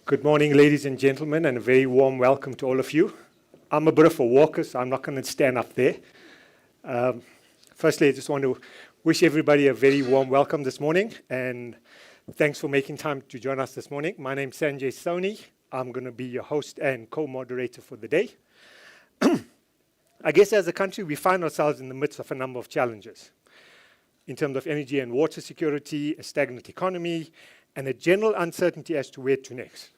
Good morning, ladies and gentlemen, and a very warm welcome to all of you. I'm a bit of a walker, so I'm not going to stand up there. Firstly, I just want to wish everybody a very warm welcome this morning, and thanks for making time to join us this morning. My name's Sanjay Soni. I'm going to be your host and co-moderator for the day. I guess as a country, we find ourselves in the midst of a number of challenges in terms of energy and water security, a stagnant economy, and a general uncertainty as to where to next.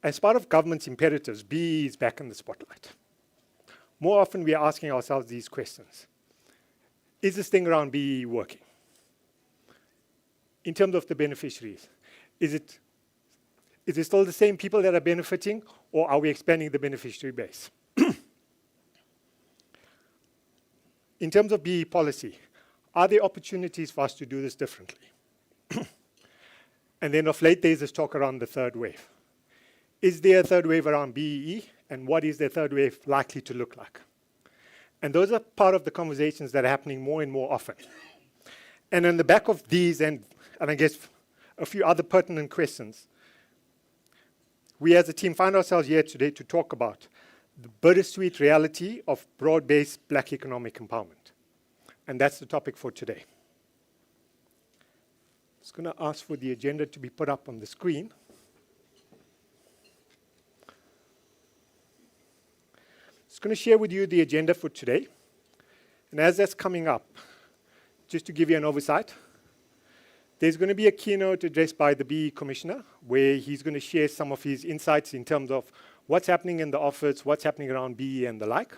As part of government's imperatives, BEE is back in the spotlight. More often, we are asking ourselves these questions. Is this thing around BEE working? In terms of the beneficiaries, is it still the same people that are benefiting, or are we expanding the beneficiary base? In terms of BEE policy, are there opportunities for us to do this differently? And then of late, there's this talk around the third wave. Is there a third wave around BEE, and what is the third wave likely to look like? And those are part of the conversations that are happening more and more often. And on the back of these, and I guess a few other pertinent questions, we as a team find ourselves here today to talk about the bittersweet reality of broad-based Black economic empowerment. And that's the topic for today. I'm just going to ask for the agenda to be put up on the screen. Just going to share with you the agenda for today. And as that's coming up, just to give you an oversight, there's going to be a keynote address by the BEE Commissioner, where he's going to share some of his insights in terms of what's happening in the office, what's happening around BEE and the like.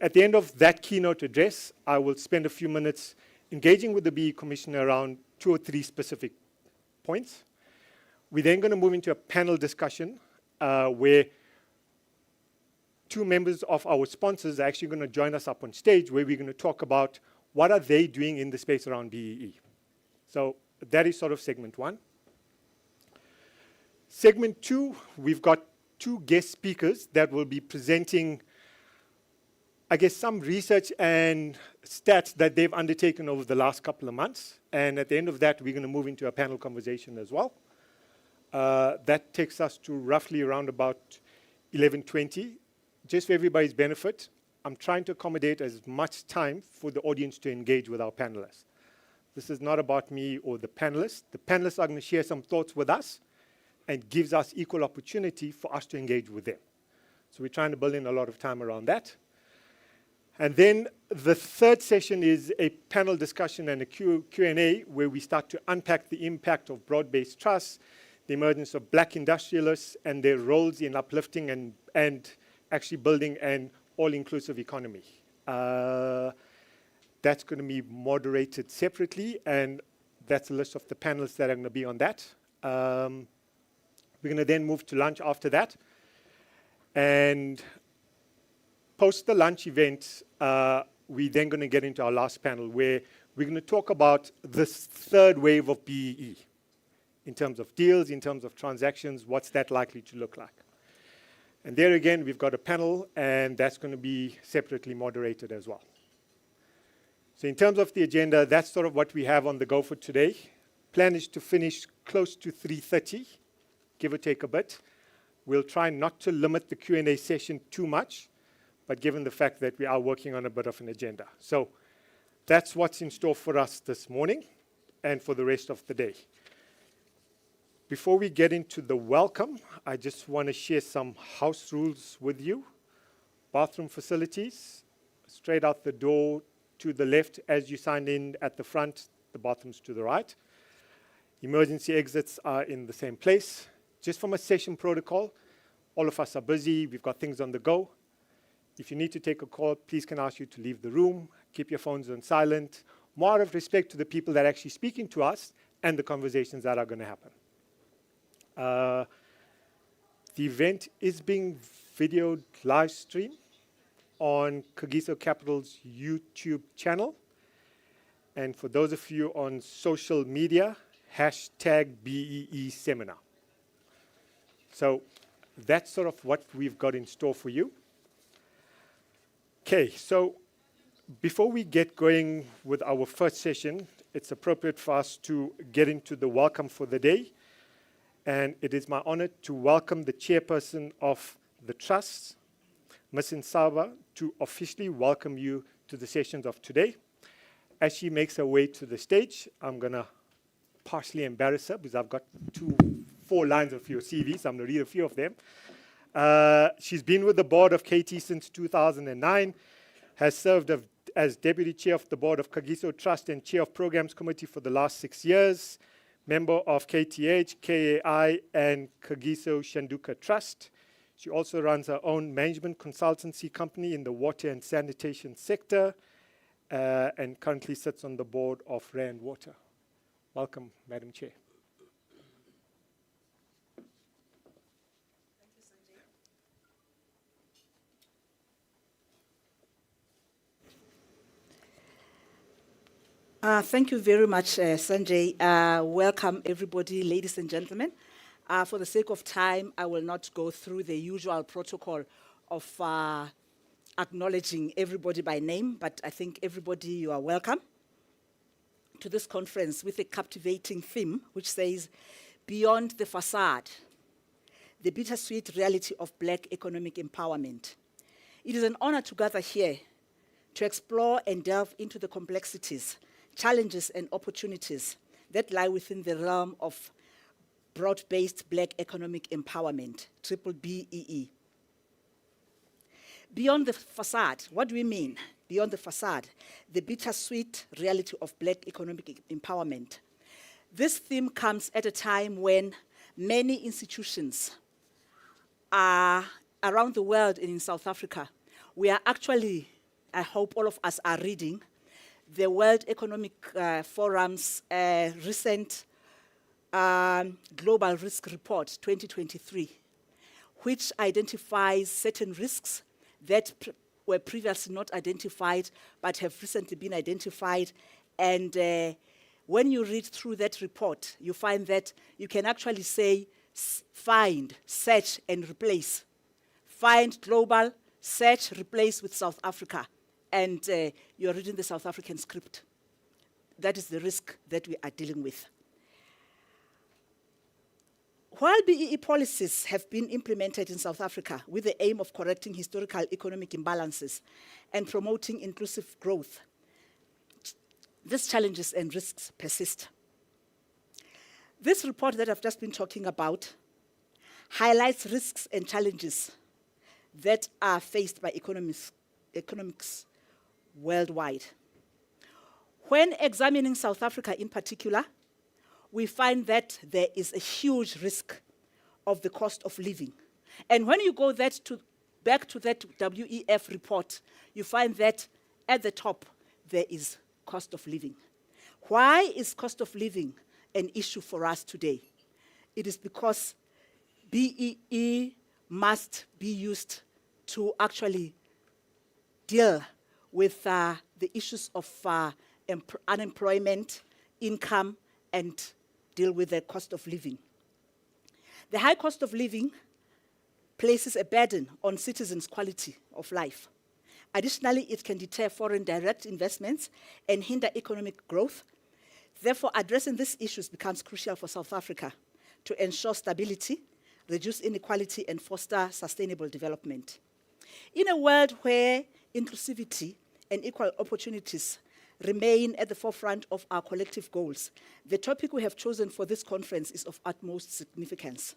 At the end of that keynote address, I will spend a few minutes engaging with the BEE Commissioner around 2 or 3 specific points. We're then going to move into a panel discussion where 2 members of our sponsors are actually going to join us up on stage, where we're going to talk about what are they doing in the space around BEE. So that is sort of segment 1. Segment 2, we've got 2 guest speakers that will be presenting, I guess, some research and stats that they've undertaken over the last couple of months. And at the end of that, we're going to move into a panel conversation as well. That takes us to roughly around about 11:20. Just for everybody's benefit, I'm trying to accommodate as much time for the audience to engage with our panelists. This is not about me or the panelists. The panelists are going to share some thoughts with us and gives us equal opportunity for us to engage with them. So we're trying to build in a lot of time around that. And then the third session is a panel discussion and a Q&A, where we start to unpack the impact of broad-based trusts, the emergence of Black industrialists, and their roles in uplifting and actually building an all-inclusive economy. That's going to be moderated separately, and that's a list of the panelists that are going to be on that. We're going to then move to lunch after that. And post the lunch event, we're then going to get into our last panel, where we're going to talk about this third wave of BEE in terms of deals, in terms of transactions, what's that likely to look like. And there again, we've got a panel, and that's going to be separately moderated as well. So in terms of the agenda, that's sort of what we have on the go for today. Plan is to finish close to 3:30, give or take a bit. We'll try not to limit the Q&A session too much, but given the fact that we are working on a bit of an agenda. So that's what's in store for us this morning and for the rest of the day. Before we get into the welcome, I just want to share some house rules with you. Bathroom facilities, straight out the door to the left as you sign in at the front, the bathrooms to the right. Emergency exits are in the same place. Just from a session protocol, all of us are busy, we've got things on the go. If you need to take a call, please can I ask you to leave the room, keep your phones on silent, more out of respect to the people that are actually speaking to us and the conversations that are going to happen. The event is being videoed live stream on Kagiso Capital's YouTube channel. And for those of you on social media, #BEE seminar. So that's sort of what we've got in store for you. Okay, so before we get going with our first session, it's appropriate for us to get into the welcome for the day. And it is my honor to welcome the chairperson of the Trust, Ms. Nsaba, to officially welcome you to the sessions of today. As she makes her way to the stage, I'm going to partially embarrass her because I've got 4 lines of your CV, so I'm going to read a few of them. She's been with the board of KT since 2009, has served as Deputy Chair of the Board of Kagiso Trust and Chair of Programs Committee for the last 6 years, member of KTH, KAI, and Kagiso Shanduka Trust. She also runs her own management consultancy company in the water and sanitation sector, and currently sits on the board of Rand Water. Welcome, Madam Chair. Thank you very much, Sanjay. Welcome, everybody, ladies and gentlemen. For the sake of time, I will not go through the usual protocol of acknowledging everybody by name, but I think everybody, you are welcome to this conference with a captivating theme, which says, Beyond the Facade, the Bittersweet Reality of Black Economic Empowerment. It is an honor to gather here to explore and delve into the complexities, challenges and opportunities that lie within the realm of broad-based Black economic empowerment, BBEE. Beyond the facade, what do we mean? Beyond the facade, the bittersweet reality of Black economic empowerment. This theme comes at a time when many institutions are around the world and in South Africa. We are actually, I hope all of us are reading the World Economic Forum's recent Global Risk Report 2023, which identifies certain risks that were previously not identified but have recently been identified. And when you read through that report, you find that you can actually say find, search, and replace. Find global, search, replace with South Africa. And you're reading the South African script. That is the risk that we are dealing with. While BEE policies have been implemented in South Africa with the aim of correcting historical economic imbalances and promoting inclusive growth, these challenges and risks persist. This report that I've just been talking about highlights risks and challenges that are faced by economics worldwide. When examining South Africa in particular, we find that there is a huge risk of the cost of living. And when you go back to that WEF report, you find that at the top, there is cost of living. Why is cost of living an issue for us today? It is because BEE must be used to actually deal with the issues of unemployment, income, and deal with the cost of living. The high cost of living places a burden on citizens' quality of life. Additionally, it can deter foreign direct investments and hinder economic growth. Therefore, addressing these issues becomes crucial for South Africa to ensure stability, reduce inequality, and foster sustainable development. In a world where inclusivity and equal opportunities remain at the forefront of our collective goals, the topic we have chosen for this conference is of utmost significance.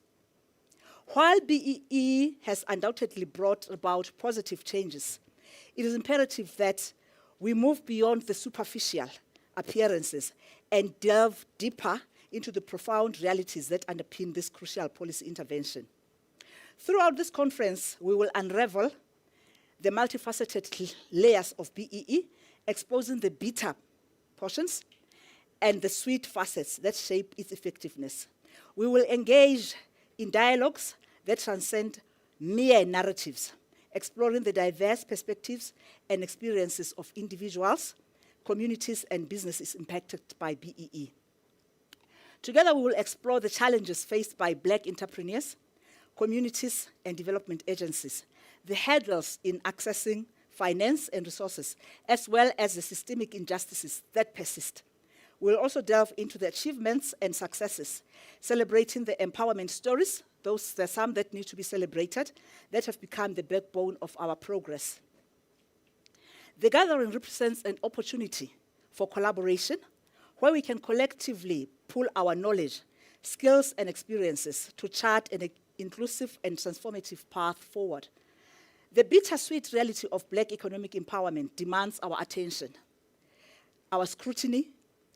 While BEE has undoubtedly brought about positive changes, it is imperative that we move beyond the superficial appearances and delve deeper into the profound realities that underpin this crucial policy intervention. Throughout this conference, we will unravel the multifaceted layers of BEE, exposing the bitter portions and the sweet facets that shape its effectiveness. We will engage in dialogues that transcend mere narratives, exploring the diverse perspectives and experiences of individuals, communities, and businesses impacted by BEE. Together, we will explore the challenges faced by Black entrepreneurs, communities, and development agencies, the hurdles in accessing finance and resources, as well as the systemic injustices that persist. We'll also delve into the achievements and successes, celebrating the empowerment stories. There's some that need to be celebrated, that have become the backbone of our progress. The gathering represents an opportunity for collaboration, where we can collectively pool our knowledge, skills, and experiences to chart an inclusive and transformative path forward. The bittersweet reality of Black economic empowerment demands our attention, our scrutiny,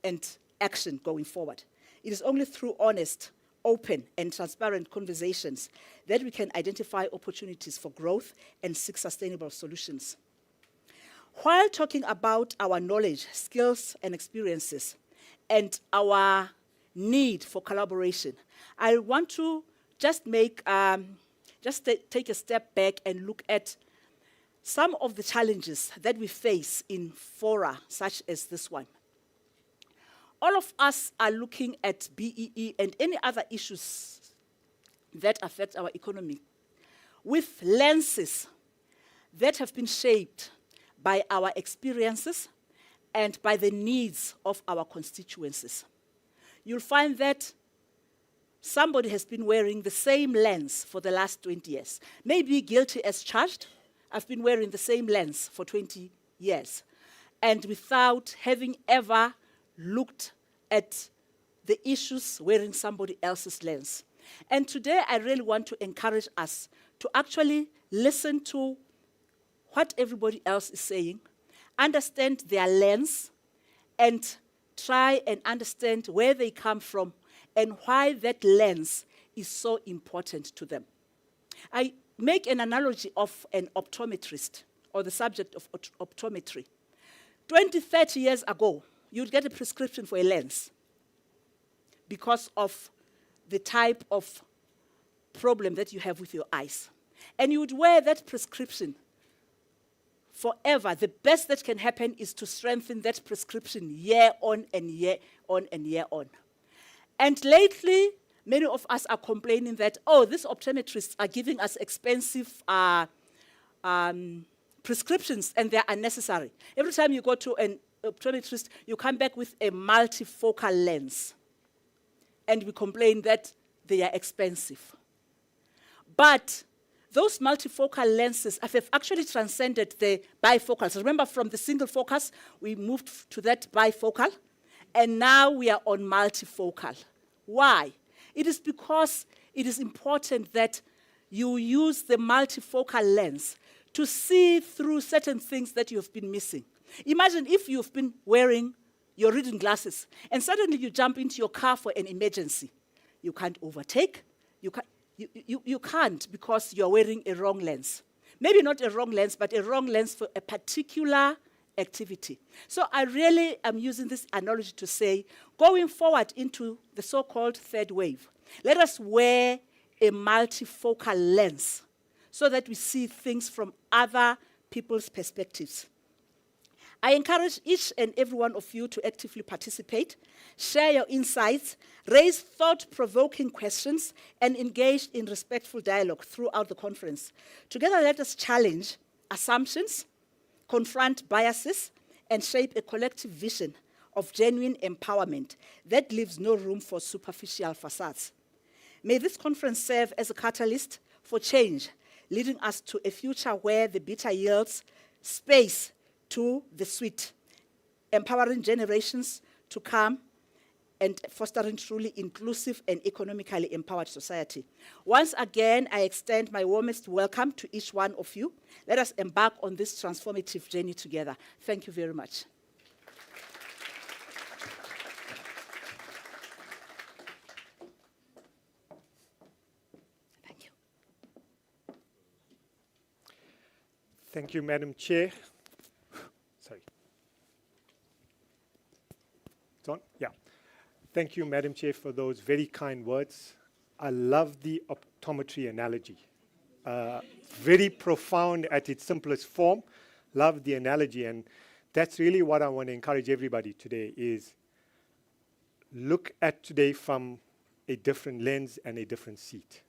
and action going forward. It is only through honest, open, and transparent conversations that we can identify opportunities for growth and seek sustainable solutions. While talking about our knowledge, skills, and experiences, and our need for collaboration, I want to just take a step back and look at some of the challenges that we face in fora such as this one. All of us are looking at BEE and any other issues that affect our economy with lenses that have been shaped by our experiences and by the needs of our constituencies. You'll find that somebody has been wearing the same lens for the last 20 years. Maybe guilty as charged. I've been wearing the same lens for 20 years. And without having ever looked at the issues wearing somebody else's lens. And today I really want to encourage us to actually listen to what everybody else is saying, understand their lens, and try and understand where they come from and why that lens is so important to them. I make an analogy of an optometrist or the subject of optometry. 20, 30 years ago, you'd get a prescription for a lens because of the type of problem that you have with your eyes. And you would wear that prescription forever. The best that can happen is to strengthen that prescription year on and year on and year on. And lately, many of us are complaining that, oh, these optometrists are giving us expensive prescriptions and they're unnecessary. Every time you go to an optometrist, you come back with a multifocal lens. And we complain that they are expensive. But those multifocal lenses have actually transcended the bifocals. Remember, from the single focus, we moved to that bifocal, and now we are on multifocal. Why? It is because it is important that you use the multifocal lens to see through certain things that you've been missing. Imagine if you've been wearing your reading glasses, and suddenly you jump into your car for an emergency. You can't overtake. You can't because you're wearing a wrong lens. Maybe not a wrong lens, but a wrong lens for a particular activity. So I really am using this analogy to say, going forward into the so-called third wave, let us wear a multifocal lens so that we see things from other people's perspectives. I encourage each and every one of you to actively participate, share your insights, raise thought-provoking questions, and engage in respectful dialogue throughout the conference. Together, let us challenge assumptions, confront biases, and shape a collective vision of genuine empowerment that leaves no room for superficial facades. May this conference serve as a catalyst for change, leading us to a future where the bitter yields space to the sweet, empowering generations to come and fostering truly inclusive and economically empowered society. Once again, I extend my warmest welcome to each one of you. Let us embark on this transformative journey together. Thank you very much. Thank you. Thank you, Madam Chair. Sorry. It's on? Yeah. Thank you, Madam Chair, for those very kind words. I love the optometry analogy. Very profound at its simplest form. Love the analogy, and that's really what I want to encourage everybody today is look at today from a different lens and a different seat.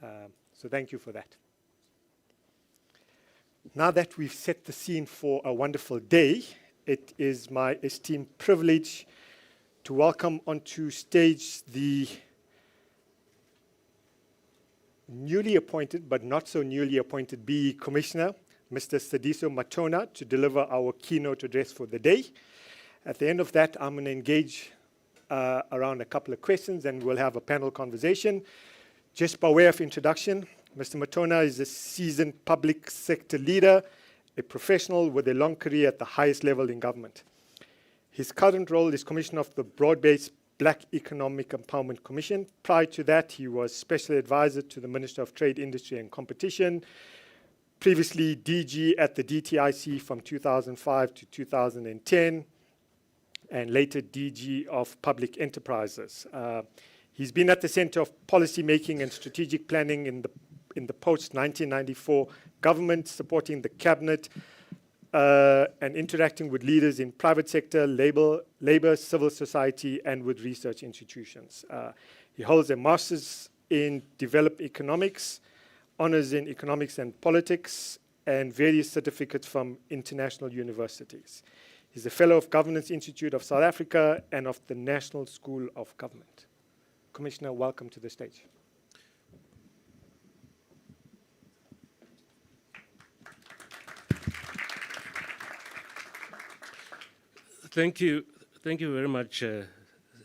So thank you for that. Now that we've set the scene for a wonderful day, it is my esteemed privilege to welcome onto stage the newly appointed, but not so newly appointed BE Commissioner, Mr. Sadiso Matona, to deliver our keynote address for the day. At the end of that, I'm going to engage around a couple of questions and we'll have a panel conversation. Just by way of introduction, Mr. Matona is a seasoned public sector leader, a professional with a long career at the highest level in government. His current role is Commissioner of the Broad-Based Black Economic Empowerment Commission. Prior to that, he was Special Advisor to the Minister of Trade, Industry and Competition, previously DG at the DTIC from 2005 to 2010, and later DG of Public Enterprises. He's been at the center of policy making and strategic planning in the post-1994 government, supporting the cabinet and interacting with leaders in private sector, labor, civil society, and with research institutions. He holds a master's in developed economics, honors in economics and politics, and various certificates from international universities. He's a fellow of Governance Institute of South Africa and of the National School of Government. Commissioner, welcome to the stage. Thank you very much,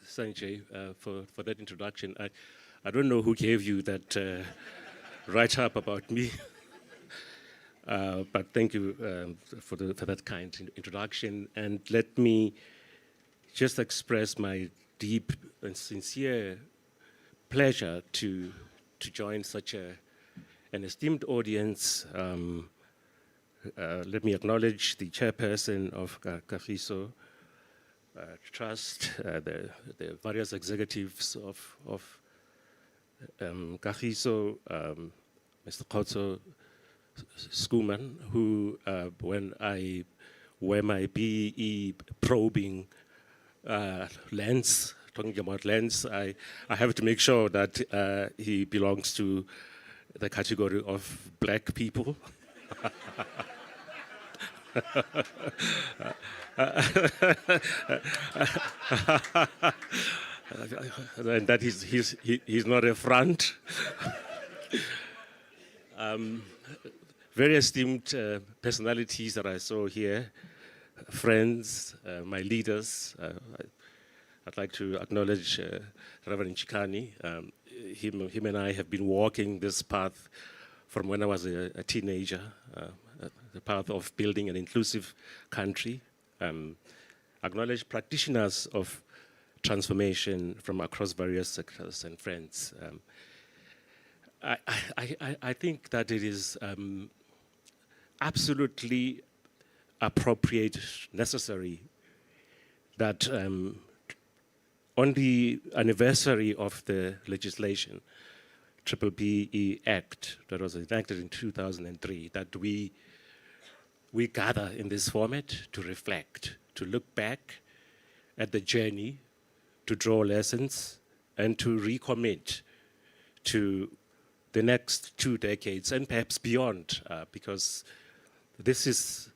Sanjay, for that introduction. I don't know who gave you that write-up about me, but thank you for that kind introduction. And let me just express my deep and sincere pleasure to join such an esteemed audience. Let me acknowledge the chairperson of Kagiso Trust, the various executives of Kagiso, Mr. Kotso Skuman, who, when I wear my BE probing lens, talking about lens, I have to make sure that he belongs to the category of black people. And that he's not a front. Very esteemed personalities that I saw here, friends, my leaders. I'd like to acknowledge Reverend Chikani. Him and I have been walking this path from when I was a teenager, the path of building an inclusive country. Acknowledge practitioners of transformation from across various sectors and friends. I think that it is absolutely appropriate, necessary, that on the anniversary of the legislation, BBBE Act, that was enacted in 2003, that we gather in this format to reflect, to look back at the journey, to draw lessons, and to recommit to the next 2 decades and perhaps beyond, because this is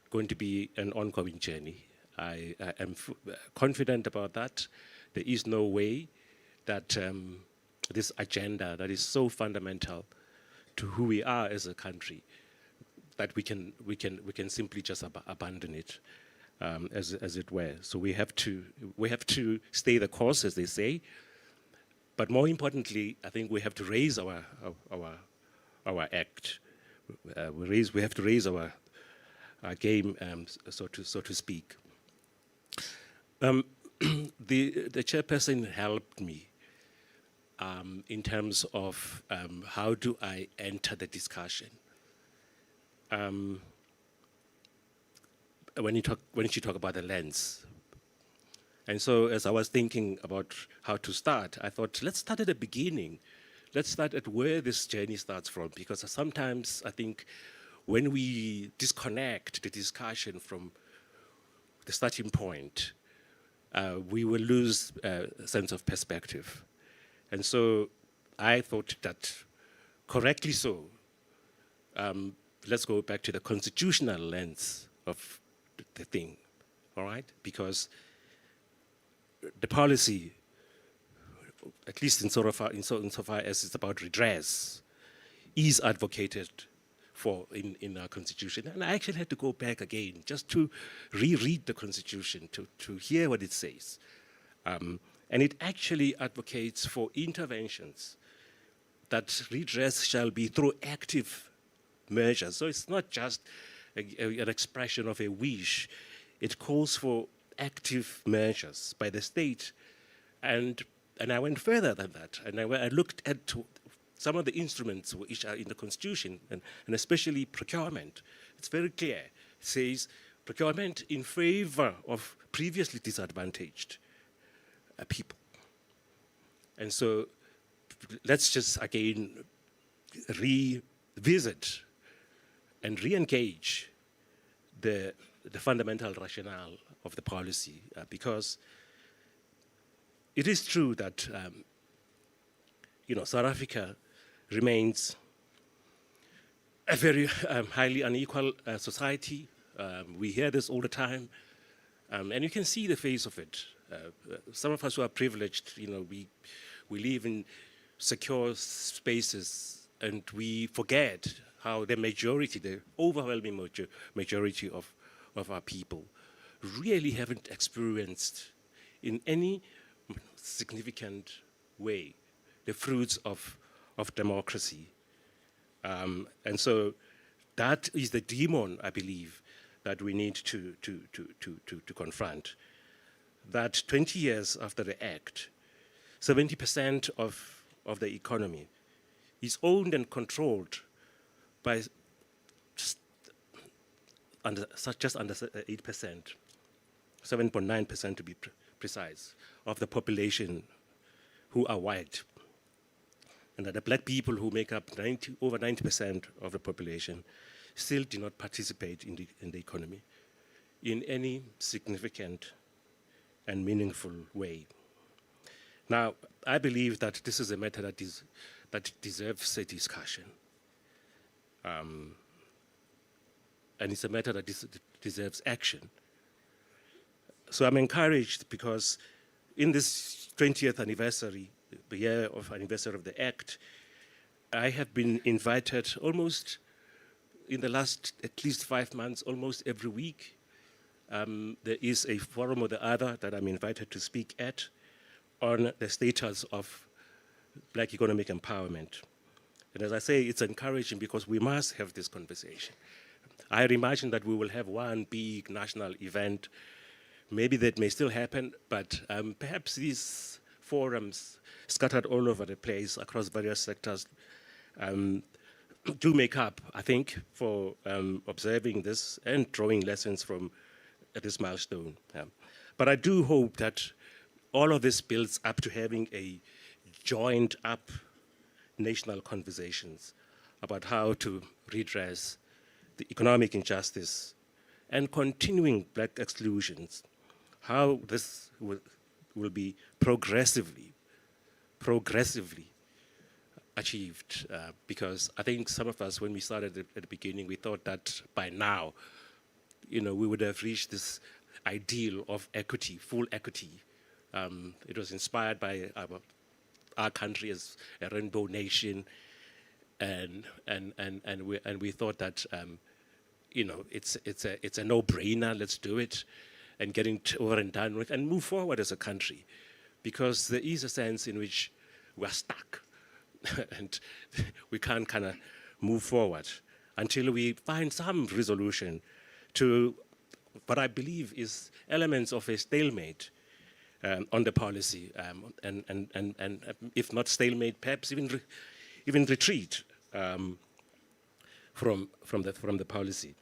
going to be an ongoing journey. I am confident about that. There is no way that this agenda that is so fundamental to who we are as a country, that we can simply just abandon it, as it were. So we have to stay the course, as they say. But more importantly, I think we have to raise our act. We have to raise our game, so to speak. The chairperson helped me in terms of how do I enter the discussion. When she talk about the lens. And so as I was thinking about how to start, I thought, let's start at the beginning. Let's start at where this journey starts from, because sometimes I think when we disconnect the discussion from the starting point, we will lose a sense of perspective. And so I thought that, correctly so, let's go back to the constitutional lens of the thing. all right? Because the policy, at least insofar as it's about redress, is advocated for in our constitution. And I actually had to go back again just to reread the constitution to hear what it says. And it actually advocates for interventions that redress shall be through active measures. So it's not just an expression of a wish. It calls for active measures by the state. And I went further than that. And I looked at some of the instruments which are in the Constitution, and especially procurement. It's very clear. It says procurement in favor of previously disadvantaged people. And so let's just again revisit and re-engage the fundamental rationale of the policy, because it is true that South Africa remains a very highly unequal society. We hear this all the time, and you can see the face of it. Some of us who are privileged, we live in secure spaces, and we forget how the overwhelming majority of our people really haven't experienced in any significant way the fruits of democracy. And so that is the demon, I believe, that we need to confront. That 20 years after the Act, 70% of the economy is owned and controlled by just under 8%, 7.9% to be precise, of the population who are white. And that the black people who make up over 90% of the population still do not participate in the economy in any significant and meaningful way. Now, I believe that this is a matter that deserves a discussion. And it's a matter that deserves action. So I'm encouraged because in this 20th anniversary, the year of anniversary of the Act, I have been invited almost in the last at least 5 months, almost every week. There is a forum or the other that I'm invited to speak at on the status of black economic empowerment. And as I say, it's encouraging because we must have this conversation. I imagine that we will have one big national event. Maybe that may still happen, but perhaps these forums scattered all over the place across various sectors do make up, I think, for observing this and drawing lessons from this milestone. But I do hope that all of this builds up to having a joined up national conversations about how to redress the economic injustice and continuing black exclusions, how this will be progressively achieved. Because I think some of us, when we started at the beginning, we thought that by now, we would have reached this ideal of equity, full equity. It was inspired by our country as a rainbow nation, and we thought that it's a no-brainer. Let's do it, and getting over and done with, and move forward as a country, because there is a sense in which we're stuck, and we can't kind of move forward until we find some resolution to what I believe is elements of a stalemate on the policy, and if not stalemate, perhaps even retreat from the policy.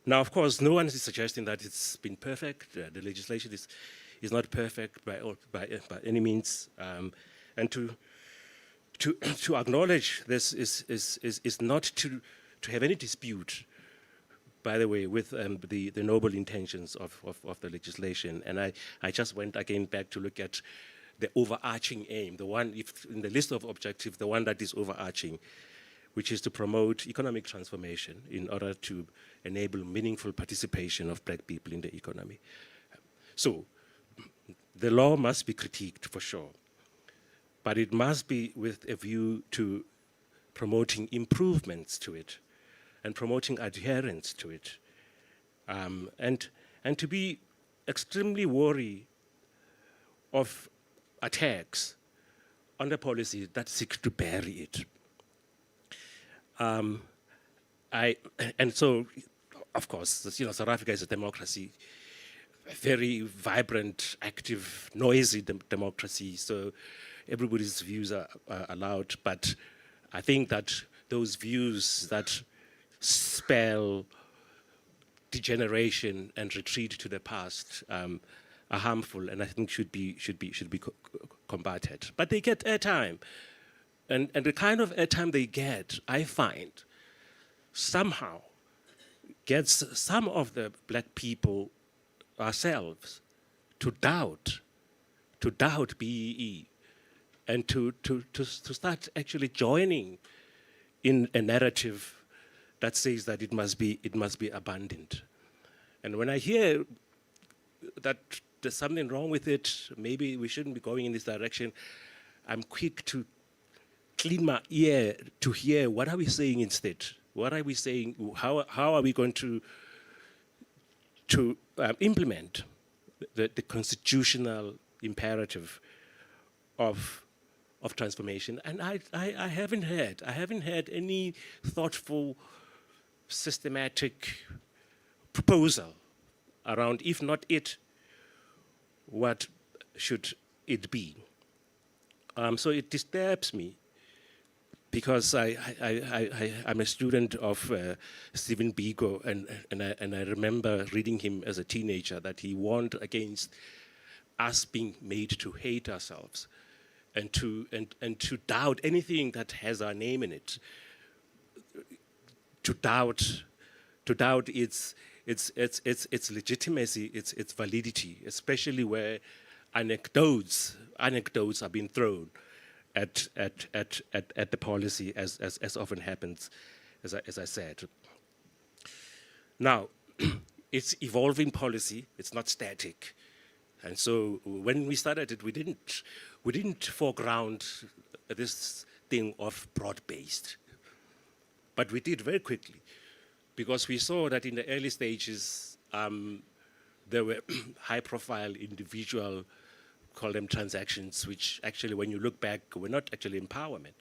Now, of course, no one is suggesting that it's been perfect. The legislation is not perfect by any means, and to acknowledge this is not to have any dispute, by the way, with the noble intentions of the legislation. And I just went again back to look at the overarching aim, the one, if in the list of objectives, the one that is overarching, which is to promote economic transformation in order to enable meaningful participation of black people in the economy. So the law must be critiqued for sure, but it must be with a view to promoting improvements to it and promoting adherence to it, and to be extremely wary of attacks on the policy that seeks to bury it. And so, of course, you know, South Africa is a democracy, a very vibrant, active, noisy democracy. So everybody's views are allowed. But I think that those views that spell degeneration and retreat to the past are harmful, and I think should be combated. But they get airtime, and the kind of airtime they get, I find, somehow gets some of the black people ourselves to doubt BEE, and to start actually joining in a narrative that says that it must be abandoned. And when I hear that there's something wrong with it, maybe we shouldn't be going in this direction, I'm quick to clean my ear to hear what are we saying instead. What are we saying? How are we going to implement the constitutional imperative of transformation? And I haven't heard any thoughtful, systematic proposal around, if not it, what should it be? So it disturbs me, because I'm a student of Stephen Biko, and I remember reading him as a teenager, that he warned against us being made to hate ourselves and to doubt anything that has our name in it, to doubt its legitimacy, its validity, especially where anecdotes are being thrown at the policy, as often happens, as I said. Now, it's evolving policy, it's not static. And so when we started it, we didn't foreground this thing of broad-based. But we did very quickly, because we saw that in the early stages, there were high-profile individual, call them transactions, which actually, when you look back, were not actually empowerment.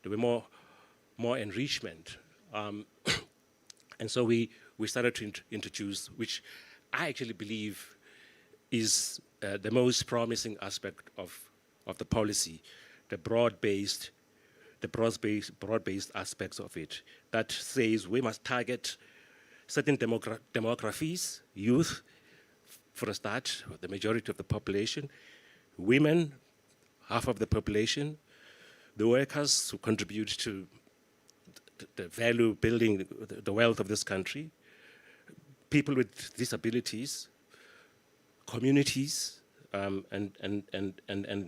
They were more enrichment. And so we started to introduce, which I actually believe is the most promising aspect of the policy, the broad-based aspects of it, that says we must target certain demographies, youth, for a start, the majority of the population, women, half of the population, the workers who contribute to the value building, the wealth of this country, people with disabilities, communities, and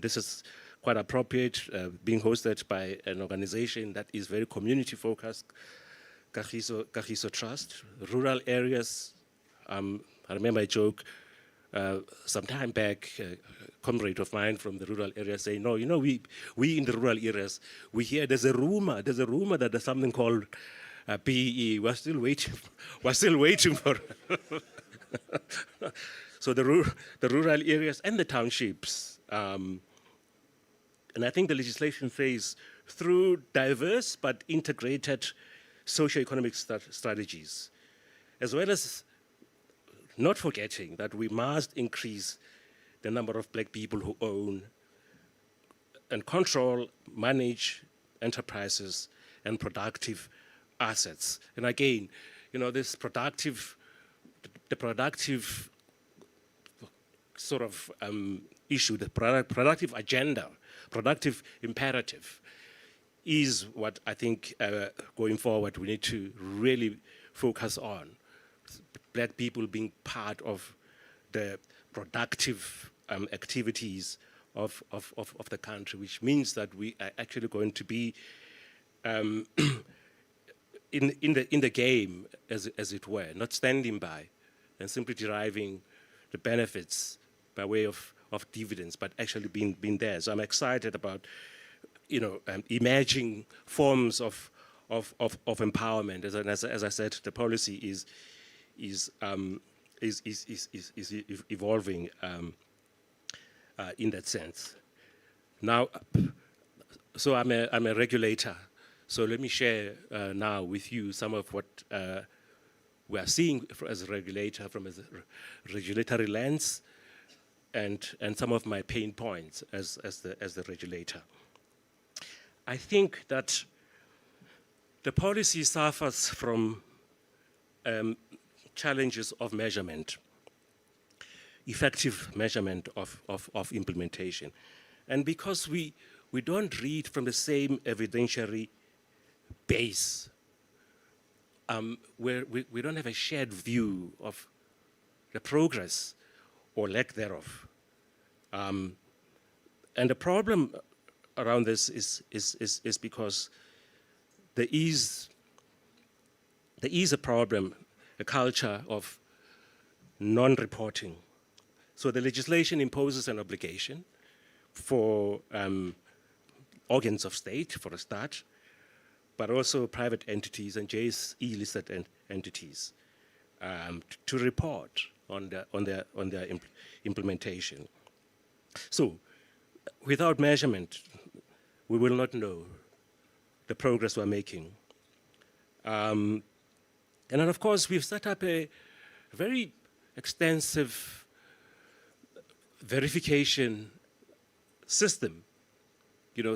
this is quite appropriate, being hosted by an organization that is very community-focused, Kagiso Trust, rural areas. I remember a joke some time back, a comrade of mine from the rural area saying, no, you know, we in the rural areas, we hear there's a rumor that there's something called PEE. We're still waiting for So the rural areas and the townships. And I think the legislation says, through diverse but integrated socio-economic strategies, as well as not forgetting that we must increase the number of black people who own and control, manage enterprises and productive assets. And again, you know, this productive sort of issue, the productive agenda, productive imperative, is what I think going forward we need to really focus on. Black people being part of the productive activities of the country, which means that we are actually going to be in the game, as it were, not standing by and simply deriving the benefits by way of dividends, but actually being there. So I'm excited about, emerging forms of empowerment. As I said, the policy is evolving in that sense. Now, so I'm a regulator. So let me share now with you some of what we are seeing as a regulator from a regulatory lens, and some of my pain points as the regulator. I think that the policy suffers from challenges of measurement, effective measurement of implementation. And because we don't read from the same evidentiary base, where we don't have a shared view of the progress or lack thereof. And the problem around this is because there is a problem, a culture of non-reporting. So the legislation imposes an obligation for organs of state, for a start, but also private entities and JSE-listed entities to report on their implementation. So, without measurement, we will not know the progress we're making. And then, of course, we've set up a very extensive verification system,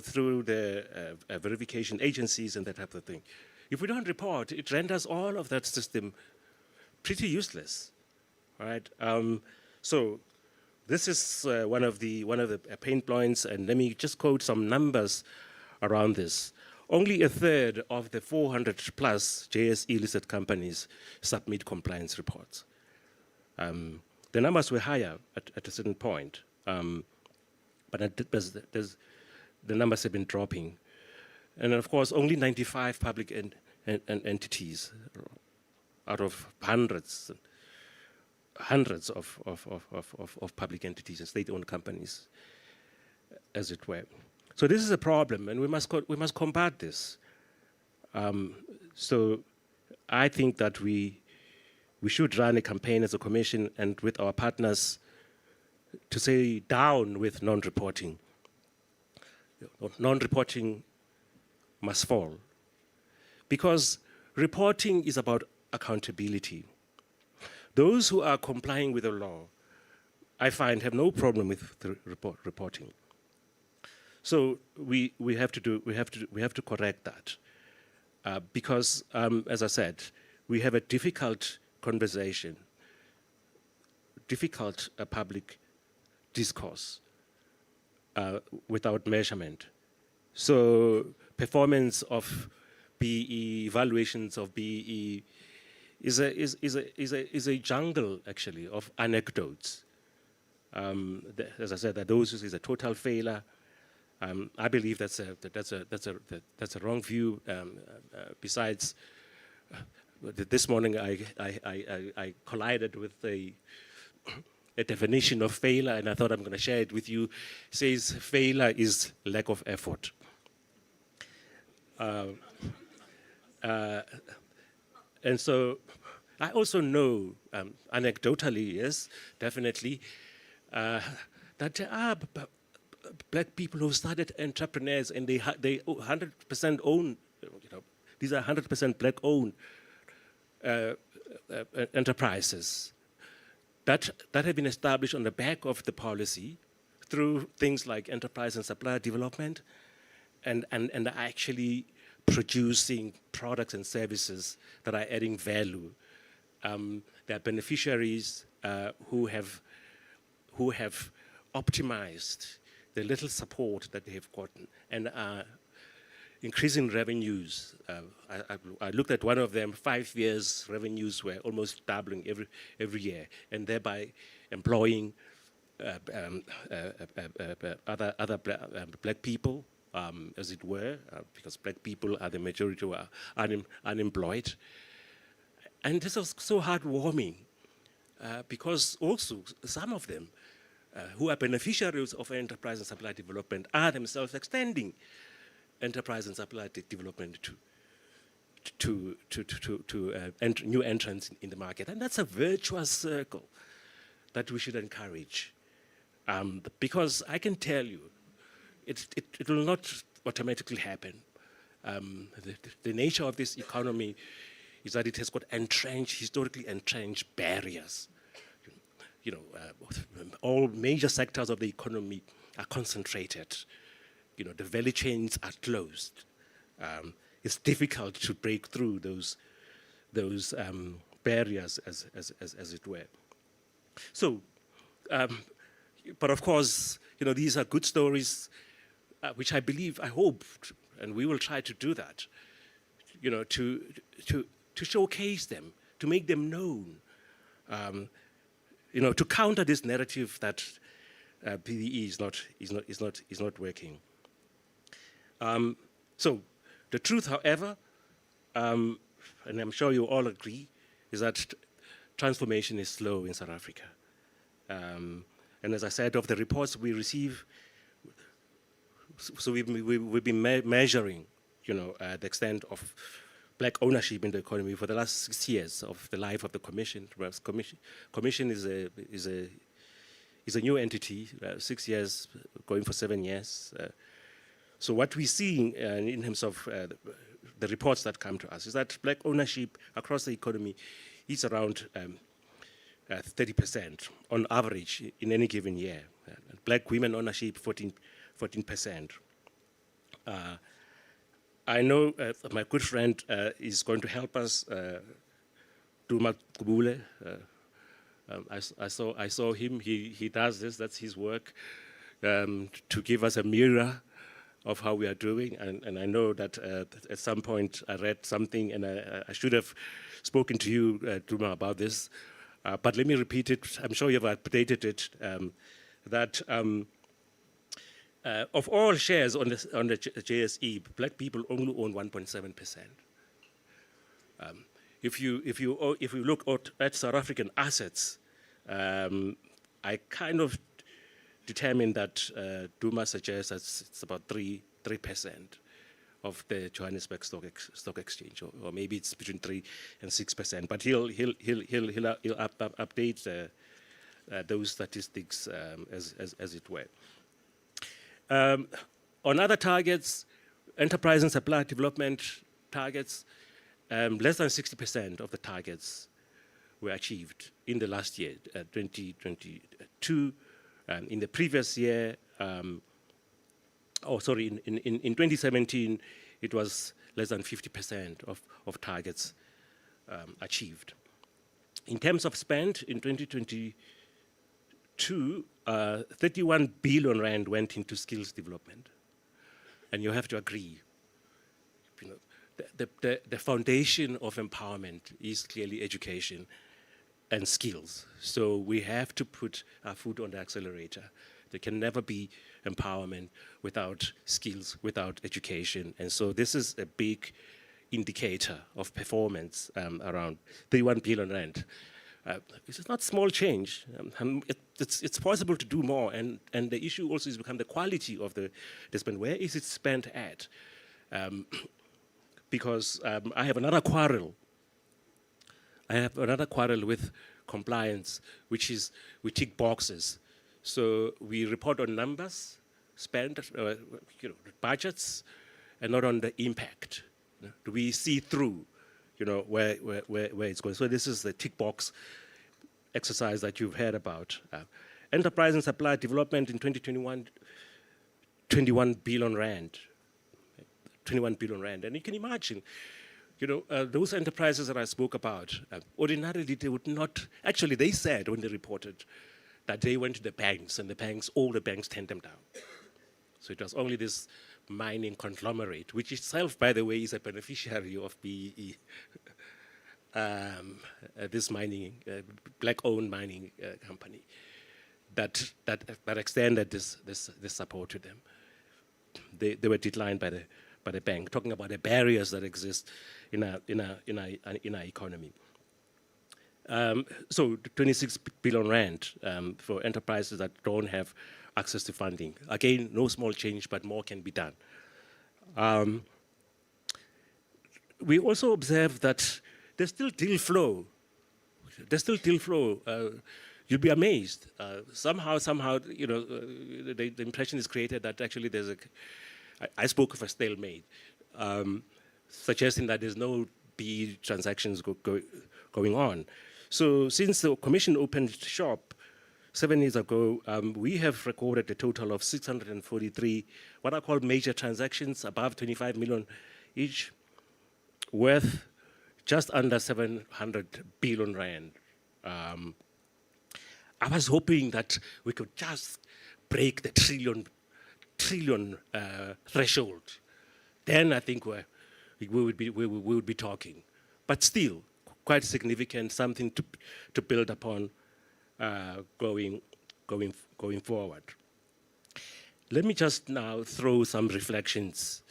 through the verification agencies and that type of thing. If we don't report, it renders all of that system pretty useless, right? So this is one of the pain points, and let me just quote some numbers around this. Only a third of the 400 plus JSE-listed companies submit compliance reports. The numbers were higher at a certain point, but the numbers have been dropping. And of course, only 95 public entities out of hundreds of public entities and state-owned companies, as it were. So this is a problem, and we must combat this. So I think that we should run a campaign as a commission and with our partners to say down with non-reporting. Non-reporting must fall, because reporting is about accountability. Those who are complying with the law, I find, have no problem with the reporting. So we have to correct that, because as I said, we have a difficult conversation, difficult public discourse without measurement. So performance of BE, evaluations of BE is a jungle, actually, of anecdotes. As I said, that those is a total failure. I believe that's a wrong view. Besides, this morning I collided with a definition of failure, and I thought I'm going to share it with you. It says failure is lack of effort. And so I also know, anecdotally, yes, definitely, that there are black people who started entrepreneurs, and they 100% own, these are 100% black-owned enterprises that have been established on the back of the policy through things like enterprise and supplier development, and are actually producing products and services that are adding value. There are beneficiaries who have optimized the little support that they have gotten and are increasing revenues. I looked at one of them, 5 years revenues were almost doubling every year, and thereby employing other black people as it were, because black people are the majority who are unemployed. And this was so heartwarming because also some of them who are beneficiaries of enterprise and supply development are themselves extending enterprise and supply development to new entrants in the market. And that's a virtuous circle that we should encourage. Because I can tell you, it will not automatically happen. The nature of this economy is that it has got historically entrenched barriers. All major sectors of the economy are concentrated. The value chains are closed. It's difficult to break through those barriers, as it were. So, but of course, these are good stories, which I believe, I hope, and we will try to do that. To showcase them, to make them known. To counter this narrative that PDE is not working. So the truth, however, and I'm sure you all agree, is that transformation is slow in South Africa. And as I said, of the reports we receive, so we've been measuring, the extent of black ownership in the economy for the last 6 years of the life of the commission. Commission is a new entity, 6 years, going for 7 years. So what we're seeing in terms of the reports that come to us is that black ownership across the economy is around 30% on average in any given year. Black women ownership, 14%. I know my good friend is going to help us, Duma Kubule. I saw him, he does this, that's his work, to give us a mirror of how we are doing. And I know that at some point I read something and I should have spoken to you, Duma, about this. But let me repeat it, I'm sure you've updated it, that of all shares on the JSE, black people only own 1.7%. If you look at South African assets, I kind of determined that Duma suggests that it's about 3% of the Johannesburg Stock Exchange, or maybe it's between 3 and 6%. But he'll update those statistics as it were. On other targets, enterprise and supply development targets, less than 60% of the targets were achieved in the last year, 2022. In the previous year, in 2017, it was less than 50% of targets achieved. In terms of spend, in 2022, 31 billion rand went into skills development. And you have to agree, the foundation of empowerment is clearly education and skills. So we have to put our foot on the accelerator. There can never be empowerment without skills, without education. And so this is a big indicator of performance, around 31 billion rand. It's not small change. It's possible to do more. And the issue also has become the quality of the spend. Where is it spent at? Because I have another quarrel. With compliance, which is we tick boxes. So we report on numbers, spend, budgets, and not on the impact. Do we see through, where it's going? So this is the tick box exercise that you've heard about. Enterprise and supply development in 2021, 21 billion rand. 21 billion rand. And you can imagine, those enterprises that I spoke about, ordinarily they would not, actually they said when they reported that they went to the banks and all the banks turned them down. So it was only this mining conglomerate, which itself, by the way, is a beneficiary of BEE, this mining, black-owned mining company, that extended this support to them. they were declined by the bank, talking about the barriers that exist in our economy. So 26 billion rand for enterprises that don't have access to funding. Again, no small change, but more can be done. We also observe that there's still deal flow. There's still deal flow. You'll be amazed. Somehow, the impression is created that actually there's I spoke of a stalemate, suggesting that there's no BE transactions going on. So since the Commission opened shop 7 years ago, we have recorded a total of 643, what I call major transactions, above 25 million each, worth just under 700 billion rand. I was hoping that we could just break the trillion threshold. Then I think we would be talking. But still, quite significant, something to build upon going forward. Let me just now throw some reflections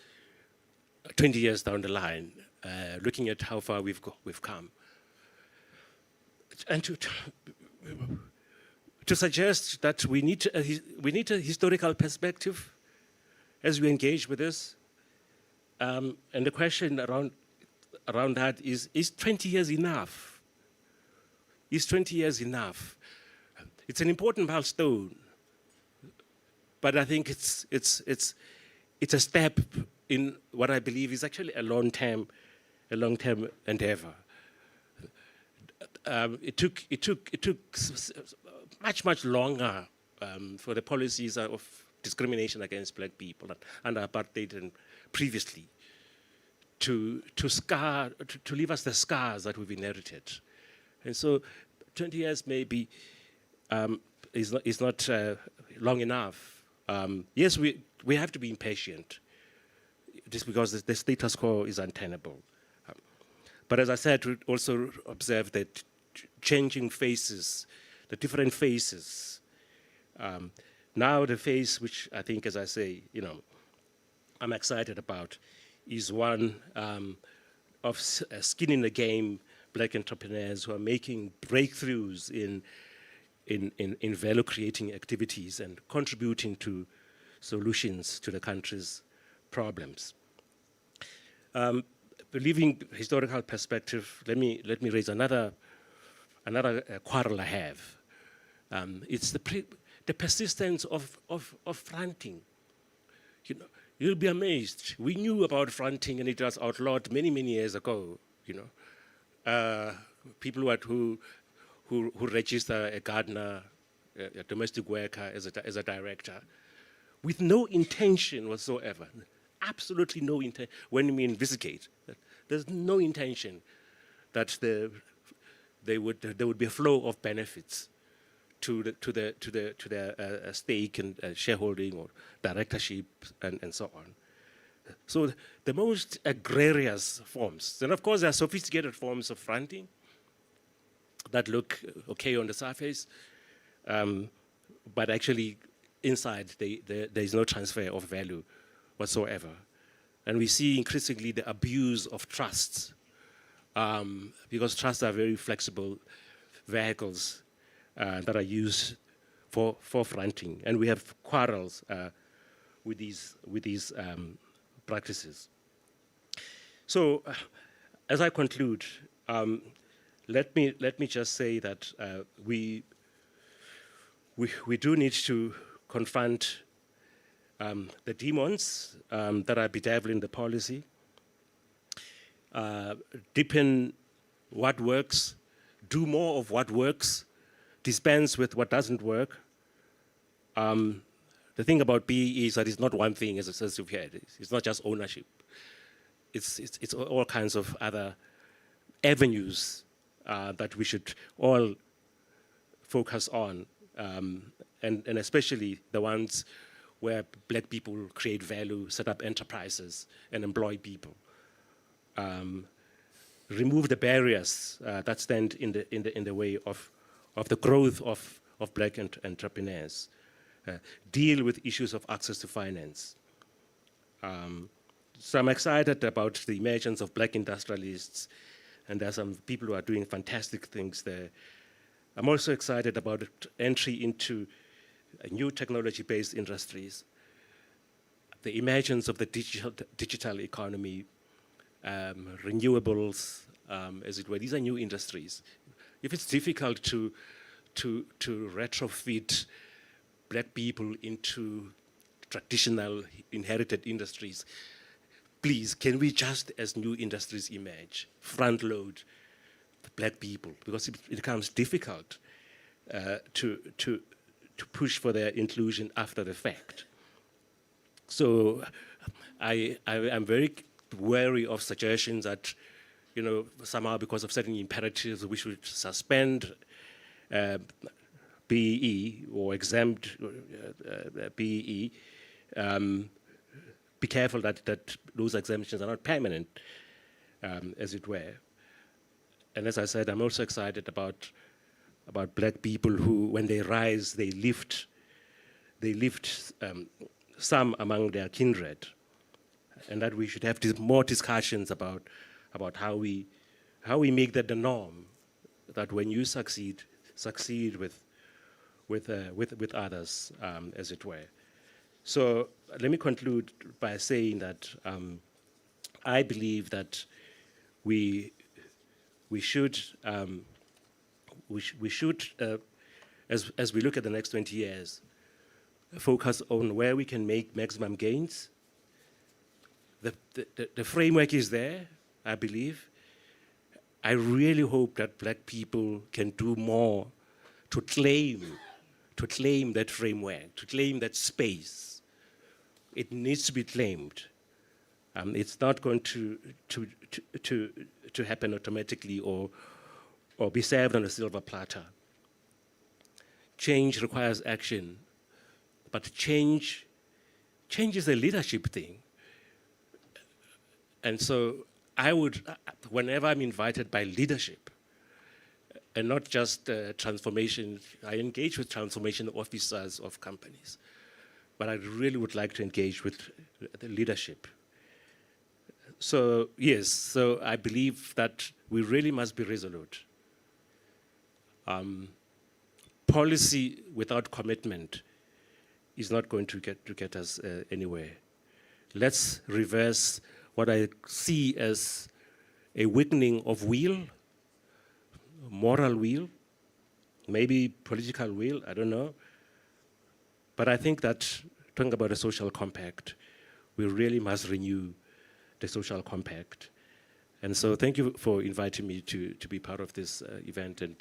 20 years down the line, looking at how far we've come. And to suggest that we need a historical perspective as we engage with this. And the question around that is 20 years enough? Is 20 years enough? It's an important milestone, but I think it's a step in what I believe is actually a long-term endeavor. It took much longer for the policies of discrimination against black people and apartheid and previously to leave us the scars that we've inherited. And so 20 years maybe is not long enough. Yes, we have to be impatient just because the status quo is untenable. But as I said, we also observe that changing faces, the different faces. Now the face which I think, as I say, I'm excited about is one of skin in the game black entrepreneurs who are making breakthroughs in value creating activities and contributing to solutions to the country's problems. Leaving historical perspective, let me raise another quarrel I have. It's the persistence of fronting. You'll be amazed. We knew about fronting, and it was outlawed many years ago. People who register a gardener, a domestic worker as a director, with no intention whatsoever. Absolutely no intention. When we investigate, there's no intention that there would be a flow of benefits to their stake and shareholding or directorship and so on. So the most agrarious forms, and of course there are sophisticated forms of fronting that look okay on the surface, but actually inside there is no transfer of value whatsoever. And we see increasingly the abuse of trusts, because trusts are very flexible vehicles that are used for fronting. And we have quarrels with these practices. So as I conclude, let me just say that we do need to confront the demons that are bedeviling the policy, deepen what works, do more of what works, dispense with what doesn't work. The thing about BE is that it's not one thing, as you've heard. It's not just ownership. It's all kinds of other avenues that we should all focus on, and especially the ones where black people create value, set up enterprises, and employ people. Remove the barriers that stand in the way of the growth of black entrepreneurs. Deal with issues of access to finance. So I'm excited about the emergence of black industrialists, and there are some people who are doing fantastic things there. I'm also excited about entry into new technology-based industries, the emergence of the digital economy, renewables, as it were. These are new industries. If it's difficult to retrofit black people into traditional inherited industries, please, can we just, as new industries emerge, front load the black people? Because it becomes difficult to push for their inclusion after the fact. So I'm very wary of suggestions that, you know, somehow because of certain imperatives we should suspend BEE or exempt BEE. Be careful that those exemptions are not permanent, as it were. And as I said, I'm also excited about black people who, when they rise, they lift some among their kindred, and that we should have more discussions about how we make that the norm, that when you succeed with others, as it were. So let me conclude by saying that I believe that we should, as we look at the next 20 years, focus on where we can make maximum gains. The framework is there, I believe. I really hope that black people can do more to claim that framework, to claim that space. It needs to be claimed. It's not going to happen automatically or be served on a silver platter. Change requires action, but change is a leadership thing. And so I would, whenever I'm invited by leadership, and not just transformation, I engage with transformation officers of companies, but I really would like to engage with the leadership. So yes, so I believe that we really must be resolute. Policy without commitment is not going to get us anywhere. Let's reverse what I see as a weakening of will, moral will, maybe political will, I don't know. But I think that, talking about a social compact, we really must renew the social compact. And so thank you for inviting me to be part of this event, and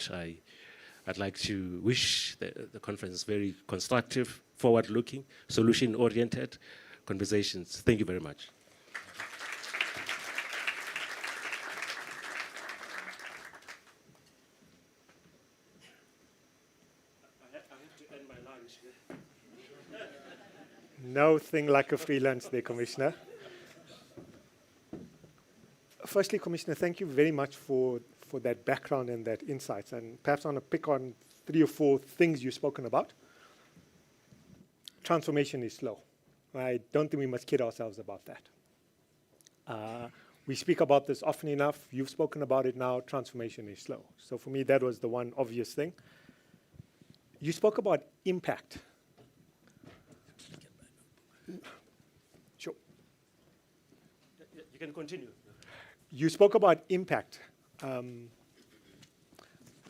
I'd like to wish the conference very constructive, forward-looking, solution-oriented conversations. Thank you very much. No thing like a freelance there, Commissioner. Firstly, Commissioner, thank you very much for that background and that insights. And perhaps I want to pick on 3 or 4 things you've spoken about. Transformation is slow. I don't think we must kid ourselves about that. We speak about this often enough. You've spoken about it now. Transformation is slow. So for me, that was the one obvious thing. You spoke about impact. Sure. You can continue. You spoke about impact.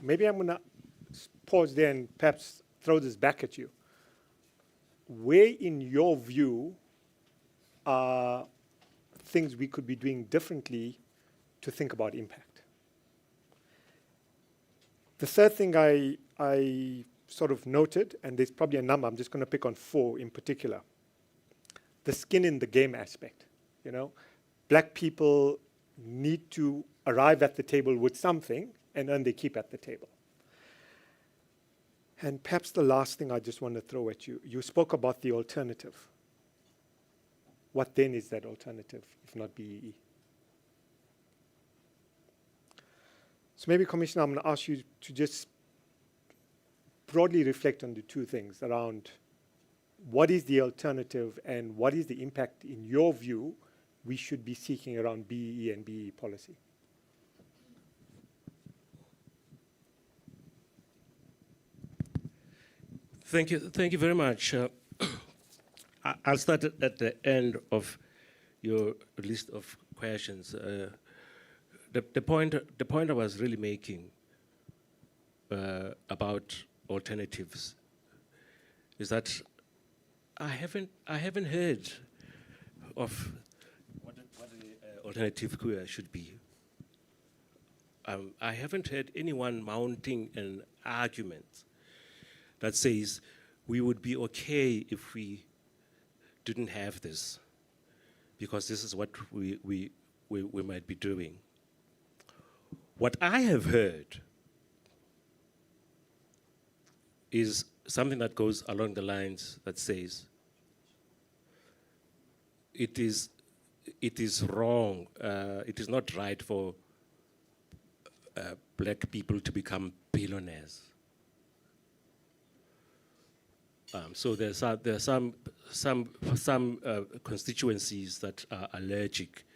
Maybe I'm going to pause there and perhaps throw this back at you. Where, in your view, are things we could be doing differently to think about impact? The third thing I sort of noted, and there's probably a number, I'm just going to pick on 4 in particular. The skin in the game aspect. You know, black people need to arrive at the table with something and earn their keep at the table. And perhaps the last thing I just want to throw at you, you spoke about the alternative. What then is that alternative, if not BEE? So maybe, Commissioner, I'm going to ask you to just broadly reflect on the 2 things around what is the alternative and what is the impact, in your view, we should be seeking around BEE and BEE policy? Thank you very much. I'll start at the end of your list of questions. The point I was really making about alternatives is that I haven't heard of what the alternative should be. I haven't heard anyone mounting an argument that says we would be okay if we didn't have this, because this is what we might be doing. What I have heard is something that goes along the lines that says it is wrong, it is not right for black people to become billionaires. So there are some constituencies that are allergic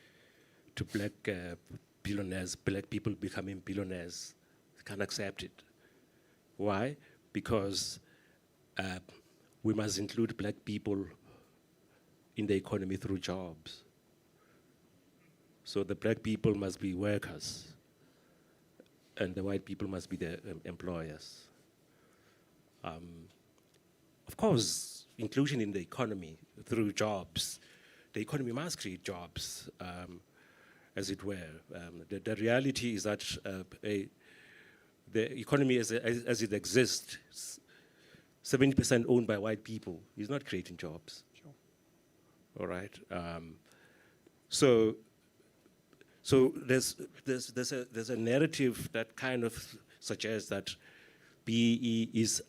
to black billionaires, black people becoming billionaires. Can't accept it. Why? Because we must include black people in the economy through jobs. So the black people must be workers, and the white people must be the employers. Of course, inclusion in the economy through jobs. The economy must create jobs, as it were. The reality is that the economy as it exists, 70% owned by white people, is not creating jobs. Sure. All right. So there's a narrative that kind of suggests that BEE is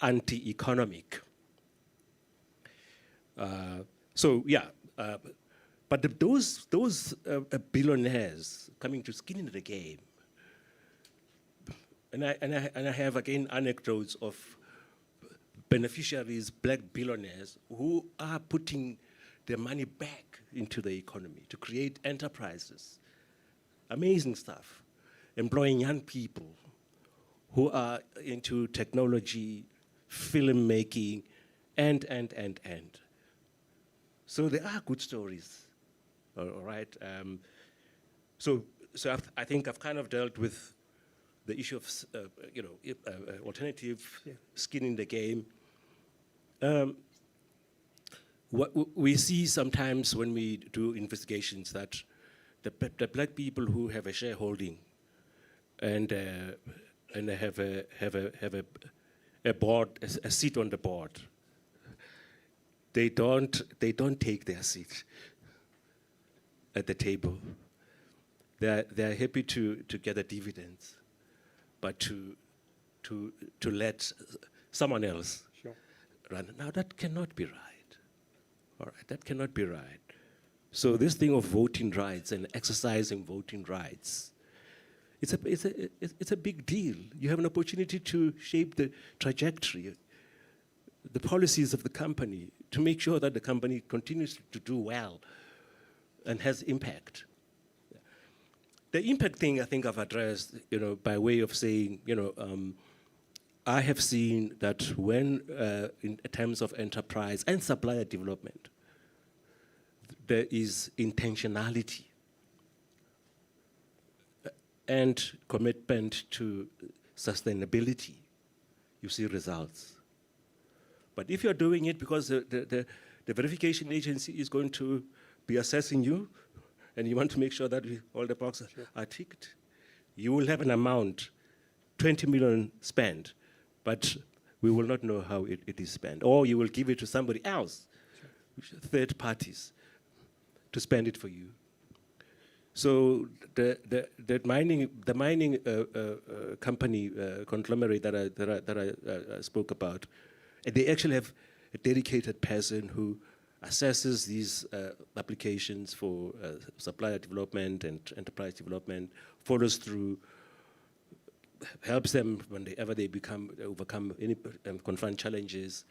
anti-economic. But those billionaires coming to skin in the game, and I have again anecdotes of beneficiaries, black billionaires, who are putting their money back into the economy to create enterprises. Amazing stuff. Employing young people who are into technology, filmmaking, and. So there are good stories, all right? So I think I've kind of dealt with the issue of, alternative skin in the game. What we see sometimes when we do investigations that the black people who have a shareholding and they have a board, a seat on the board, they don't take their seat at the table. They're happy to get the dividends, but to let someone else run. Now that cannot be right. All right, that cannot be right. So this thing of voting rights and exercising voting rights, it's a big deal. You have an opportunity to shape the trajectory, the policies of the company, to make sure that the company continues to do well and has impact. The impact thing, I think I've addressed, by way of saying, I have seen that when, in terms of enterprise and supplier development, there is intentionality and commitment to sustainability, you see results. But if you're doing it because the verification agency is going to be assessing you, and you want to make sure that all the boxes are ticked, you will have an amount, 20 million spent, but we will not know how it is spent. Or you will give it to somebody else, third parties, to spend it for you. So the mining company conglomerate that I spoke about, they actually have a dedicated person who assesses these applications for supplier development and enterprise development, follows through, helps them whenever they overcome any confront challenges,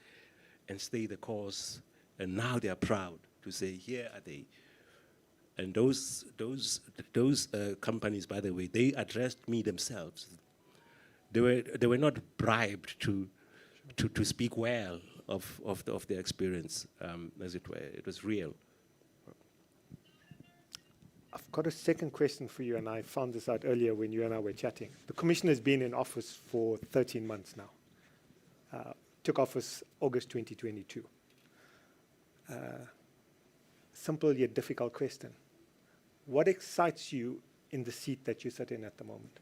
and stay the course. And now they are proud to say, here are they. And those companies, by the way, they addressed me themselves. They were not bribed to speak well of their experience, as it were. It was real. I've got a second question for you, and I found this out earlier when you and I were chatting. The commissioner has been in office for 13 months now. Took office August 2022. Simple yet difficult question. What excites you in the seat that you sit in at the moment?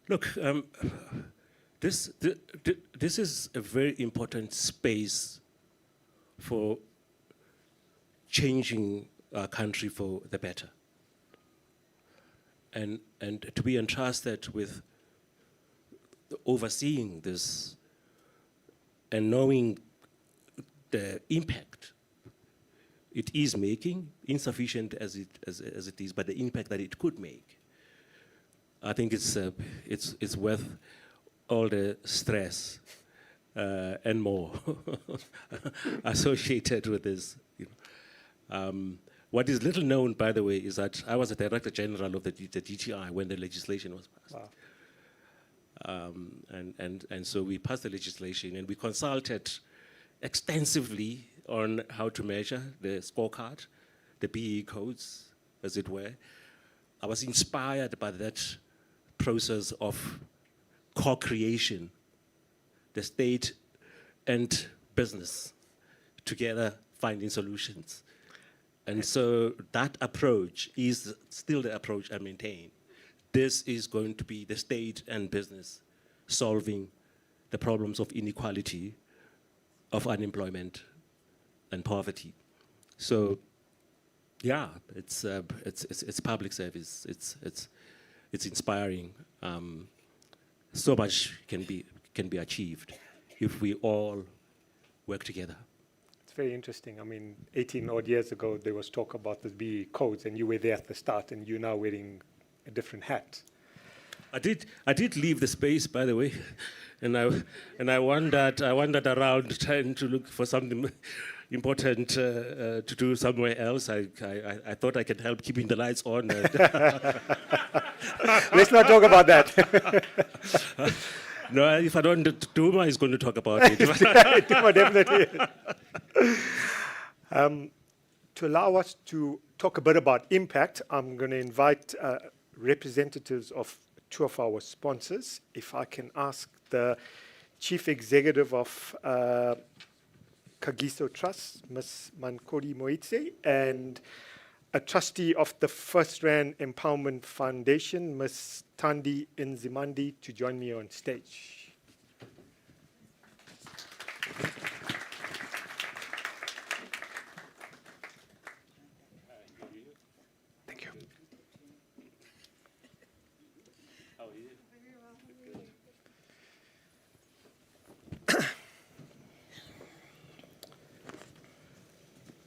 Look, this is a very important space for changing our country for the better. And to be entrusted with overseeing this and knowing the impact it is making, insufficient as it is, but the impact that it could make, I think it's worth all the stress and more associated with this. What is little known, by the way, is that I was a Director General of the DTI when the legislation was passed. Wow. And so we passed the legislation, and we consulted extensively on how to measure the scorecard, the BE codes, as it were. I was inspired by that process of co-creation, the state and business together finding solutions. And so that approach is still the approach I maintain. This is going to be the state and business solving the problems of inequality, of unemployment, and poverty. So, yeah, it's public service. It's inspiring. So much can be achieved if we all work together. It's very interesting. I mean, 18 odd years ago, there was talk about the BE codes, and you were there at the start, and you're now wearing a different hat. I did leave the space, by the way, and I wandered around trying to look for something important to do somewhere else. I thought I could help keeping the lights on. Let's not talk about that. No, if I don't, Duma is going to talk about it. Duma definitely. To allow us to talk a bit about impact, I'm going to invite representatives of two of our sponsors. If I can ask the Chief Executive of Kagiso Trust, Ms. Mankodi Moitse, and a trustee of the First Rand Empowerment Foundation, Ms. Tandi Nzimandi, to join me on stage. Thank you. How are you?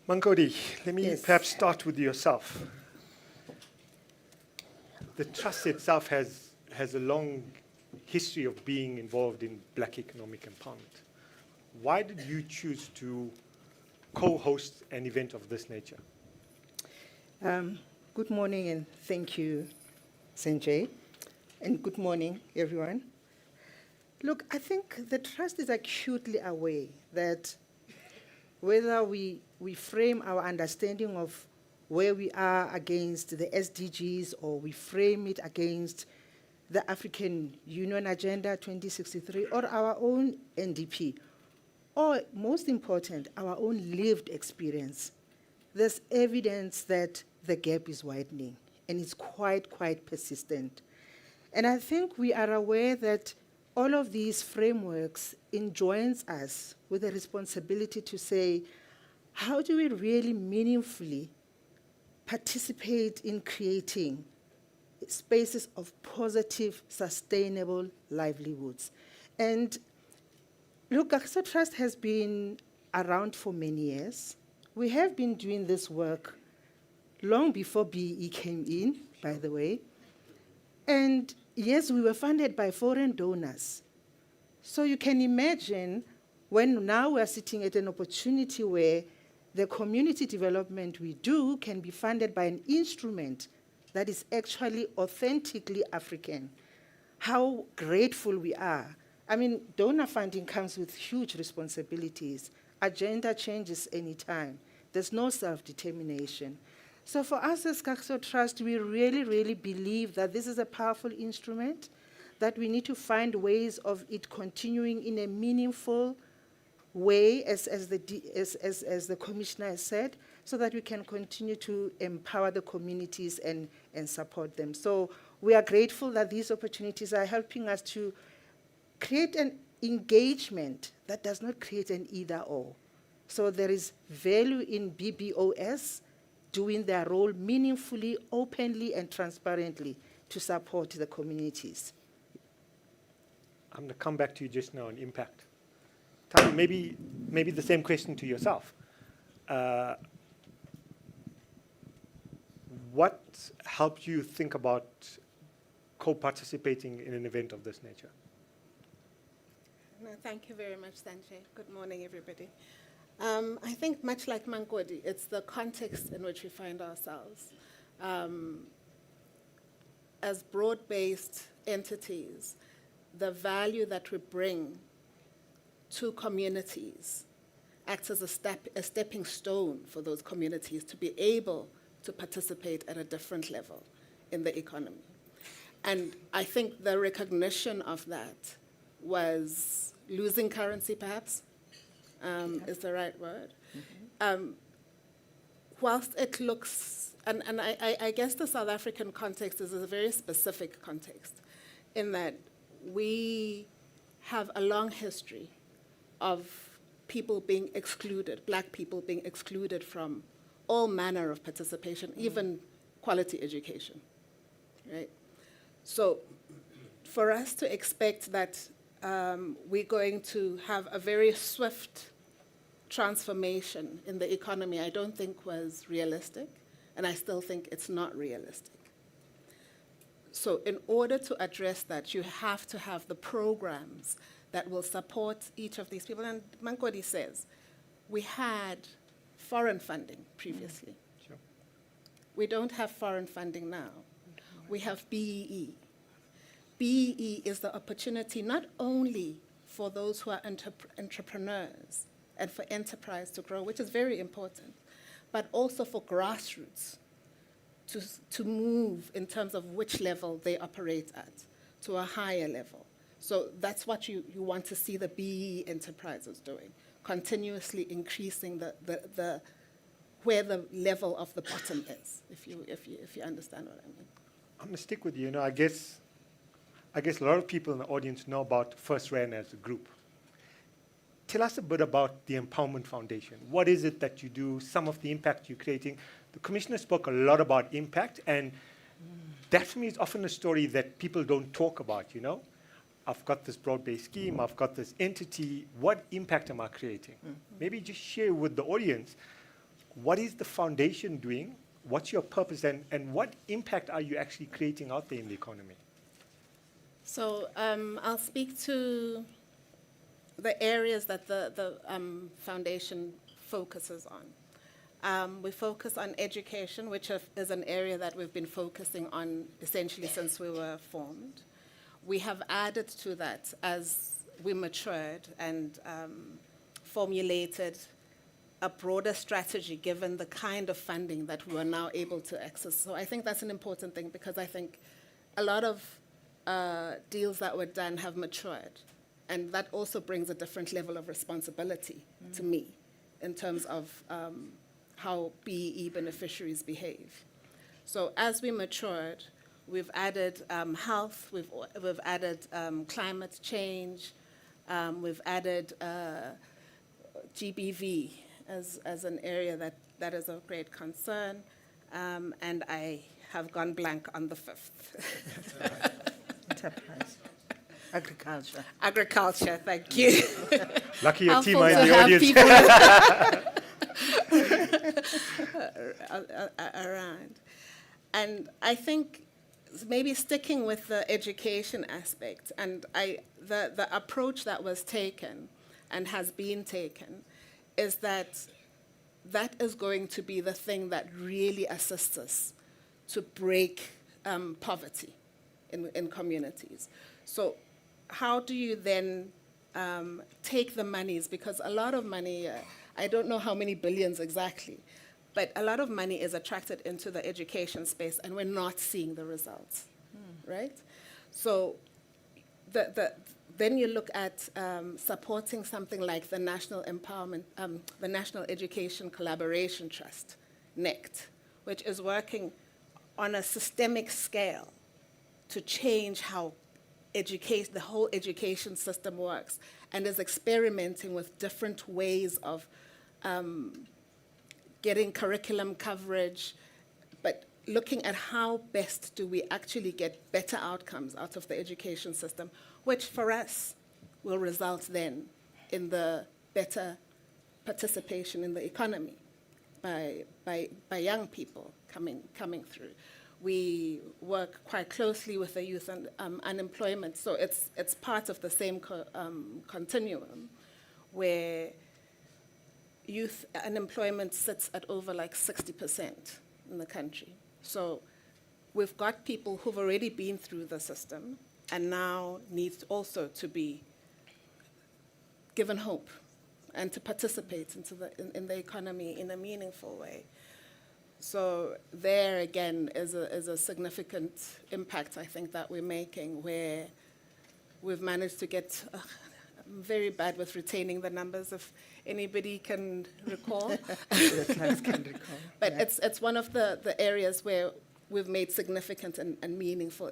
Mankodi, let me Yes. perhaps start with yourself. The trust itself has a long history of being involved in Black economic empowerment. Why did you choose to co-host an event of this nature? Good morning and thank you, Sanjay. And good morning, everyone. Look, I think the trust is acutely aware that whether we frame our understanding of where we are against the SDGs or we frame it against the African Union Agenda 2063 or our own NDP, or most important, our own lived experience, there's evidence that the gap is widening and it's quite persistent. And I think we are aware that all of these frameworks enjoins us with a responsibility to say, how do we really meaningfully participate in creating spaces of positive, sustainable livelihoods? And look, Kagiso Trust has been around for many years. We have been doing this work long before BE came in, by the way. And yes, we were funded by foreign donors. So you can imagine when now we're sitting at an opportunity where the community development we do can be funded by an instrument that is actually authentically African. How grateful we are. I mean, donor funding comes with huge responsibilities. Agenda changes anytime. There's no self-determination. So for us as Kagiso Trust, we really, really believe that this is a powerful instrument, that we need to find ways of it continuing in a meaningful way, as the commissioner has said, so that we can continue to empower the communities and support them. So we are grateful that these opportunities are helping us to create an engagement that does not create an either-or. So there is value in BBOS doing their role meaningfully, openly, and transparently to support the communities. I'm going to come back to you just now on impact. Tami, maybe the same question to yourself. What helped you think about co-participating in an event of this nature? No, thank you very much, Sanjay. Good morning, everybody. I think much like Mankodi, it's the context in which we find ourselves. As broad-based entities, the value that we bring to communities acts as a stepping stone for those communities to be able to participate at a different level in the economy. And I think the recognition of that was losing currency, perhaps, is the right word. Whilst it looks, and I guess the South African context is a very specific context in that we have a long history of people being excluded, black people being excluded from all manner of participation, even quality education, right? So for us to expect that we're going to have a very swift transformation in the economy, I don't think was realistic, and I still think it's not realistic. So in order to address that, you have to have the programs that will support each of these people. And Mankodi says, we had foreign funding previously. Sure. We don't have foreign funding now. We have BEE. BEE is the opportunity not only for those who are entrepreneurs and for enterprise to grow, which is very important, but also for grassroots to move in terms of which level they operate at, to a higher level. So that's what you want to see the BEE enterprises doing, continuously increasing the where the level of the bottom is, if you understand what I mean. I'm going to stick with you. I guess a lot of people in the audience know about First RAN as a group. Tell us a bit about the Empowerment Foundation. What is it that you do, some of the impact you're creating? The Commissioner spoke a lot about impact, and that for me is often a story that people don't talk about, I've got this broad-based scheme, I've got this entity, what impact am I creating? Maybe just share with the audience, what is the foundation doing? What's your purpose, and what impact are you actually creating out there in the economy? So I'll speak to the areas that the foundation focuses on. We focus on education, which is an area that we've been focusing on essentially since we were formed. We have added to that as we matured and formulated a broader strategy given the kind of funding that we are now able to access. So I think that's an important thing, because I think a lot of deals that were done have matured. And that also brings a different level of responsibility to me in terms of how BEE beneficiaries behave. So as we matured, we've added health, we've added climate change, we've added GBV as an area that is of great concern, and I have gone blank on the fifth. Enterprise. Agriculture. Agriculture, thank you. Lucky your team Helpful are in to the have audience. people around. And I think maybe sticking with the education aspect, and the approach that was taken and has been taken is that is going to be the thing that really assists us to break poverty in communities. So how do you then take the monies, because a lot of money, I don't know how many billions exactly, but a lot of money is attracted into the education space and we're not seeing the results, right? So then you look at supporting something like the National Empowerment, the National Education Collaboration Trust, NECT, which is working on a systemic scale to change how the whole education system works, and is experimenting with different ways of getting curriculum coverage, but looking at how best do we actually get better outcomes out of the education system, which for us will result then in the better participation in the economy by young people coming through. We work quite closely with the youth and unemployment, so it's part of the same continuum, where youth unemployment sits at over like 60% in the country. So we've got people who've already been through the system and now need also to be given hope and to participate in the economy in a meaningful way. So there again is a significant impact, I think, that we're making, where we've managed to get, I'm very bad with retaining the numbers, if anybody can recall. The class can recall. But Yeah. it's one of the areas where we've made significant and meaningful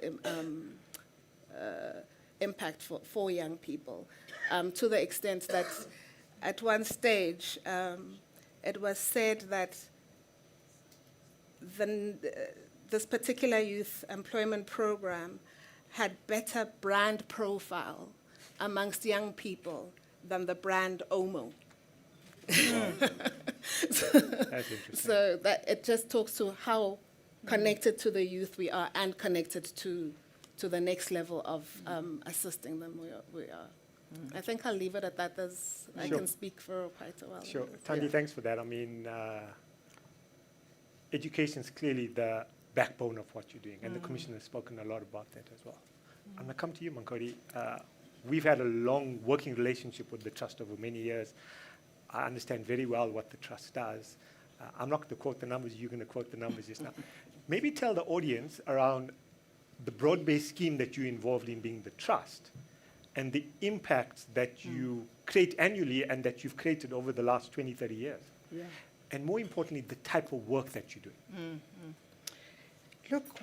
impact for young people, to the extent that at one stage it was said that this particular youth employment program had better brand profile amongst young people than the brand Omo. That's interesting. So that it just talks to how connected to the youth we are, and connected to the next level of assisting them we are. I think I'll leave it at that. I Sure. can speak for quite a while. Sure. Thandi, thanks for that. I mean, education is clearly the backbone of what you're doing, and the Commissioner has spoken a lot about that as well. I'm going to come to you, Mankodi. We've had a long working relationship with the Trust over many years. I understand very well what the Trust does. I'm not going to quote the numbers, you're going to quote the numbers just now. Maybe tell the audience around the broad-based scheme that you're involved in, being the Trust, and the impact that you create annually and that you've created over the last 20, 30 years. Yeah. And more importantly, the type of work that you're doing. Look,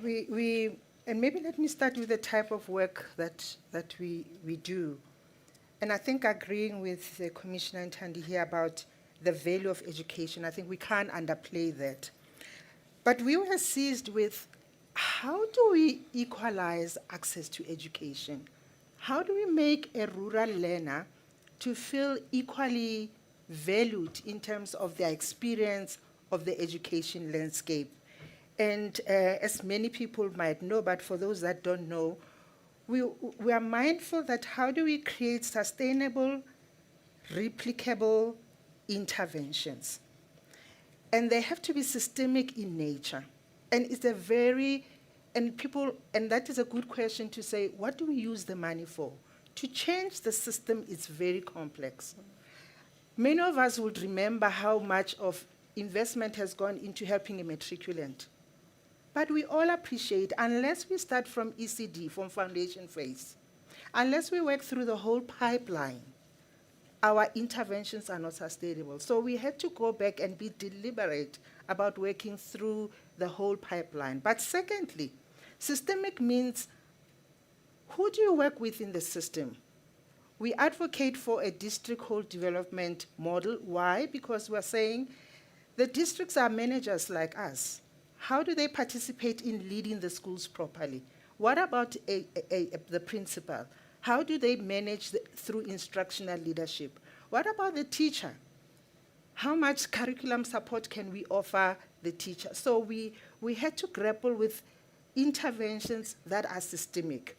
and maybe let me start with the type of work that we do. And I think agreeing with the Commissioner Ntandi here about the value of education, I think we can't underplay that. But we were seized with, how do we equalize access to education? How do we make a rural learner to feel equally valued in terms of their experience of the education landscape? And as many people might know, but for those that don't know, we are mindful that how do we create sustainable, replicable interventions? And they have to be systemic in nature. And it's a and that is a good question to say, what do we use the money for? To change the system is very complex. Many of us would remember how much of investment has gone into helping a matriculant. But we all appreciate, unless we start from ECD, from foundation phase, unless we work through the whole pipeline, our interventions are not sustainable. So we had to go back and be deliberate about working through the whole pipeline. But secondly, systemic means, who do you work with in the system? We advocate for a district whole development model. Why? Because we're saying the districts are managers like us. How do they participate in leading the schools properly? What about the principal? How do they manage through instructional leadership? What about the teacher? How much curriculum support can we offer the teacher? So we had to grapple with interventions that are systemic.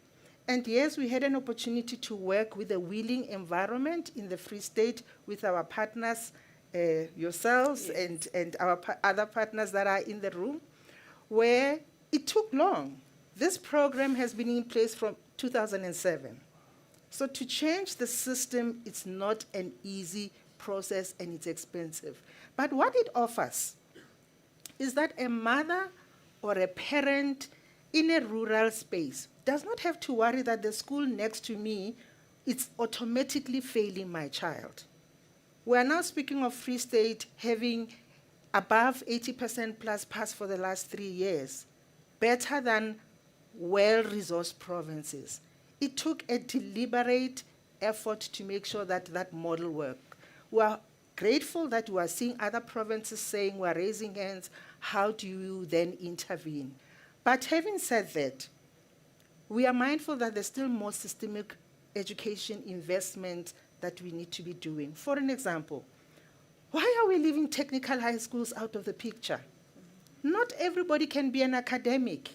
And yes, we had an opportunity to work with a willing environment in the Free State with our partners, yourselves, and our other partners that are in the room, where it took long. This program has been in place from 2007. So to change the system, it's not an easy process and it's expensive. But what it offers is that a mother or a parent in a rural space does not have to worry that the school next to me is automatically failing my child. We are now speaking of Free State having above 80% plus pass for the last 3 years, better than well-resourced provinces. It took a deliberate effort to make sure that that model worked. We are grateful that we are seeing other provinces saying we are raising hands, how do you then intervene? But having said that, we are mindful that there's still more systemic education investment that we need to be doing. For an example, why are we leaving technical high schools out of the picture? Not everybody can be an academic.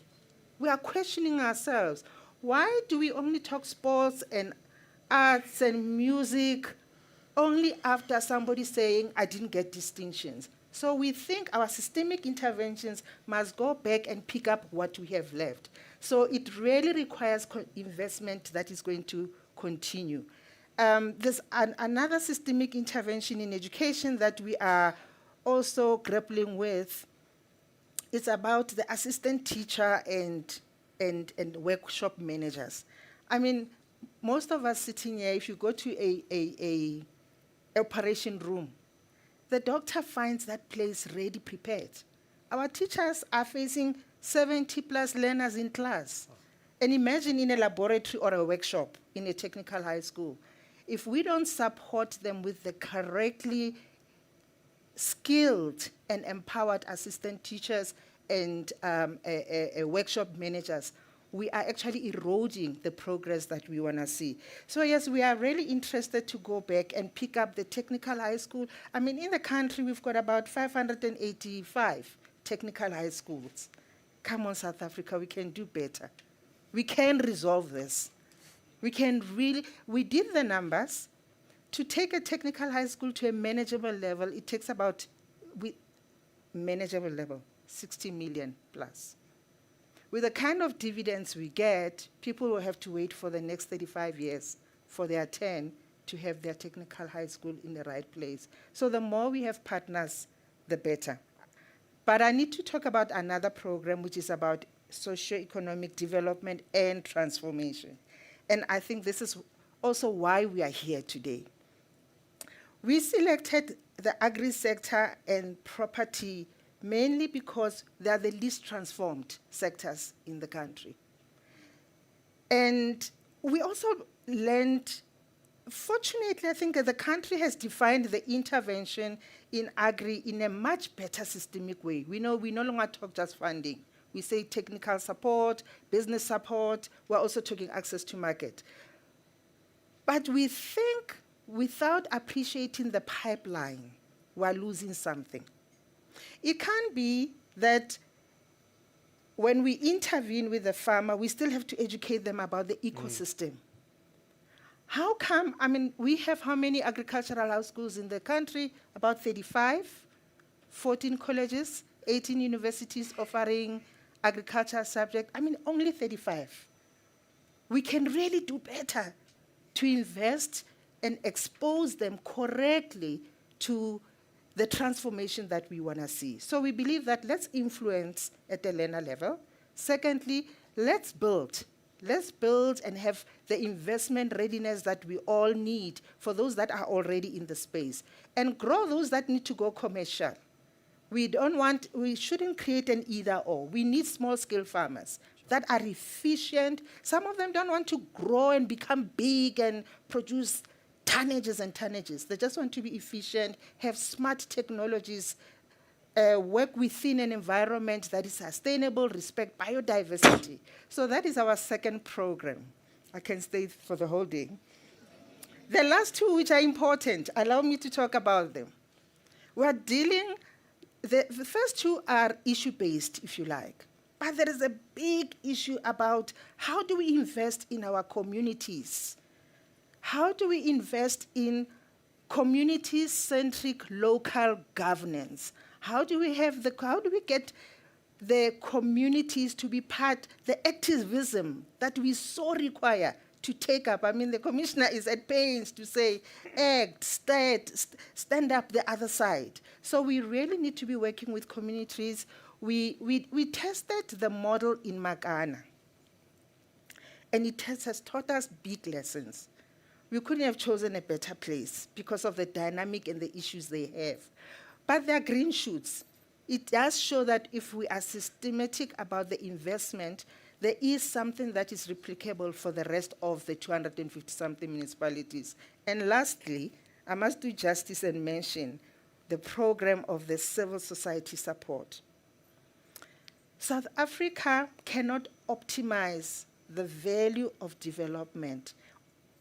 We are questioning ourselves. Why do we only talk sports and arts and music only after somebody saying, I didn't get distinctions? So we think our systemic interventions must go back and pick up what we have left. So it really requires investment that is going to continue. There's another systemic intervention in education that we are also grappling with. It's about the assistant teacher and workshop managers. I mean, most of us sitting here, if you go to a operation room, the doctor finds that place ready prepared. Our teachers are facing 70 plus learners in class. And imagine in a laboratory or a workshop in a technical high school, if we don't support them with the correctly skilled and empowered assistant teachers and workshop managers, we are actually eroding the progress that we want to see. So yes, we are really interested to go back and pick up the technical high school. I mean, in the country, we've got about 585 technical high schools. Come on, South Africa, we can do better. We can resolve this. We can really, we did the numbers. To take a technical high school to a manageable level, it takes about, manageable level, 60 million plus. With the kind of dividends we get, people will have to wait for the next 35 years for their turn to have their technical high school in the right place. So the more we have partners, the better. But I need to talk about another program, which is about socio-economic development and transformation. And I think this is also why we are here today. We selected the agri-sector and property mainly because they are the least transformed sectors in the country. And we also learned, fortunately, I think that the country has defined the intervention in agri in a much better systemic way. We no longer talk just funding. We say technical support, business support. We're also talking access to market. But we think without appreciating the pipeline, we're losing something. It can't be that when we intervene with the farmer, we still have to educate them about the ecosystem. How come, I mean, we have how many agricultural house schools in the country? About 35, 14 colleges, 18 universities offering agriculture subject. I mean, only 35. We can really do better to invest and expose them correctly to the transformation that we want to see. So we believe that let's influence at the learner level. Secondly, let's build and have the investment readiness that we all need for those that are already in the space, and grow those that need to go commercial. We shouldn't create an either or. We need small scale farmers that are efficient. Some of them don't want to grow and become big and produce tonnages and tonnages. They just want to be efficient, have smart technologies, work within an environment that is sustainable, respect biodiversity. So that is our second program. I can stay for the whole day. The last two, which are important, allow me to talk about them. We are dealing, the first two are issue-based, if you like. But there is a big issue about how do we invest in our communities? How do we invest in community-centric local governance? How do we get the communities to be part, the activism that we so require to take up? I mean, the commissioner is at pains to say, act, stand up the other side. So we really need to be working with communities. We tested the model in Makana, and it has taught us big lessons. We couldn't have chosen a better place because of the dynamic and the issues they have. But there are green shoots. It does show that if we are systematic about the investment, there is something that is replicable for the rest of the 250-something municipalities. And lastly, I must do justice and mention the program of the civil society support. South Africa cannot optimize the value of development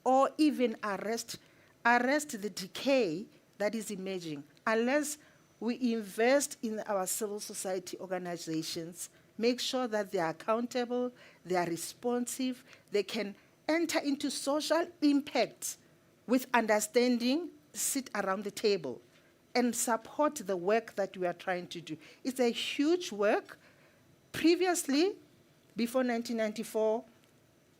or even arrest the decay that is emerging unless we invest in our civil society organizations, make sure that they are accountable, they are responsive, they can enter into social impact with understanding, sit around the table, and support the work that we are trying to do. It's a huge work. Previously, before 1994,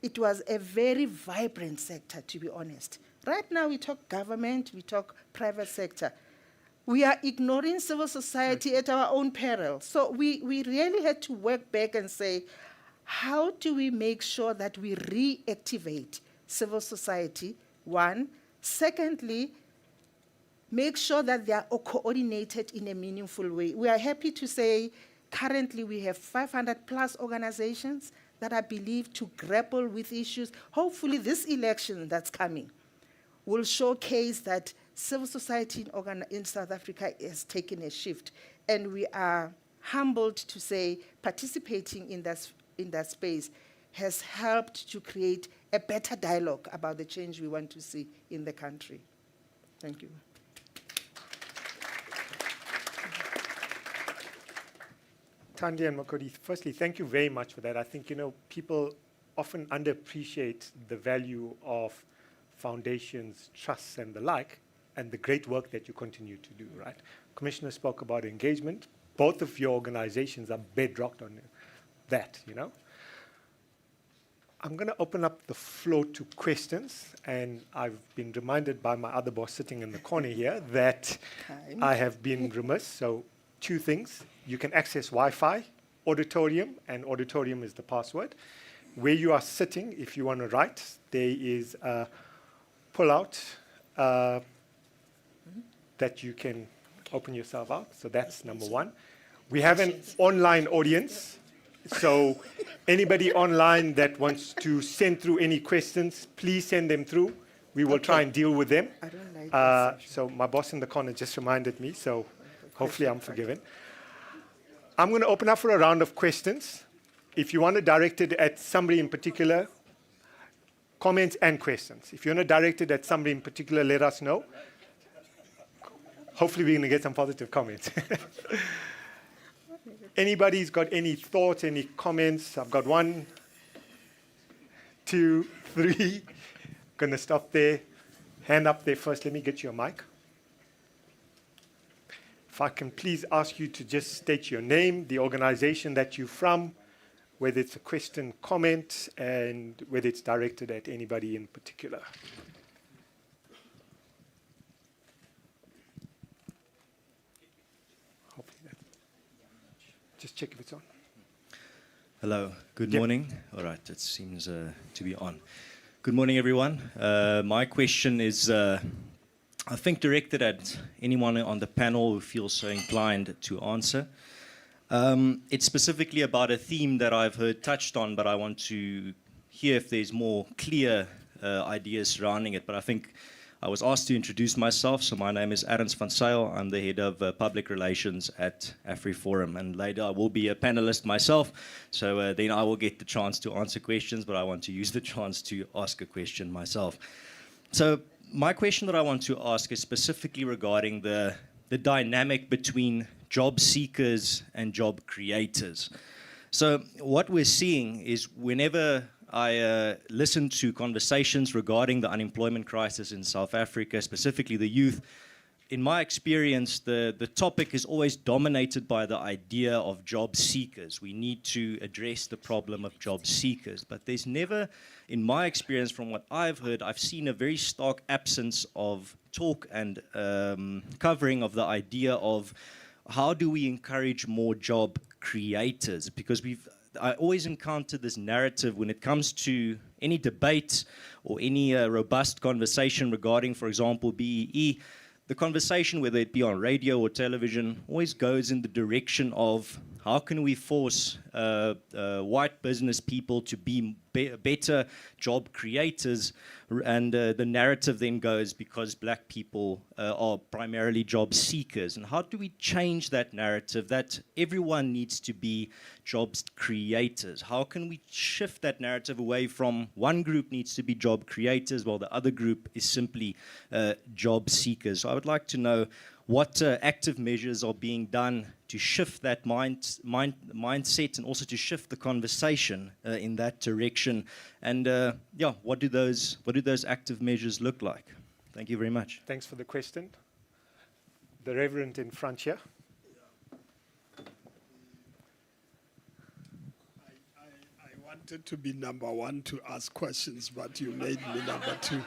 it was a very vibrant sector, to be honest. Right now, we talk government, we talk private sector. We are ignoring civil society at our own peril. So we really had to work back and say, how do we make sure that we reactivate civil society, one? Secondly, make sure that they are coordinated in a meaningful way. We are happy to say currently we have 500 plus organizations that are believed to grapple with issues. Hopefully this election that's coming will showcase that civil society in South Africa has taken a shift, and we are humbled to say participating in that space has helped to create a better dialogue about the change we want to see in the country. Thank you. Thandi and Makodi, firstly, thank you very much for that. I think, people often underappreciate the value of foundations, trusts, and the like, and the great work that you continue to do, right? Commissioner spoke about engagement. Both of your organizations are bedrocked on that, I'm going to open up the floor to questions, and I've been reminded by my other boss sitting in the corner here that I have been remiss. So 2 things. You can access Wi-Fi, auditorium, and auditorium is the password. Where you are sitting, if you want to write, there is a pull-out that you can open yourself out. So that's number 1. We have an online audience. So anybody online that wants to send through any questions, please send them through. We will try and deal with them. I don't like this. So my boss in the corner just reminded me, so hopefully I'm forgiven. I'm going to open up for a round of questions. If you want to direct it at somebody in particular, comments and questions. If you want to direct it at somebody in particular, let us know. Hopefully we're going to get some positive comments. Anybody's got any thoughts, any comments? I've got 1, 2, 3. Going to stop there. Hand up there first. Let me get you a mic. If I can please ask you to just state your name, the organization that you're from, whether it's a question, comment, and whether it's directed at anybody in particular. Hopefully that. Just check if it's on. Hello, good morning. All right, it seems to be on. Good morning, everyone. My question is, I think, directed at anyone on the panel who feels so inclined to answer. It's specifically about a theme that I've heard touched on, but I want to hear if there's more clear ideas surrounding it. But I think I was asked to introduce myself, so my name is Arends van Zyl. I'm the head of public relations at AfriForum, and later I will be a panelist myself, so then I will get the chance to answer questions, but I want to use the chance to ask a question myself. So my question that I want to ask is specifically regarding the dynamic between job seekers and job creators. So what we're seeing is whenever I listen to conversations regarding the unemployment crisis in South Africa, specifically the youth, in my experience, the topic is always dominated by the idea of job seekers. We need to address the problem of job seekers. But there's never, in my experience, from what I've heard, I've seen a very stark absence of talk and covering of the idea of how do we encourage more job creators? Because I always encounter this narrative when it comes to any debate or any robust conversation regarding, for example, BEE. The conversation, whether it be on radio or television, always goes in the direction of how can we force white business people to be better job creators, and the narrative then goes because black people are primarily job seekers. And how do we change that narrative that everyone needs to be job creators? How can we shift that narrative away from one group needs to be job creators while the other group is simply job seekers? So I would like to know what active measures are being done to shift that mindset and also to shift the conversation in that direction. And yeah, what do those active measures look like? Thank you very much. Thanks for the question. The Reverend in front here. I wanted to be number one to ask questions, but you made me number two.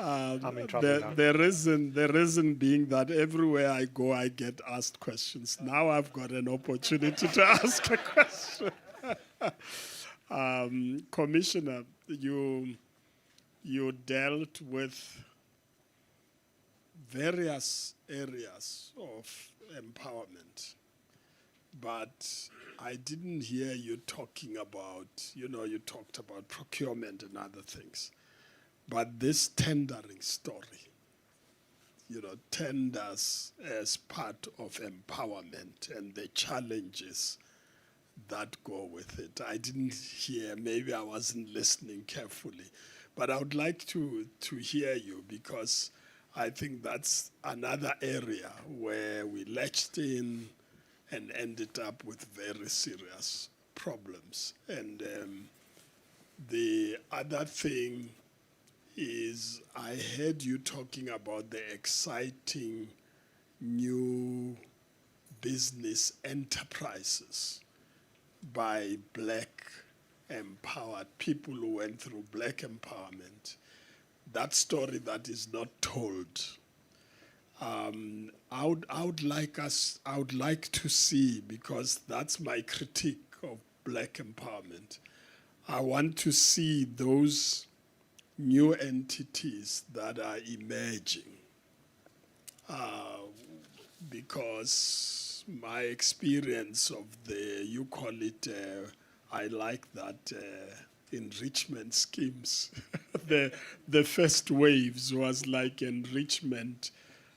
I'm in trouble now. The reason being that everywhere I go, I get asked questions. Now I've got an opportunity to ask a question. Commissioner, you dealt with various areas of empowerment, but I didn't hear you talking about, you talked about procurement and other things. But this tendering story, tenders as part of empowerment and the challenges that go with it. I didn't hear, maybe I wasn't listening carefully, but I would like to hear you, because I think that's another area where we latched in and ended up with very serious problems. And the other thing is I heard you talking about the exciting new business enterprises by black empowered people who went through black empowerment. That story that is not told. I would like to see, because that's my critique of black empowerment. I want to see those new entities that are emerging, because my experience of you call it, I like that, enrichment schemes. The first waves was like enrichment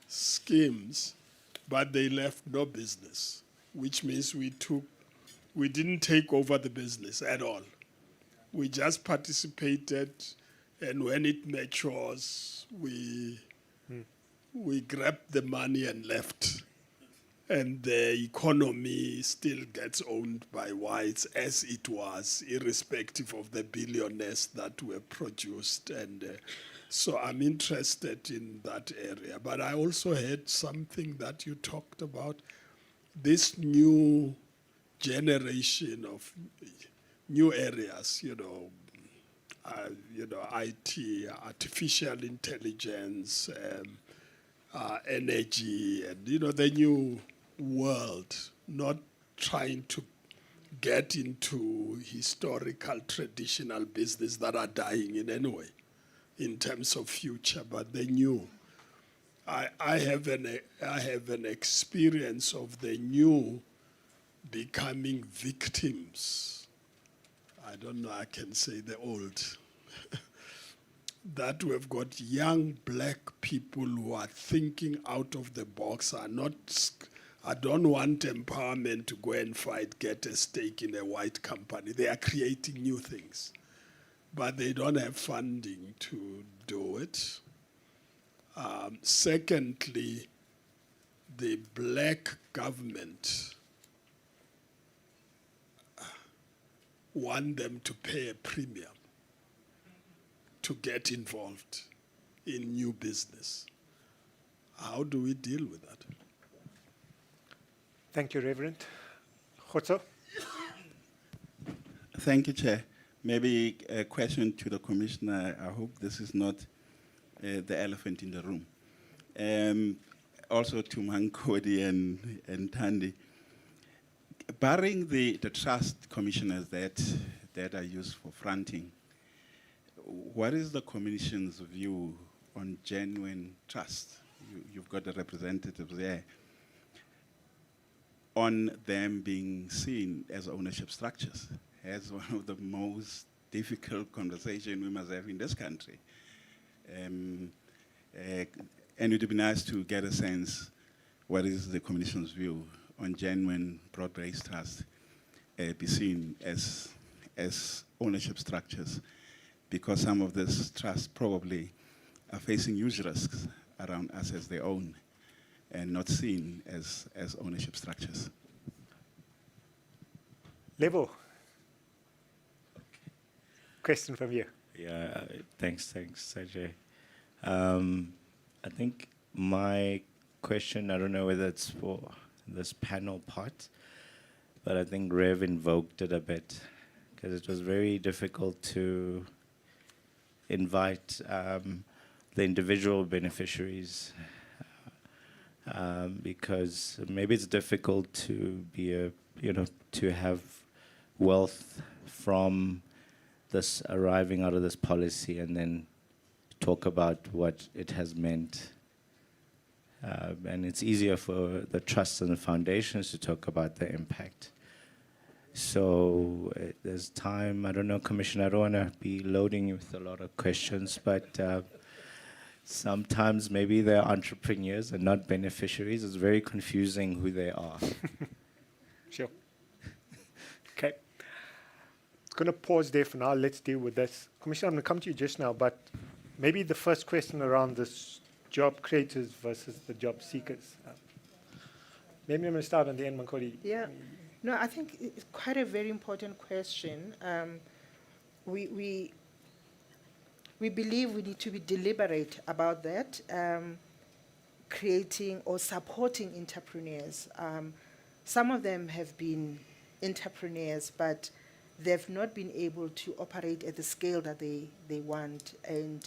schemes, but they left no business, which means we didn't take over the business at all. We just participated. And when it matures, we grabbed the money and left. And the economy still gets owned by whites, as it was, irrespective of the billionaires that were produced. And so I'm interested in that area. But I also heard something that you talked about, this new generation of new areas, IT, artificial intelligence, energy, and the new world, not trying to get into historical, traditional business that are dying in any way in terms of future, but the new. I have an experience of the new becoming victims. I don't know, I can say the old. That we've got young black people who are thinking out of the box, I don't want empowerment to go and fight, get a stake in a white company. They are creating new things, but they don't have funding to do it. Secondly, the black government, want them to pay a premium to get involved in new business. How do we deal with that? Thank you, Reverend. Khotso? Thank you, Chair. Maybe a question to the Commissioner. I hope this is not the elephant in the room. Also to Mankodi and Thandi. Barring the trust commissioners that are used for fronting, what is the Commission's view on genuine trust? You've got the representatives there. On them being seen as ownership structures, as one of the most difficult conversations we must have in this country. And it would be nice to get a sense what is the Commission's view on genuine broad-based trust be seen as ownership structures, because some of this trust probably are facing huge risks around assets they own and not seen as ownership structures. Lebo? Question from you. Yeah, thanks, Sanjay. I think my question, I don't know whether it's for this panel part, but I think Rev invoked it a bit, because it was very difficult to invite the individual beneficiaries, because maybe it's difficult to be to have wealth from this arriving out of this policy and then talk about what it has meant. And it's easier for the trusts and the foundations to talk about the impact. So there's time, I don't know, Commissioner, I don't want to be loading you with a lot of questions, but sometimes maybe they're entrepreneurs and not beneficiaries. It's very confusing who they are. Sure. Okay. Going to pause there for now. Let's deal with this. Commissioner, I'm going to come to you just now, but maybe the first question around this job creators versus the job seekers. Maybe I'm going to start on the end, Mankodi. Yeah. No, I think it's quite a very important question. We believe we need to be deliberate about that, creating or supporting entrepreneurs. Some of them have been entrepreneurs, but they've not been able to operate at the scale that they want. And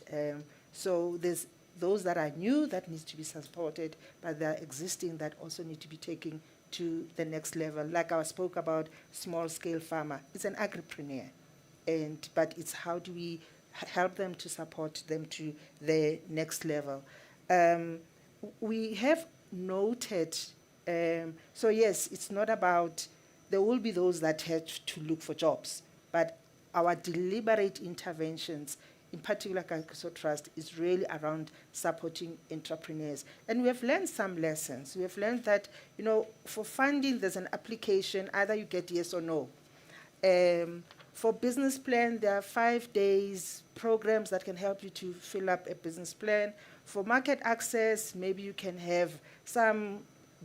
so there's those that are new that needs to be supported, but there are existing that also need to be taken to the next level. Like I spoke about small-scale farmer. It's an agripreneur, but it's how do we help them to support them to the next level. We have noted, so yes, it's not about, there will be those that have to look for jobs, but our deliberate interventions, in particular Kagiso Trust, is really around supporting entrepreneurs. And we have learned some lessons. We have learned that, for funding, there's an application, either you get yes or no. For business plan, there are 5 days programs that can help you to fill up a business plan. For market access, maybe you can have some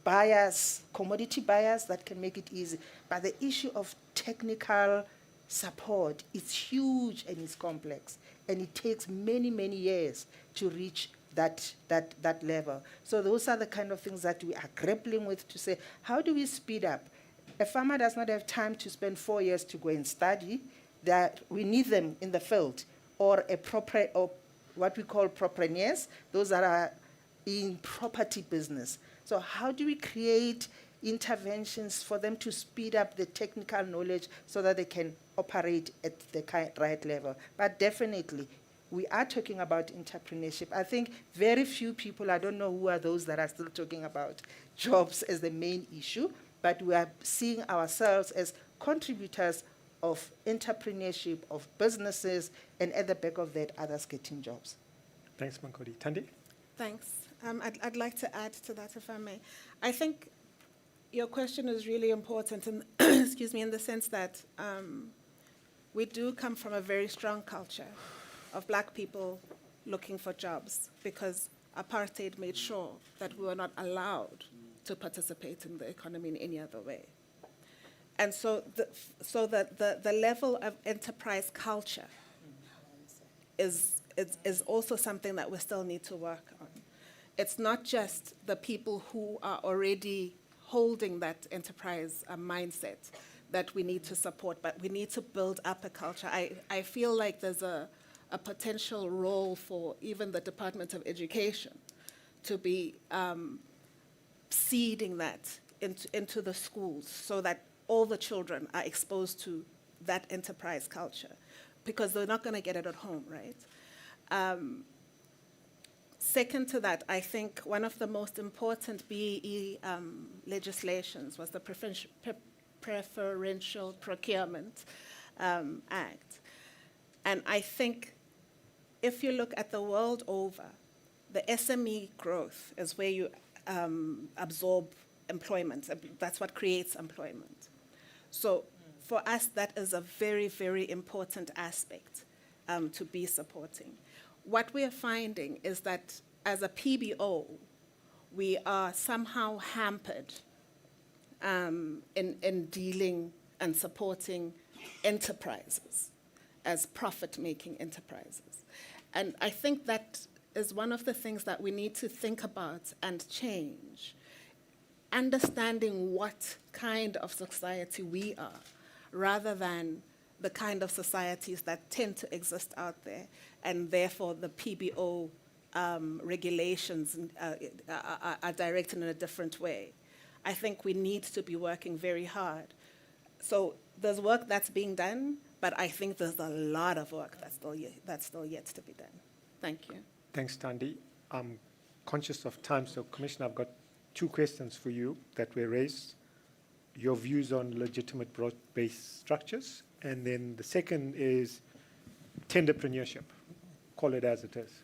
buyers, commodity buyers that can make it easy. But the issue of technical support is huge and it's complex. And it takes many, many years to reach that level. So those are the kind of things that we are grappling with to say, how do we speed up? A farmer does not have time to spend 4 years to go and study. That we need them in the field, or what we call propreneurs, those that are in property business. So how do we create interventions for them to speed up the technical knowledge so that they can operate at the right level? But definitely, we are talking about entrepreneurship. I think very few people, I don't know who are those that are still talking about jobs as the main issue, but we are seeing ourselves as contributors of entrepreneurship, of businesses, and at the back of that, others getting jobs. Thanks, Mankodi. Thandi? Thanks. I'd like to add to that, if I may. I think your question is really important, in, excuse me, in the sense that we do come from a very strong culture of black people looking for jobs, because apartheid made sure that we were not allowed to participate in the economy in any other way. And so the level of enterprise culture is also something that we still need to work on. It's not just the people who are already holding that enterprise mindset that we need to support, but we need to build up a culture. I feel like there's a potential role for even the Department of Education to be seeding that into the schools so that all the children are exposed to that enterprise culture, because they're not going to get it at home, right? Second to that, I think one of the most important BEE legislations was the Preferential Procurement Act. And I think if you look at the world over, the SME growth is where you absorb employment. That's what creates employment. So for us, that is a very, very important aspect to be supporting. What we are finding is that as a PBO, we are somehow hampered in dealing and supporting enterprises as profit-making enterprises. And I think that is one of the things that we need to think about and change, understanding what kind of society we are, rather than the kind of societies that tend to exist out there, and therefore the PBO regulations are directed in a different way. I think we need to be working very hard. So there's work that's being done, but I think there's a lot of work that's still yet to be done. Thank you. Thanks, Tandi. I'm conscious of time, so Commissioner, I've got 2 questions for you that were raised. Your views on legitimate broad-based structures, and then the second is tenderpreneurship. Call it as it is.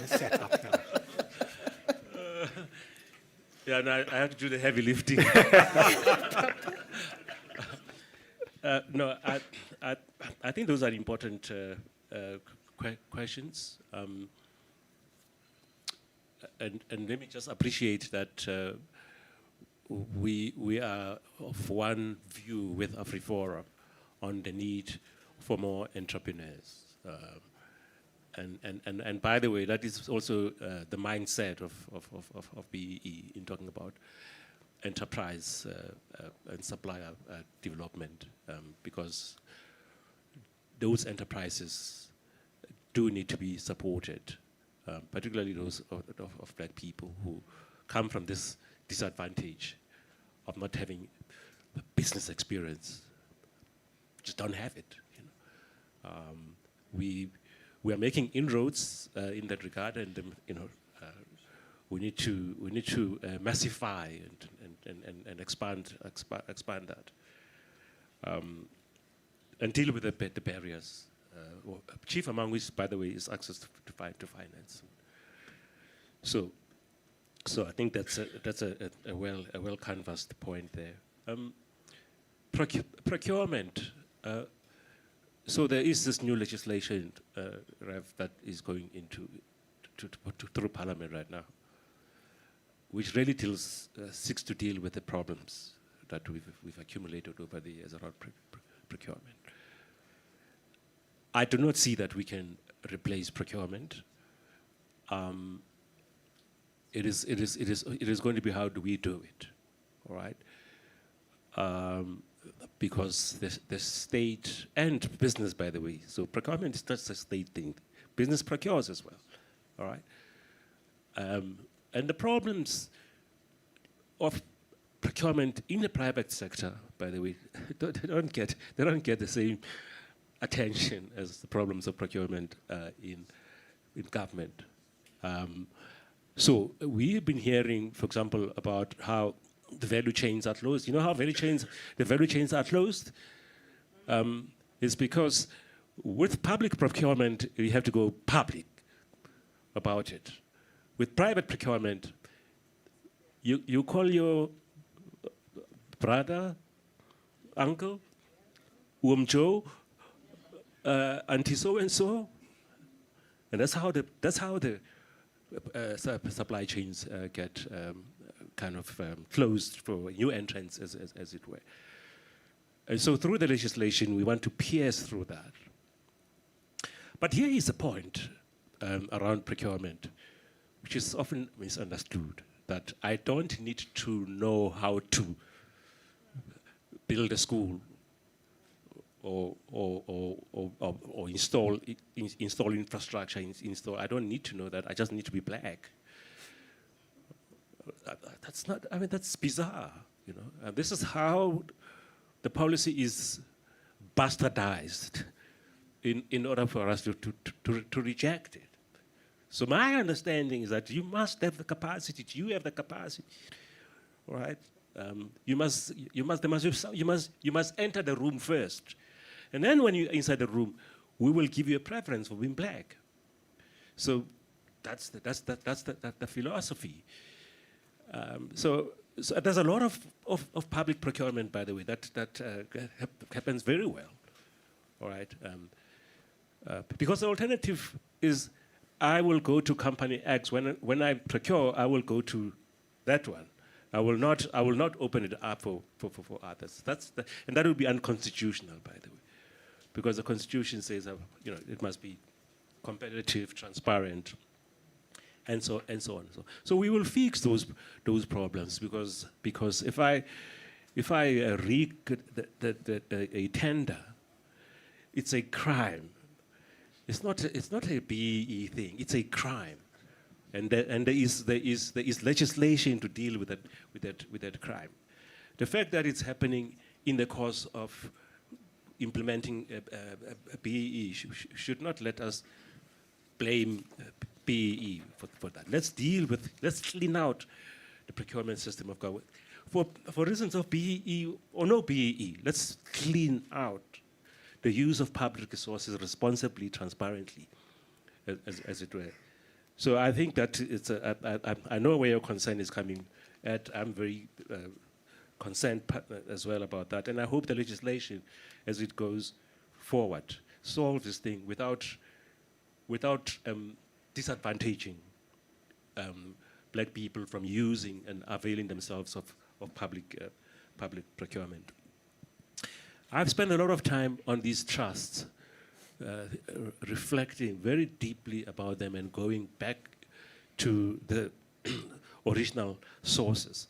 Set up now. Yeah, no, I have to do the heavy lifting. No, I think those are important questions. And let me just appreciate that we are of one view with AfriForum on the need for more entrepreneurs. And by the way, that is also the mindset of BEE in talking about enterprise and supplier development, because those enterprises do need to be supported, particularly those of black people who come from this disadvantage of not having the business experience, just don't have it. You know. We are making inroads in that regard, and we need to massify and expand that, and deal with the barriers. Chief among which, by the way, is access to finance. So I think that's a well canvassed point there. Procurement. So there is this new legislation, Rev, that is going through Parliament right now, which really seeks to deal with the problems that we've accumulated over the years around procurement. I do not see that we can replace procurement. It is going to be, how do we do it, all right? Because the state and business, by the way, so procurement is not a state thing. Business procures as well, all right? And the problems of procurement in the private sector, by the way, they don't get the same attention as the problems of procurement in government. So we've been hearing, for example, about how the value chains are closed. You know how the value chains are closed? It's because with public procurement, you have to go public about it. With private procurement, you call your brother, uncle, Joe, auntie so and so, and that's how the supply chains get kind of closed for new entrants, as it were. And so through the legislation, we want to pierce through that. But here is the point around procurement, which is often misunderstood, that I don't need to know how to build a school or install infrastructure. I don't need to know that. I just need to be black. That's not. I mean, that's bizarre. You know, and this is how the policy is bastardized in order for us to reject it. So my understanding is that you must have the capacity. You have the capacity, right? You must enter the room first, and then when you're inside the room, we will give you a preference for being black. So that's the philosophy. So there's a lot of public procurement, by the way, that happens very well. All right, because the alternative is I will go to company X when I procure. I will go to that one. I will not open it up for others. And that would be unconstitutional, by the way, because the Constitution says it must be competitive, transparent, and so on. So we will fix those problems because if I read a tender, it's a crime. It's not a BEE thing. It's a crime. And there is legislation to deal with that crime. The fact that it's happening in the course of implementing a BEE should not let us blame BEE for that. Let's clean out the procurement system of government. For reasons of BEE or no BEE, let's clean out the use of public resources responsibly, transparently, as it were. So I think that I know where your concern is coming at. I'm very concerned as well about that. And I hope the legislation, as it goes forward, solves this thing without disadvantaging black people from using and availing themselves of public procurement. I've spent a lot of time on these trusts, reflecting very deeply about them and going back to the original sources.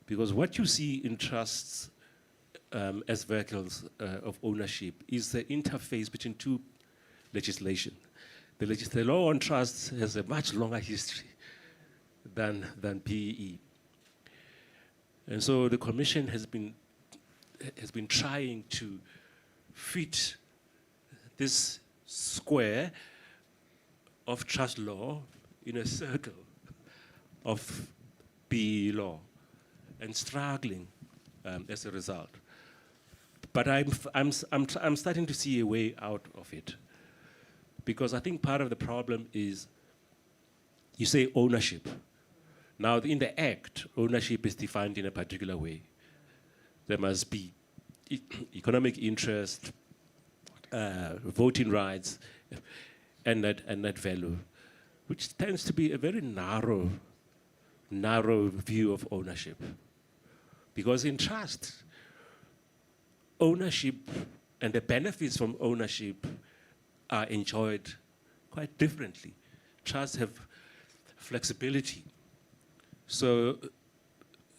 Because what you see in trusts as vehicles of ownership is the interface between two legislation. The law on trusts has a much longer history than PEE. And so the Commission has been trying to fit this square of trust law in a circle of PE law, and struggling as a result. But I'm starting to see a way out of it, because I think part of the problem is you say ownership. Now in the Act, ownership is defined in a particular way. There must be economic interest, voting rights, and net value, which tends to be a very narrow view of ownership. Because in trust, ownership and the benefits from ownership are enjoyed quite differently. Trusts have flexibility. So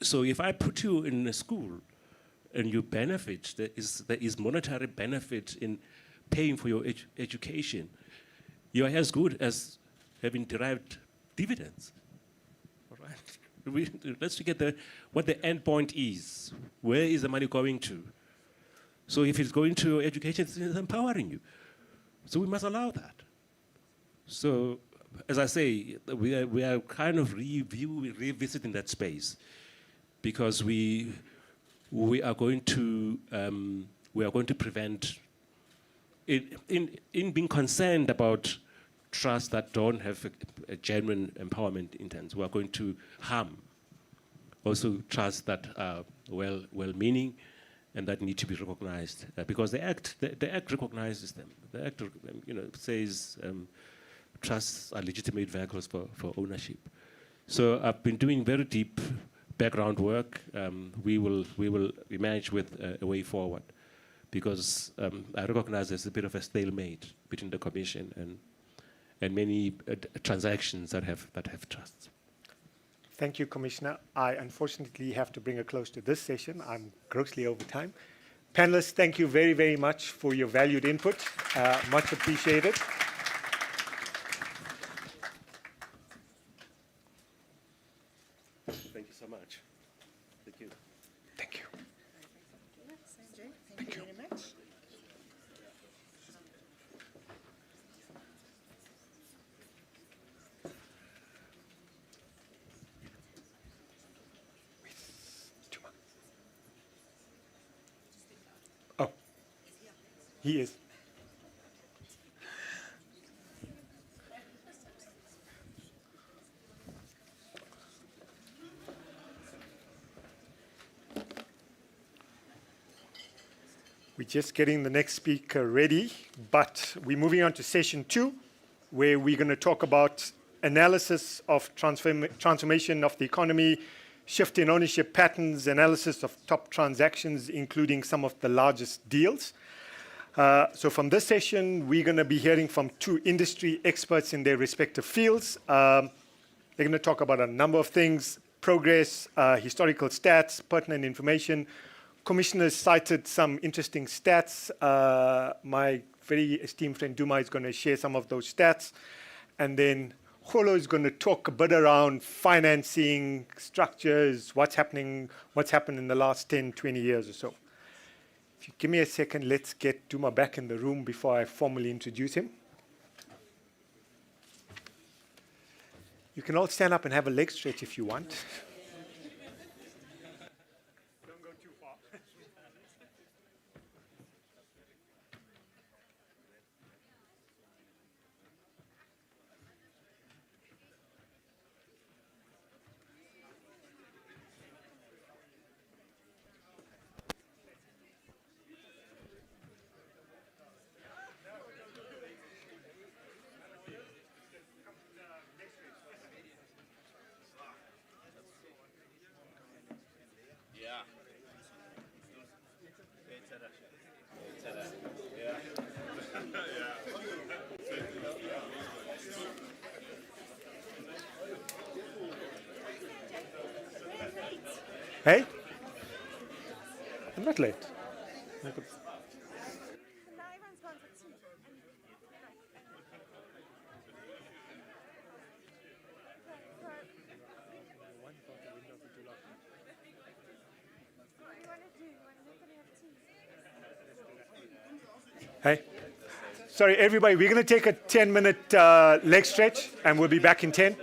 if I put you in a school and you benefit, there is monetary benefit in paying for your education, you're as good as having derived dividends. All right? Let's look at what the end point is. Where is the money going to? So if it's going to education, it's empowering you. So we must allow that. So, as I say, we are kind of revisiting that space, because we are going to prevent in being concerned about trusts that don't have a genuine empowerment intent. We are going to harm also trusts that are well-meaning and that need to be recognized, because the Act recognizes them. The Act, says trusts are legitimate vehicles for ownership. So I've been doing very deep background work. We manage with a way forward, because I recognize there's a bit of a stalemate between the Commission and many transactions that have trusts. Thank you, Commissioner. I unfortunately have to bring a close to this session. I'm grossly over time. Panelists, thank you very, very much for your valued input. Much appreciated. Thank you so much. Thank you. Thank you. Thank you very much. Oh, he is. We're just getting the next speaker ready, but we're moving on to session 2, where we're going to talk about analysis of transformation of the economy, shift in ownership patterns, analysis of top transactions, including some of the largest deals. So from this session, we're going to be hearing from 2 industry experts in their respective fields. They're going to talk about a number of things: progress, historical stats, pertinent information. Commissioners cited some interesting stats. My very esteemed friend Duma is going to share some of those stats. And then Kholo is going to talk a bit around financing, structures, what's happened in the last 10, 20 years or so. If you give me a second, let's get Duma back in the room before I formally introduce him. You can all stand up and have a leg stretch if you want. Don't go too far. Hey? I'm not late. Hey? Sorry, everybody, we're going to take a 10-minute leg stretch, and we'll be back in 10.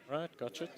Right, got it.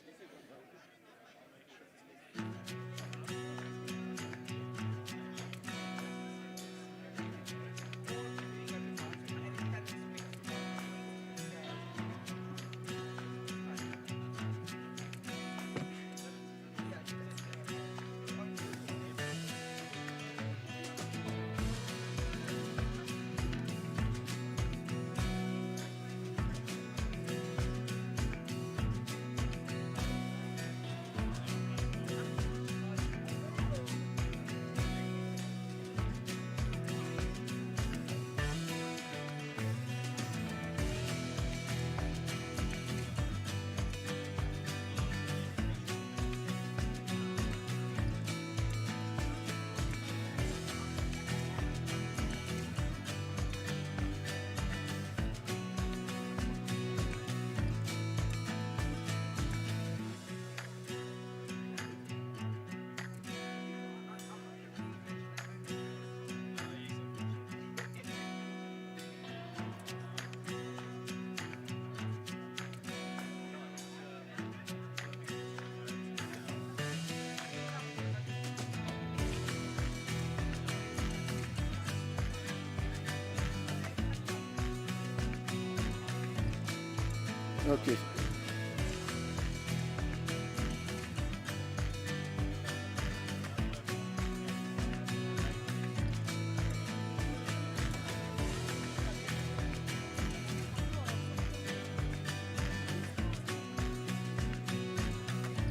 Okay.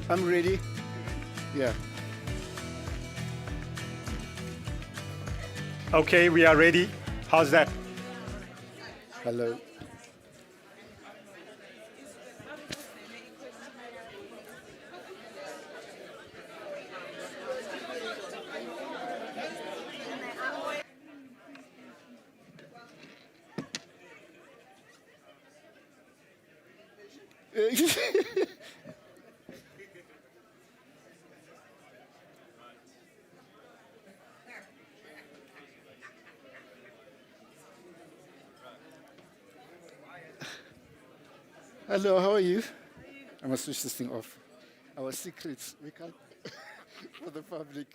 I'm ready. Yeah. Okay, we are ready. How's that? Hello. Hello, how are you? I must switch this thing off. Our secrets, we can't, for the public.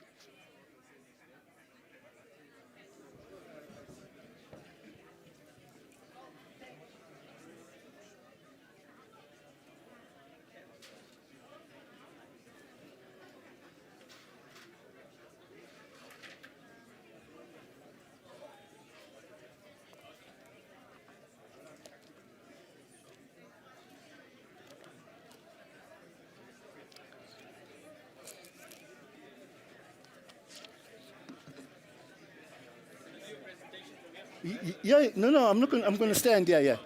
Yeah, no, I'm not going. I'm going to stand. Yeah.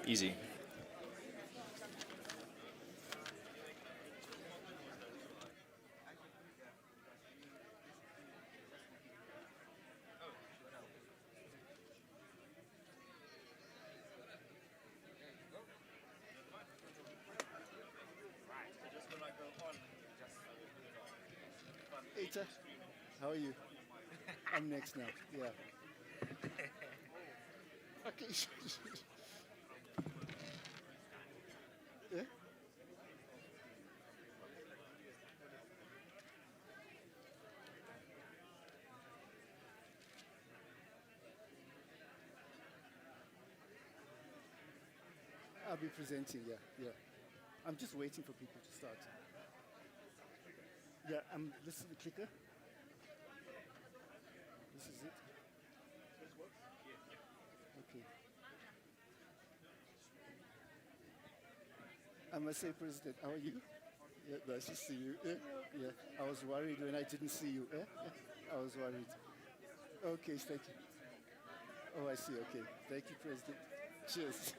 Easy. Eta, how are you? I'm next now. Yeah. Okay. Yeah? I'll be presenting. Yeah. I'm just waiting for people to start. Yeah. This is the clicker. This is it. Okay. I must say, President, how are you? Yeah, nice to see you. Yeah. I was worried when I didn't see you. Yeah. I was worried. Okay, thank you. Oh, I see. Okay. Thank you, President. Cheers.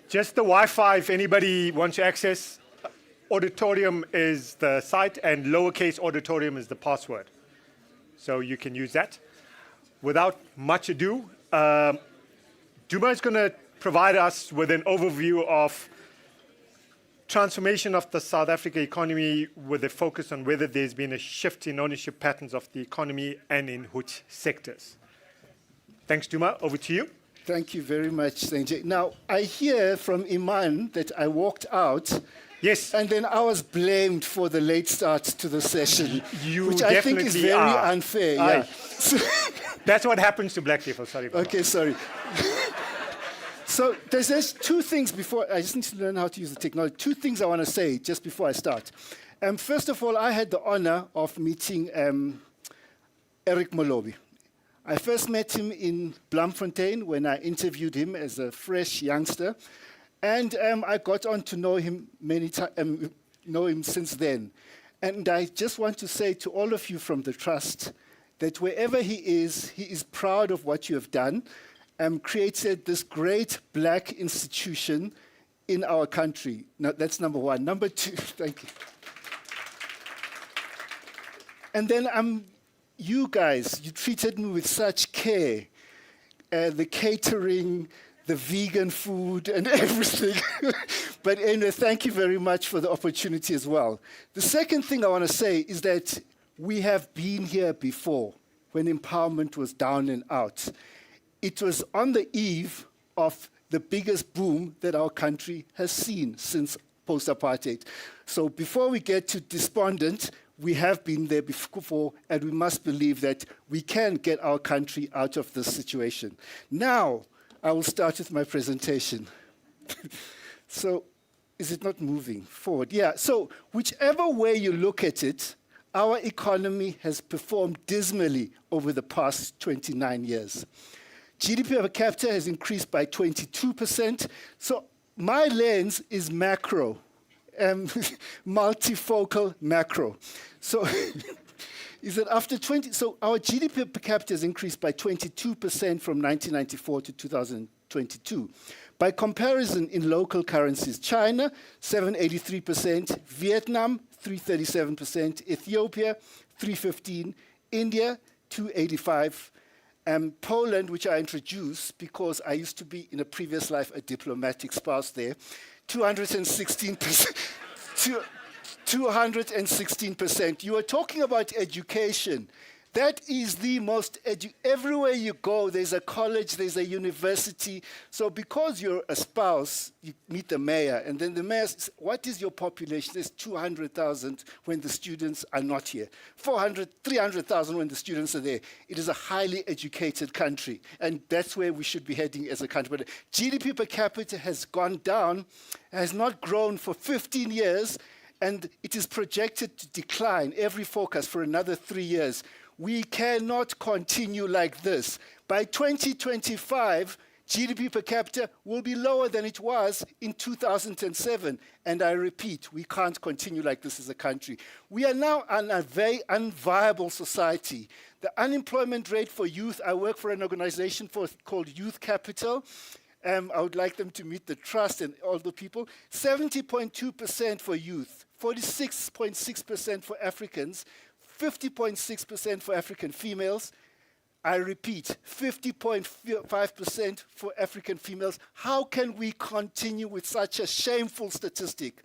Just the Wi-Fi, if anybody wants to access. Auditorium is the site, and lowercase auditorium is the password. So you can use that. Without much ado, Duma is going to provide us with an overview of transformation of the South African economy with a focus on whether there's been a shift in ownership patterns of the economy and in which sectors. Thanks, Duma. Over to you. Thank you very much, Sanjay. Now, I hear from Iman that I walked out. Yes. And then I was blamed for the late start to the session, You which I think is definitely very are. unfair. Aye. Yeah. That's what happens to black people. Sorry. Baba. Okay, sorry. So there's two things before, I just need to learn how to use the technology. Two things I want to say just before I start. First of all, I had the honor of meeting Eric Molobi. I first met him in Bloemfontein when I interviewed him as a fresh youngster. And I got on to know him know him since then. And I just want to say to all of you from the Trust that wherever he is proud of what you have done, created this great black institution in our country. Now, that's number one. Number two, thank you. And then you guys, you treated me with such care. The catering, the vegan food and everything. But anyway, thank you very much for the opportunity as well. The second thing I want to say is that we have been here before when empowerment was down and out. It was on the eve of the biggest boom that our country has seen since post-apartheid. So before we get to despondent, we have been there before, and we must believe that we can get our country out of this situation. Now, I will start with my presentation. So, is it not moving forward? Yeah, so whichever way you look at it, our economy has performed dismally over the past 29 years. GDP per capita has increased by 22%. So my lens is macro, multifocal macro. So is that after so our GDP per capita has increased by 22% from 1994 to 2022. By comparison, in local currencies, China, 783%, Vietnam, 337%, Ethiopia, 315%, India, 285%, Poland, which I introduced because I used to be in a previous life a diplomatic spouse there, 216%. 216%. You are talking about education. That is the most, everywhere you go, there's a college, there's a university. So because you're a spouse, you meet the mayor, and then the mayor says, what is your population? There's 200,000 when the students are not here. 300,000 when the students are there. It is a highly educated country, and that's where we should be heading as a country. But GDP per capita has gone down, has not grown for 15 years, and it is projected to decline every forecast for another 3 years. We cannot continue like this. By 2025, GDP per capita will be lower than it was in 2007. And I repeat, we can't continue like this as a country. We are now in a very unviable society. The unemployment rate for youth, I work for an organization called Youth Capital. I would like them to meet the Trust and all the people. 70.2% for youth, 46.6% for Africans, 50.6% for African females. I repeat, 50.5% for African females. How can we continue with such a shameful statistic?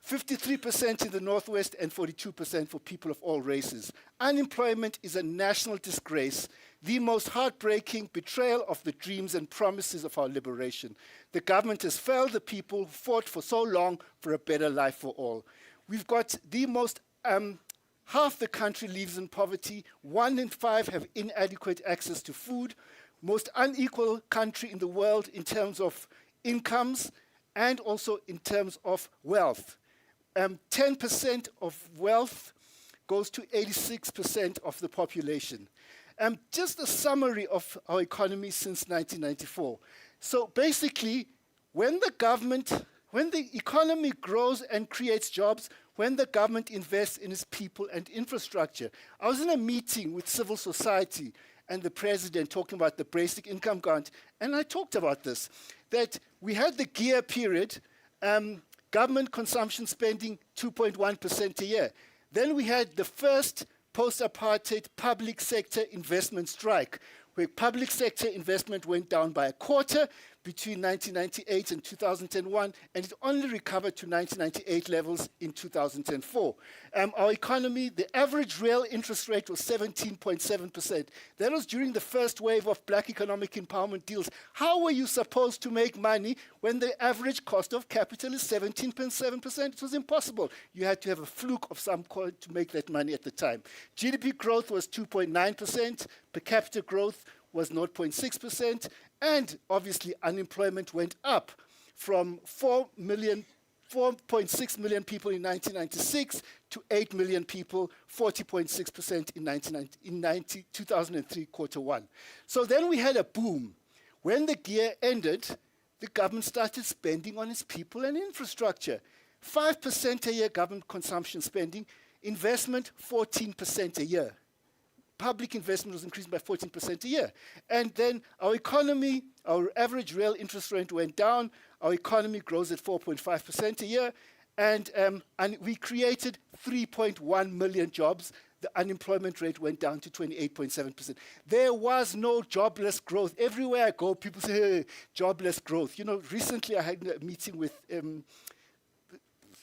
53% in the Northwest and 42% for people of all races. Unemployment is a national disgrace, the most heartbreaking betrayal of the dreams and promises of our liberation. The government has failed the people who fought for so long for a better life for all. We've got the most half the country lives in poverty. 1 in 5 have inadequate access to food. Most unequal country in the world in terms of incomes and also in terms of wealth. 10% of wealth goes to 86% of the population. Just a summary of our economy since 1994. So basically, when the economy grows and creates jobs, when the government invests in its people and infrastructure. I was in a meeting with civil society, and the president talking about the basic income grant, and I talked about this, that we had the gear period, government consumption spending 2.1% a year. Then we had the first post-apartheid public sector investment strike, where public sector investment went down by a quarter between 1998 and 2001, and it only recovered to 1998 levels in 2004. Our economy, the average real interest rate was 17.7%. That was during the first wave of black economic empowerment deals. How were you supposed to make money when the average cost of capital is 17.7%? It was impossible. You had to have a fluke of some kind to make that money at the time. GDP growth was 2.9%, per capita growth was 0.6%, and obviously unemployment went up from 4.6 million people in 1996 to 8 million people, 40.6% in 2003 quarter one. So then we had a boom. When the gear ended, the government started spending on its people and infrastructure. 5% a year government consumption spending, investment 14% a year. Public investment was increased by 14% a year. And then our economy, our average real interest rate went down. Our economy grows at 4.5% a year. And we created 3.1 million jobs. The unemployment rate went down to 28.7%. There was no jobless growth. Everywhere I go, people say, hey, jobless growth. You know, recently I had a meeting with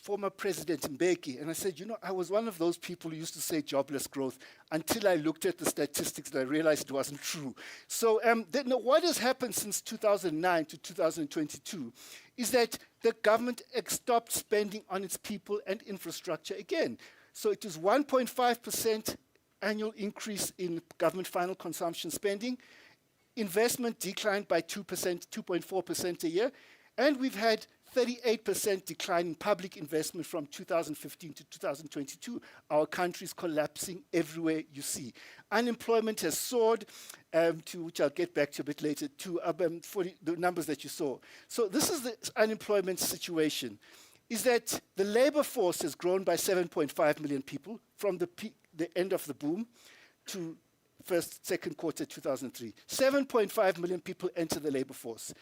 former President Mbeki, and I said, you know, I was one of those people who used to say jobless growth until I looked at the statistics and I realized it wasn't true. So what has happened since 2009 to 2022 is that the government stopped spending on its people and infrastructure again. So it is 1.5% annual increase in government final consumption spending. Investment declined by 2%, 2.4% a year, and we've had 38% decline in public investment from 2015 to 2022. Our country is collapsing everywhere you see. Unemployment has soared, to which I'll get back to a bit later, to the numbers that you saw. So this is the unemployment situation, is that the labor force has grown by 7.5 million people from the end of the boom to second quarter 2003. 7.5 million people enter the labor force.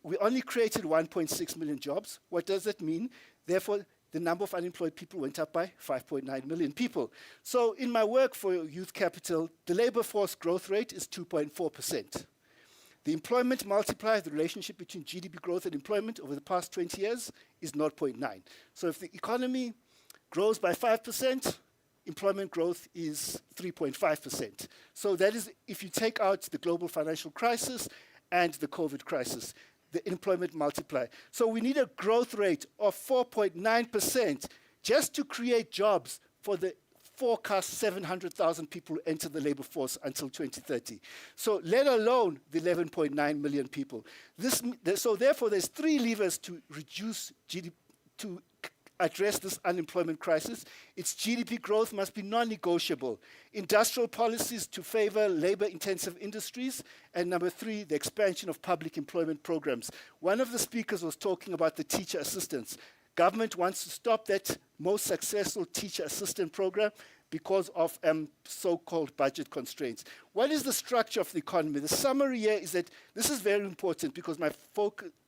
We only created 1.6 million jobs. What does that mean? Therefore, the number of unemployed people went up by 5.9 million people. So in my work for Youth Capital, the labor force growth rate is 2.4%. The employment multiplier, the relationship between GDP growth and employment over the past 20 years is 0.9. So if the economy grows by 5%, employment growth is 3.5%. So that is, if you take out the global financial crisis and the COVID crisis, the employment multiplier. So we need a growth rate of 4.9% just to create jobs for the forecast 700,000 people who enter the labor force until 2030. So let alone the 11.9 million people. So therefore, there's three levers to reduce GDP, to address this unemployment crisis. Its GDP growth must be non-negotiable. Industrial policies to favor labor-intensive industries. And number three, the expansion of public employment programs. One of the speakers was talking about the teacher assistants. Government wants to stop that most successful teacher assistant program because of so-called budget constraints. What is the structure of the economy? The summary here is that this is very important because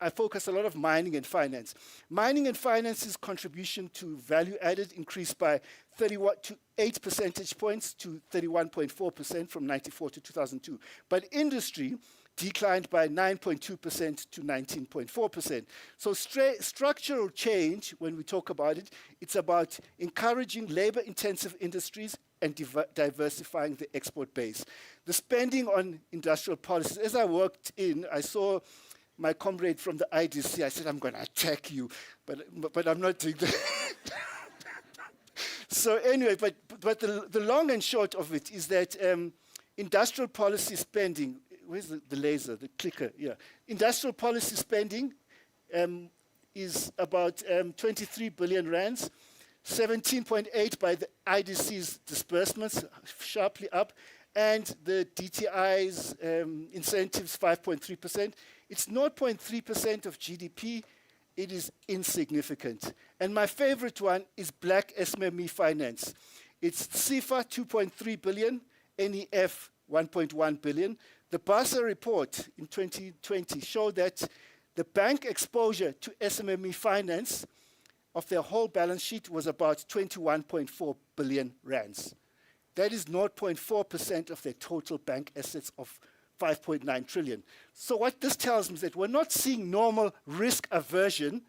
I focus a lot on mining and finance. Mining and finance's contribution to value added increased by 8 percentage points to 31.4% from 94 to 2002. But industry declined by 9.2% to 19.4%. So structural change, when we talk about it, it's about encouraging labor-intensive industries and diversifying the export base. The spending on industrial policies, as I worked in, I saw my comrade from the IDC. I said, I'm going to attack you, but I'm not doing that. So anyway, but the long and short of it is that industrial policy spending, where's the laser, the clicker? Yeah. Industrial policy spending is about 23 billion rands, 17.8 by the IDC's disbursements, sharply up, and the DTI's incentives, 5.3%. It's 0.3% of GDP. It is insignificant. And my favorite one is Black SMME Finance. It's CFA 2.3 billion, NEF 1.1 billion. The BASA report in 2020 showed that the bank exposure to SMME finance of their whole balance sheet was about 21.4 billion rands. That is 0.4% of their total bank assets of 5.9 trillion. So what this tells me is that we're not seeing normal risk aversion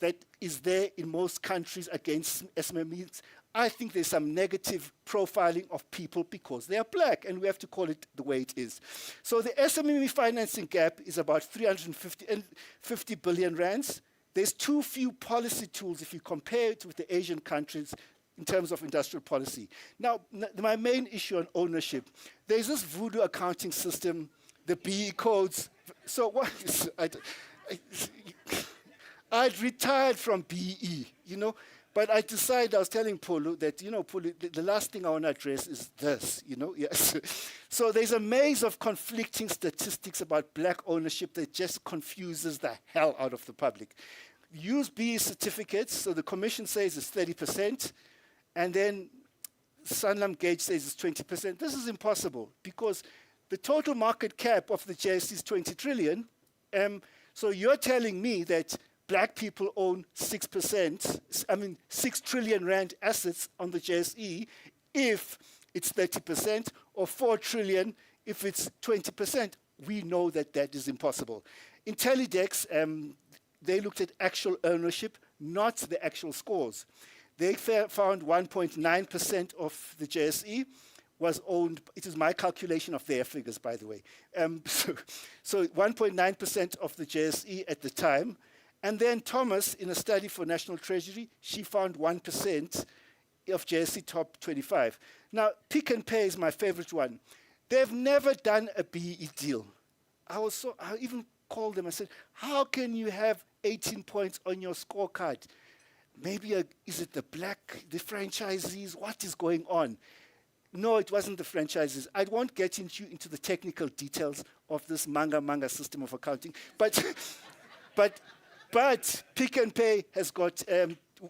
that is there in most countries against SMMEs. I think there's some negative profiling of people because they are black, and we have to call it the way it is. So the SMME financing gap is about 350 billion rands. There's too few policy tools if you compare it with the Asian countries in terms of industrial policy. Now, my main issue on ownership, there's this voodoo accounting system, the BE codes. So what is, I'd retired from BE, you know, but I decided, I was telling Pulu that, you know, Pulu, the last thing I want to address is this, you know, yes. So there's a maze of conflicting statistics about black ownership that just confuses the hell out of the public. Use BE certificates, so the commission says it's 30%, and then Sanlam Gauge says it's 20%. This is impossible because the total market cap of the JSE is 20 trillion. So you're telling me that black people own 6%, I mean 6 trillion rand assets on the JSE if it's 30%, or 4 trillion if it's 20%. We know that that is impossible. Intellidex, they looked at actual ownership, not the actual scores. They found 1.9% of the JSE was owned. It is my calculation of their figures, by the way. So 1.9% of the JSE at the time. And then Thomas, in a study for National Treasury, she found 1% of JSE top 25. Now, Pick n Pay is my favorite one. They've never done a BE deal. I even called them and said, how can you have 18 points on your scorecard? Maybe, is it the franchisees? What is going on? No, it wasn't the franchises. I won't get into the technical details of this manga system of accounting, but Pick n Pay has got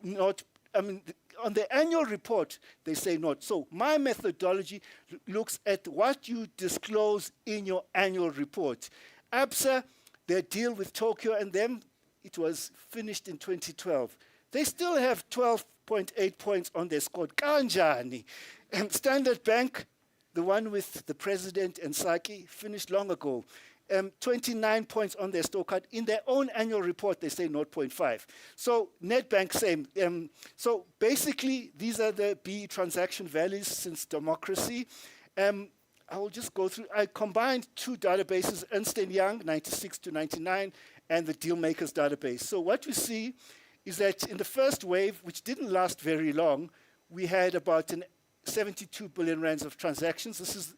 not, I mean, on the annual report, they say not. So my methodology looks at what you disclose in your annual report. ABSA, their deal with Tokyo and them, it was finished in 2012. They still have 12.8 points on their score. Kanjani. And Standard Bank, the one with the president and Saki, finished long ago. 29 points on their scorecard. In their own annual report, they say 0.5. So Nedbank, same. So basically, these are the BE transaction values since democracy. I will just go through. I combined two databases, Ernst & Young, 96 to 99, and the Dealmakers database. So what we see is that in the first wave, which didn't last very long, we had about 72 billion rands of transactions. This is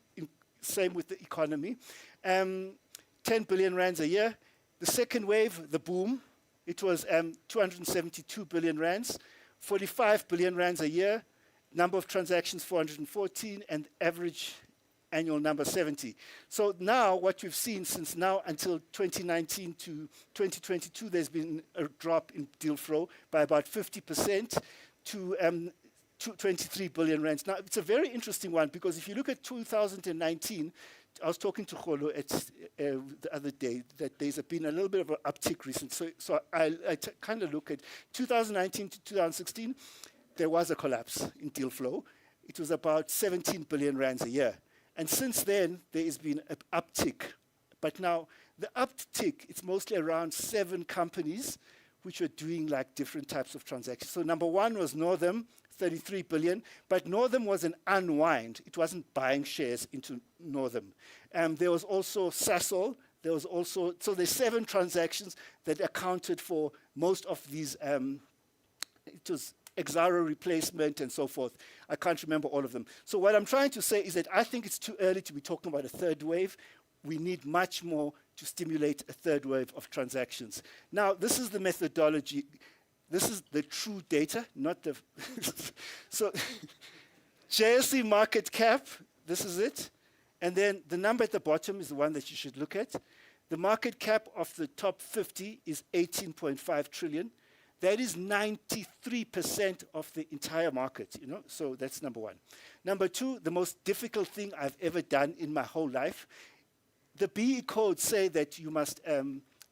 same with the economy. 10 billion rands a year. The second wave, the boom, it was 272 billion rands, 45 billion rands a year, number of transactions 414, and average annual number 70. So now what we've seen since now until 2019 to 2022, there's been a drop in deal flow by about 50% to 23 billion rands. Now, it's a very interesting one because if you look at 2019, I was talking to Kholo the other day that there's been a little bit of an uptick recently. So I kind of look at 2019 to 2016, there was a collapse in deal flow. It was about 17 billion rands a year. And since then, there has been an uptick. But now, the uptick, it's mostly around 7 companies which are doing like different types of transactions. So number one was Northam, 33 billion, but Northam was an unwind. It wasn't buying shares into Northam. There was also Sasol. There was also, so there's 7 transactions that accounted for most of these, it was Exaro replacement and so forth. I can't remember all of them. So what I'm trying to say is that I think it's too early to be talking about a third wave. We need much more to stimulate a third wave of transactions. Now, this is the methodology. This is the true data, not the... So JSE market cap, this is it. And then the number at the bottom is the one that you should look at. The market cap of the top 50 is 18.5 trillion. That is 93% of the entire market, so that's number one. Number two, the most difficult thing I've ever done in my whole life, the BE codes say that you must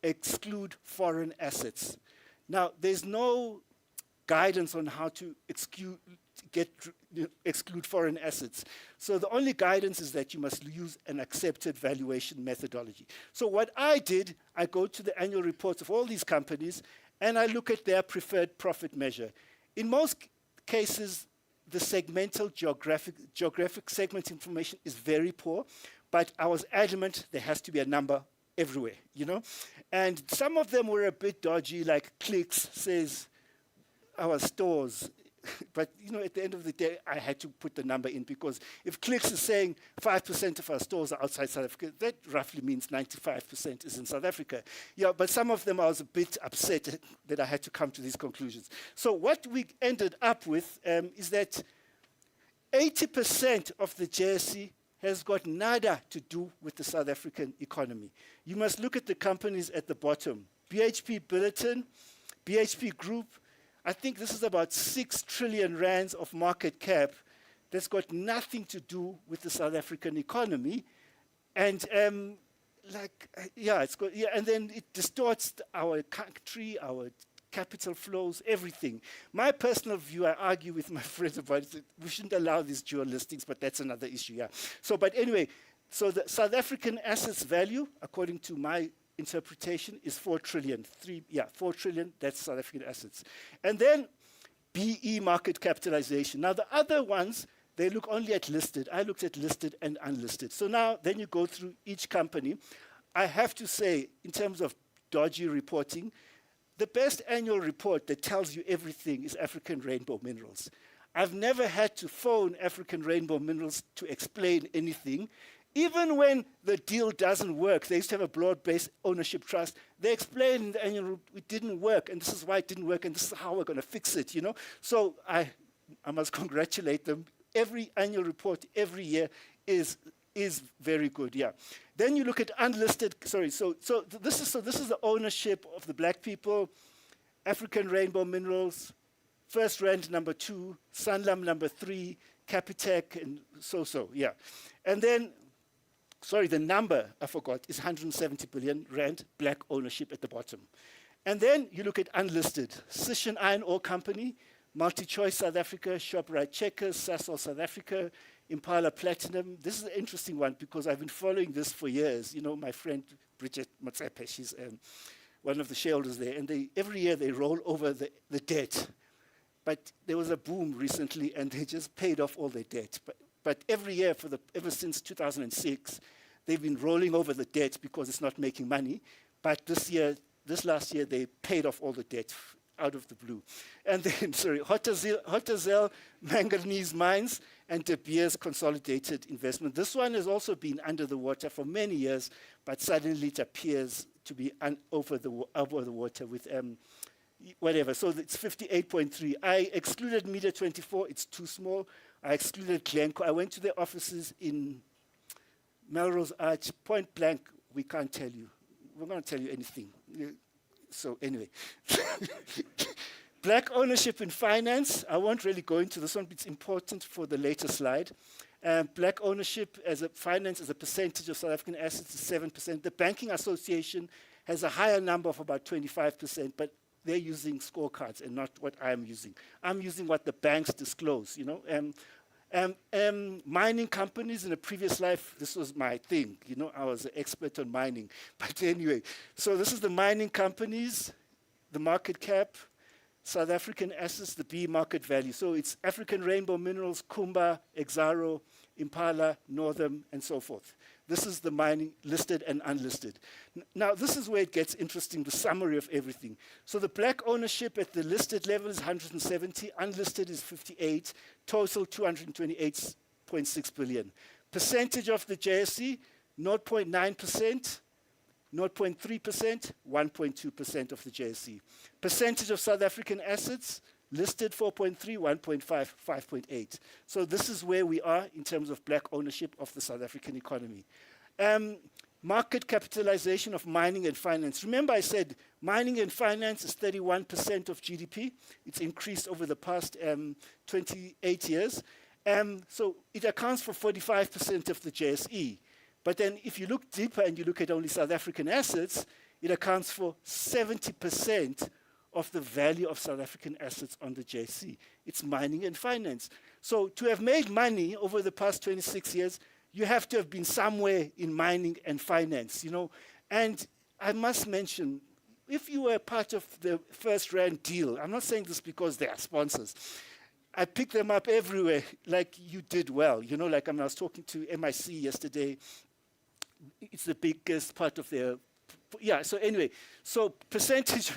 exclude foreign assets. Now, there's no guidance on how to exclude foreign assets. So the only guidance is that you must use an accepted valuation methodology. So what I did, I go to the annual reports of all these companies, and I look at their preferred profit measure. In most cases, the segmental geographic segment information is very poor, but I was adamant there has to be a number everywhere, And some of them were a bit dodgy, like Clicks says our stores. But, at the end of the day, I had to put the number in, because if Clicks is saying 5% of our stores are outside South Africa, that roughly means 95% is in South Africa. Yeah, but some of them I was a bit upset that I had to come to these conclusions. So what we ended up with is that 80% of the JSE has got nada to do with the South African economy. You must look at the companies at the bottom. BHP Billiton, BHP Group, I think this is about 6 trillion rands of market cap that's got nothing to do with the South African economy. And and then it distorts our country, our capital flows, everything. My personal view, I argue with my friends about it, we shouldn't allow these dual listings, but that's another issue, yeah. So, but anyway, so the South African assets value, according to my interpretation, is 4 trillion. 4 trillion, that's South African assets. And then BE market capitalization. Now the other ones, they look only at listed. I looked at listed and unlisted. So now, then you go through each company. I have to say, in terms of dodgy reporting, the best annual report that tells you everything is African Rainbow Minerals. I've never had to phone African Rainbow Minerals to explain anything. Even when the deal doesn't work, they used to have a broad-based ownership trust. They explain in the annual report, it didn't work, and this is why it didn't work, and this is how we're going to fix it, So I must congratulate them. Every annual report, every year, is very good, yeah. Then you look at unlisted, so this is the ownership of the black people, African Rainbow Minerals, First Rand number 2, Sanlam number 3, Capitec, and yeah. And then, the number I forgot is 170 billion rand black ownership at the bottom. And then you look at unlisted, Sishen Iron Ore Company, MultiChoice South Africa, Shoprite Checkers, Sasol South Africa, Impala Platinum. This is an interesting one because I've been following this for years. My friend Bridget Matsepe, she's one of the shareholders there, and every year they roll over the debt. But there was a boom recently, and they just paid off all their debt. But every year, ever since 2006, they've been rolling over the debt because it's not making money. But this last year, they paid off all the debt out of the blue. And then, Hotazel Manganese Mines and De Beers Consolidated Investment. This one has also been under the water for many years, but suddenly it appears to be over the water with whatever. So it's 58.3. I excluded Media 24. It's too small. I excluded Glencore. I went to their offices in Melrose Arch. Point blank, we can't tell you. We're not going to tell you anything. So anyway. Black ownership in finance. I won't really go into this one, but it's important for the later slide. Black ownership as a finance as a percentage of South African assets is 7%. The Banking Association has a higher number of about 25%, but they're using scorecards and not what I'm using. I'm using what the banks disclose, Mining companies, in a previous life, this was my thing, I was an expert on mining. But anyway, so this is the mining companies, the market cap, South African assets, the B market value. So it's African Rainbow Minerals, Kumba, Exxaro, Impala, Northam, and so forth. This is the mining listed and unlisted. Now, this is where it gets interesting, the summary of everything. So the black ownership at the listed level is 170, unlisted is 58, total 228.6 billion. Percentage of the JSE, 0.9%, 0.3%, 1.2% of the JSE. Percentage of South African assets, listed 4.3, 1.5, 5.8. So this is where we are in terms of black ownership of the South African economy. market capitalization of mining and finance. Remember I said mining and finance is 31% of GDP. It's increased over the past 28 years. So it accounts for 45% of the JSE. But then if you look deeper and you look at only South African assets, it accounts for 70% of the value of South African assets on the JSE. It's mining and finance. So to have made money over the past 26 years, you have to have been somewhere in mining and finance, you know. And I must mention, if you were part of the First Rand deal, I'm not saying this because they are sponsors, I picked them up everywhere, like you did well. You know, like I was talking to MIC yesterday. It's the biggest part of their, yeah, so anyway, so percentage,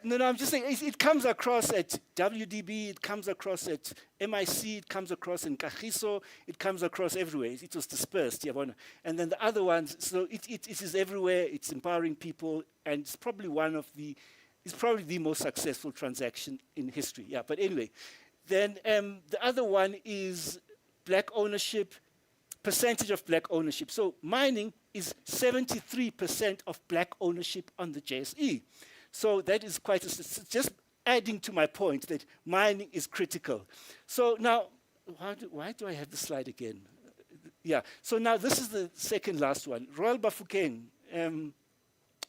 no, I'm just saying, it comes across at WDB, it comes across at MIC, it comes across in Kagiso, it comes across everywhere. It was dispersed, and then the other ones, so it is everywhere, it's empowering people, and it's probably it's probably the most successful transaction in history, yeah, but anyway. Then the other one is black ownership, percentage of black ownership. So mining is 73% of black ownership on the JSE. So that is quite just adding to my point that mining is critical. So now, why do I have the slide again? Yeah, so now this is the second last one. Royal Bafokeng,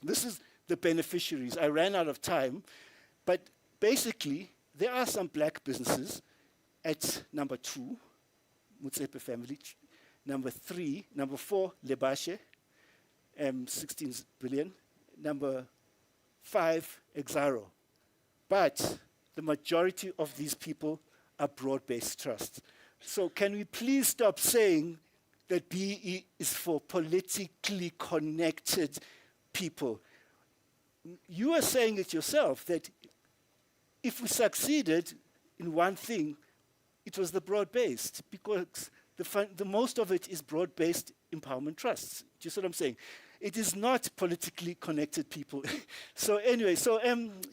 this is the beneficiaries. I ran out of time, but basically, there are some black businesses at number 2, Mutsepe family, number 4, Lebashe, 16 billion, number 5, Exaro. But the majority of these people are broad-based trusts. So can we please stop saying that BEE is for politically connected people? You are saying it yourself, that if we succeeded in one thing, it was the broad-based, because the most of it is broad-based empowerment trusts. Do you see what I'm saying? It is not politically connected people. So anyway, so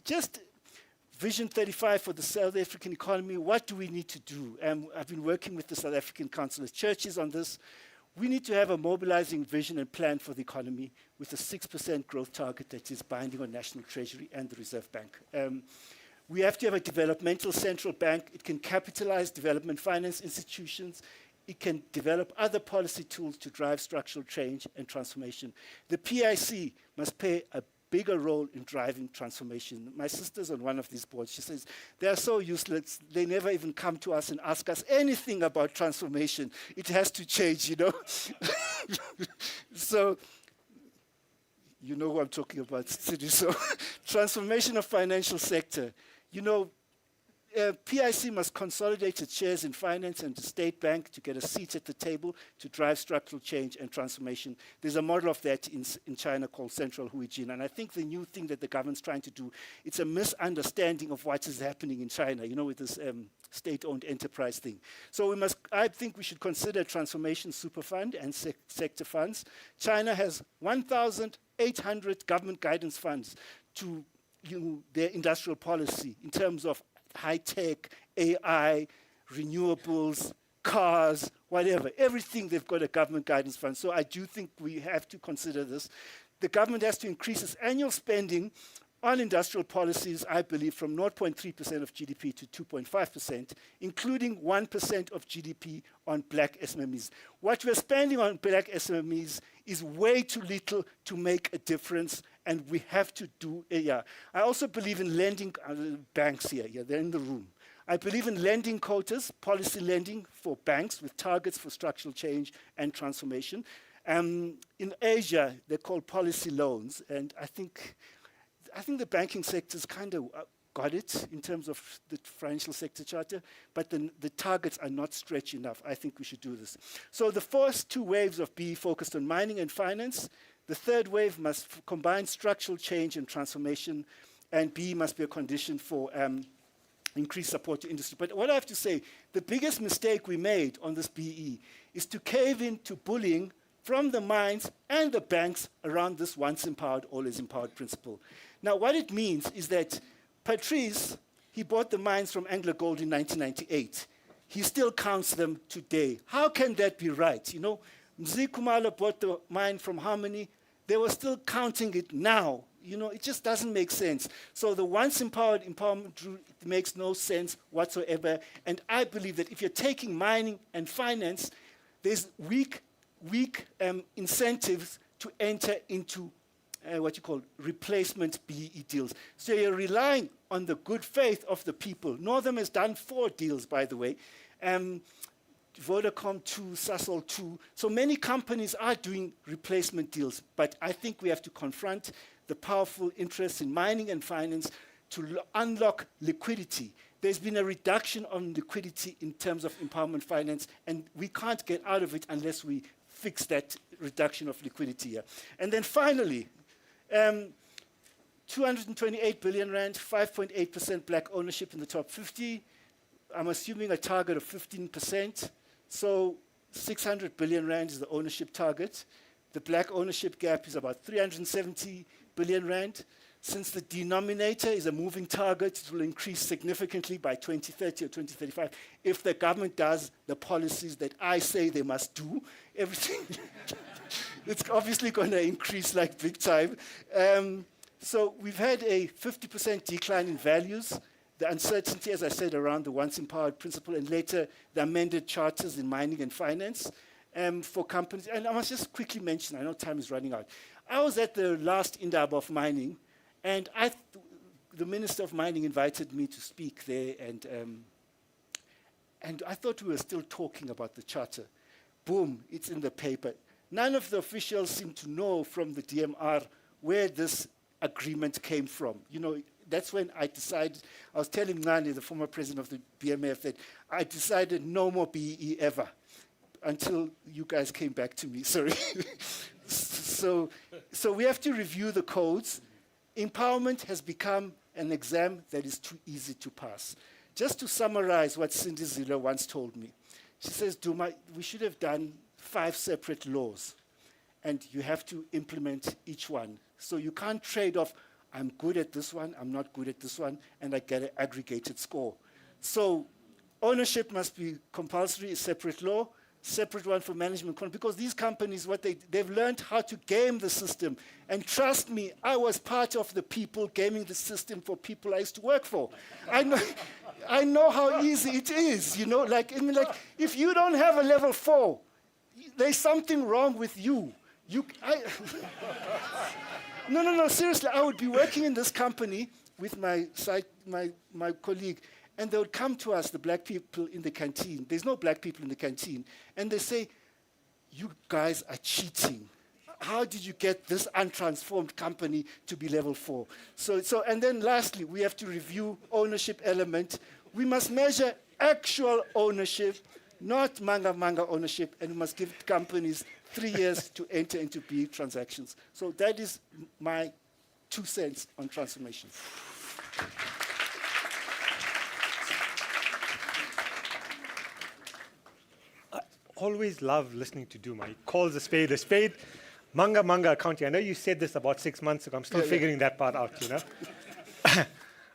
just Vision 35 for the South African economy, what do we need to do? I've been working with the South African Council of Churches on this. We need to have a mobilizing vision and plan for the economy with a 6% growth target that is binding on National Treasury and the Reserve Bank. We have to have a developmental central bank. It can capitalize development finance institutions. It can develop other policy tools to drive structural change and transformation. The PIC must play a bigger role in driving transformation. My sister's on one of these boards. She says, they are so useless. They never even come to us and ask us anything about transformation. It has to change, you know. So, you know who I'm talking about, Sidi. So, transformation of financial sector. You know, PIC must consolidate its shares in finance and the state bank to get a seat at the table to drive structural change and transformation. There's a model of that in China called Central Huijin. And I think the new thing that the government's trying to do, it's a misunderstanding of what is happening in China, you know, with this state-owned enterprise thing. So I think we should consider transformation super fund and sector funds. China has 1,800 government guidance funds to their industrial policy in terms of high-tech, AI, renewables, cars, whatever. Everything, they've got a government guidance fund. So I do think we have to consider this. The government has to increase its annual spending on industrial policies, I believe, from 0.3% of GDP to 2.5%, including 1% of GDP on black SMMEs. What we're spending on black SMMEs is way too little to make a difference, and we have to do, I also believe in lending, banks here, they're in the room. I believe in lending quotas, policy lending for banks with targets for structural change and transformation. In Asia, they're called policy loans, and I think the banking sector's kind of got it in terms of the financial sector charter, but the targets are not stretched enough. I think we should do this. So the first 2 waves of BE focused on mining and finance. The third wave must combine structural change and transformation, and BE must be a condition for increased support to industry. But what I have to say, the biggest mistake we made on this BE is to cave into bullying from the mines and the banks around this once empowered, always empowered principle. Now, what it means is that Patrice, he bought the mines from Anglo Gold in 1998. He still counts them today. How can that be right? You know, Mzee Khumalo bought the mine from Harmony. They were still counting it now. You know, it just doesn't make sense. So the once empowered empowerment route makes no sense whatsoever. And I believe that if you're taking mining and finance, there's weak incentives to enter into what you call replacement BEE deals. So you're relying on the good faith of the people. Northam has done 4 deals, by the way. Vodacom 2, Sasol 2. So many companies are doing replacement deals, but I think we have to confront the powerful interests in mining and finance to unlock liquidity. There's been a reduction on liquidity in terms of empowerment finance, and we can't get out of it unless we fix that reduction of liquidity here. And then finally, 228 billion rand, 5.8% black ownership in the top 50. I'm assuming a target of 15%. So 600 billion rand is the ownership target. The black ownership gap is about 370 billion rand. Since the denominator is a moving target, it will increase significantly by 2030 or 2035 if the government does the policies that I say they must do. Everything, it's obviously going to increase like big time. So we've had a 50% decline in values. The uncertainty, as I said, around the once empowered principle, and later the amended charters in mining and finance for companies. And I must just quickly mention, I know time is running out. I was at the last Indaba of mining, and the Minister of Mining invited me to speak there, and I thought we were still talking about the charter. Boom, it's in the paper. None of the officials seem to know from the DMR where this agreement came from. You know, that's when I decided, I was telling Nani, the former president of the BMF, that I decided no more BEE ever, until you guys came back to me, sorry. So we have to review the codes. Empowerment has become an exam that is too easy to pass. Just to summarize what Cindy Ziller once told me, she says, Duma, we should have done 5 separate laws, and you have to implement each one. So you can't trade off, I'm good at this one, I'm not good at this one, and I get an aggregated score. So ownership must be compulsory, a separate law, separate one for management, because these companies, they've learned how to game the system. And trust me, I was part of the people gaming the system for people I used to work for. I know how easy it is, you know, like if you don't have a level 4, there's something wrong with you. No, seriously, I would be working in this company with my colleague, and they would come to us, the black people in the canteen. There's no black people in the canteen. And they say, you guys are cheating. How did you get this untransformed company to be level 4? And then lastly, we have to review ownership element. We must measure actual ownership, not manga ownership, and we must give companies 3 years to enter into BEE transactions. So that is my 2 cents on transformation. Always love listening to Duma. He calls a spade a spade. Manga accounting. I know you said this about 6 months ago. I'm still figuring that part out, you know.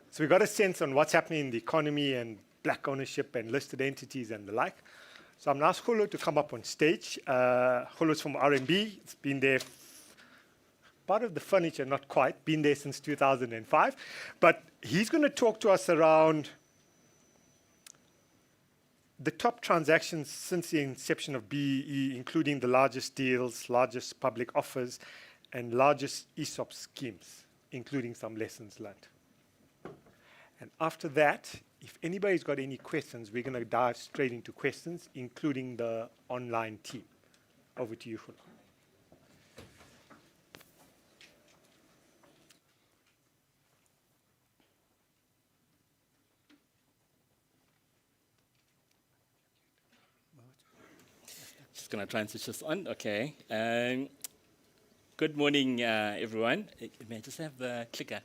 So we got a sense on what's happening in the economy and black ownership and listed entities and the like. So I'm going to ask Holo to come up on stage. Holo's from RMB. It's been there, part of the furniture, not quite, been there since 2005. But he's going to talk to us around the top transactions since the inception of BEE, including the largest deals, largest public offers, and largest ESOP schemes, including some lessons learned. And after that, if anybody's got any questions, we're going to dive straight into questions, including the online team. Over to you, Hulu. Just going to try and switch this on. Okay. Good morning, everyone. May I just have the clicker?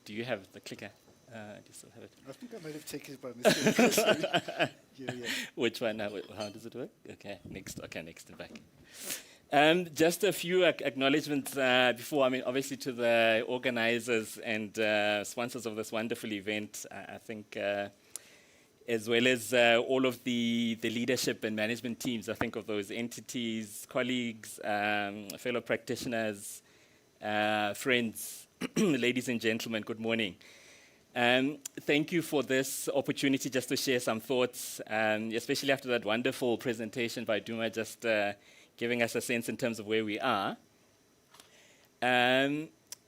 Do you have the clicker? Do you still have it? I think I might have taken it by mistake. Yeah. Which one? How does it work? Okay, next. Okay, next and back. Just a few acknowledgements before. I mean, obviously to the organizers and sponsors of this wonderful event. I think as well as all of the leadership and management teams, I think, of those entities, colleagues, fellow practitioners, friends, ladies and gentlemen, good morning. Thank you for this opportunity just to share some thoughts, especially after that wonderful presentation by Duma, just giving us a sense in terms of where we are.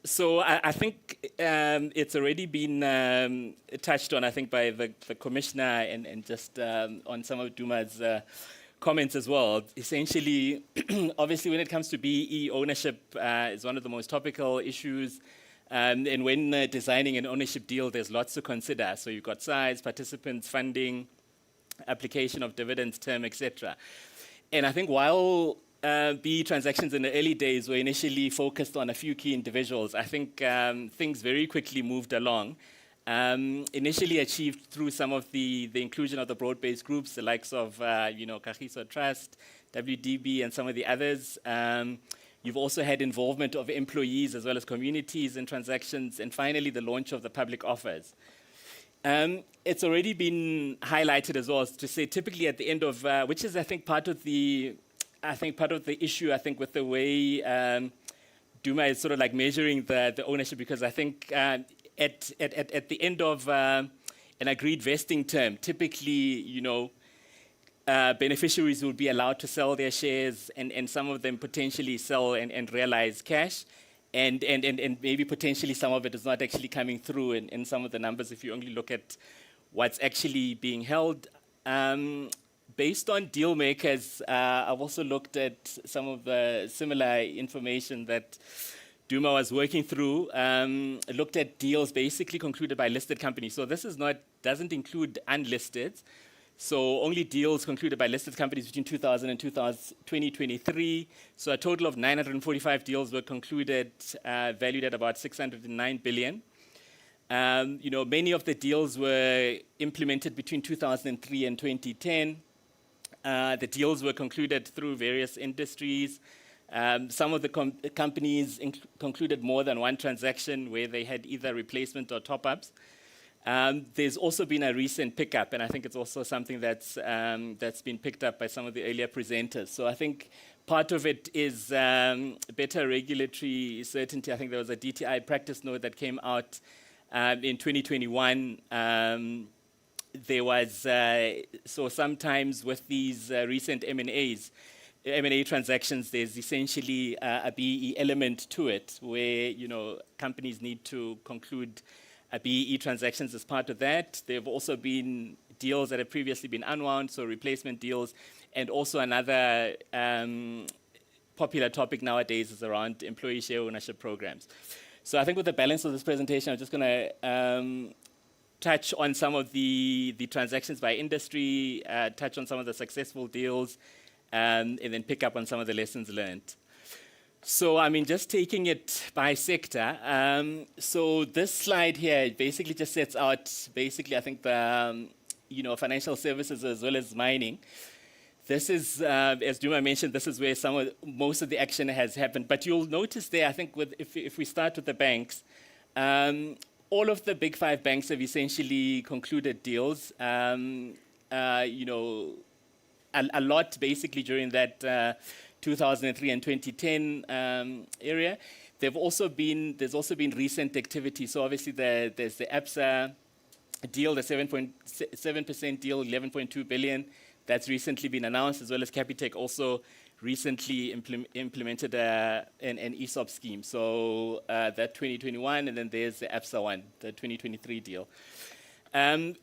So I think it's already been touched on, I think, by the Commissioner and just on some of Duma's comments as well. Essentially, obviously, when it comes to BEE, ownership is one of the most topical issues. And when designing an ownership deal, there's lots to consider. So you've got size, participants, funding, application of dividends term, etc. And I think while BEE transactions in the early days were initially focused on a few key individuals, I think things very quickly moved along. Initially achieved through some of the inclusion of the broad-based groups, the likes of Kagiso Trust, WDB, and some of the others. You've also had involvement of employees as well as communities in transactions, and finally the launch of the public offers. It's already been highlighted as well to say typically at the end of, which is I think part of the issue, I think, with the way Duma is sort of like measuring the ownership, because I think at the end of an agreed vesting term, typically, beneficiaries will be allowed to sell their shares, and some of them potentially sell and realize cash, and maybe potentially some of it is not actually coming through in some of the numbers if you only look at what's actually being held. Based on deal makers, I've also looked at some of the similar information that Duma was working through, looked at deals basically concluded by listed companies. So this doesn't include unlisted. So only deals concluded by listed companies between 2000 and 2023. So a total of 945 deals were concluded, valued at about 609 billion. Many of the deals were implemented between 2003 and 2010. The deals were concluded through various industries. Some of the companies concluded more than one transaction where they had either replacement or top-ups. There's also been a recent pickup, and I think it's also something that's been picked up by some of the earlier presenters. So I think part of it is better regulatory certainty. I think there was a DTI practice note that came out in 2021. There was, so sometimes with these recent M&A transactions, there's essentially a BEE element to it where, companies need to conclude BEE transactions as part of that. There have also been deals that have previously been unwound, so replacement deals, and also another popular topic nowadays is around employee share ownership programs. So I think with the balance of this presentation, I'm just going to touch on some of the transactions by industry, touch on some of the successful deals, and then pick up on some of the lessons learned. So, just taking it by sector. So this slide here basically just sets out, I think, the financial services as well as mining. This is, as Duma mentioned, this is where most of the action has happened. But you'll notice there, I think, if we start with the banks, all of the big five banks have essentially concluded deals. A lot basically during that 2003 and 2010 area. There's also been recent activity. So obviously there's the ABSA deal, the 7.7% deal, 11.2 billion. That's recently been announced, as well as Capitec also recently implemented an ESOP scheme. So that 2021, and then there's the ABSA one, the 2023 deal.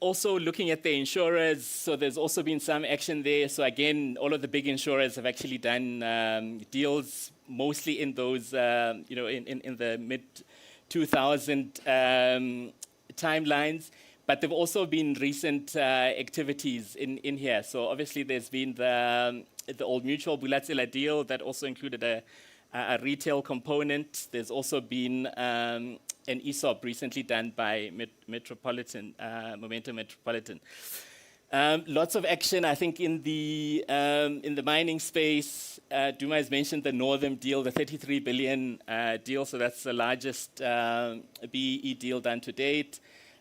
Also looking at the insurers, so there's also been some action there. So again, all of the big insurers have actually done deals, mostly in those, in the mid-2000 timelines. But there have also been recent activities in here. So obviously there's been the Old Mutual Bulatsela deal that also included a retail component. There's also been an ESOP recently done by Metropolitan, Momentum Metropolitan. Lots of action, I think, in the mining space. Duma has mentioned the Northam deal, the 33 billion deal. So that's the largest BEE deal done to date.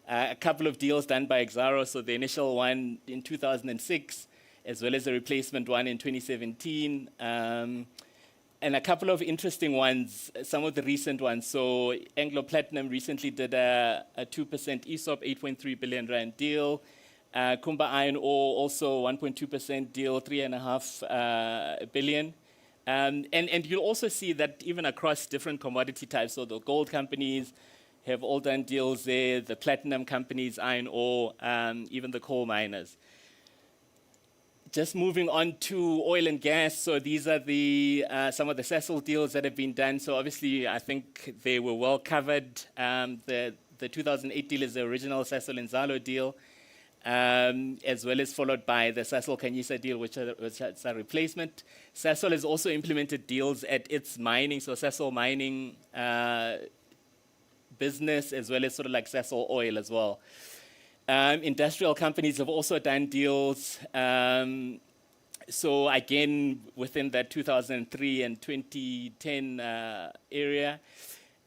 A couple of deals done by Exaro, so the initial one in 2006, as well as the replacement one in 2017. And a couple of interesting ones, some of the recent ones. So Anglo Platinum recently did a 2% ESOP, 8.3 billion rand deal. Kumba Iron Ore also 1.2% deal, 3.5 billion. And you'll also see that even across different commodity types, so the gold companies have all done deals there, the platinum companies, iron ore, even the coal miners. Just moving on to oil and gas, so these are the some of the Sasol deals that have been done. So obviously, I think they were well covered. The 2008 deal is the original Sasol and Zalo deal, as well as followed by the Sasol Kanyisa deal, which is a replacement. Sasol has also implemented deals at its mining, so Sasol mining business, as well as sort of like Sasol oil as well. Industrial companies have also done deals. So again, within that 2003 and 2010 area,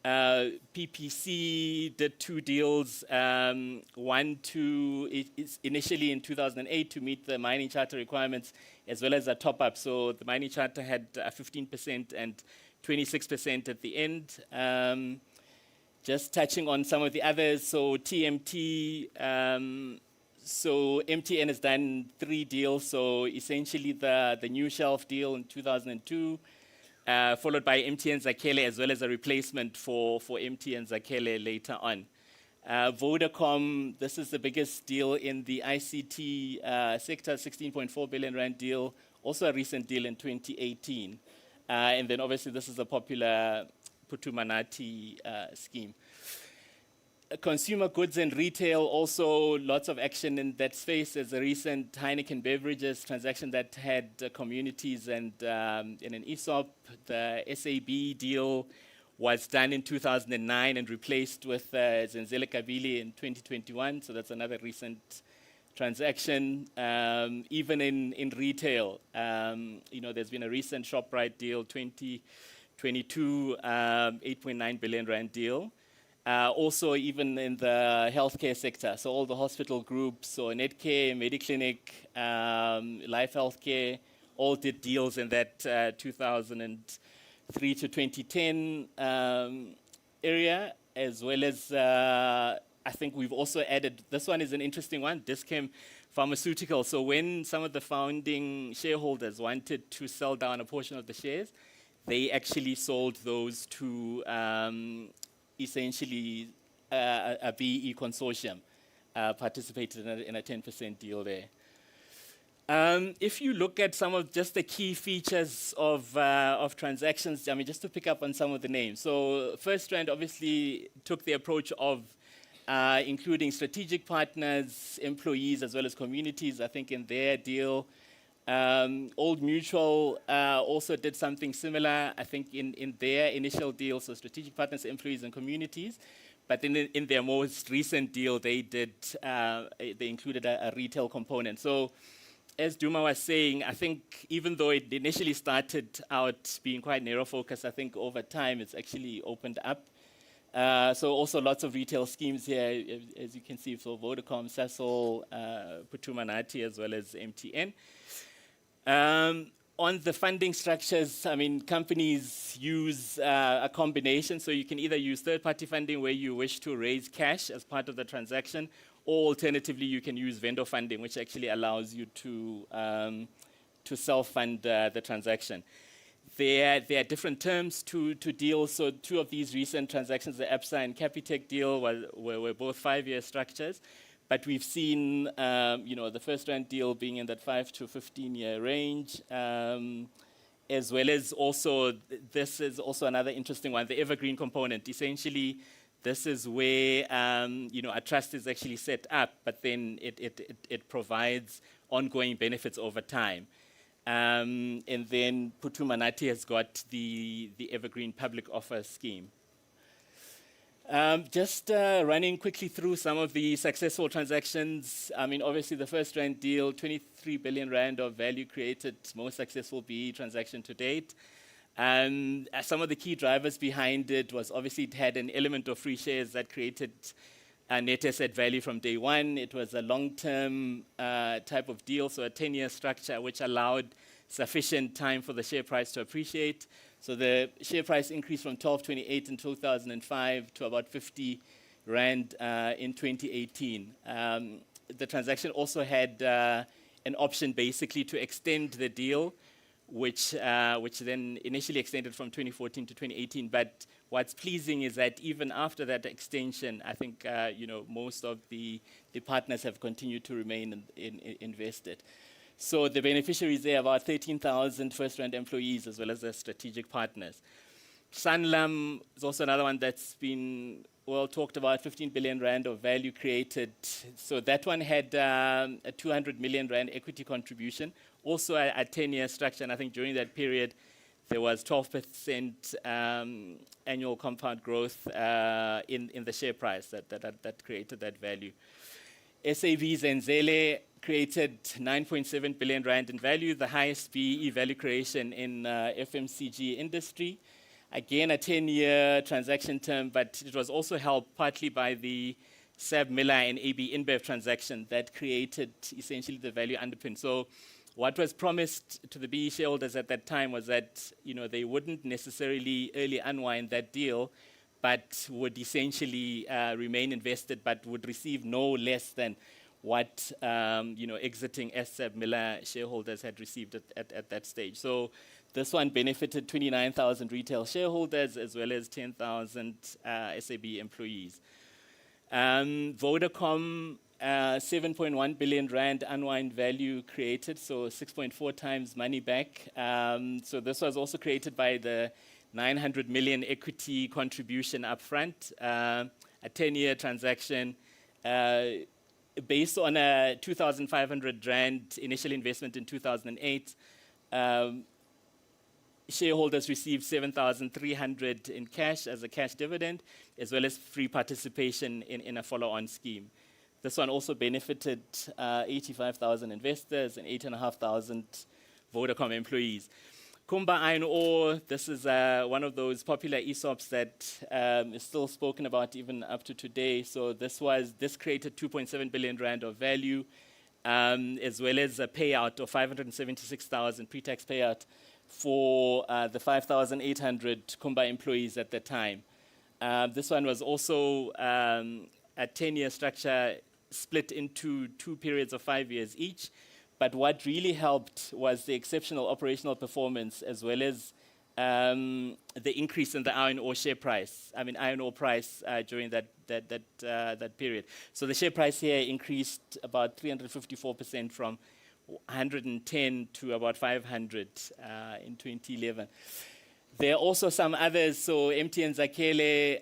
PPC did 2 deals. One initially in 2008 to meet the mining charter requirements, as well as a top-up. So the mining charter had 15% and 26% at the end. Just touching on some of the others, so TMT, so MTN has done 3 deals, so essentially the new shelf deal in 2002, followed by MTN Zakhele, as well as a replacement for MTN Zakhele later on. Vodacom, this is the biggest deal in the ICT sector, 16.4 billion rand deal, also a recent deal in 2018. And then obviously this is a popular Putumanati scheme. Consumer goods and retail, also lots of action in that space. There's a recent Heineken Beverages transaction that had communities and in an ESOP. The SAB deal was done in 2009 and replaced with Zenzele Kabili in 2021. So that's another recent transaction. Even in retail, there's been a recent ShopRite deal, 2022, 8.9 billion rand deal. Also, even in the healthcare sector, so all the hospital groups, so Netcare, Mediclinic, Life Healthcare, all did deals in that 2003 to 2010 area, as well as I think we've also added, this one is an interesting one, Dischem Pharmaceutical. So when some of the founding shareholders wanted to sell down a portion of the shares, they actually sold those to essentially a BE consortium, participated in a 10% deal there. If you look at some of just the key features of transactions, I mean, just to pick up on some of the names. So First Strand obviously took the approach of including strategic partners, employees, as well as communities, I think, in their deal. Old Mutual also did something similar, I think, in their initial deal, so strategic partners, employees, and communities. But in their most recent deal, they included a retail component. So as Duma was saying, I think even though it initially started out being quite narrow focused, I think over time it's actually opened up. So also lots of retail schemes here, as you can see, so Vodacom, Sasol, Putumanati, as well as MTN. On the funding structures, I mean, companies use a combination. So you can either use third-party funding where you wish to raise cash as part of the transaction, or alternatively, you can use vendor funding, which actually allows you to self-fund the transaction. There are different terms to deals. So 2 of these recent transactions, the ABSA and Capitec deal, were both 5-year structures. But we've seen, the First Strand deal being in that 5 to 15-year range, as well as also, this is also another interesting one, the evergreen component. Essentially, this is where, a trust is actually set up, but then it provides ongoing benefits over time. And then Putumanati has got the evergreen public offer scheme. Just running quickly through some of the successful transactions. I mean, obviously the First Strand deal, 23 billion rand of value created, most successful BE transaction to date. Some of the key drivers behind it was obviously it had an element of free shares that created net asset value from day one. It was a long-term type of deal, so a 10-year structure which allowed sufficient time for the share price to appreciate. So the share price increased from 12.28 in 2005 to about 50 Rand in 2018. The transaction also had an option basically to extend the deal, which then initially extended from 2014 to 2018. But what's pleasing is that even after that extension, I think most of the partners have continued to remain invested. So the beneficiaries there are about 13,000 first-round employees as well as their strategic partners. Sanlam is also another one that's been well talked about, 15 billion Rand of value created. So that one had a 200 million Rand equity contribution, also a 10-year structure. And I think during that period, there was 12% annual compound growth in the share price that created that value. SAB Zenzele created 9.7 billion Rand in value, the highest BEE value creation in FMCG industry. Again, a 10-year transaction term, but it was also helped partly by the SAB Miller and AB InBev transaction that created essentially the value underpin. So what was promised to the BEE shareholders at that time was that they wouldn't necessarily early unwind that deal, but would essentially remain invested, but would receive no less than what exiting SAB Miller shareholders had received at that stage. So this one benefited 29,000 retail shareholders as well as 10,000 SAB employees. Vodacom, 7.1 billion Rand unwind value created, so 6.4 times money back. So this was also created by the 900 million equity contribution upfront, a 10-year transaction based on a 2,500 Rand initial investment in 2008. Shareholders received 7,300 in cash as a cash dividend, as well as free participation in a follow-on scheme. This one also benefited 85,000 investors and 8,500 Vodacom employees. Kumba Iron Ore, this is one of those popular ESOPs that is still spoken about even up to today. So this created 2.7 billion Rand of value, as well as a payout of 576,000 pre-tax payout for the 5,800 Kumba employees at the time. This one was also a 10-year structure split into 2 periods of 5 years each. But what really helped was the exceptional operational performance as well as the increase in the iron ore share price. Iron ore price during that period. So the share price here increased about 354% from 110 to about 500 in 2011. There are also some others. So MTN Zakhele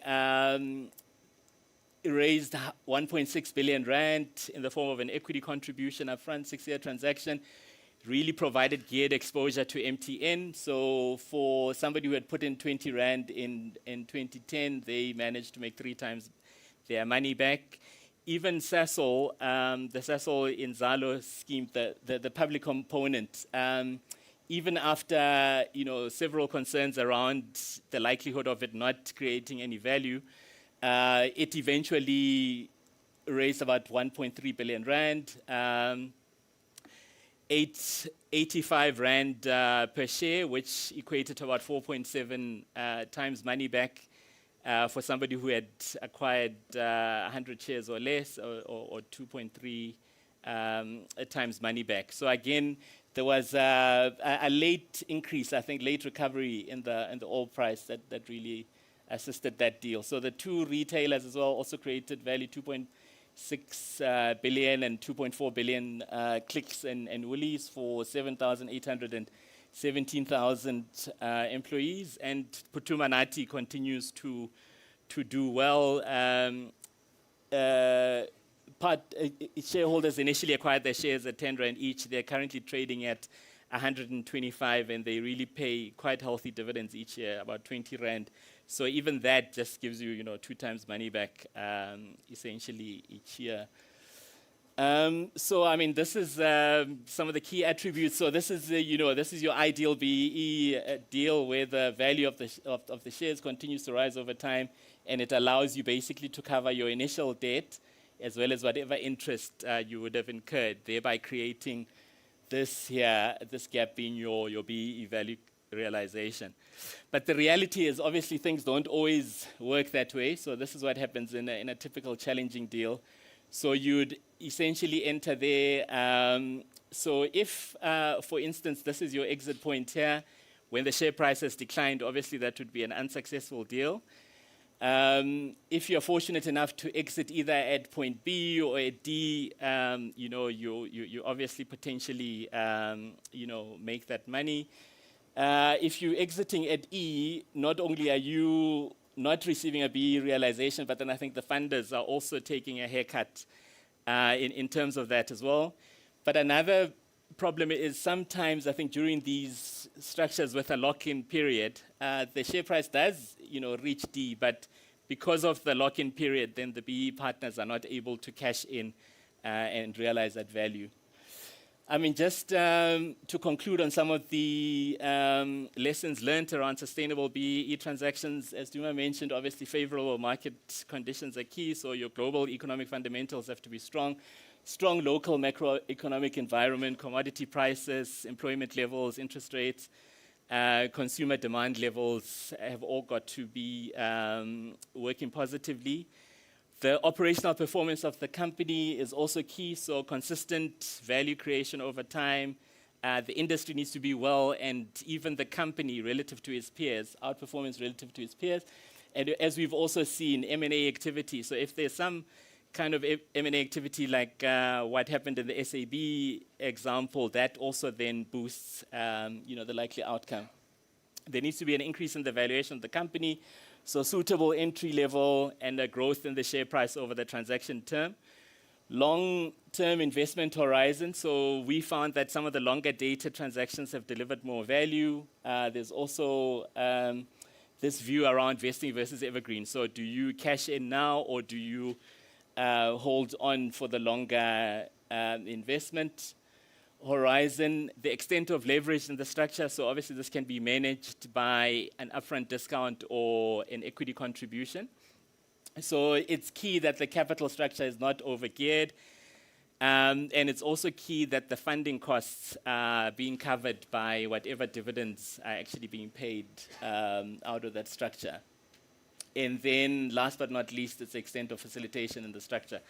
raised 1.6 billion Rand in the form of an equity contribution upfront, 6-year transaction. Really provided geared exposure to MTN. So for somebody who had put in 20 Rand in 2010, they managed to make 3 times their money back. Even Sasol, the Sasol Inzalo scheme, the public component, even after several concerns around the likelihood of it not creating any value, it eventually raised about 1.3 billion Rand, 85 Rand per share, which equated to about 4.7 times money back for somebody who had acquired 100 shares or less, or 2.3 times money back. So again, there was a late increase, I think, late recovery in the oil price that really assisted that deal. So the 2 retailers as well also created value, 2.6 billion and 2.4 billion Clicks and Woolies for 7,800 and 17,000 employees. And Phuthuma Nathi continues to do well. Shareholders initially acquired their shares at 10 Rand each. They're currently trading at 125, and they really pay quite healthy dividends each year, about 20 Rand. So even that just gives you, 2 times money back, essentially each year. So, I mean, this is some of the key attributes. So, this is, this is your ideal BEE deal where the value of the shares continues to rise over time, and it allows you basically to cover your initial debt as well as whatever interest you would have incurred, thereby creating this gap being your BEE value realization. But the reality is, obviously, things don't always work that way. So, this is what happens in a typical challenging deal. So you'd essentially enter there. So if, for instance, this is your exit point here, when the share price has declined, obviously that would be an unsuccessful deal. If you're fortunate enough to exit either at point B or at D, you obviously potentially, make that money. If you're exiting at E, not only are you not receiving a BE realization, but then I think the funders are also taking a haircut in terms of that as well. But another problem is sometimes I think during these structures with a lock-in period, the share price does reach D, but because of the lock-in period, then the BE partners are not able to cash in and realize that value. I mean, just to conclude on some of the lessons learned around sustainable BEE transactions, as Duma mentioned, obviously favorable market conditions are key, so your global economic fundamentals have to be strong. Strong local macroeconomic environment, commodity prices, employment levels, interest rates, consumer demand levels have all got to be working positively. The operational performance of the company is also key, so consistent value creation over time. The industry needs to be well, and even the company relative to its peers, outperformance relative to its peers. And as we've also seen, M&A activity. So if there's some kind of M&A activity like what happened in the SAB example, that also then boosts the likely outcome. There needs to be an increase in the valuation of the company, so suitable entry level and a growth in the share price over the transaction term. Long-term investment horizon, so we found that some of the longer dated transactions have delivered more value. There's also this view around vesting versus evergreen. So do you cash in now or do you hold on for the longer investment horizon? The extent of leverage in the structure, so obviously this can be managed by an upfront discount or an equity contribution. So it's key that the capital structure is not overgeared, and it's also key that the funding costs are being covered by whatever dividends are actually being paid out of that structure. And then last but not least, it's the extent of facilitation in the structure.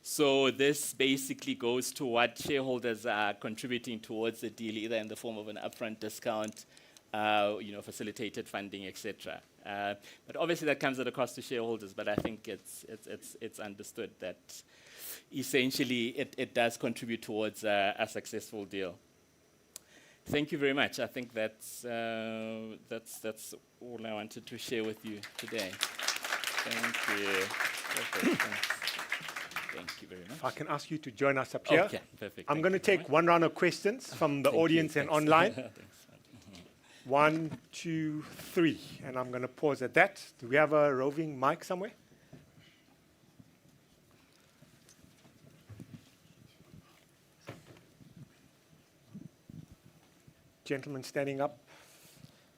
So this basically goes to what shareholders are contributing towards the deal, either in the form of an upfront discount, facilitated funding, etc. But obviously that comes at a cost to shareholders, but I think it's understood that essentially it does contribute towards a successful deal. Thank you very much. I think that's all I wanted to share with you today. Thank you. Perfect. Thanks. Thank you very much. If I can ask you to join us up here. Okay, perfect. I'm going to take one round of questions from the audience and online. Thanks. 1, 2, 3. And I'm going to pause at that. Do we have a roving mic somewhere? Gentleman standing up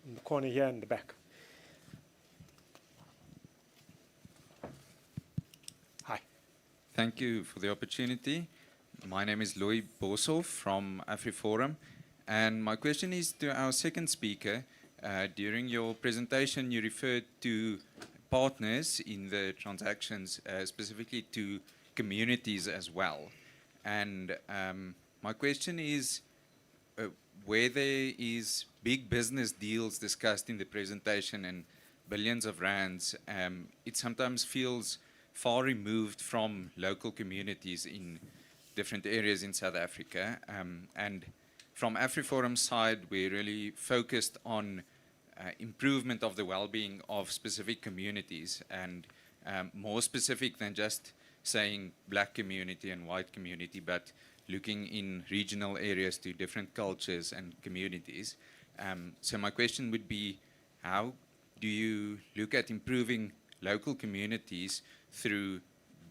in the corner here in the back. Hi. Thank you for the opportunity. My name is Louis Boshoff from AfriForum, and my question is to our second speaker. During your presentation, you referred to partners in the transactions, specifically to communities as well. And my question is, where there is big business deals discussed in the presentation and billions of rands, it sometimes feels far removed from local communities in different areas in South Africa. And from AfriForum's side, we're really focused on improvement of the well-being of specific communities, and more specific than just saying black community and white community, but looking in regional areas to different cultures and communities. So my question would be, how do you look at improving local communities through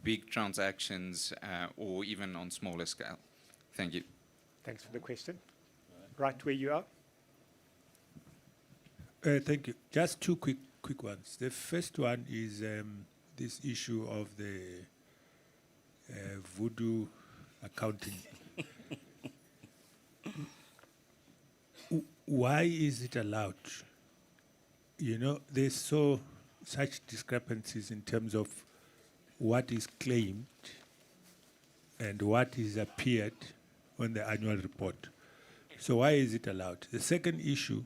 big transactions or even on smaller scale? Thank you. Thanks for the question. Right where you are. Thank you. Just two quick ones. The first one is this issue of the voodoo accounting. Why is it allowed? You know, there's such discrepancies in terms of what is claimed and what is appeared on the annual report. So why is it allowed? The second issue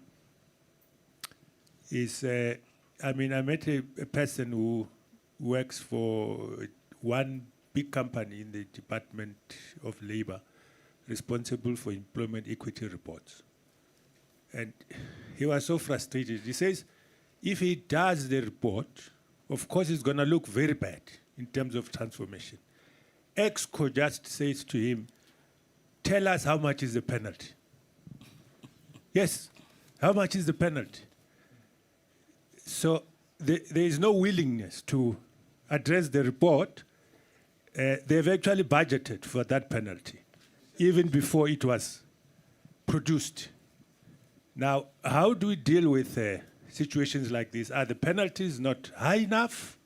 is, I met a person who works for one big company in the Department of Labor, responsible for employment equity reports. And he was so frustrated. He says, if he does the report, of course it's going to look very bad in terms of transformation. EXCO just says to him, tell us how much is the penalty. Yes, how much is the penalty? So there is no willingness to address the report. They've actually budgeted for that penalty, even before it was produced. Now, how do we deal with situations like this? Are the penalties not high enough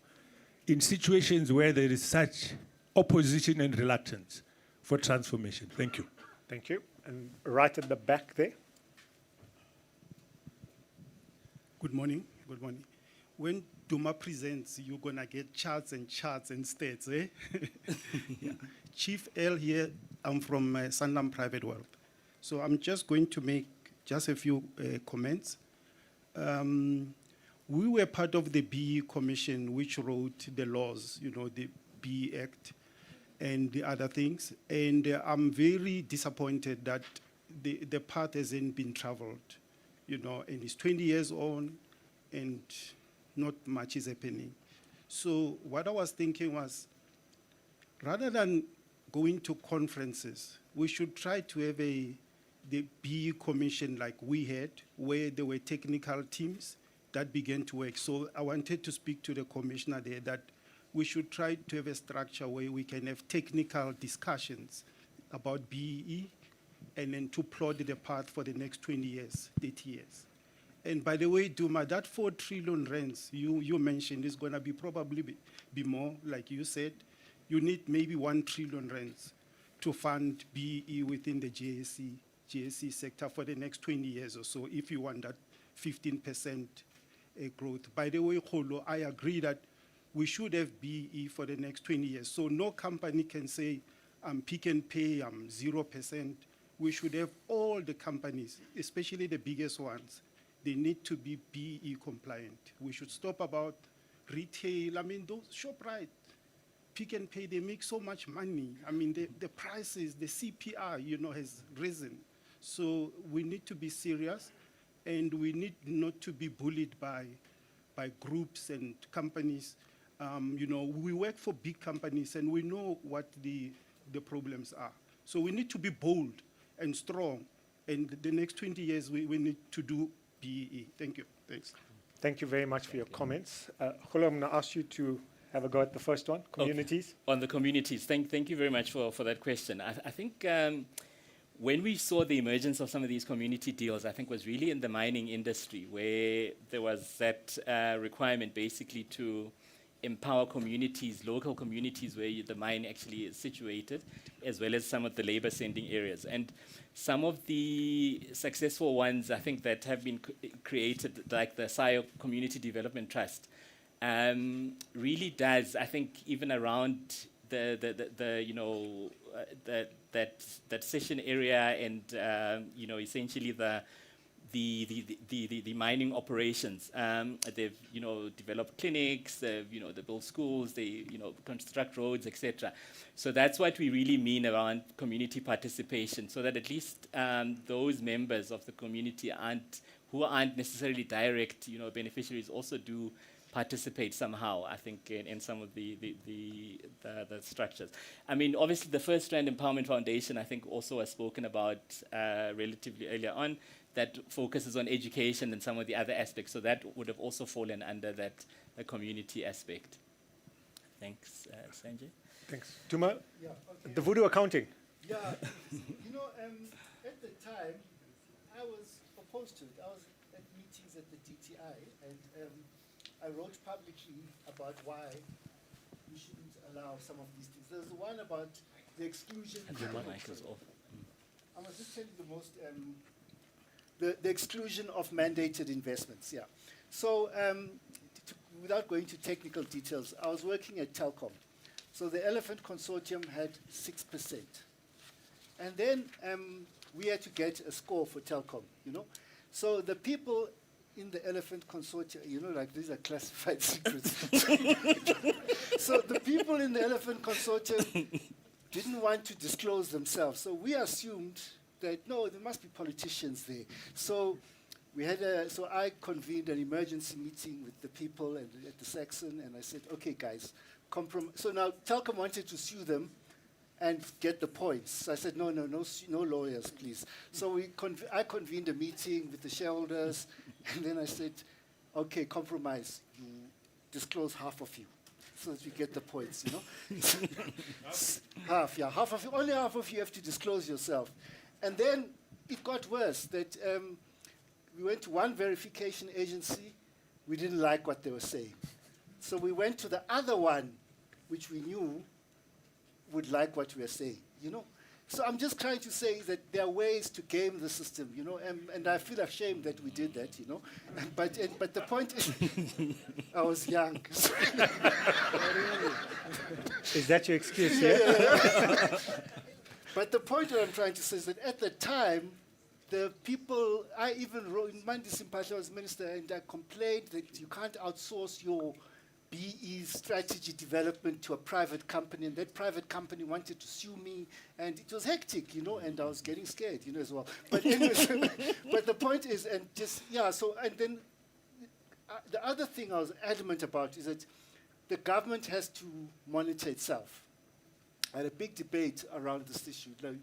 in situations where there is such opposition and reluctance for transformation? Thank you. Thank you. And right at the back there. Good morning. Good morning. When Duma presents, you're going to get charts and stats, eh? Yeah. Chief L here, I'm from Sanlam Private Wealth. So I'm just going to make just a few comments. We were part of the BE Commission, which wrote the laws, you know, the BE Act and the other things. And I'm very disappointed that the path hasn't been traveled, you know, and it's 20 years on and not much is happening. So what I was thinking was, rather than going to conferences, we should try to have the BE Commission like we had, where there were technical teams that began to work. So I wanted to speak to the commissioner there that we should try to have a structure where we can have technical discussions about BEE and then to plot the path for the next 20 years, 30 years. And by the way, Duma, that 4 trillion rands you mentioned is going to be probably be more, like you said. You need maybe 1 trillion rands to fund BEE within the GSC sector for the next 20 years or so, if you want that 15% growth. By the way, Kholo, I agree that we should have BEE for the next 20 years. So no company can say, I'm Pick and Pay, I'm 0%. We should have all the companies, especially the biggest ones, they need to be BEE compliant. We should stop about retail. I mean, those ShopRite, Pick and Pay, they make so much money. I mean, the prices, the CPR, you know, has risen. So we need to be serious, and we need not to be bullied by groups and companies. You know, we work for big companies, and we know what the problems are. So we need to be bold and strong. And the next 20 years, we need to do BEE. Thank you. Thanks. Thank you very much for your comments. Kholo, I'm going to ask you to have a go at the first one, communities. Okay. On the communities, thank you very much for that question. I think when we saw the emergence of some of these community deals, I think was really in the mining industry, where there was that requirement basically to empower communities, local communities where the mine actually is situated, as well as some of the labor sending areas. And some of the successful ones, I think, that have been created, like the SIO Community Development Trust, really does, I think, even around that session area and you know, essentially the mining operations. They've developed clinics, they build schools, they construct roads, etc. So that's what we really mean around community participation, so that at least those members of the community who aren't necessarily direct beneficiaries also do participate somehow, I think, in some of the structures. I mean, obviously, the First Strand Empowerment Foundation, I think, also was spoken about relatively earlier on, that focuses on education and some of the other aspects. So that would have also fallen under that community aspect. Thanks, Sanjay. Thanks. Tuma, Yeah, okay. the voodoo accounting. Yeah, at the time, I was opposed to it. I was at meetings at the DTI, and I wrote publicly about why we shouldn't allow some of these things. There's the one about the exclusion. And your mic is off. I must just tell you the most, the exclusion of mandated investments, yeah. So, without going to technical details, I was working at Telkom. So the Elephant Consortium had 6%. And then we had to get a score for Telkom, So the people in the Elephant Consortium, like these are classified secrets. So the people in the Elephant Consortium didn't want to disclose themselves. So we assumed that, no, there must be politicians there. So so I convened an emergency meeting with the people at the Saxon, and I said, okay, guys, so now Telkom wanted to sue them and get the points. So I said, no lawyers, please. So I convened a meeting with the shareholders, and then I said, okay, compromise. You disclose half of you, so that we get the points, Half of you, only half of you have to disclose yourself. And then it got worse, that we went to one verification agency, we didn't like what they were saying. So we went to the other one, which we knew would like what we were saying, So I'm just trying to say that there are ways to game the system, and I feel ashamed that we did that, But the point is, I was young. Is that your excuse, yeah? But the point that I'm trying to say is that at the time, the people, I even wrote, in Mandi Simpatla, I was minister, and I complained that you can't outsource your BE strategy development to a private company, and that private company wanted to sue me, and it was hectic, and I was getting scared, as well. But anyways, but the point is, and then the other thing I was adamant about is that the government has to monitor itself. I had a big debate around this issue. Like,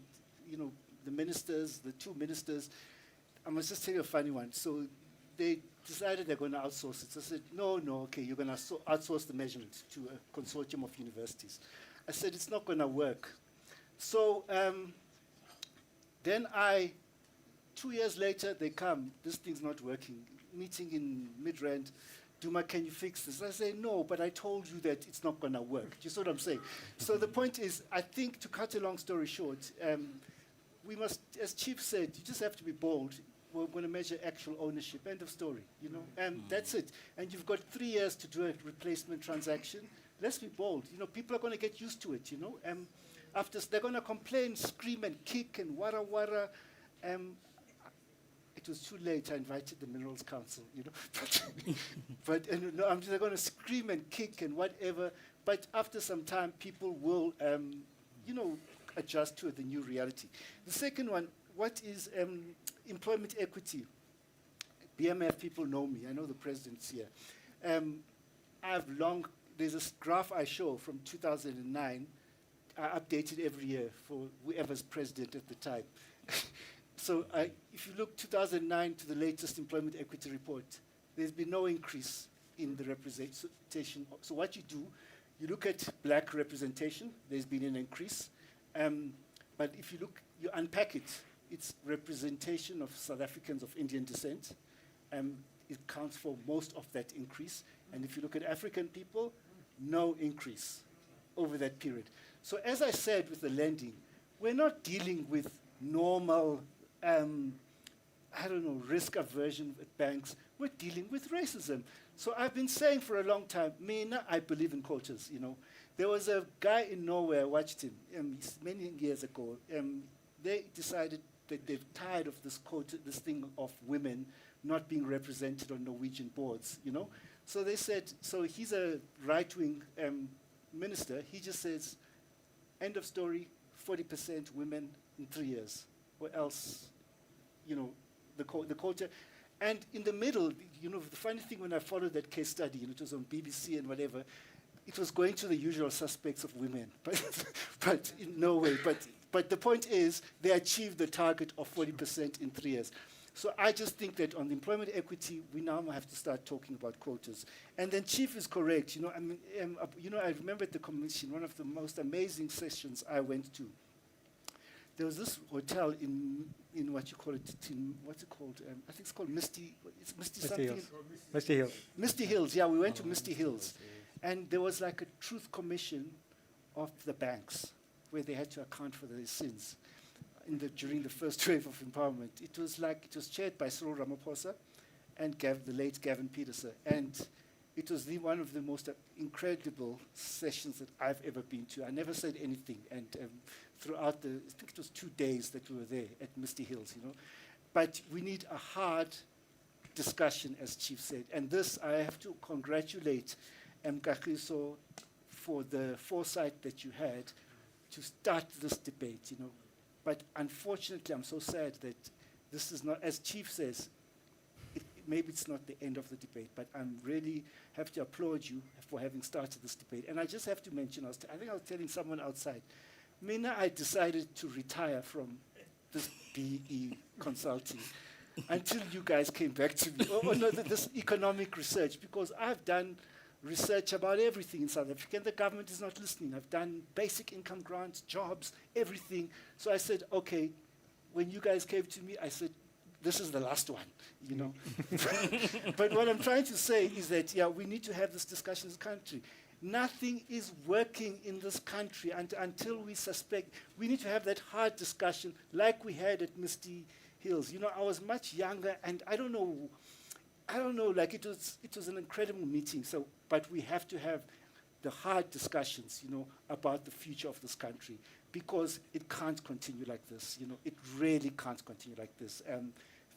the ministers, the two ministers, I must just tell you a funny one. So they decided they're going to outsource it. So I said, no, okay, you're going to outsource the measurement to a consortium of universities. I said, it's not going to work. So then 2 years later, they come, this thing's not working. Meeting in Midrand, Duma, can you fix this? I say, no, but I told you that it's not going to work. Do you see what I'm saying? So the point is, I think, to cut a long story short, we must, as Chief said, you just have to be bold. We're going to measure actual ownership. End of story, That's it. And you've got 3 years to do a replacement transaction. Let's be bold. People are going to get used to it, After they're going to complain, scream and kick and wara. It was too late. I invited the Minerals Council, But they're going to scream and kick and whatever. But after some time, people will, adjust to the new reality. The second one, what is employment equity? BMF people know me. I know the president's here. There's a graph I show from 2009. I update it every year for whoever's president at the time. So if you look 2009 to the latest employment equity report, there's been no increase in the representation. So what you do, you look at black representation, there's been an increase. But if you unpack it, it's representation of South Africans of Indian descent. It counts for most of that increase. And if you look at African people, no increase over that period. So as I said with the lending, we're not dealing with normal, risk aversion at banks. We're dealing with racism. So I've been saying for a long time, I believe in quotas, There was a guy in Norway, I watched him many years ago. They decided that they're tired of this thing of women not being represented on Norwegian boards, So they said, so he's a right-wing minister. He just says, end of story, 40% women in 3 years. What else? The quota. And in the middle, the funny thing when I followed that case study, it was on BBC and whatever, it was going to the usual suspects of women, but in no way. But the point is, they achieved the target of 40% in 3 years. So I just think that on the employment equity, we now have to start talking about quotas. And then Chief is correct. You know, I mean, I remember at the commission, one of the most amazing sessions I went to. There was this hotel in what you call it, what's it called? I think it's called Misty. It's Misty something. Hills. Misty Hills. Misty Hills. Yeah, we went to Misty Hills, and there was like a truth commission of the banks where they had to account for their sins during the first wave of empowerment. It was chaired by Cyril Ramaphosa and the late Gavin Peterson, and it was one of the most incredible sessions that I've ever been to. I never said anything, and throughout I think it was 2 days that we were there at Misty Hills, you know. But we need a hard discussion, as Chief said. And this, I have to congratulate Kagiso for the foresight that you had to start this debate, you know. But unfortunately, I'm so sad that this is not, as Chief says, maybe it's not the end of the debate, but I really have to applaud you for having started this debate. And I just have to mention, I think I was telling someone outside, Mina, I decided to retire from this BE consulting until you guys came back to me. This economic research, because I've done research about everything in South Africa, and the government is not listening. I've done basic income grants, jobs, everything. So I said, okay, when you guys came to me, I said, this is the last one, you know. But what I'm trying to say is that, yeah, we need to have this discussion in this country. Nothing is working in this country until we suspect. We need to have that hard discussion like we had at Misty Hills. You know, I was much younger, and I don't know, like it was an incredible meeting. So, but we have to have the hard discussions, you know, about the future of this country, because it can't continue like this. You know, it really can't continue like this.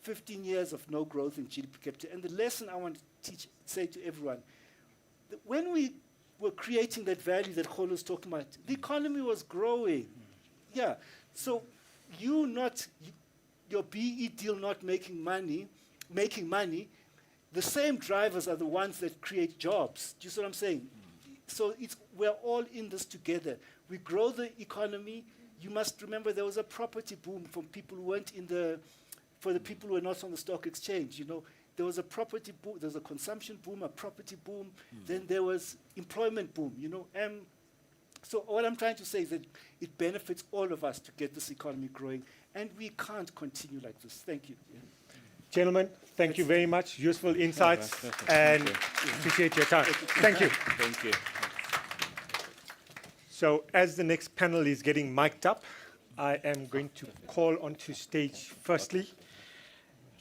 15 years of no growth in GDP per capita. And the lesson I want to say to everyone, that when we were creating that value that Kholo was talking about, the economy was growing. Yeah. So your BE deal not making money, the same drivers are the ones that create jobs. Do you see what I'm saying? So we're all in this together. We grow the economy. You must remember there was a property boom from people who weren't for the people who were not on the stock exchange, you know. There was a property boom, there was a consumption boom, a property boom, then there was employment boom, you know. So what I'm trying to say is that it benefits all of us to get this economy growing, and we can't continue like this. Thank you. Yeah. Gentlemen, thank you very much. Useful insights, and appreciate your time. Thank you. Thank you. So as the next panel is getting mic'd up, I am going to call onto stage firstly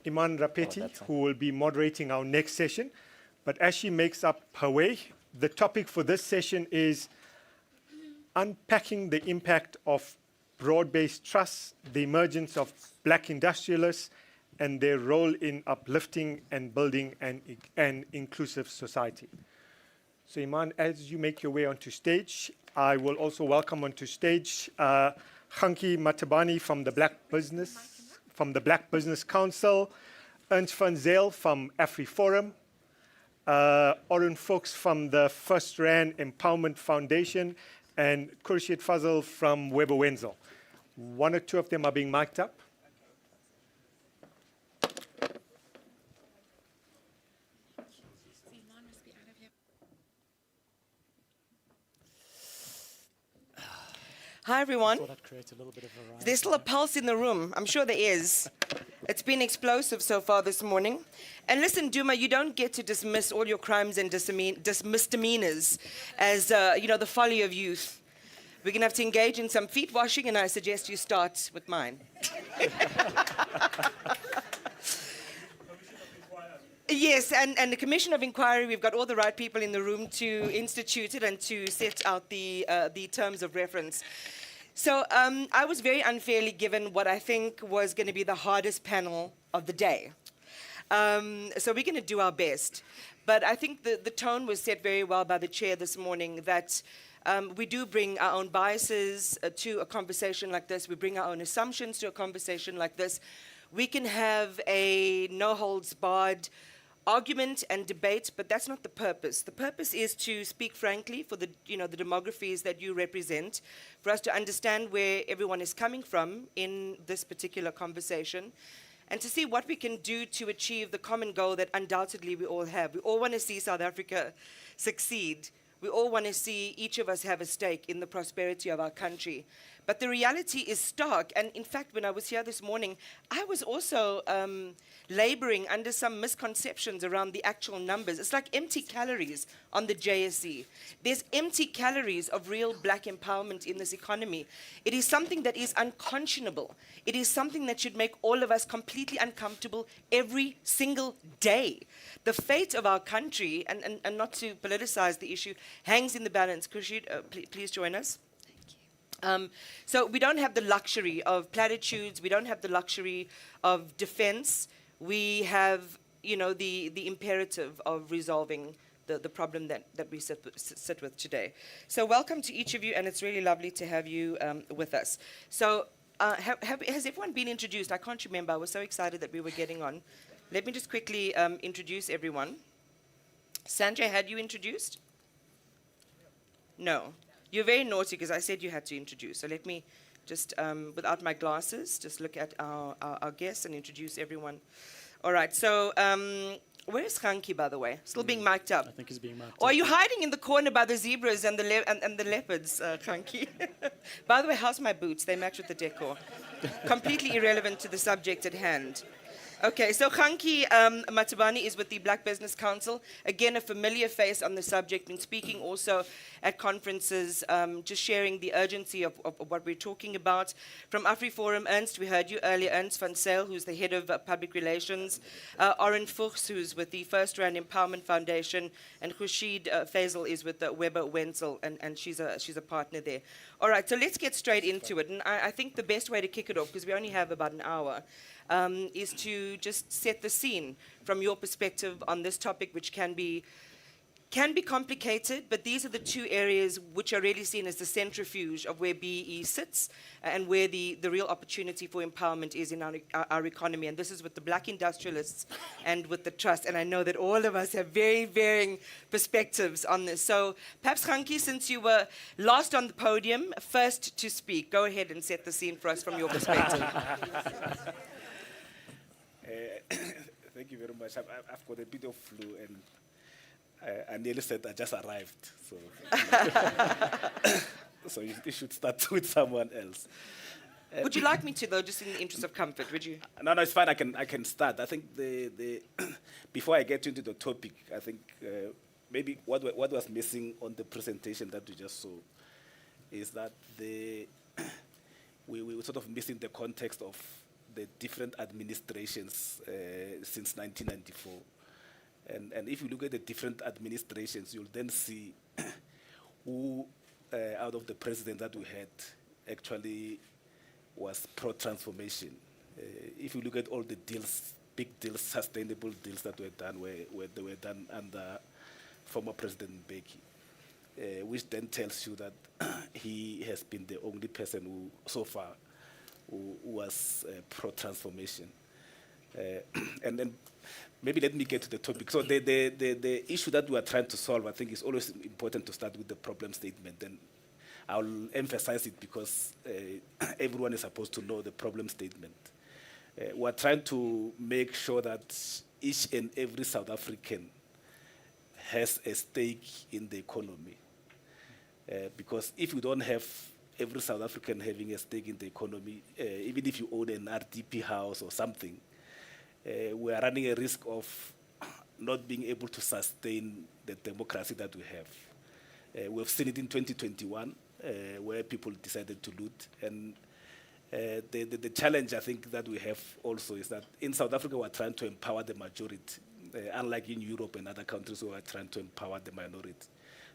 Iman Rapeti, who will be moderating our next session. But as she makes up her way, the topic for this session is unpacking the impact of broad-based trusts, the emergence of black industrialists, and their role in uplifting and building an inclusive society. So Iman, as you make your way onto stage, I will also welcome onto stage Hanki Matabani from the Black Business Council, Ernst van Zyl from AfriForum, Oren Fuchs from the First Rand Empowerment Foundation, and Khurshid Fazal from Weber Wenzel. One or two of them are being mic'd up. Hi, everyone. There's still a pulse in the room. I'm sure there is. It's been explosive so far this morning. And listen, Duma, you don't get to dismiss all your crimes and misdemeanors as, the folly of youth. We're going to have to engage in some feet washing, and I suggest you start with mine. Yes, and the Commission of Inquiry, we've got all the right people in the room to institute it and to set out the terms of reference. So I was very unfairly given what I think was going to be the hardest panel of the day. So we're going to do our best. But I think the tone was set very well by the chair this morning that we do bring our own biases to a conversation like this. We bring our own assumptions to a conversation like this. We can have a no-holds-barred argument and debate, but that's not the purpose. The purpose is to speak frankly for the demographies that you represent, for us to understand where everyone is coming from in this particular conversation, and to see what we can do to achieve the common goal that undoubtedly we all have. We all want to see South Africa succeed. We all want to see each of us have a stake in the prosperity of our country. But the reality is stark. And in fact, when I was here this morning, I was also laboring under some misconceptions around the actual numbers. It's like empty calories on the JSE. There's empty calories of real black empowerment in this economy. It is something that is unconscionable. It is something that should make all of us completely uncomfortable every single day. The fate of our country, and not to politicize the issue, hangs in the balance. Khurshid, please join us. So we don't have the luxury of platitudes. We don't have the luxury of defense. We have, the imperative of resolving the problem that we sit with today. So welcome to each of you, and it's really lovely to have you with us. So has everyone been introduced? I can't remember. I was so excited that we were getting on. Let me just quickly introduce everyone. Sanjay, had you introduced? No. You're very naughty because I said you had to introduce. So let me just, without my glasses, just look at our guests and introduce everyone. All right, so where's Khanki, by the way? Still being mic'd up? I think he's being mic'd up. Or are you hiding in the corner by the zebras and the leopards, Khanki? By the way, how's my boots? They match with the decor. Completely irrelevant to the subject at hand. Okay, so Khanki Matabane is with the Black Business Council. Again, a familiar face on the subject, been speaking also at conferences, just sharing the urgency of what we're talking about. From AfriForum, Ernst, we heard you earlier, Ernst van Zyl, who's the head of public relations, Oren Fuchs, who's with the First Rand Empowerment Foundation, and Khurshid Faisal is with the Weber Wenzel, and she's a partner there. All right, so let's get straight into it. And I think the best way to kick it off, because we only have about an hour, is to just set the scene from your perspective on this topic, which can be complicated, but these are the two areas which are really seen as the centrifuge of where BEE sits and where the real opportunity for empowerment is in our economy. And this is with the black industrialists and with the trust. And I know that all of us have very varying perspectives on this. So perhaps, Khanki, since you were last on the podium, first to speak, go ahead and set the scene for us from your perspective. Thank you very much. I've got a bit of flu, and I nearly said I just arrived. So, so you should start with someone else. Would you like me to, though, just in the interest of comfort? Would you? No, it's fine. I can start. I think before I get into the topic, I think maybe what was missing on the presentation that we just saw is that we were sort of missing the context of the different administrations since 1994. And if you look at the different administrations, you'll then see who, out of the president that we had, actually was pro-transformation. If you look at all the deals, big deals, sustainable deals that were done, where they were done under former President Mbeki, which then tells you that he has been the only person who, so far, who was pro-transformation. And then maybe let me get to the topic. So the issue that we are trying to solve, I think, is always important to start with the problem statement. And I'll emphasize it because everyone is supposed to know the problem statement. We're trying to make sure that each and every South African has a stake in the economy. Because if you don't have every South African having a stake in the economy, even if you own an RDP house or something, we are running a risk of not being able to sustain the democracy that we have. We've seen it in 2021, where people decided to loot. And the challenge, I think, that we have also is that in South Africa, we're trying to empower the majority, unlike in Europe and other countries who are trying to empower the minority.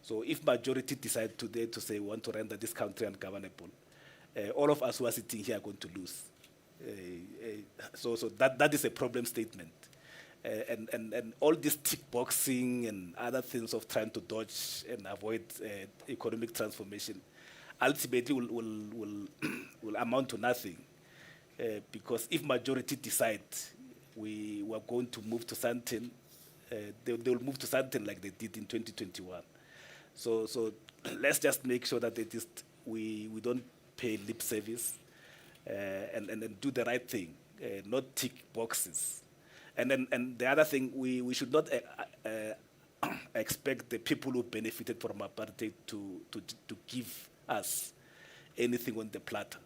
So if majority decide today to say we want to render this country ungovernable, all of us who are sitting here are going to lose. So that is a problem statement. And all this tick boxing and other things of trying to dodge and avoid economic transformation ultimately will amount to nothing. Because if majority decide we were going to move to something, they will move to something like they did in 2021. So let's just make sure that we don't pay lip service and do the right thing. not tick boxes. And the other thing, we should not expect the people who benefited from apartheid to give us anything on the platter.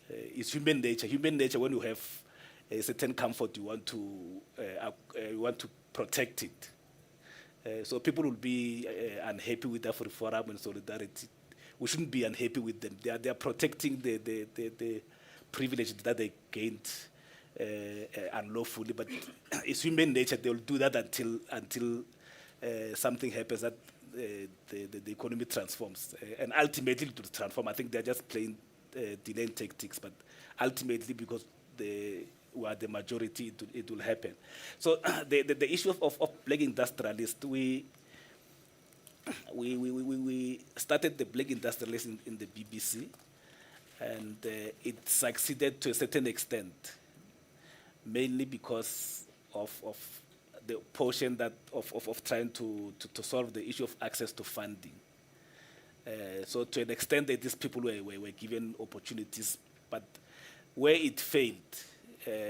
It's human nature. Human nature, when you have a certain comfort, you want to protect it. So people will be unhappy with AfriForum and Solidarity. We shouldn't be unhappy with them. They are protecting the privilege that they gained unlawfully, but it's human nature. They will do that until something happens that the economy transforms. And ultimately it will transform. I think they're just playing delaying tactics, but ultimately because we are the majority, it will happen. So the issue of black industrialists, we started the black industrialists in the BBC, and it succeeded to a certain extent, mainly because of the portion that of trying to solve the issue of access to funding. So to an extent that these people were given opportunities, but where it failed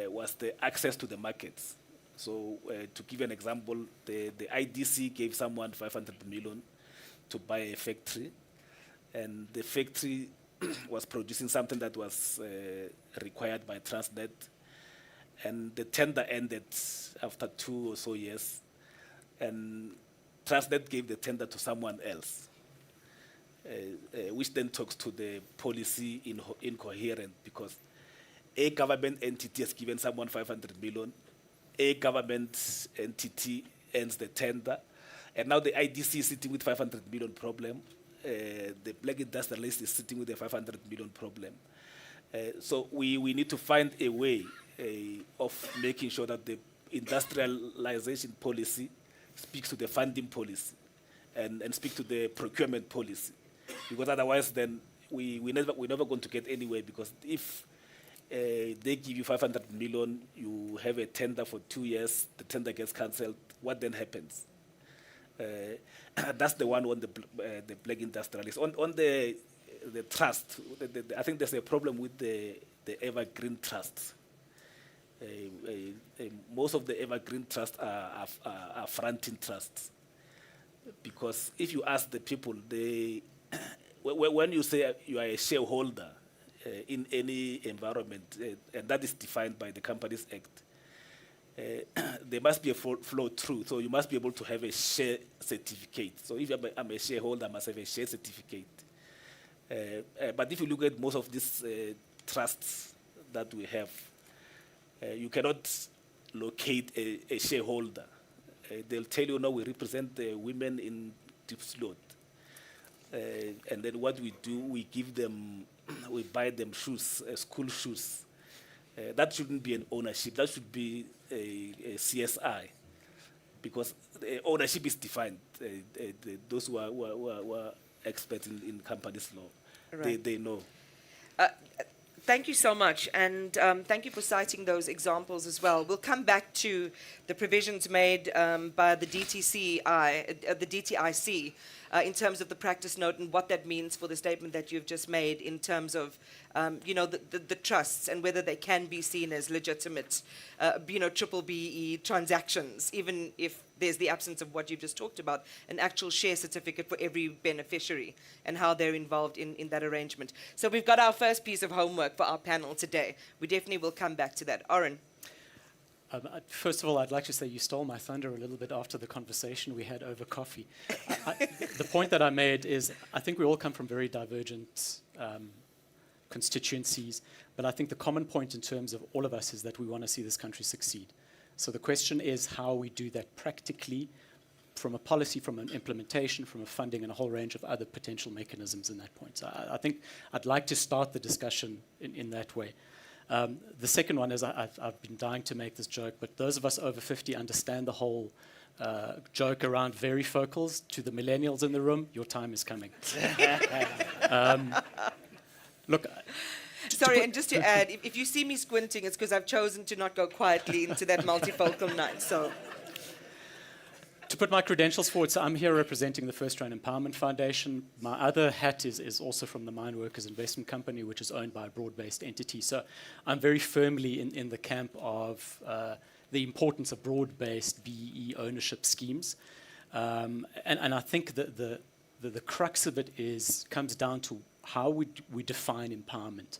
was the access to the markets. So to give an example, the IDC gave someone 500 million to buy a factory, and the factory was producing something that was required by Transnet, and the tender ended after 2 or so years, and Transnet gave the tender to someone else, which then talks to the policy incoherent, because a government entity has given someone 500 million, a government entity ends the tender, and now the IDC is sitting with 500 million problem, the black industrialist is sitting with a 500 million problem. So we need to find a way of making sure that the industrialization policy speaks to the funding policy and speak to the procurement policy, because otherwise then we're never going to get anywhere, because if they give you 500 million, you have a tender for 2 years, the tender gets cancelled, what then happens? That's the one on the black industrialists. On the trust, I think there's a problem with the evergreen trusts. Most of the evergreen trusts are fronting trusts, because if you ask the people, when you say you are a shareholder in any environment, and that is defined by the Companies Act, there must be a flow through. So you must be able to have a share certificate. So if I'm a shareholder, I must have a share certificate. But if you look at most of these trusts that we have, you cannot locate a shareholder. They'll tell you, no, we represent the women in Diepsloot. And then what we do, we give them, we buy them shoes, school shoes. That shouldn't be an ownership. That should be a CSI, because ownership is defined. Those who are experts in companies law, Right. they know. Thank you so much, and thank you for citing those examples as well. We'll come back to the provisions made by the DTIC in terms of the practice note and what that means for the statement that you've just made in terms of, the trusts and whether they can be seen as legitimate, triple BE transactions, even if there's the absence of what you've just talked about, an actual share certificate for every beneficiary and how they're involved in that arrangement. So we've got our first piece of homework for our panel today. We definitely will come back to that. Oren. First of all, I'd like to say you stole my thunder a little bit after the conversation we had over coffee. The point that I made is I think we all come from very divergent constituencies, but I think the common point in terms of all of us is that we want to see this country succeed. So the question is how we do that practically, from a policy, from an implementation, from a funding, and a whole range of other potential mechanisms in that point. So I think I'd like to start the discussion in that way. The second one is I've been dying to make this joke, but those of us over 50 understand the whole joke around varifocals. To the millennials in the room, your time is coming. Look. Sorry, and just to add, if you see me squinting, it's because I've chosen to not go quietly into that multifocal night. So, To put my credentials forward, so I'm here representing the First Rand Empowerment Foundation. My other hat is also from the Mine Workers Investment Company, which is owned by a broad-based entity. So I'm very firmly in the camp of the importance of broad-based BEE ownership schemes. And I think that the crux of it comes down to how we define empowerment.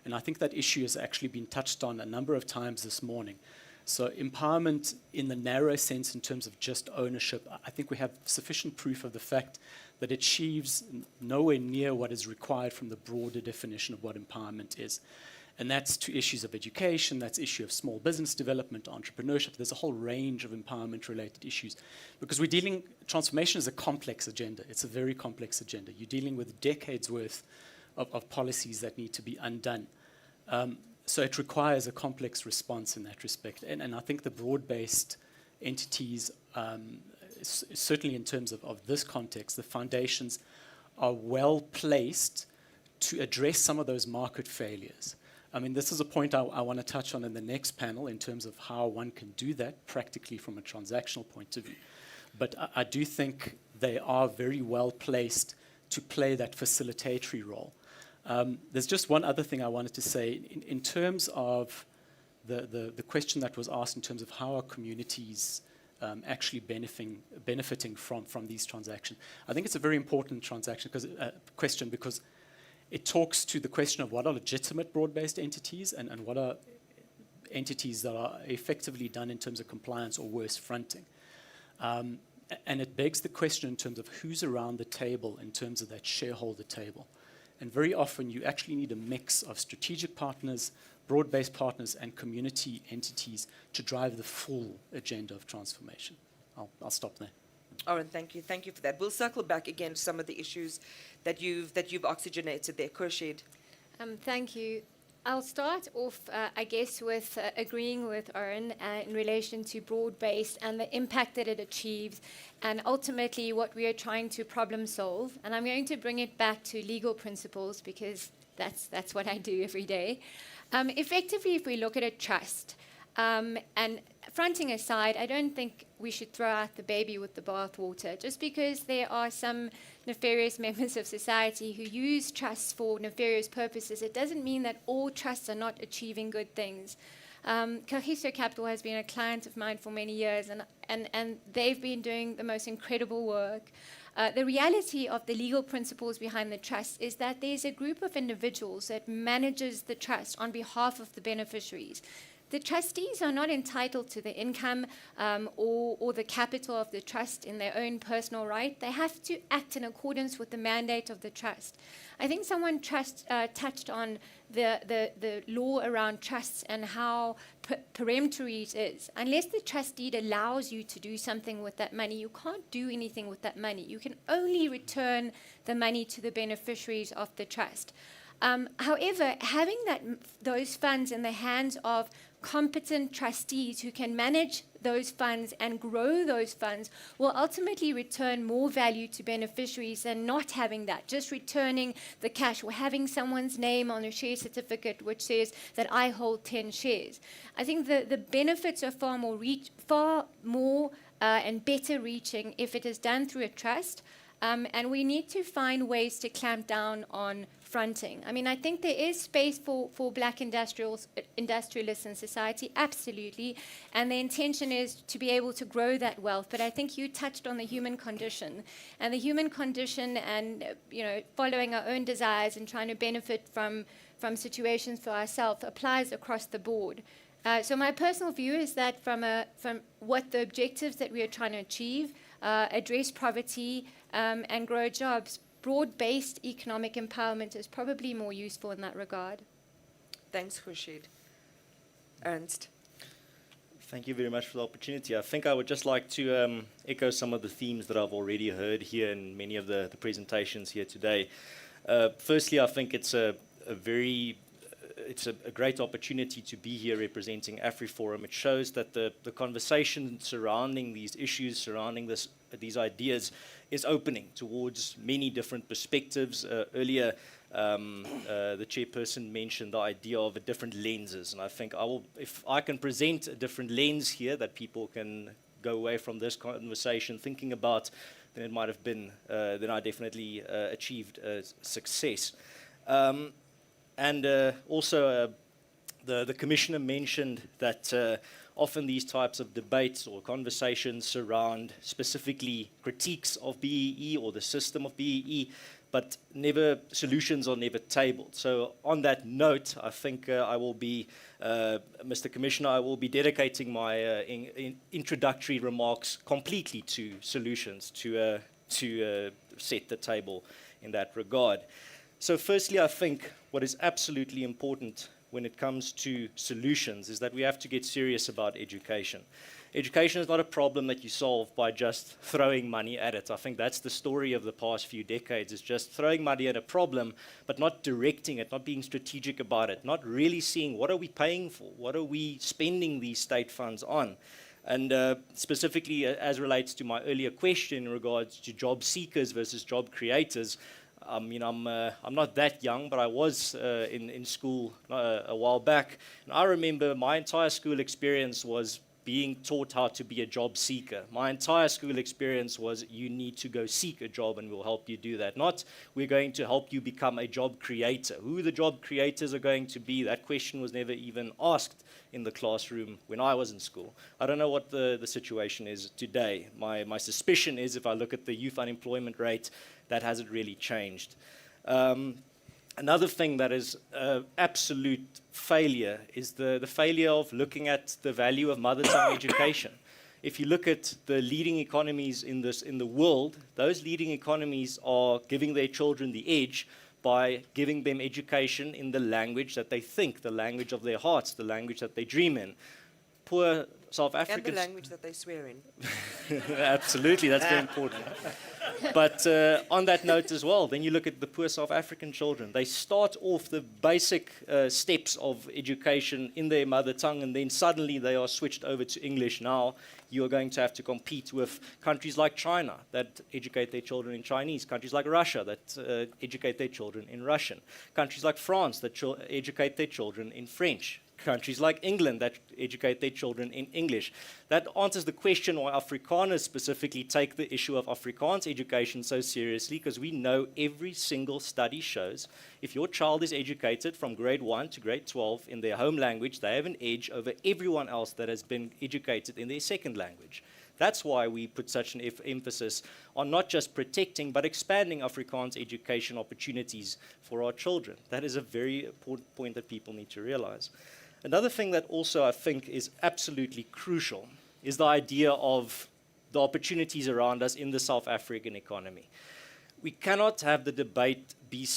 And I think that issue has actually been touched on a number of times this morning. So empowerment in the narrow sense in terms of just ownership, I think we have sufficient proof of the fact that it achieves nowhere near what is required from the broader definition of what empowerment is. And that's to issues of education, that's issue of small business development, entrepreneurship. There's a whole range of empowerment-related issues. Because transformation is a complex agenda. It's a very complex agenda. You're dealing with decades worth of policies that need to be undone. So it requires a complex response in that respect. And I think the broad-based entities, certainly in terms of this context, the foundations are well placed to address some of those market failures. I mean, this is a point I want to touch on in the next panel in terms of how one can do that practically from a transactional point of view. But I do think they are very well placed to play that facilitatory role. There's just one other thing I wanted to say. In terms of the question that was asked in terms of how are communities actually benefiting from these transactions, I think it's a very important question because it talks to the question of what are legitimate broad-based entities and what are entities that are effectively done in terms of compliance or worse, fronting. And it begs the question in terms of who's around the table in terms of that shareholder table. And very often you actually need a mix of strategic partners, broad-based partners, and community entities to drive the full agenda of transformation. I'll stop there. All right, thank you. Thank you for that. We'll circle back again to some of the issues that you've oxygenated there. Khurshid. Thank you. I'll start off, I guess, with agreeing with Oren in relation to broad-based and the impact that it achieves, and ultimately what we are trying to problem solve. And I'm going to bring it back to legal principles because that's what I do every day. Effectively, if we look at a trust, and fronting aside, I don't think we should throw out the baby with the bathwater. Just because there are some nefarious members of society who use trusts for nefarious purposes, it doesn't mean that all trusts are not achieving good things. Kagiso Capital has been a client of mine for many years, and they've been doing the most incredible work. The reality of the legal principles behind the trust is that there's a group of individuals that manages the trust on behalf of the beneficiaries. The trustees are not entitled to the income or the capital of the trust in their own personal right. They have to act in accordance with the mandate of the trust. I think someone touched on the law around trusts and how peremptory it is. Unless the trust deed allows you to do something with that money, you can't do anything with that money. You can only return the money to the beneficiaries of the trust. However, having those funds in the hands of competent trustees who can manage those funds and grow those funds will ultimately return more value to beneficiaries than not having that, just returning the cash or having someone's name on a share certificate which says that I hold 10 shares. I think the benefits are far more and better reaching if it is done through a trust. And we need to find ways to clamp down on fronting. I mean, I think there is space for black industrialists in society, absolutely. And the intention is to be able to grow that wealth. But I think you touched on the human condition. And the human condition and, following our own desires and trying to benefit from situations for ourselves applies across the board. So my personal view is that from what the objectives that we are trying to achieve, address poverty and grow jobs, broad-based economic empowerment is probably more useful in that regard. Thanks, Khurshid. Ernst. Thank you very much for the opportunity. I think I would just like to echo some of the themes that I've already heard here in many of the presentations here today. Firstly, I think it's a great opportunity to be here representing AfriForum. It shows that the conversation surrounding these issues, surrounding these ideas, is opening towards many different perspectives. Earlier, the chairperson mentioned the idea of different lenses, and I think if I can present a different lens here that people can go away from this conversation thinking about, then it might have been, then I definitely achieved success. Also, the Commissioner mentioned that often these types of debates or conversations surround specifically critiques of BEE or the system of BEE, but solutions are never tabled. So on that note, I think I will be, Mr. Commissioner, I will be dedicating my introductory remarks completely to solutions, to set the table in that regard. So firstly, I think what is absolutely important when it comes to solutions is that we have to get serious about education. Education is not a problem that you solve by just throwing money at it. I think that's the story of the past few decades, is just throwing money at a problem, but not directing it, not being strategic about it, not really seeing what are we paying for, what are we spending these state funds on. And specifically, as relates to my earlier question in regards to job seekers versus job creators, I'm not that young, but I was in school a while back. And I remember my entire school experience was being taught how to be a job seeker. My entire school experience was you need to go seek a job and we'll help you do that. Not we're going to help you become a job creator. Who the job creators are going to be, that question was never even asked in the classroom when I was in school. I don't know what the situation is today. My suspicion is if I look at the youth unemployment rate, that hasn't really changed. Another thing that is absolute failure is the failure of looking at the value of mother tongue education. If you look at the leading economies in the world, those leading economies are giving their children the edge by giving them education in the language that they think, the language of their hearts, the language that they dream in. Poor South Africans... And the language that they swear in. Absolutely, that's very important. But on that note as well, then you look at the poor South African children. They start off the basic steps of education in their mother tongue, and then suddenly they are switched over to English. Now you are going to have to compete with countries like China that educate their children in Chinese, countries like Russia that educate their children in Russian, countries like France that educate their children in French, countries like England that educate their children in English. That answers the question why Afrikaners specifically take the issue of Afrikaans education so seriously, because we know every single study shows if your child is educated from grade 1 to grade 12 in their home language, they have an edge over everyone else that has been educated in their second language. That's why we put such an emphasis on not just protecting, but expanding Afrikaans education opportunities for our children. That is a very important point that people need to realize. Another thing that also I think is absolutely crucial is the idea of the opportunities around us in the South African economy. We cannot have the debate be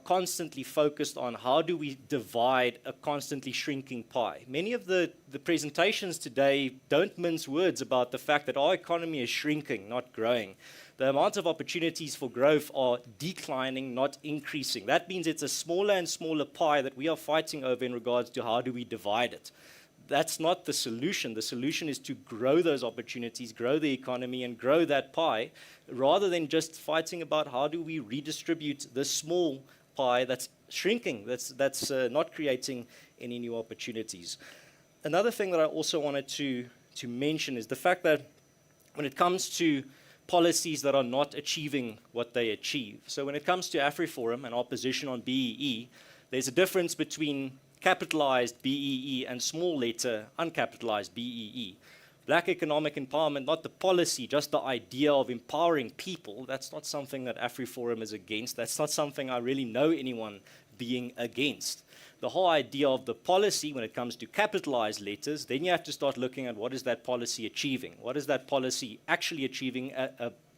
constantly focused on how do we divide a constantly shrinking pie. Many of the presentations today don't mince words about the fact that our economy is shrinking, not growing. The amount of opportunities for growth are declining, not increasing. That means it's a smaller and smaller pie that we are fighting over in regards to how do we divide it. That's not the solution. The solution is to grow those opportunities, grow the economy, and grow that pie, rather than just fighting about how do we redistribute the small pie that's shrinking, that's not creating any new opportunities. Another thing that I also wanted to mention is the fact that when it comes to policies that are not achieving what they achieve. So when it comes to AfriForum and our position on BEE, there's a difference between capitalized BEE and small letter uncapitalized BEE. Black economic empowerment, not the policy, just the idea of empowering people, that's not something that AfriForum is against. That's not something I really know anyone being against. The whole idea of the policy when it comes to capitalized letters, then you have to start looking at what is that policy achieving? What is that policy actually achieving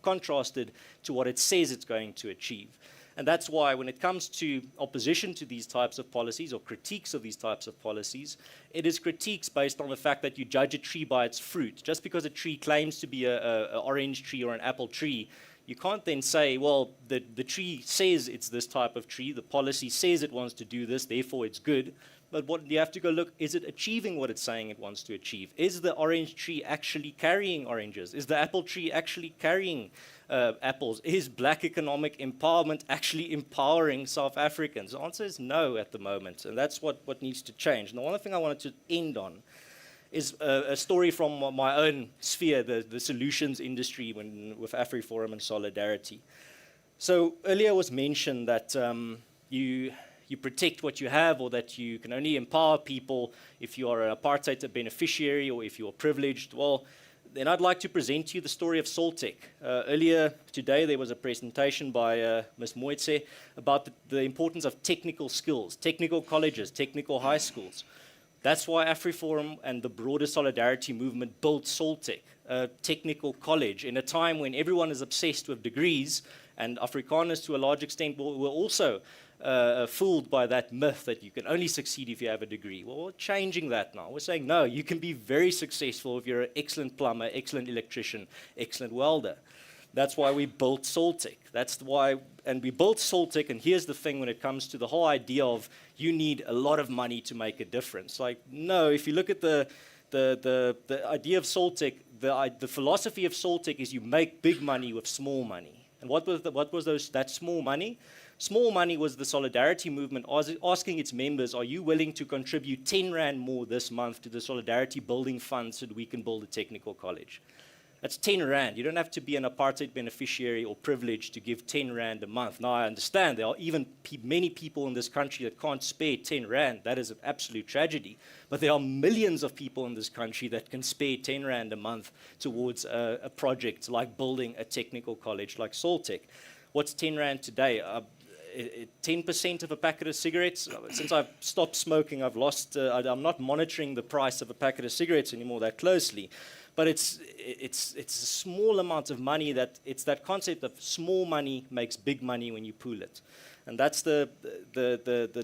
contrasted to what it says it's going to achieve? And that's why when it comes to opposition to these types of policies or critiques of these types of policies, it is critiques based on the fact that you judge a tree by its fruit. Just because a tree claims to be an orange tree or an apple tree, you can't then say, well, the tree says it's this type of tree, the policy says it wants to do this, therefore it's good. But what you have to go look, is it achieving what it's saying it wants to achieve? Is the orange tree actually carrying oranges? Is the apple tree actually carrying apples? Is black economic empowerment actually empowering South Africans? The answer is no at the moment, and that's what needs to change. And the one thing I wanted to end on is a story from my own sphere, the solutions industry with AfriForum and Solidarity. So earlier was mentioned that you protect what you have, or that you can only empower people if you are an apartheid beneficiary or if you are privileged. Well, then I'd like to present to you the story of Soltech. Earlier today there was a presentation by Ms. Moetse about the importance of technical skills, technical colleges, technical high schools. That's why AfriForum and the broader Solidarity movement built Soltech, a technical college, in a time when everyone is obsessed with degrees, and Afrikaners to a large extent were also fooled by that myth that you can only succeed if you have a degree. Well, we're changing that now. We're saying, no, you can be very successful if you're an excellent plumber, excellent electrician, excellent welder. That's why we built Soltech. That's why, and we built Soltech, and here's the thing when it comes to the whole idea of you need a lot of money to make a difference. Like, no, if you look at the idea of Soltech, the philosophy of Soltech is you make big money with small money. And what was that small money? Small money was the Solidarity movement asking its members, are you willing to contribute 10 Rand more this month to the Solidarity Building Fund so that we can build a technical college? That's 10 Rand. You don't have to be an apartheid beneficiary or privileged to give 10 Rand a month. Now, I understand there are even many people in this country that can't spare 10 Rand. That is an absolute tragedy. But there are millions of people in this country that can spare 10 Rand a month towards a project like building a technical college like Soltech. What's 10 Rand today? 10% of a packet of cigarettes. Since I've stopped smoking, I've lost, I'm not monitoring the price of a packet of cigarettes anymore that closely. But it's a small amount of money that, it's that concept of small money makes big money when you pool it. And that's the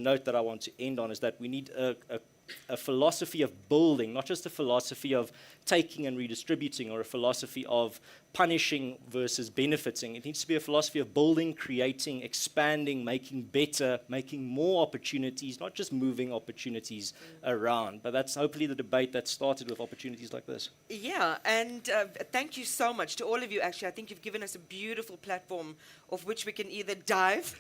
note that I want to end on, is that we need a philosophy of building, not just a philosophy of taking and redistributing, or a philosophy of punishing versus benefiting. It needs to be a philosophy of building, creating, expanding, making better, making more opportunities, not just moving opportunities around. But that's hopefully the debate that started with opportunities like this. Yeah, and thank you so much to all of you. Actually, I think you've given us a beautiful platform of which we can either dive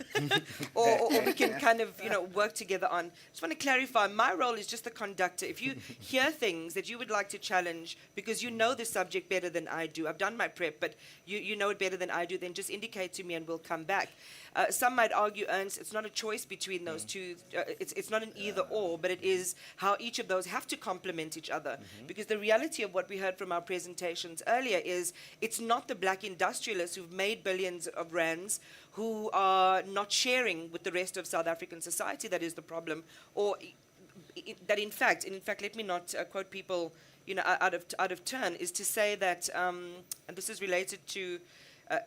or we can kind of, work together on. Just want to clarify, my role is just the conductor. If you hear things that you would like to challenge because you know the subject better than I do, I've done my prep, but you know it better than I do, then just indicate to me and we'll come back. Some might argue, Ernst, it's not a choice between those two. It's not an either or, but it is how each of those have to complement each other. Because the reality of what we heard from our presentations earlier is it's not the black industrialists who've made billions of rands who are not sharing with the rest of South African society that is the problem, or that in fact, let me not quote people out of turn, is to say that, and this is related to,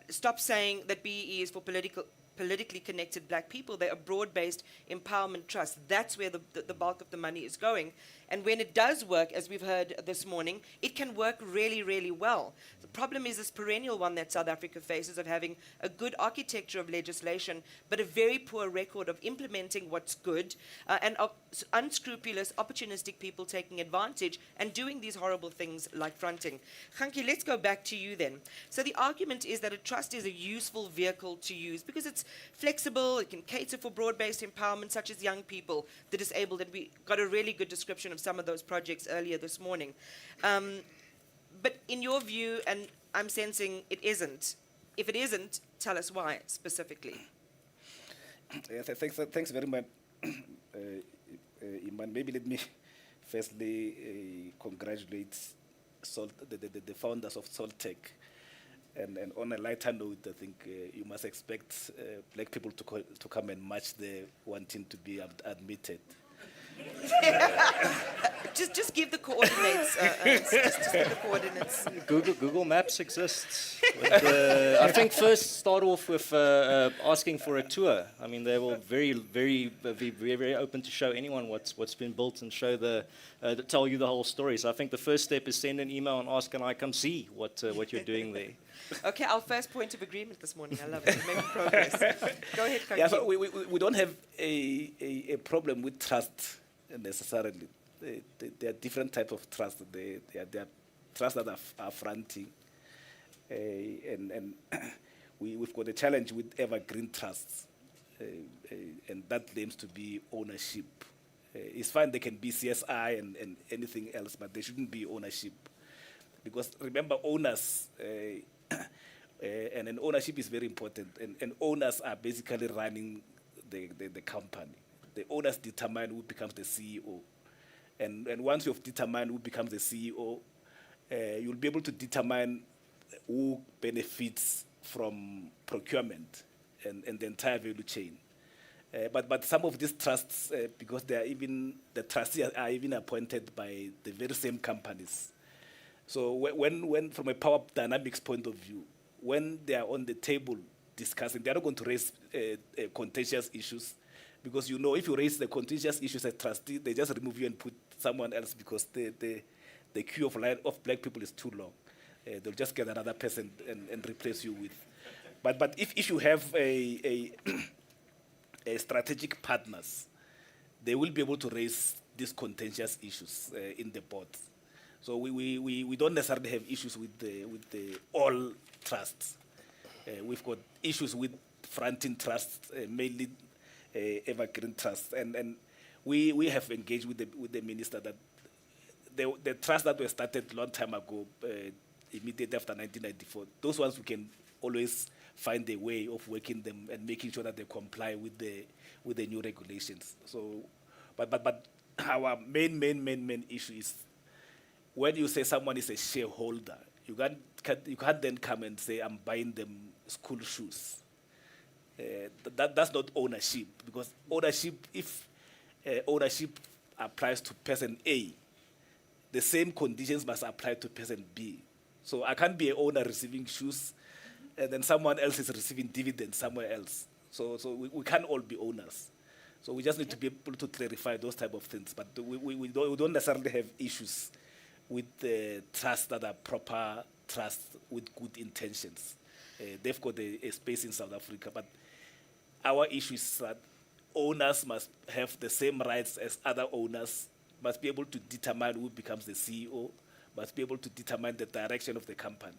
stop saying that BEE is for politically connected black people. They're a broad-based empowerment trust. That's where the bulk of the money is going. And when it does work, as we've heard this morning, it can work really, really well. The problem is this perennial one that South Africa faces of having a good architecture of legislation, but a very poor record of implementing what's good, and of unscrupulous, opportunistic people taking advantage and doing these horrible things like fronting. Hanki, let's go back to you then. So the argument is that a trust is a useful vehicle to use because it's flexible, it can cater for broad-based empowerment such as young people, the disabled, and we got a really good description of some of those projects earlier this morning. But in your view, and I'm sensing it isn't, if it isn't, tell us why specifically. Thanks very much, Iman. Maybe let me firstly congratulate the founders of Soltech. And on a lighter note, I think you must expect black people to come and march there wanting to be admitted. Just give the coordinates. Just give the coordinates. Google Maps exists. But, I think first start off with asking for a tour. I mean, they will be very open to show anyone what's been built and show tell you the whole story. So I think the first step is send an email and ask, can I come see what you're doing there? Okay, our first point of agreement this morning. I love it. Making progress. Go ahead, Kanki. Yeah, so we don't have a problem with trust necessarily. There are different types of trust. There are trusts that are fronting, and we've got a challenge with evergreen trusts, and that claims to be ownership. It's fine, they can be CSI and anything else, but they shouldn't be ownership. Because remember, owners, and an ownership is very important, and owners are basically running the company. The owners determine who becomes the CEO. And once you've determined who becomes the CEO, you'll be able to determine who benefits from procurement and the entire value chain. But some of these trusts, because they are even, the trustees are even appointed by the very same companies. So when from a power dynamics point of view, when they are on the table discussing, they're not going to raise contentious issues, because you know if you raise the contentious issues as trustee, they just remove you and put someone else because the queue of black people is too long. They'll just get another person and replace you with. But if you have a strategic partners, they will be able to raise these contentious issues in the board. So we don't necessarily have issues with the all trusts. We've got issues with fronting trusts, mainly evergreen trusts, and we have engaged with the minister that the trusts that were started a long time ago, immediately after 1994, those ones we can always find a way of working them and making sure that they comply with the new regulations. So, but our main issue is when you say someone is a shareholder, you can't then come and say I'm buying them school shoes. That's not ownership, because ownership, if ownership applies to person A, the same conditions must apply to person B. So I can't be an owner receiving shoes and then someone else is receiving dividends somewhere else. So we can't all be owners. So we just need to be able to clarify those type of things. But we don't necessarily have issues with the trusts that are proper trusts with good intentions. They've got a space in South Africa, but our issue is that owners must have the same rights as other owners, must be able to determine who becomes the CEO, must be able to determine the direction of the company.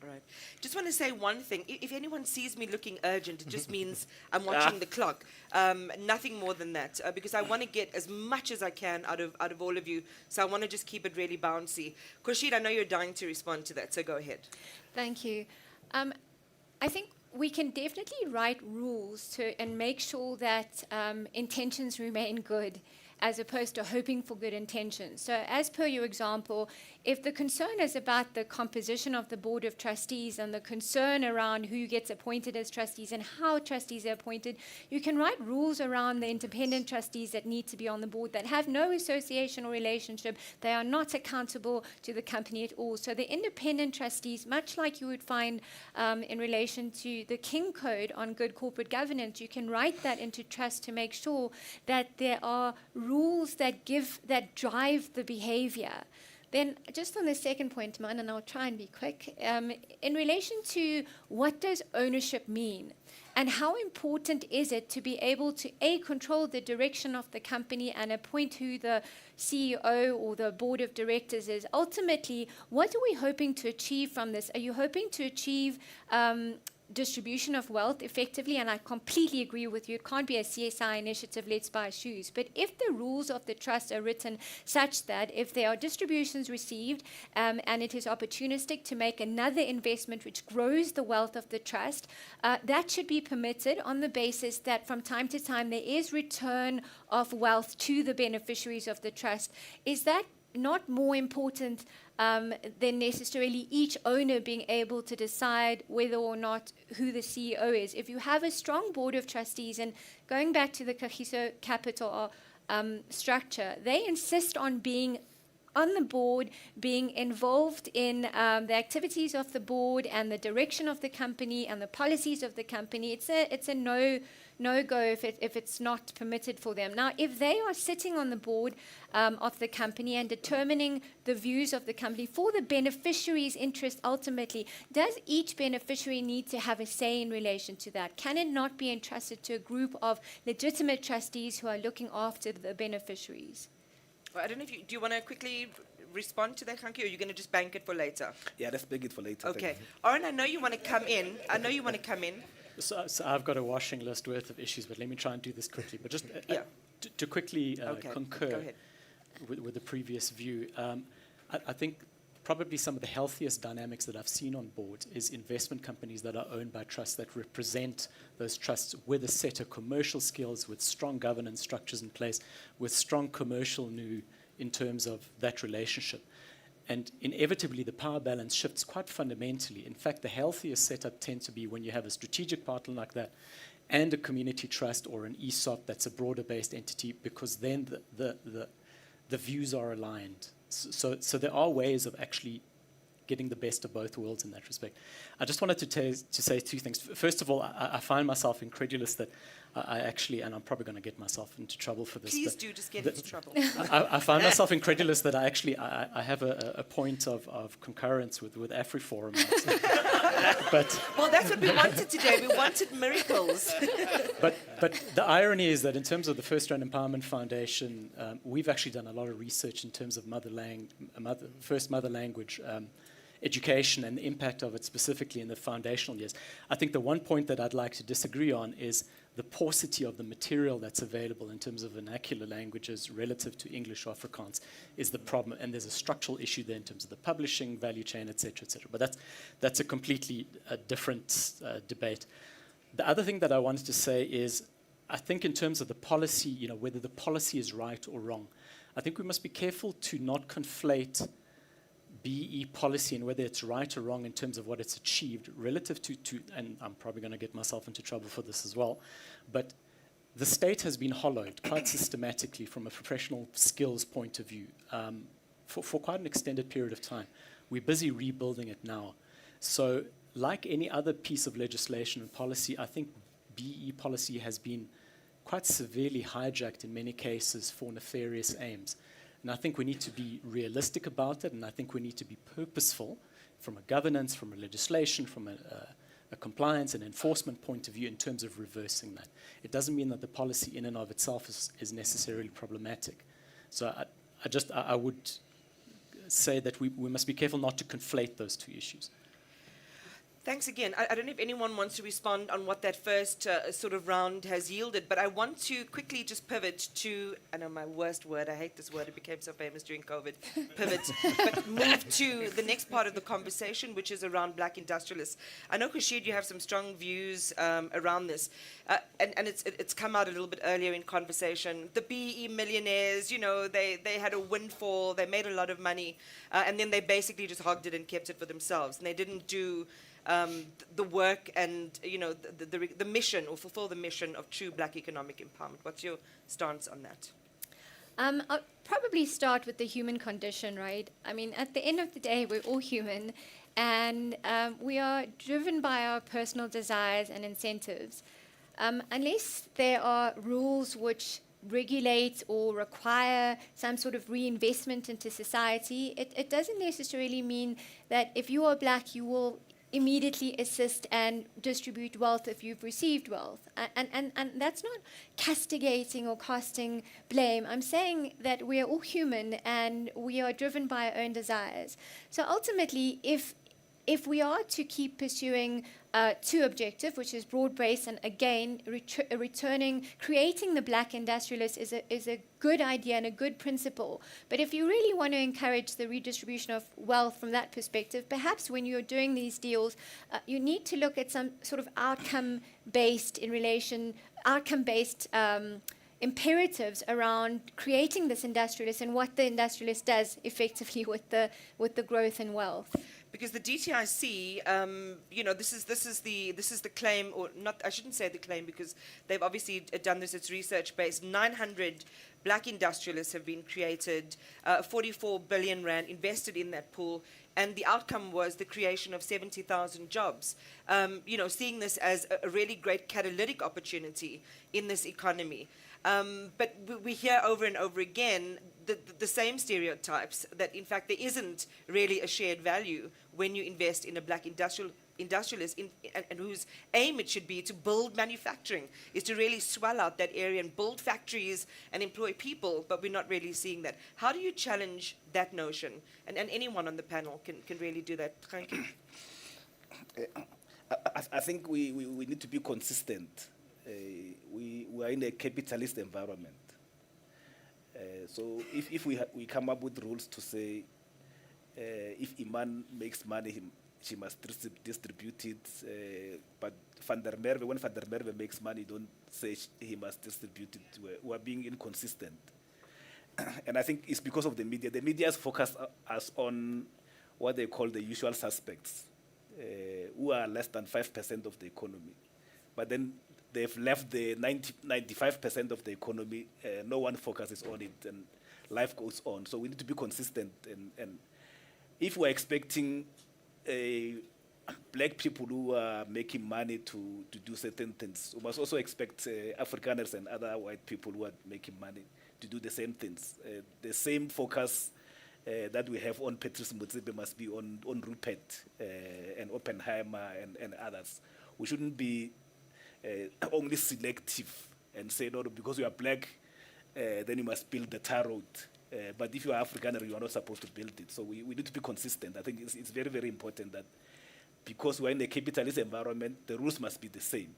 All right. Just want to say one thing. If anyone sees me looking urgent, it just means I'm watching the clock. Nothing more than that, because I want to get as much as I can out of all of you. So I want to just keep it really bouncy. Khurshid, I know you're dying to respond to that, so go ahead. Thank you. I think we can definitely write rules and make sure that intentions remain good, as opposed to hoping for good intentions. So as per your example, if the concern is about the composition of the Board of Trustees and the concern around who gets appointed as trustees and how trustees are appointed, you can write rules around the independent trustees that need to be on the board that have no association or relationship. They are not accountable to the company at all. So the independent trustees, much like you would find in relation to the King Code on good corporate governance, you can write that into trust to make sure that there are rules that drive the behavior. Then just on the second point, man, and I'll try and be quick, in relation to what does ownership mean and how important is it to be able to, A, control the direction of the company and appoint who the CEO or the board of directors is. Ultimately, what are we hoping to achieve from this? Are you hoping to achieve distribution of wealth effectively? And I completely agree with you. It can't be a CSI initiative, let's buy shoes. But if the rules of the trust are written such that if there are distributions received and it is opportunistic to make another investment which grows the wealth of the trust, that should be permitted on the basis that from time to time there is return of wealth to the beneficiaries of the trust. Is that not more important than necessarily each owner being able to decide whether or not who the CEO is? If you have a strong board of trustees, and going back to the Kagiso Capital structure, they insist on being on the board, being involved in the activities of the board and the direction of the company and the policies of the company. It's a no-go if it's not permitted for them. Now, if they are sitting on the board of the company and determining the views of the company for the beneficiary's interest ultimately, does each beneficiary need to have a say in relation to that? Can it not be entrusted to a group of legitimate trustees who are looking after the beneficiaries? Well, I don't know if do you want to quickly respond to that, Hanki, or are you going to just bank it for later? Yeah, let's bank it for later. Okay. Oren, I know you want to come in. So I've got a washing list worth of issues, but let me try and do this quickly. But just To quickly Okay, go concur ahead. with the previous view, I think probably some of the healthiest dynamics that I've seen on board is investment companies that are owned by trusts that represent those trusts with a set of commercial skills, with strong governance structures in place, with strong commercial know in terms of that relationship. And inevitably, the power balance shifts quite fundamentally. In fact, the healthiest setup tends to be when you have a strategic partner like that and a community trust or an ESOP that's a broader-based entity, because then the views are aligned. So there are ways of actually getting the best of both worlds in that respect. I just wanted to say two things. First of all, I find myself incredulous that I actually, and I'm probably going to get myself into trouble for this. Please do, just get into trouble. I find myself incredulous that I have a point of concurrence with AfriForum. But well, that's what we wanted today. We wanted miracles. but the irony is that in terms of the First Rand Empowerment Foundation, we've actually done a lot of research in terms of first mother language education and the impact of it specifically in the foundational years. I think the one point that I'd like to disagree on is the paucity of the material that's available in terms of vernacular languages relative to English or Afrikaans is the problem, and there's a structural issue there in terms of the publishing value chain, et cetera, et cetera. But that's a completely different debate. The other thing that I wanted to say is, I think in terms of the policy, whether the policy is right or wrong, I think we must be careful to not conflate BE policy and whether it's right or wrong in terms of what it's achieved relative to and I'm probably going to get myself into trouble for this as well, but the state has been hollowed quite systematically from a professional skills point of view for quite an extended period of time. We're busy rebuilding it now. So like any other piece of legislation and policy, I think BE policy has been quite severely hijacked in many cases for nefarious aims. And I think we need to be realistic about it, and I think we need to be purposeful from a governance, from a legislation, from a compliance and enforcement point of view in terms of reversing that. It doesn't mean that the policy in and of itself is necessarily problematic. So I would say that we must be careful not to conflate those two issues. Thanks again. I don't know if anyone wants to respond on what that first sort of round has yielded, but I want to quickly just pivot to, I know my worst word, I hate this word, it became so famous during COVID, pivot, but move to the next part of the conversation, which is around black industrialists. I know, Kashid, you have some strong views around this, and it's come out a little bit earlier in conversation. The BE millionaires, they had a windfall, they made a lot of money, and then they basically just hogged it and kept it for themselves, and they didn't do the work and the mission, or fulfill the mission of true black economic empowerment. What's your stance on that? I'll probably start with the human condition, right? I mean, at the end of the day, we're all human, and we are driven by our personal desires and incentives. Unless there are rules which regulate or require some sort of reinvestment into society, it doesn't necessarily mean that if you are black, you will immediately assist and distribute wealth if you've received wealth. And that's not castigating or casting blame. I'm saying that we are all human and we are driven by our own desires. So ultimately, if we are to keep pursuing two objectives, which is broad-based and again creating the black industrialist is a good idea and a good principle. But if you really want to encourage the redistribution of wealth from that perspective, perhaps when you're doing these deals, you need to look at some sort of outcome-based imperatives around creating this industrialist and what the industrialist does effectively with the growth and wealth. Because the DTIC, this is the claim, or not, I shouldn't say the claim, because they've obviously done this, it's research-based. 900 black industrialists have been created, 44 billion rand invested in that pool, and the outcome was the creation of 70,000 jobs. Seeing this as a really great catalytic opportunity in this economy. But we hear over and over again the same stereotypes, that in fact there isn't really a shared value when you invest in a black industrialist and whose aim it should be to build manufacturing, is to really swell out that area and build factories and employ people, but we're not really seeing that. How do you challenge that notion? And anyone on the panel can really do that. Thank you. I think we need to be consistent. We are in a capitalist environment. So if we come up with rules to say if Iman makes money, she must distribute it, but when Van der Merwe makes money, don't say he must distribute it. We are being inconsistent. And I think it's because of the media. The media has focused us on what they call the usual suspects, who are less than 5% of the economy. But then they've left the 95% of the economy. No one focuses on it, and life goes on. So we need to be consistent. And if we're expecting black people who are making money to do certain things, we must also expect Afrikaners and other white people who are making money to do the same things. The same focus that we have on Patrice Motsepe must be on Rupert and Oppenheimer and others. We shouldn't be only selective and say, no, because you are black, then you must build the tar road. But if you are Afrikaner, you are not supposed to build it. So we need to be consistent. I think it's very, very important that because we're in a capitalist environment, the rules must be the same.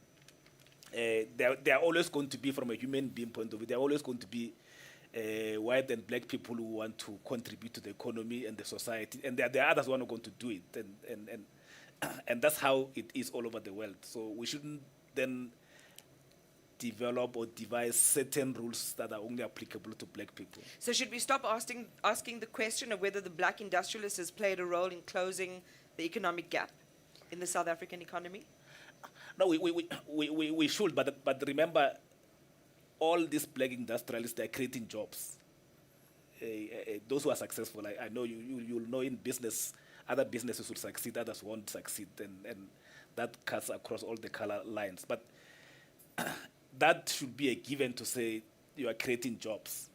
They are always going to be, from a human being point of view, there are always going to be white and black people who want to contribute to the economy and the society, and there are others who are not going to do it, and that's how it is all over the world. So we shouldn't then develop or devise certain rules that are only applicable to black people. So should we stop asking the question of whether the black industrialist has played a role in closing the economic gap in the South African economy? No, we should, but remember, all these black industrialists, they're creating jobs. Those who are successful, I know you'll know in business, other businesses will succeed, others won't succeed, and that cuts across all the color lines. But that should be a given to say you are creating jobs.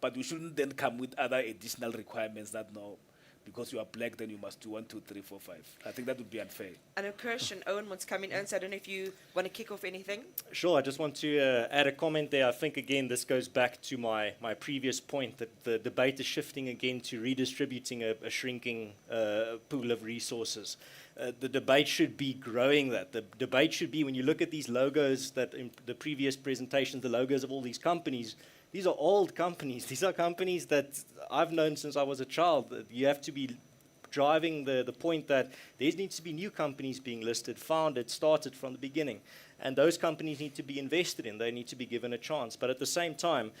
But we shouldn't then come with other additional requirements that no, because you are black, then you must do 1, 2, 3, 4, 5. I think that would be unfair. And of course, Owen wants to come in. Ernst, I don't know if you want to kick off anything. Sure, I just want to add a comment there. I think, again, this goes back to my previous point that the debate is shifting again to redistributing a shrinking pool of resources. The debate should be growing that. The debate should be, when you look at these logos that in the previous presentations, the logos of all these companies, these are old companies. These are companies that I've known since I was a child. You have to be driving the point that there needs to be new companies being listed, founded, started from the beginning. And those companies need to be invested in. They need to be given a chance. But at the same time,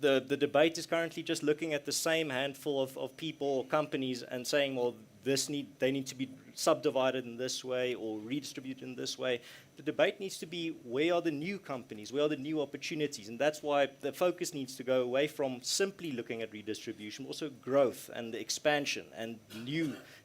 the debate is currently just looking at the same handful of people or companies and saying, well, they need to be subdivided in this way or redistributed in this way. The debate needs to be, where are the new companies? Where are the new opportunities? And that's why the focus needs to go away from simply looking at redistribution, also growth and expansion and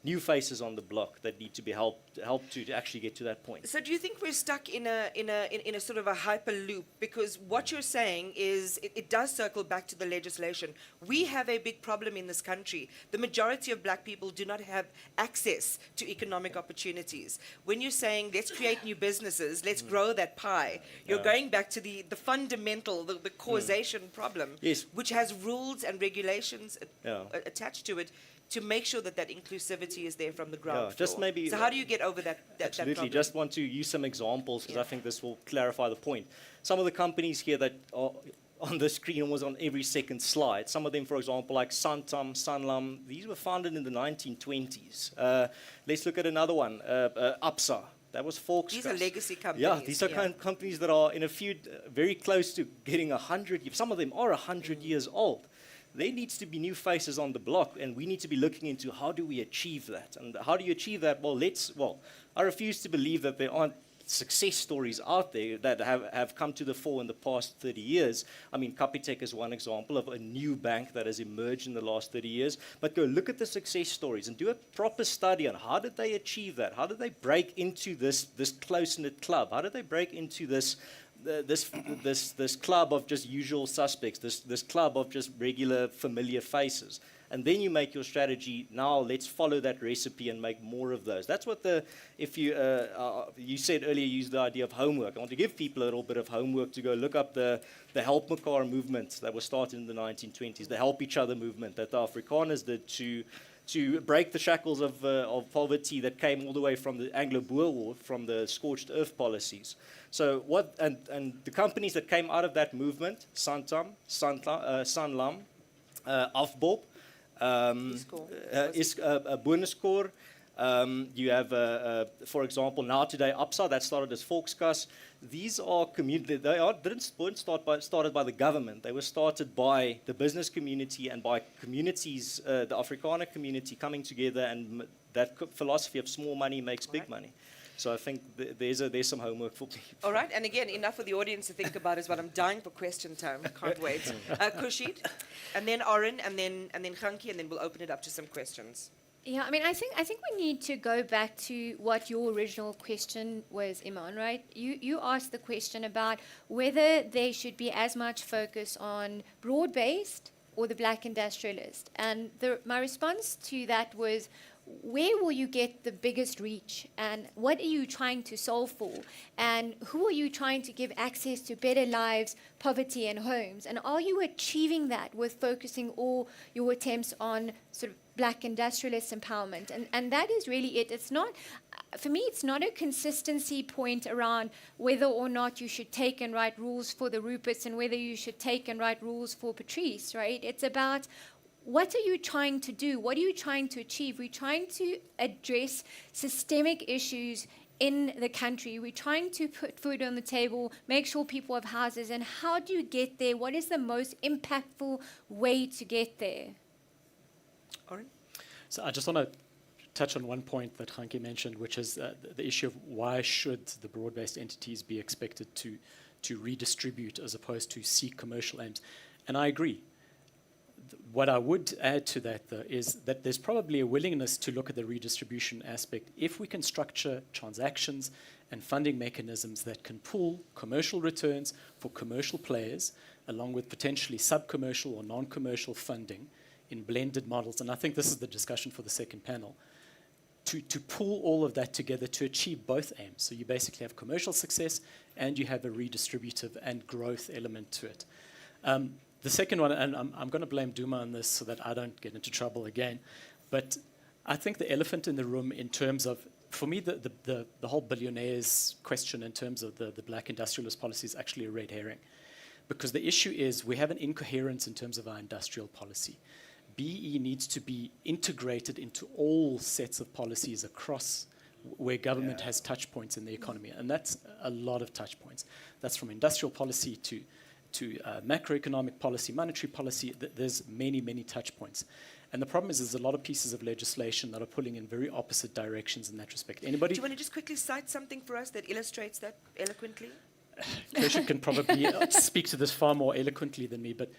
new faces on the block that need to be helped to actually get to that point. So do you think we're stuck in a sort of a hyper loop? Because what you're saying is it does circle back to the legislation. We have a big problem in this country. The majority of black people do not have access to economic opportunities. When you're saying let's create new businesses, let's grow that pie, you're going back to the fundamental, the causation problem, yes, which has rules and regulations attached to it, to make sure that inclusivity is there from the ground floor. Just maybe. So how do you get over that Absolutely. problem? Just want to use some examples because I think this will clarify the point. Some of the companies here that are on the screen almost on every second slide, some of them, for example, like Santam, Sanlam, these were founded in the 1920s. Let's look at another one, Absa. That was Volkswagen. These are legacy companies. Yeah, these are companies that are in a few, very close to getting 100, some of them are 100 years old. There needs to be new faces on the block, and we need to be looking into how do we achieve that. And how do you achieve that? Well, I refuse to believe that there aren't success stories out there that have come to the fore in the past 30 years. I mean, Capitec is one example of a new bank that has emerged in the last 30 years. But go look at the success stories and do a proper study on how did they achieve that? How did they break into this close-knit club? How did they break into this club of just usual suspects, this club of just regular familiar faces? And then you make your strategy. Now let's follow that recipe and make more of those. That's what if you said earlier, use the idea of homework. I want to give people a little bit of homework to go look up the Help Mekaar movement that was started in the 1920s, the Help Each Other movement that the Afrikaners did to to break the shackles of poverty that came all the way from the Anglo-Boer War, from the scorched earth policies. So what, and the companies that came out of that movement, Sanlam, Afbob, Booneskor, you have, for example, now today, Absa, that started as Volkskas. These are community, weren't started by the government. They were started by the business community and by communities, the Afrikaner community coming together, and that philosophy of small money makes big money. So I think there's some homework for people. All right, and again, enough for the audience to think about as well. I'm dying for question time. Can't wait. Khushid, and then Oren, and then Khanki, and then we'll open it up to some questions. Yeah, I mean, I think we need to go back to what your original question was, Iman, right? You asked the question about whether there should be as much focus on broad-based or the black industrialist. And my response to that was, where will you get the biggest reach, and what are you trying to solve for, and who are you trying to give access to better lives, poverty, and homes, and are you achieving that with focusing all your attempts on sort of black industrialist empowerment? And that is really it. It's not, for me, it's not a consistency point around whether or not you should take and write rules for the Ruperts and whether you should take and write rules for Patrice, right? It's about, what are you trying to do? What are you trying to achieve? We're trying to address systemic issues in the country. We're trying to put food on the table, make sure people have houses. And how do you get there? What is the most impactful way to get there? Oren? So I just want to touch on one point that Khanki mentioned, which is the issue of why should the broad-based entities be expected to redistribute as opposed to seek commercial aims. And I agree. What I would add to that, though, is that there's probably a willingness to look at the redistribution aspect if we can structure transactions and funding mechanisms that can pool commercial returns for commercial players, along with potentially sub-commercial or non-commercial funding in blended models. And I think this is the discussion for the second panel, to pool all of that together to achieve both aims. So you basically have commercial success and you have a redistributive and growth element to it. The second one, and I'm going to blame Duma on this so that I don't get into trouble again, but I think the elephant in the room in terms of, for me, the whole billionaires question in terms of the black industrialist policy is actually a red herring. Because the issue is we have an incoherence in terms of our industrial policy. BE needs to be integrated into all sets of policies across where government has touch points in the economy. And that's a lot of touch points. That's from industrial policy to macroeconomic policy, monetary policy. There's many, many touch points. And the problem is there's a lot of pieces of legislation that are pulling in very opposite directions in that respect. Anybody? Do you want to just quickly cite something for us that illustrates that eloquently? Kesha can probably speak to this far more eloquently than me, but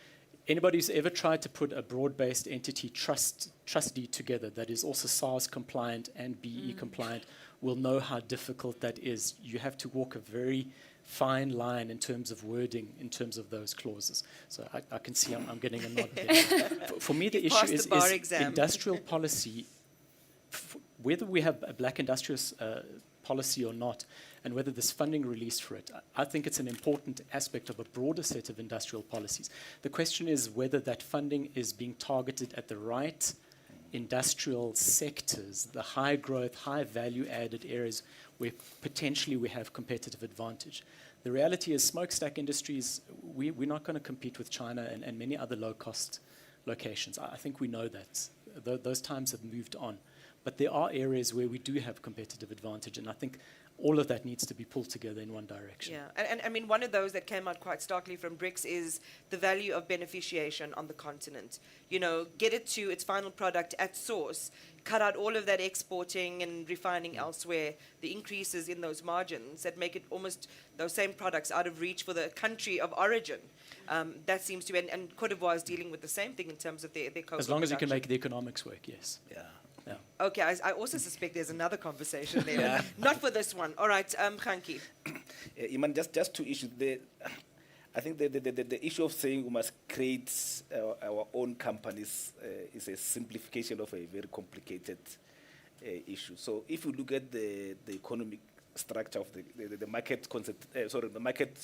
anybody who's ever tried to put a broad-based entity trustee together that is also SARS compliant and BE compliant will know how difficult that is. You have to walk a very fine line in terms of wording, in terms of those clauses. So I can see I'm getting a nod there. For me, the issue is industrial policy, whether we have a black industrialist policy or not, and whether there's funding released for it. I think it's an important aspect of a broader set of industrial policies. The question is whether that funding is being targeted at the right industrial sectors, the high growth, high value added areas where potentially we have competitive advantage. The reality is smokestack industries, we're not going to compete with China and many other low cost locations. I think we know that. Those times have moved on. But there are areas where we do have competitive advantage, and I think all of that needs to be pulled together in one direction. Yeah, and I mean, one of those that came out quite starkly from BRICS is the value of beneficiation on the continent. You know, get it to its final product at source, cut out all of that exporting and refining elsewhere, the increases in those margins that make it almost those same products out of reach for the country of origin. That seems to be, and Cote d'Ivoire is dealing with the same thing in terms of their cocoa As long as you can production. make the economics work, yes. Yeah. Okay, I also suspect there's another conversation there. Not for this one. All right, Khanki. Iman, just two issues. I think the issue of saying we must create our own companies is a simplification of a very complicated issue. So if you look at the economic structure of the market concept, the market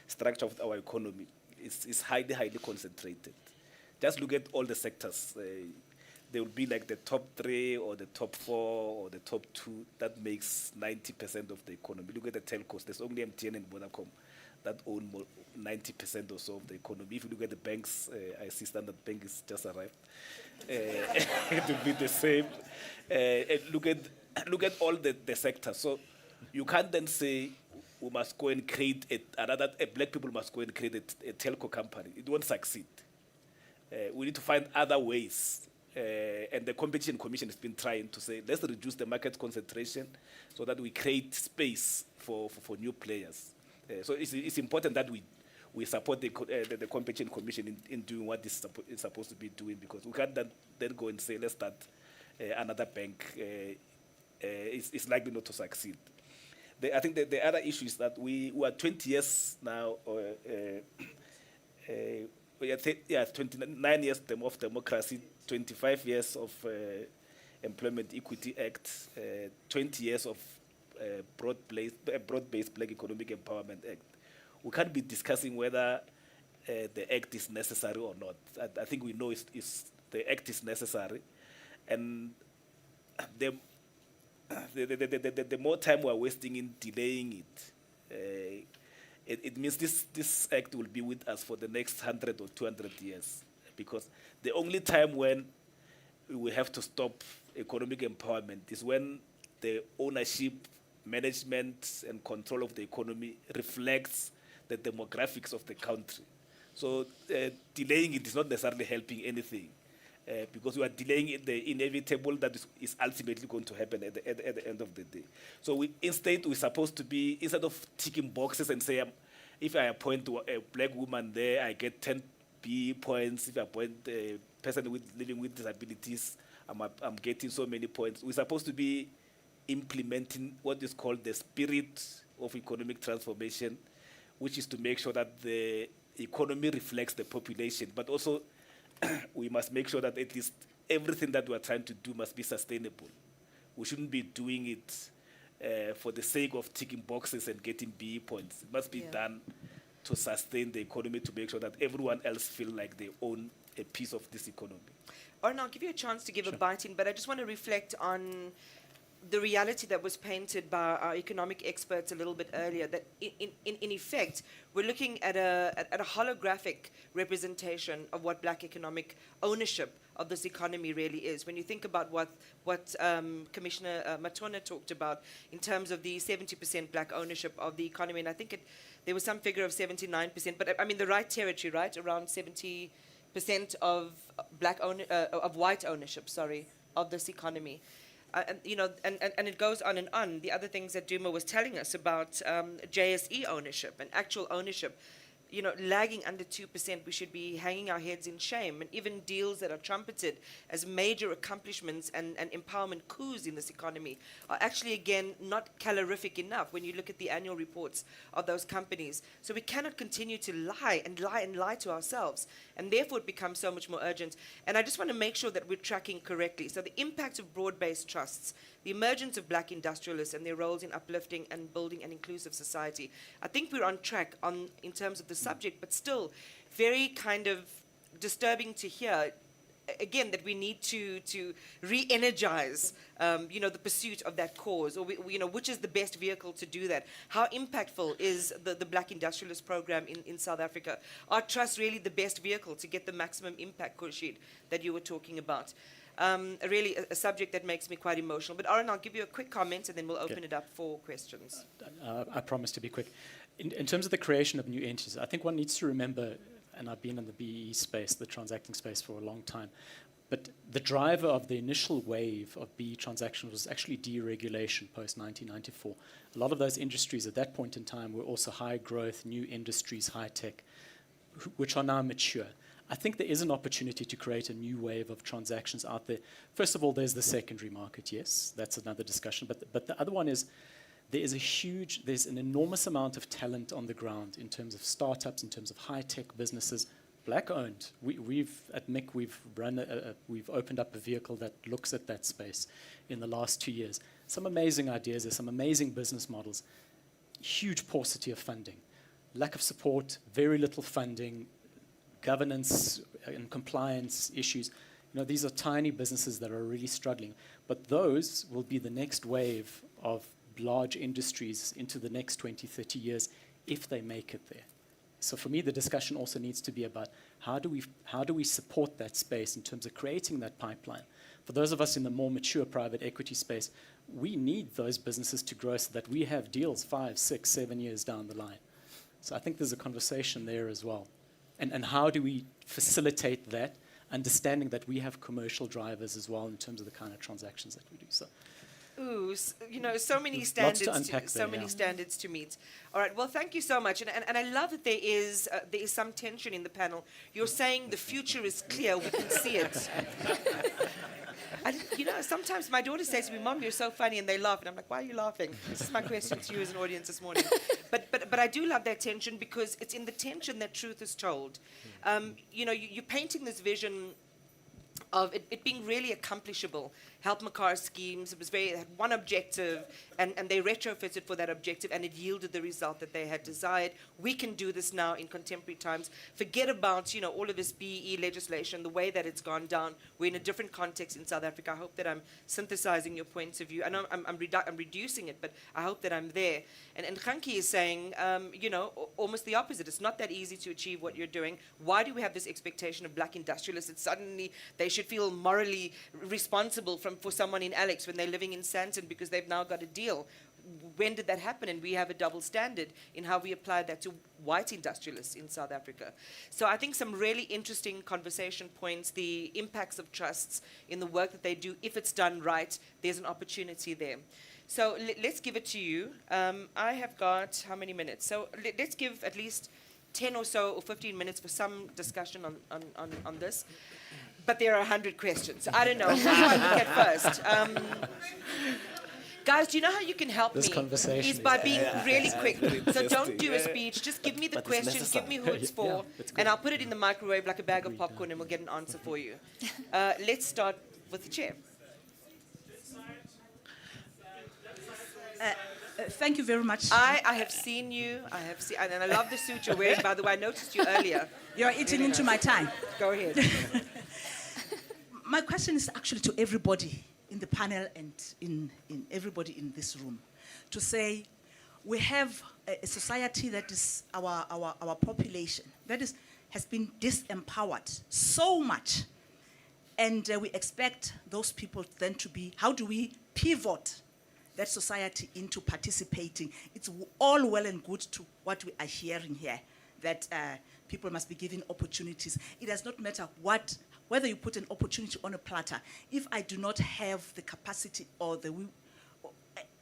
structure of our economy is highly concentrated. Just look at all the sectors. there will be like the top 3 or the top 4 or the top 2 that makes 90% of the economy. Look at the telcos. There's only MTN and Vodacom that own 90% or so of the economy. If you look at the banks, I see Standard Bank is just arrived. It will be the same. And look at all the sectors. So you can't then say we must go and create black people must go and create a telco company. It won't succeed. We need to find other ways. And the Competition Commission has been trying to say, let's reduce the market concentration so that we create space for new players. So it's important that we support the Competition Commission in doing what it's supposed to be doing, because we can't then go and say, let's start another bank. It's likely not to succeed. I think the other issue is that we are 20 years now, 29 years of democracy, 25 years of Employment Equity Act, 20 years of broad-based Black Economic Empowerment Act. We can't be discussing whether the act is necessary or not. I think we know the act is necessary, and the more time we're wasting in delaying it, it means this act will be with us for the next 100 or 200 years, because the only time when we have to stop economic empowerment is when the ownership, management, and control of the economy reflects the demographics of the country. So delaying it is not necessarily helping anything, because we are delaying the inevitable that is ultimately going to happen at the end of the day. So instead, we're supposed to be, instead of ticking boxes and say, if I appoint a black woman there, I get 10 B points. If I appoint a person living with disabilities, I'm getting so many points. We're supposed to be implementing what is called the spirit of economic transformation, which is to make sure that the economy reflects the population, but also we must make sure that at least everything that we're trying to do must be sustainable. We shouldn't be doing it for the sake of ticking boxes and getting B points. It must be done to sustain the economy, to make sure that everyone else feel like they own a piece of this economy. Oren, I'll give you a chance to give a bite in, but I just want to reflect on the reality that was painted by our economic experts a little bit earlier, that in effect, we're looking at a holographic representation of what black economic ownership of this economy really is. When you think about what Commissioner Matona talked about in terms of the 70% black ownership of the economy, and I think there was some figure of 79%, but I mean the right territory, right? Around 70% of of white ownership, of this economy. And it goes on and on. The other things that Duma was telling us about JSE ownership and actual ownership, lagging under 2%, we should be hanging our heads in shame. And even deals that are trumpeted as major accomplishments and empowerment coups in this economy are actually, again, not calorific enough when you look at the annual reports of those companies. So we cannot continue to lie and lie and lie to ourselves. And therefore it becomes so much more urgent. And I just want to make sure that we're tracking correctly. So the impact of broad-based trusts, the emergence of black industrialists and their roles in uplifting and building an inclusive society. I think we're on track in terms of the subject, but still very kind of disturbing to hear, again, that we need to re-energize, the pursuit of that cause, or which is the best vehicle to do that. How impactful is the Black Industrialist Program in South Africa? Are trusts really the best vehicle to get the maximum impact, Khurshid, that you were talking about? Really a subject that makes me quite emotional. But Oren, I'll give you a quick comment and then we'll open it up for questions. I promise to be quick. In terms of the creation of new entities, I think one needs to remember, and I've been in the BEE space, the transacting space, for a long time, but the driver of the initial wave of BEE transactions was actually deregulation post-1994. A lot of those industries at that point in time were also high growth, new industries, high tech, which are now mature. I think there is an opportunity to create a new wave of transactions out there. First of all, there's the secondary market, yes, that's another discussion. But the other one is there's an enormous amount of talent on the ground in terms of startups, in terms of high-tech businesses, black-owned. At MIC, we've opened up a vehicle that looks at that space in the last 2 years. Some amazing ideas, there's some amazing business models, huge paucity of funding, lack of support, very little funding, governance and compliance issues. You know, these are tiny businesses that are really struggling, but those will be the next wave of large industries into the next 20, 30 years if they make it there. So for me, the discussion also needs to be about how do we support that space in terms of creating that pipeline. For those of us in the more mature private equity space, we need those businesses to grow so that we have deals 5, 6, 7 years down the line. So I think there's a conversation there as well. And how do we facilitate that, understanding that we have commercial drivers as well in terms of the kind of transactions that we do. So. Ooh, you know, so many There's standards, lots to unpack so there, many yeah. standards to meet. All right, well, thank you so much, and I love that there is some tension in the panel. You're saying the future is clear, we can see it. You know, sometimes my daughter says to me, "Mom, you're so funny," and they laugh, and I'm like, "Why are you laughing?" This is my question to you as an audience this morning. But I do love that tension because it's in the tension that truth is told. You know, you're painting this vision of it being really accomplishable. Help Makar schemes, it had one objective, and they retrofitted for that objective, and it yielded the result that they had desired. We can do this now in contemporary times. Forget about, you know, all of this BEE legislation, the way that it's gone down. We're in a different context in South Africa. I hope that I'm synthesizing your points of view. I know I'm reducing it, but I hope that I'm there. And Khanki is saying, you know, almost the opposite. It's not that easy to achieve what you're doing. Why do we have this expectation of black industrialists that suddenly they should feel morally responsible for someone in Alex when they're living in Sandton because they've now got a deal? When did that happen? And we have a double standard in how we apply that to white industrialists in South Africa. So I think some really interesting conversation points, the impacts of trusts in the work that they do. If it's done right, there's an opportunity there. So let's give it to you. I have got how many minutes? So let's give at least 10 or so or 15 minutes for some discussion on this. But there are 100 questions. I don't know. Who do I look at first? Guys, do you know how you can help This me? conversation Is by is- being really quick. So Interesting. don't do a speech. Just give me the But it's question. Give me who it's Yeah, for. it's good. And I'll put it in the microwave like a bag of popcorn and we'll get an answer for you. Let's start with the chair. Thank you very much. I have seen you. I have seen, and I love the suit you're wearing. By the way, I noticed you earlier. You're eating into my time. Go ahead. My question is actually to everybody in the panel and in everybody in this room, to say we have a society that is our population that has been disempowered so much, and we expect those people then to be, how do we pivot that society into participating? It's all well and good to what we are hearing here, that people must be given opportunities. It does not matter whether you put an opportunity on a platter. If I do not have the capacity or the will,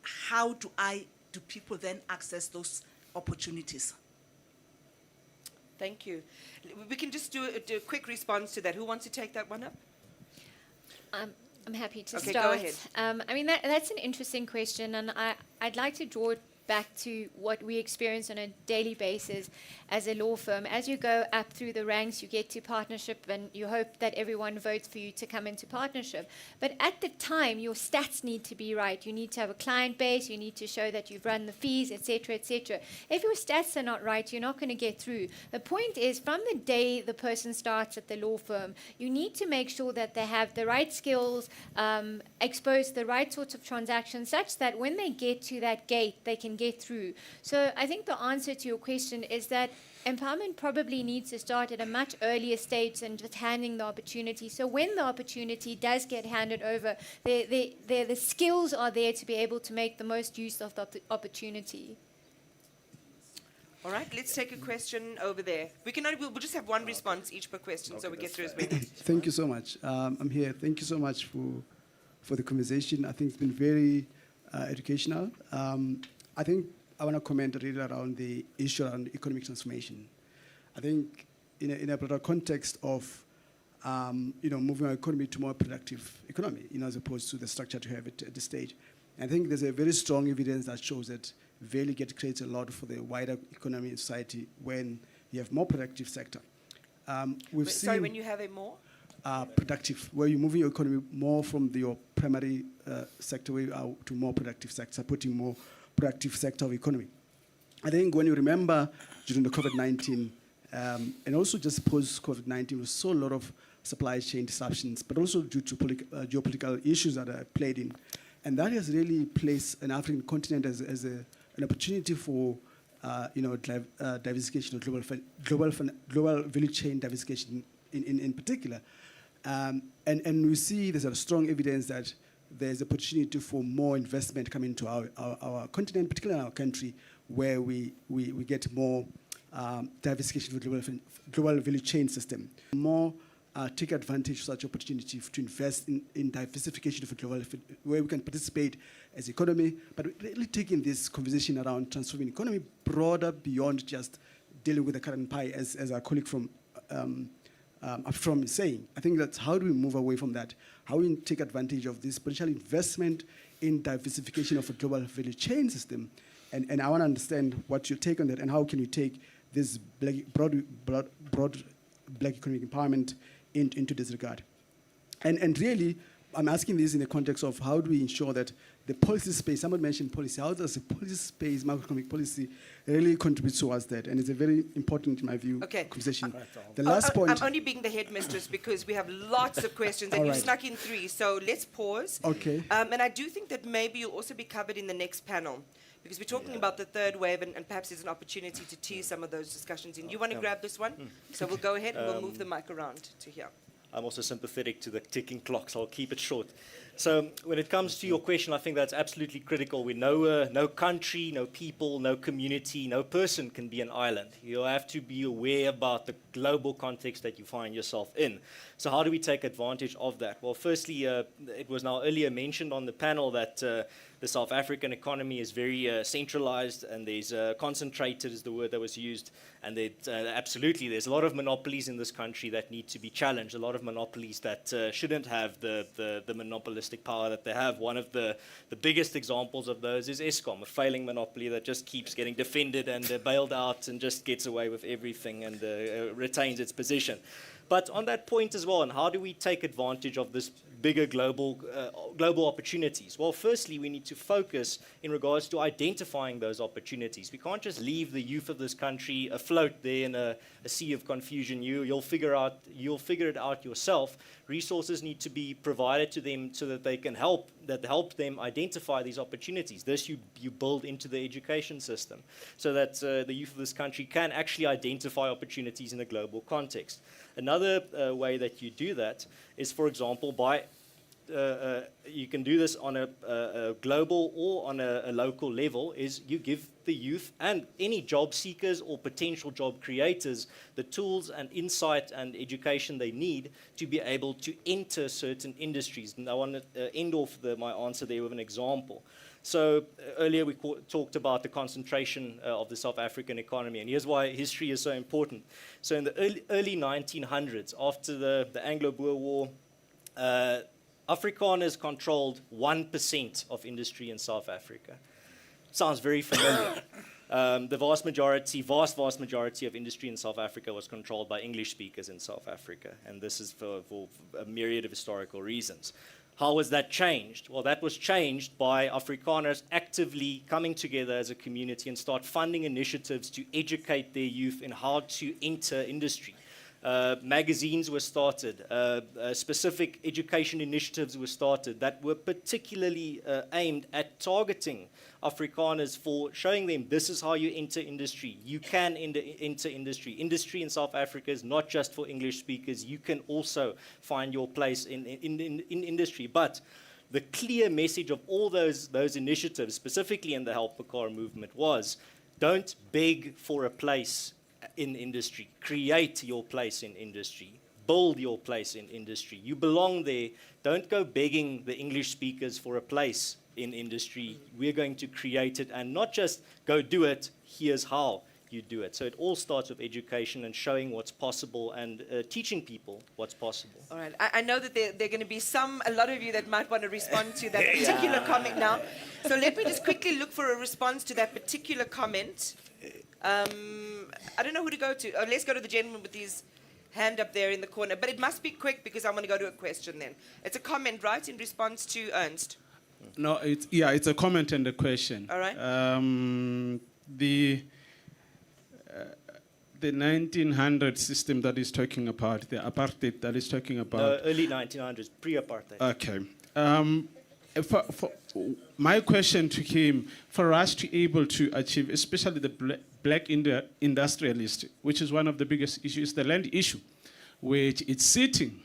how do people then access those opportunities? Thank you. We can just do a quick response to that. Who wants to take that one up? I'm happy to Okay, start. go ahead. I mean, that's an interesting question, and I'd like to draw it back to what we experience on a daily basis as a law firm. As you go up through the ranks, you get to partnership, and you hope that everyone votes for you to come into partnership. But at the time, your stats need to be right. You need to have a client base. You need to show that you've run the fees, etc., etc. If your stats are not right, you're not going to get through. The point is, from the day the person starts at the law firm, you need to make sure that they have the right skills, expose the right sorts of transactions, such that when they get to that gate, they can get through. So I think the answer to your question is that empowerment probably needs to start at a much earlier stage than just handing the opportunity. So when the opportunity does get handed over, the skills are there to be able to make the most use of the opportunity. All right, let's take a question over there. We'll just have one response each per question, so we get through as many. Thank you so much. I'm here. Thank you so much for the conversation. I think it's been very educational. I think I want to comment really around the issue around economic transformation. I think in a broader context of moving our economy to more productive economy, as opposed to the structure to have it at this stage. And I think there's a very strong evidence that shows that value creates a lot for the wider economy and society when you have more productive sector. Sorry, when you have a more? Productive, where you're moving your economy more from your primary sector to more productive sector, supporting more productive sector of economy. I think when you remember during the COVID-19, and also just post-COVID-19, we saw a lot of supply chain disruptions, but also due to geopolitical issues that are played in. And that has really placed an African continent as an opportunity for diversification of global value chain diversification in particular. And we see there's a strong evidence that there's a opportunity for more investment coming to our continent, particularly in our country, where we get more diversification of the global value chain system. More take advantage of such opportunity to invest in diversification of a global, where we can participate as economy, but really taking this conversation around transforming economy broader beyond just dealing with the current pie, as our colleague from is saying. I think that's how do we move away from that? How we take advantage of this potential investment in diversification of a global value chain system? And I want to understand what your take on that, and how can you take this broad black economic empowerment into this regard. And really, I'm asking this in the context of how do we ensure that the policy space, someone mentioned policy, how does the policy space, macroeconomic policy, really contribute towards that? And it's a very important, in my view, conversation. The last point... I'm only being the headmistress because we have lots of questions and you snuck in 3, so let's pause. Okay. And I do think that maybe you'll also be covered in the next panel, because we're talking about the third wave, and perhaps there's an opportunity to tease some of those discussions in. You want to grab this one? So we'll go ahead and we'll move the mic around to here. I'm also sympathetic to the ticking clocks. I'll keep it short. So when it comes to your question, I think that's absolutely critical. We know no country, no people, no community, no person can be an island. You have to be aware about the global context that you find yourself in. So how do we take advantage of that? Well, firstly, it was now earlier mentioned on the panel that the South African economy is very centralized, and there's concentrated is the word that was used, and absolutely there's a lot of monopolies in this country that need to be challenged, a lot of monopolies that shouldn't have the monopolistic power that they have. One of the biggest examples of those is Eskom, a failing monopoly that just keeps getting defended and bailed out and just gets away with everything and retains its position. But on that point as well, and how do we take advantage of this bigger global opportunities? Well, firstly, we need to focus in regards to identifying those opportunities. We can't just leave the youth of this country afloat there in a sea of confusion. You'll figure it out yourself. Resources need to be provided to them so that they can help them identify these opportunities. This you build into the education system so that the youth of this country can actually identify opportunities in a global context. Another way that you do that is, for example, by you can do this on a global or on a local level, is you give the youth and any job seekers or potential job creators the tools and insight and education they need to be able to enter certain industries. And I want to end off my answer there with an example. So earlier we talked about the concentration of the South African economy, and here's why history is so important. So in the early 1900s, after the Anglo-Boer War, Afrikaners controlled 1% of industry in South Africa. Sounds very familiar. The vast majority of industry in South Africa was controlled by English speakers in South Africa, and this is for a myriad of historical reasons. How was that changed? Well, that was changed by Afrikaners actively coming together as a community and start funding initiatives to educate their youth in how to enter industry. Magazines were started, specific education initiatives were started that were particularly aimed at targeting Afrikaners for showing them this is how you enter industry. You can enter industry. Industry in South Africa is not just for English speakers. You can also find your place in industry. But the clear message of all those initiatives, specifically in the Help Mekar movement, was don't beg for a place in industry. Create your place in industry. Build your place in industry. You belong there. Don't go begging the English speakers for a place in industry. We're going to create it, and not just go do it. Here's how you do it. So it all starts with education and showing what's possible and teaching people what's possible. All right. I know that there are going to be a lot of you that might want to respond to that particular comment now. So let me just quickly look for a response to that particular comment. I don't know who to go to. Let's go to the gentleman with his hand up there in the corner. But it must be quick because I'm going to go to a question then. It's a comment, right, in response to Ernst? No, it's a comment and a question. All right. the 1900 system that he's talking about, the apartheid that he's talking about. No, early 1900s, pre-apartheid. Okay. For my question to him, for us to be able to achieve, especially the black industrialist, which is one of the biggest issues, the land issue, which it's sitting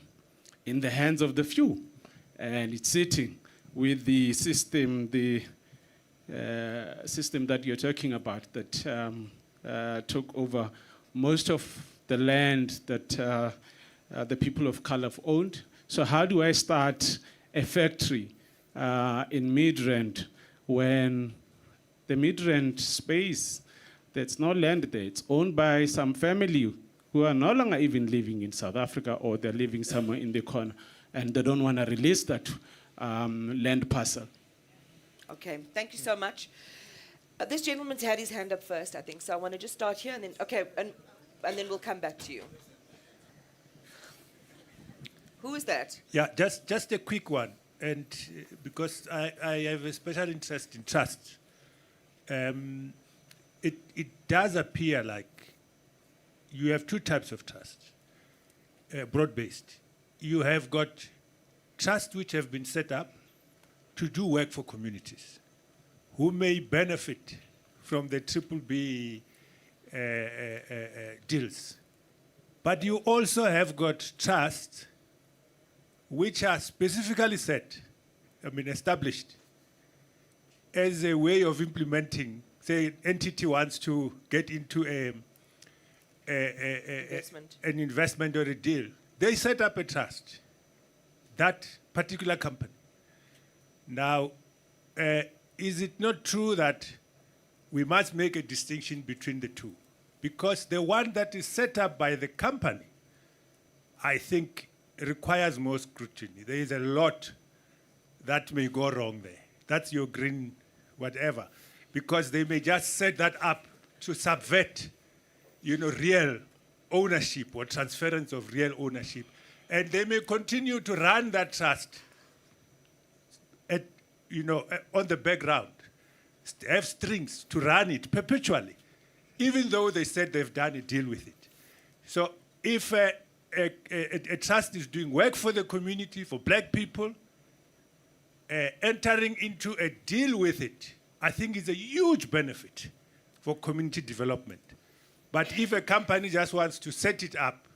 in the hands of the few, and it's sitting with the system, system that you're talking about that took over most of the land that the people of color have owned. So how do I start a factory in Midrand when the Midrand space, there's no land there, it's owned by some family who are no longer even living in South Africa, or they're living somewhere in the corner, and they don't want to release that land parcel. Okay, thank you so much. This gentleman's had his hand up first, I think, so I want to just start here, and then, okay, and then we'll come back to you. Who is that? Yeah, just a quick one, and because I have a special interest in trust. It does appear like you have two types of trust, broad-based. You have got trusts which have been set up to do work for communities who may benefit from the BBB deals. But you also have got trusts which are specifically set, established as a way of implementing, say, an entity wants to get into an investment or a deal. They set up a trust, that particular company. Now, is it not true that we must make a distinction between the two? Because the one that is set up by the company, I think, requires more scrutiny. There is a lot that may go wrong there. That's your green whatever. Because they may just set that up to subvert, real ownership or transference of real ownership. And they may continue to run that trust on the background, have strings to run it perpetually, even though they said they've done a deal with it. So if a trust is doing work for the community, for black people, entering into a deal with it, I think is a huge benefit for community development. But if a company just wants to set it up,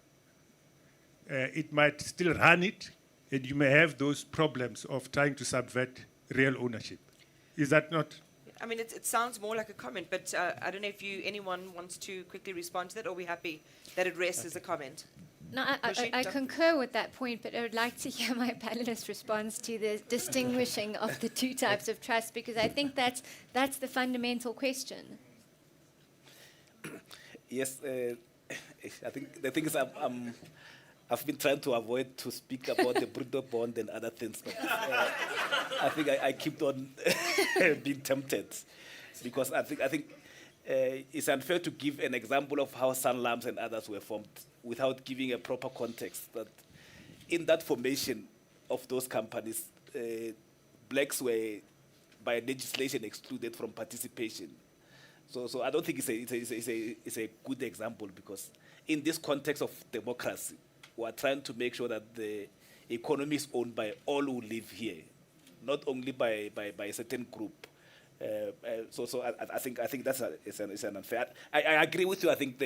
it might still run it, and you may have those problems of trying to subvert real ownership. Is that not? I mean, it sounds more like a comment, but I don't know if anyone wants to quickly respond to that, or are we happy that it rests as a comment? No, I concur with that point, but I would like to hear my panelist's response to the distinguishing of the two types of trust, because I think that's the fundamental question. Yes, I think the thing is I've been trying to avoid to speak about the Brito bond and other things, but I think I keep on being tempted, because I think it's unfair to give an example of how Sanlams and others were formed without giving a proper context. That in that formation of those companies, blacks were by legislation excluded from participation. So I don't think it's a good example, because in this context of democracy, we are trying to make sure that the economy is owned by all who live here, not only by a certain group. So I think that's it's an unfair. I agree with you. I think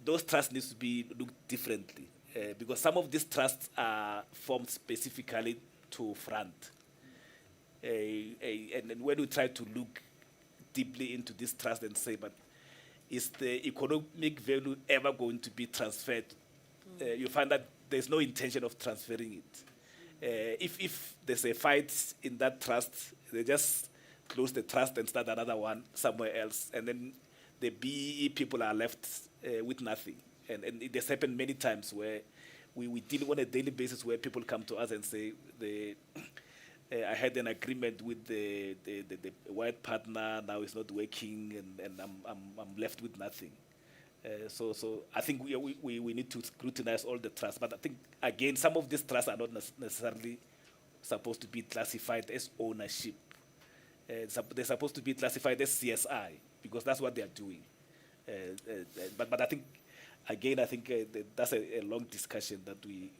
those trusts need to be looked differently, because some of these trusts are formed specifically to front. And when we try to look deeply into this trust and say, but is the economic value ever going to be transferred? You find that there's no intention of transferring it. If there's a fight in that trust, they just close the trust and start another one somewhere else, and then the BEE people are left with nothing. And it has happened many times where we deal on a daily basis where people come to us and say, I had an agreement with the white partner, now it's not working, and I'm left with nothing. So I think we need to scrutinize all the trusts. But I think, again, some of these trusts are not necessarily supposed to be classified as ownership. They're supposed to be classified as CSI, because that's what they are doing. But I think, again, I think that's a long discussion that we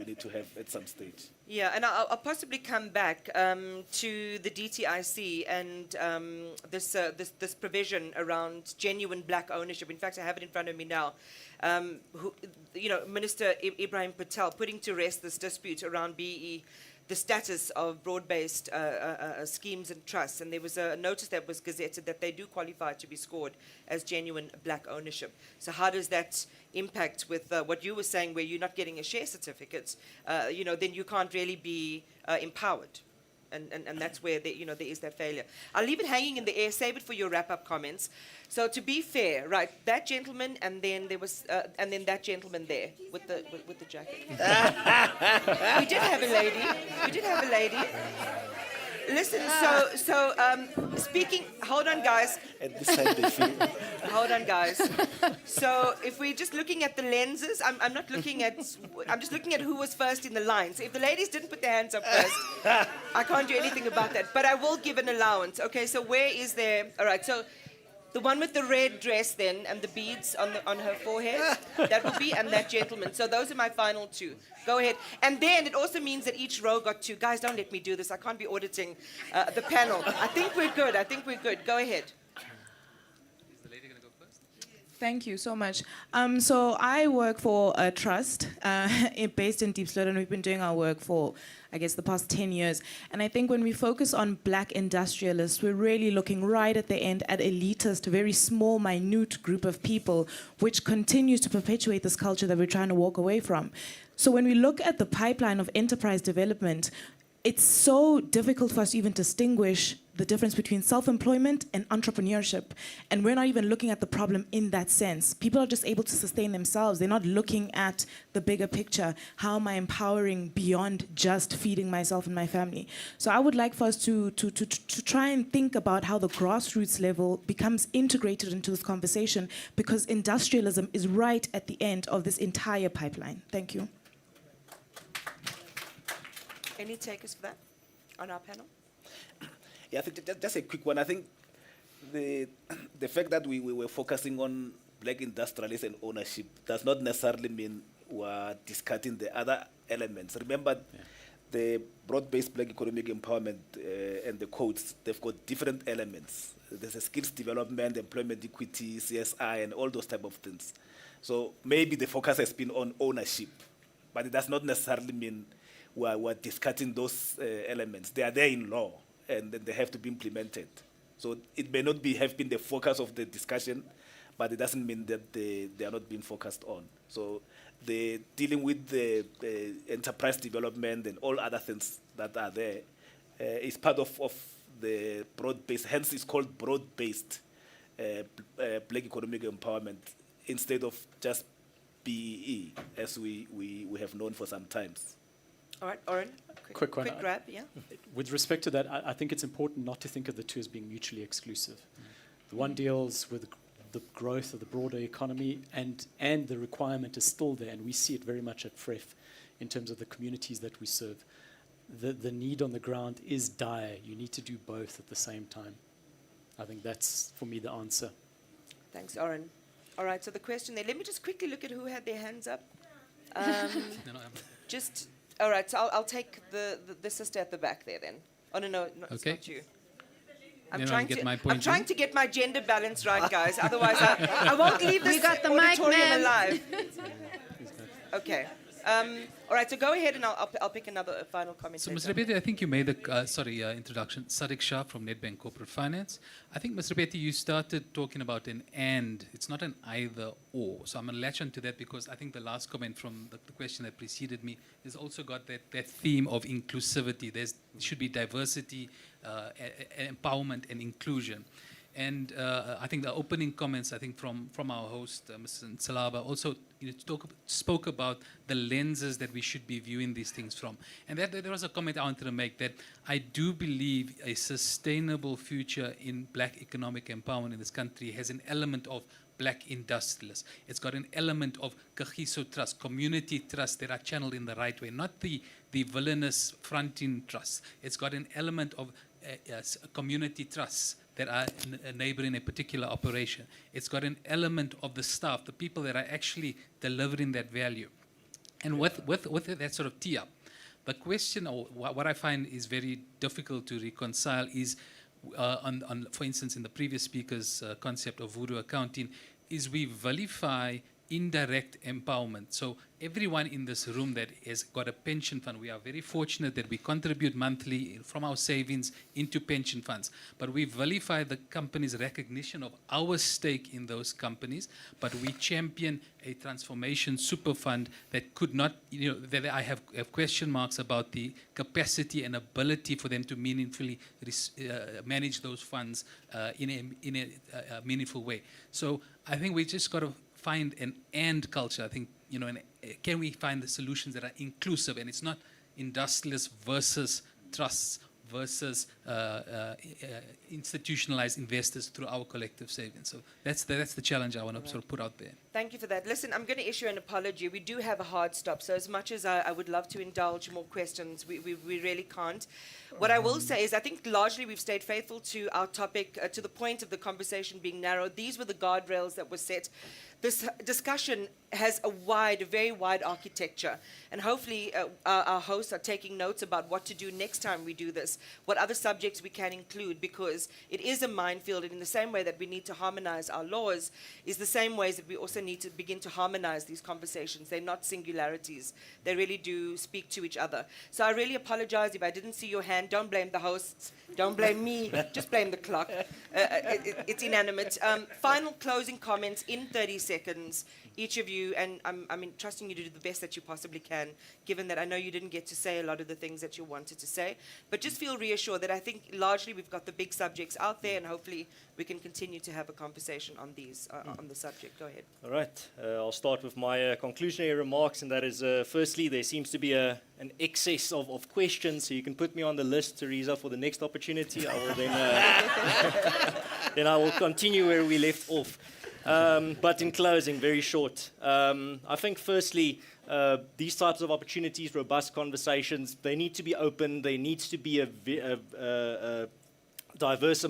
need to have at some stage. Yeah, and I'll possibly come back to the DTIC and this provision around genuine black ownership. In fact, I have it in front of me now. Minister Ibrahim Patel putting to rest this dispute around BE, the status of broad-based schemes and trusts. And there was a notice that was gazetted that they do qualify to be scored as genuine black ownership. So how does that impact with what you were saying, where you're not getting a share certificate? Then you can't really be empowered. And that's where there is that failure. I'll leave it hanging in the air, save it for your wrap-up comments. So to be fair, right, that gentleman, and then there was, and then that gentleman there with the jacket. We did have a lady. Listen, so speaking, hold on, guys. At this time they feel. Hold on, guys. So if we're just looking at the lenses, I'm not looking at, I'm just looking at who was first in the line. So if the ladies didn't put their hands up first, I can't do anything about that. But I will give an allowance. Okay, so where is there, all right, so the one with the red dress then and the beads on her forehead, that will be, and that gentleman. So those are my final two. Go ahead. And then it also means that each row got two. Guys, don't let me do this. I can't be auditing the panel. I think we're good. Go ahead. Thank you so much. So I work for a trust based in Diepsloot, and we've been doing our work for, I guess, the past 10 years. And I think when we focus on black industrialists, we're really looking right at the end at elitist, very small, minute group of people, which continues to perpetuate this culture that we're trying to walk away from. So when we look at the pipeline of enterprise development, it's so difficult for us to even distinguish the difference between self-employment and entrepreneurship. And we're not even looking at the problem in that sense. People are just able to sustain themselves. They're not looking at the bigger picture. How am I empowering beyond just feeding myself and my family? So I would like for us to try and think about how the grassroots level becomes integrated into this conversation, because industrialism is right at the end of this entire pipeline. Thank you. Any takers for that on our panel? Yeah, I think just a quick one. I think the fact that we were focusing on black industrialists and ownership does not necessarily mean we're discarding the other elements. Remember, the broad-based black economic empowerment and the codes, they've got different elements. There's a skills development, employment equity, CSI, and all those type of things. So maybe the focus has been on ownership, but it does not necessarily mean we're discarding those elements. They are there in law, and then they have to be implemented. So it may not have been the focus of the discussion, but it doesn't mean that they are not being focused on. So the dealing with the enterprise development and all other things that are there is part of the broad-based, hence it's called broad-based black economic empowerment instead of just BEE, as we have known for some times. All right, Oren, quick grab, yeah. With respect to that, I think it's important not to think of the two as being mutually exclusive. The one deals with the growth of the broader economy, and the requirement is still there, and we see it very much at FREF in terms of the communities that we serve. The need on the ground is dire. You need to do both at the same time. I think that's, for me, the answer. Thanks, Oren. All right, so the question there, let me just quickly look at who had their hands up. Just... All right, so I'll take the sister at the back there then. Oh, no, it's not you. I'm trying to get my gender balance right, guys. Otherwise, I won't leave this auditorium alive. Okay. All right, so go ahead and I'll pick another final comment. So, Ms. Rebeti, I think you made the introduction. Sadiq Shah from Nedbank Corporate Finance. I think, Ms. Rebeti, you started talking about an and. It's not an either or. So I'm going to latch on to that, because I think the last comment from the question that preceded me has also got that theme of inclusivity. There should be diversity, empowerment, and inclusion. And I think the opening comments, I think from our host, Mr. Nsalaba, also spoke about the lenses that we should be viewing these things from. And there was a comment I wanted to make, that I do believe a sustainable future in black economic empowerment in this country has an element of black industrialists. It's got an element of Kagiso trust, community trust that are channeled in the right way, not the villainous fronting trust. It's got an element of community trust that are neighboring a particular operation. It's got an element of the staff, the people that are actually delivering that value. And with that sort of tee up, the question, or what I find is very difficult to reconcile is, for instance, in the previous speaker's concept of voodoo accounting, is we vilify indirect empowerment. So everyone in this room that has got a pension fund, we are very fortunate that we contribute monthly from our savings into pension funds. But we vilify the company's recognition of our stake in those companies, but we champion a transformation super fund that could not, that I have question marks about the capacity and ability for them to meaningfully manage those funds in a meaningful way. So I think we just got to find an and culture. I think, can we find the solutions that are inclusive, and it's not industrialists versus trusts versus institutionalized investors through our collective savings. So that's the challenge I want to sort of put out there. Thank you for that. Listen, I'm going to issue an apology. We do have a hard stop, so as much as I would love to indulge more questions, we really can't. What I will say is I think largely we've stayed faithful to our topic, to the point of the conversation being narrow. These were the guardrails that were set. This discussion has a very wide architecture, and hopefully our hosts are taking notes about what to do next time we do this, what other subjects we can include, because it is a minefield, and in the same way that we need to harmonize our laws is the same ways that we also need to begin to harmonize these conversations. They're not singularities. They really do speak to each other. So I really apologize if I didn't see your hand. Don't blame the hosts. Don't blame me. Just blame the clock. It's inanimate. Final closing comments in 30 seconds. Each of you, and I'm trusting you to do the best that you possibly can, given that I know you didn't get to say a lot of the things that you wanted to say. But just feel reassured that I think largely we've got the big subjects out there, and hopefully we can continue to have a conversation on these, on the subject. Go ahead. All right. I'll start with my conclusionary remarks, and that is, firstly, there seems to be an excess of questions, so you can put me on the list, Teresa, for the next opportunity. I will then I will continue where we left off. But in closing, very short, I think firstly, these types of opportunities, robust conversations, they need to be open. There needs to be a diverse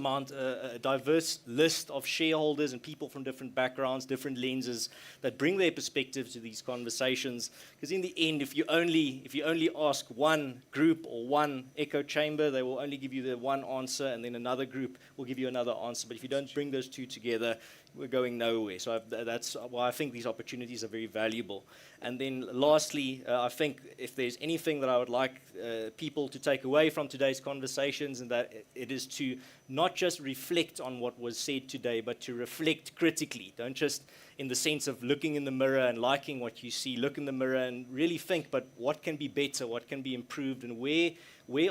list of shareholders and people from different backgrounds, different lenses that bring their perspectives to these conversations. Because in the end, if you only ask one group or one echo chamber, they will only give you the one answer, and then another group will give you another answer. But if you don't bring those two together, we're going nowhere. So that's why I think these opportunities are very valuable. And then lastly, I think if there's anything that I would like people to take away from today's conversations, and that it is to not just reflect on what was said today, but to reflect critically. Don't just in the sense of looking in the mirror and liking what you see. Look in the mirror and really think, but what can be better, what can be improved, and where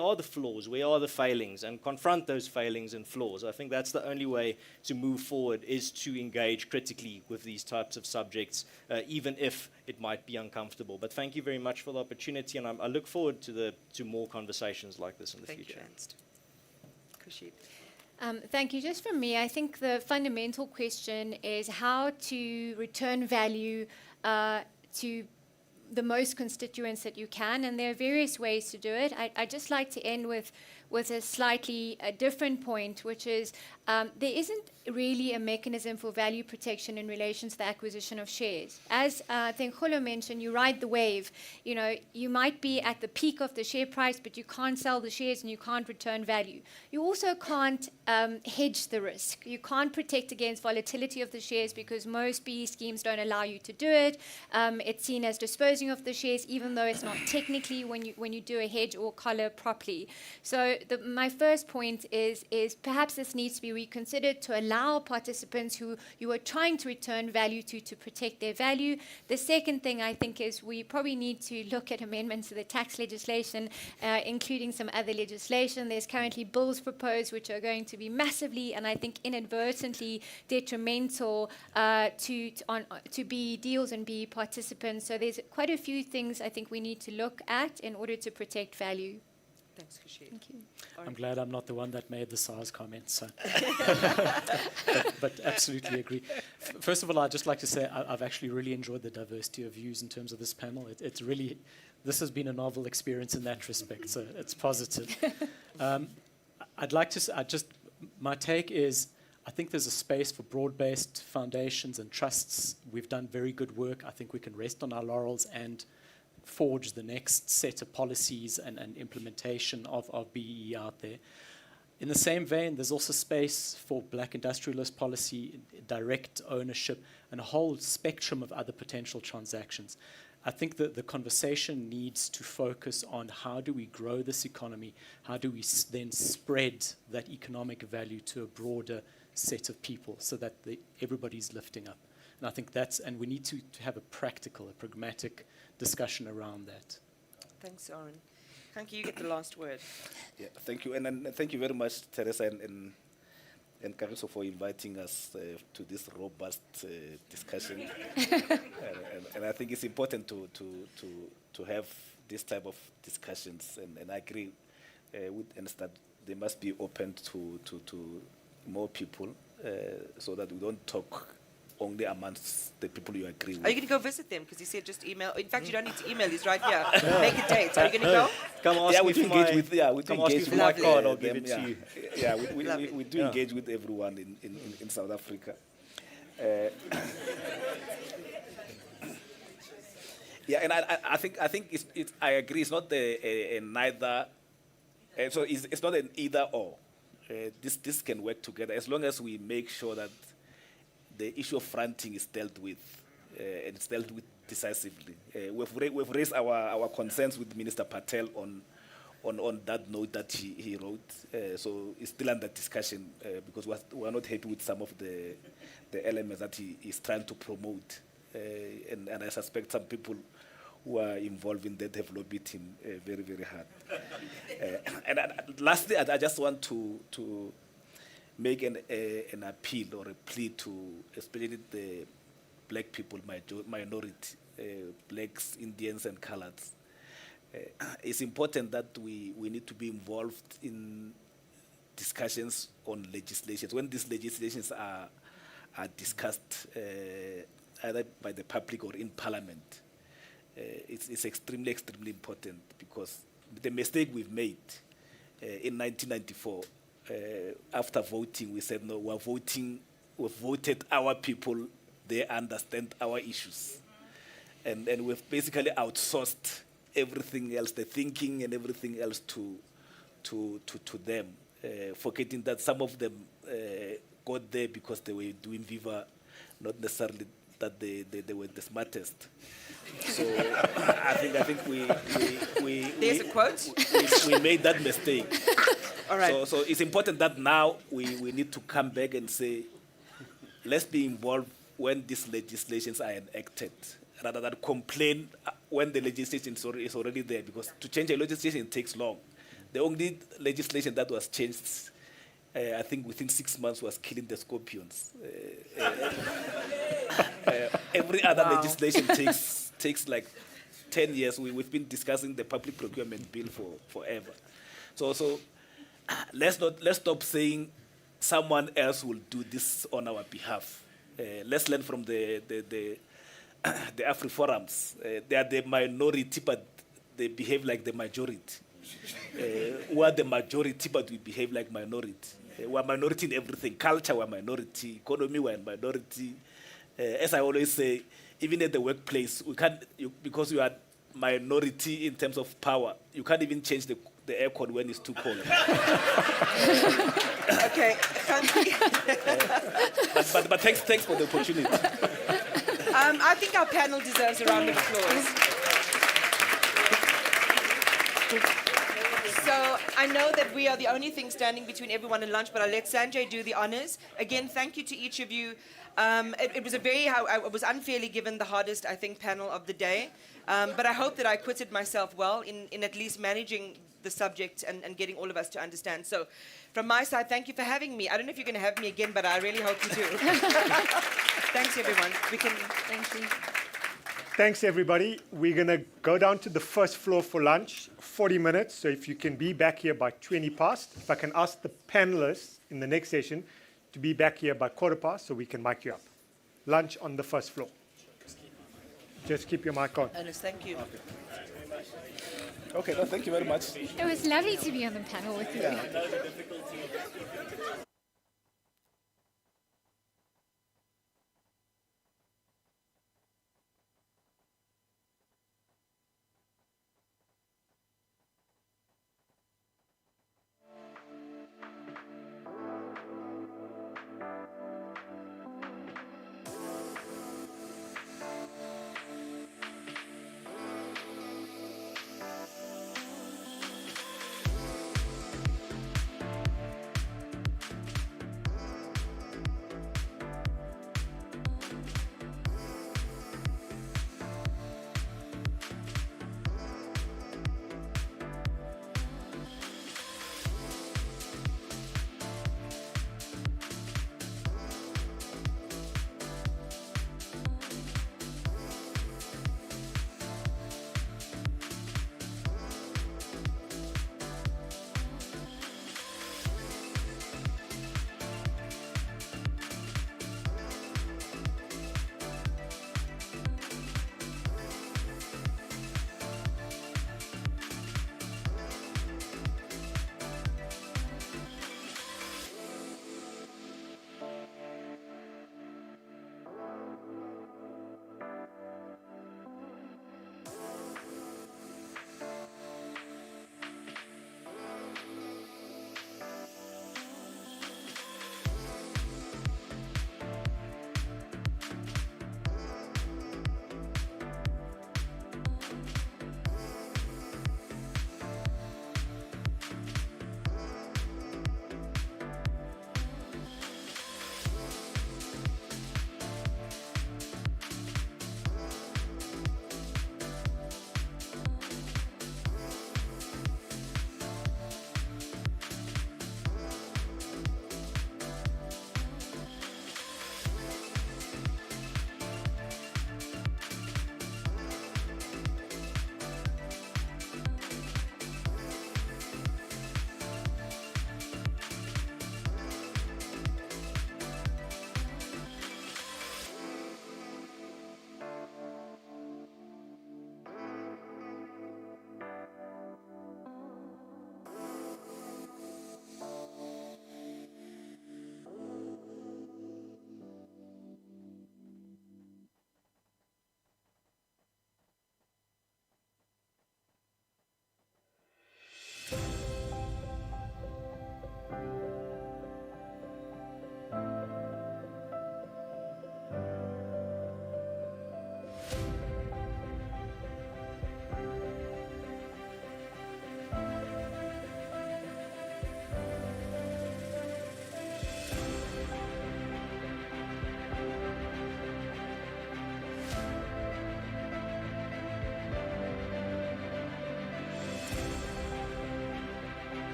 are the flaws, where are the failings, and confront those failings and flaws. I think that's the only way to move forward, is to engage critically with these types of subjects, even if it might be uncomfortable. But thank you very much for the opportunity, and I look forward to more conversations like this in the future. Thank you, Ernst. Thank you. Just from me, I think the fundamental question is how to return value to the most constituents that you can, and there are various ways to do it. I'd just like to end with a slightly different point, which is there isn't really a mechanism for value protection in relation to the acquisition of shares. As I think Kholo mentioned, you ride the wave. You might be at the peak of the share price, but you can't sell the shares and you can't return value. You also can't hedge the risk. You can't protect against volatility of the shares because most BE schemes don't allow you to do it. It's seen as disposing of the shares, even though it's not technically when you do a hedge or collar properly. So my first point is perhaps this needs to be reconsidered to allow participants who you are trying to return value to protect their value. The second thing I think is we probably need to look at amendments to the tax legislation, including some other legislation. There's currently bills proposed which are going to be massively and I think inadvertently detrimental to BE deals and BE participants. So there's quite a few things I think we need to look at in order to protect value. Thanks, Kashid. Thank you. I'm glad I'm not the one that made the SARS comment. So. but absolutely agree. First of all, I'd just like to say I've actually really enjoyed the diversity of views in terms of this panel. This has been a novel experience in that respect, so it's positive. my take is, I think there's a space for broad-based foundations and trusts. We've done very good work. I think we can rest on our laurels and forge the next set of policies and implementation of BEE out there. In the same vein, there's also space for black industrialist policy, direct ownership, and a whole spectrum of other potential transactions. I think that the conversation needs to focus on how do we grow this economy, how do we then spread that economic value to a broader set of people so that everybody's lifting up. And I think and we need to have a practical, a pragmatic discussion around that. Thanks, Aaron. Thank you. You get the last word. Yeah, thank you. And thank you very much, Teresa and Kariso, for inviting us to this robust discussion. and I think it's important to have this type of discussions. And I agree with Ernst that they must be open to more people so that we don't talk only amongst the people you agree with. Are you going to go visit them? Because he said just email. In fact, you don't need to email. He's right here. Make a date. Are you going to go? Come ask me for my card. I'll give it to you. Yeah, we do engage with everyone in South Africa. Yeah, and I think I agree. It's not a neither. So it's not an either or. This can work together as long as we make sure that the issue of fronting is dealt with, and it's dealt with decisively. We've raised our concerns with Minister Patel on that note that he wrote. So it's still under discussion because we're not happy with some of the elements that he is trying to promote. And I suspect some people who are involved in that have lobbied him very, very hard. And lastly, I just want to make an appeal or a plea to especially the black people, minority, blacks, Indians, and coloreds. It's important that we need to be involved in discussions on legislations. When these legislations are discussed either by the public or in parliament, it's extremely, extremely important because the mistake we've made in 1994, after voting, we said, no, we've voted our people, they understand our issues. And we've basically outsourced everything else, the thinking and everything else to them, forgetting that some of them got there because they were doing Viva, not necessarily that they were the smartest. So I think we There's a quote. we made that mistake. All right. So it's important that now we need to come back and say, let's be involved when these legislations are enacted, rather than complain when the legislation is already there, because to change a legislation takes long. The only legislation that was changed, I think within 6 months, was killing the scorpions. Every other legislation takes like 10 years. We've been discussing the public procurement bill for forever. So let's stop saying someone else will do this on our behalf. Let's learn from the Afri-Forums. They are the minority, but they behave like the majority. We are the majority, but we behave like minority. We are minority in everything. Culture, we are minority. Economy, we are minority. As I always say, even at the workplace, we can't, because you are minority in terms of power, you can't even change the aircon when it's too cold. Okay. But thanks for the opportunity. I think our panel deserves a round of applause. So I know that we are the only thing standing between everyone and lunch, but I'll let Sanjay do the honors. Again, thank you to each of you. It was I was unfairly given the hardest, I think, panel of the day. But I hope that I acquitted myself well in at least managing the subject and getting all of us to understand. So from my side, thank you for having me. I don't know if you're going to have me again, but I really hope you do. Thanks, everyone. Thank you. Thanks, everybody. We're going to go down to the first floor for lunch, 40 minutes. So if you can be back here by 20 past, if I can ask the panelists in the next session to be back here by quarter past so we can mic you up. Lunch on the first floor. Just keep your mic on. Ernest, thank you. Okay, no, thank you very much. It was lovely to be on the panel with you. Yeah.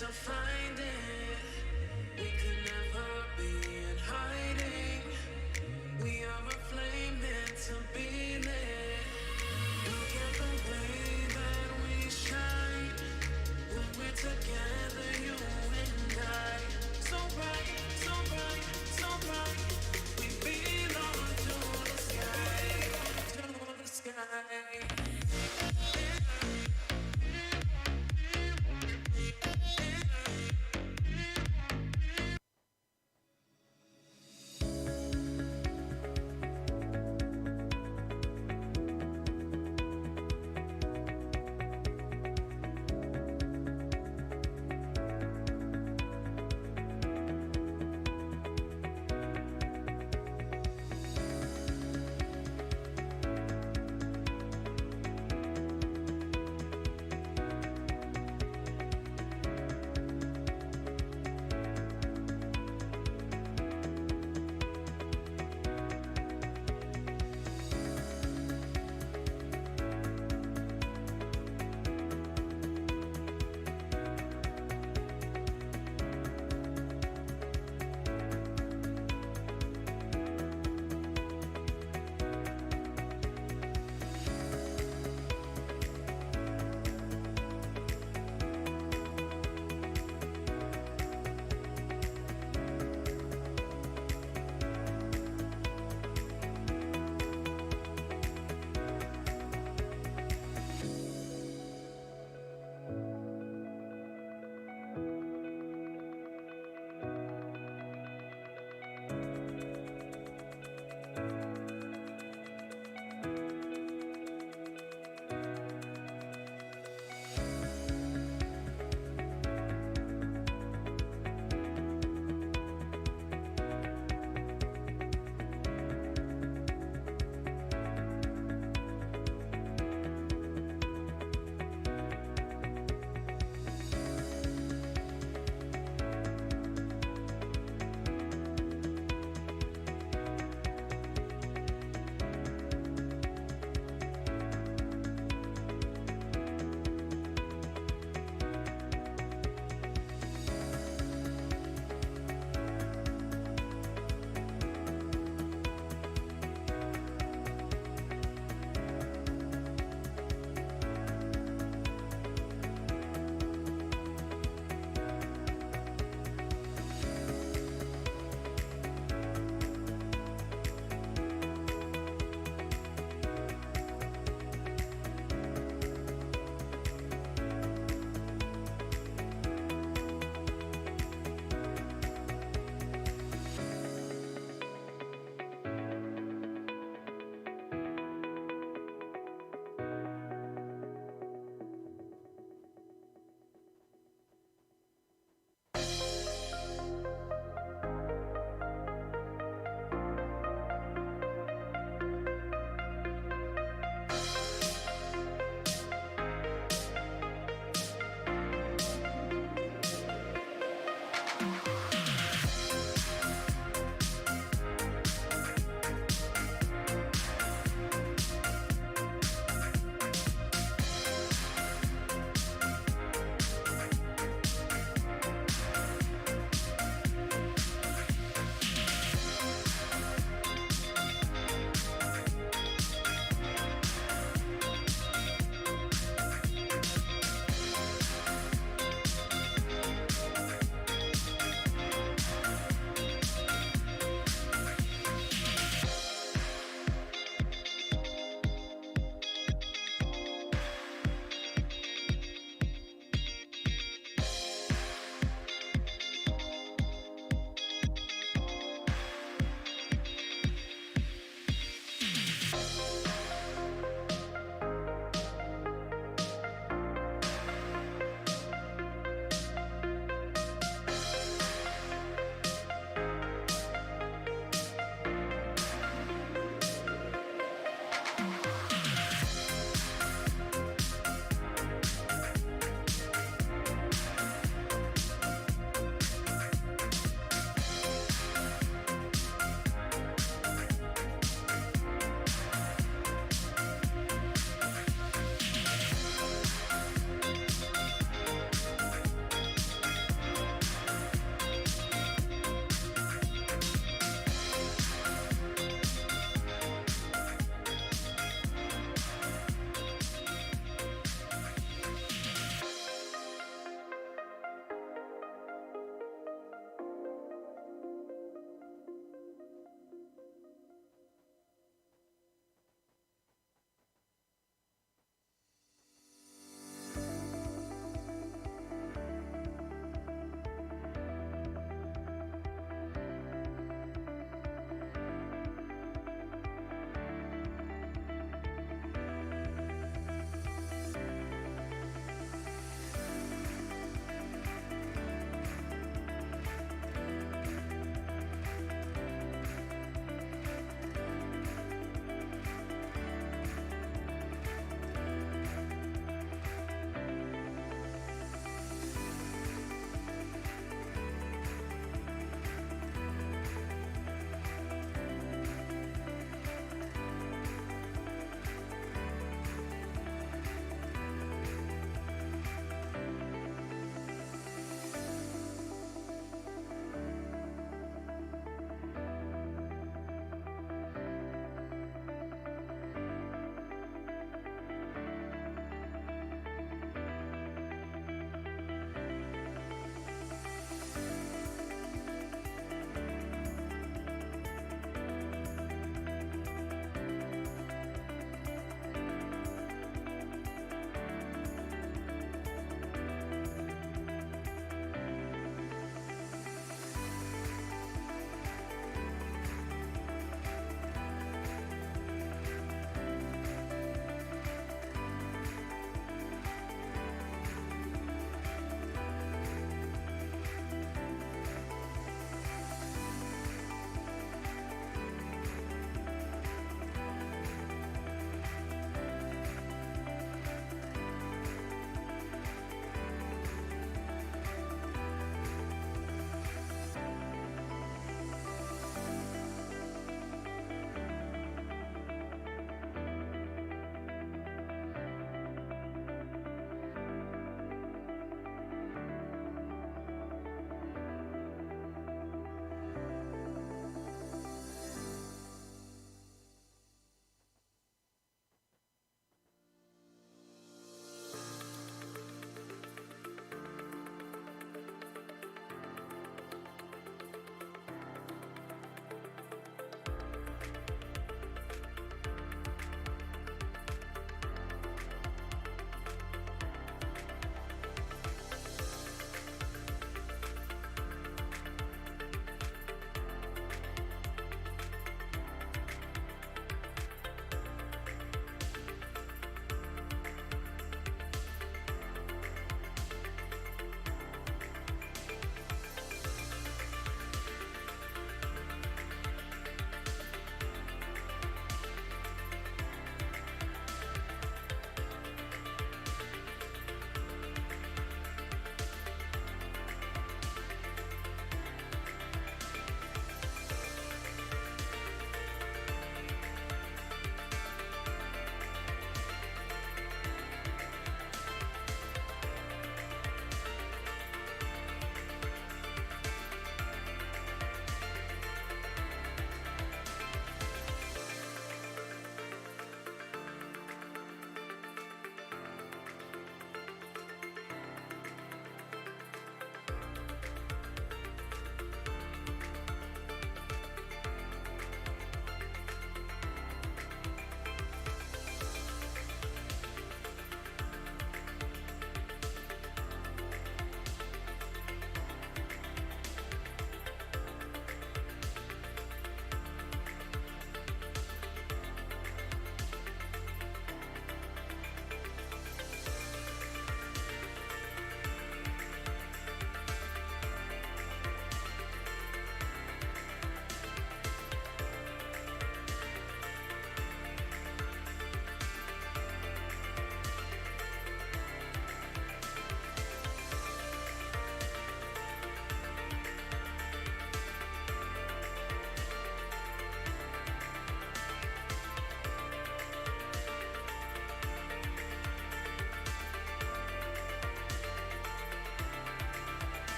to find it. We can never be in hiding. We are a flame meant to be lit. Look at the way that we shine when we're together, you and I. So bright, so bright, so bright. We belong to the sky, to the sky.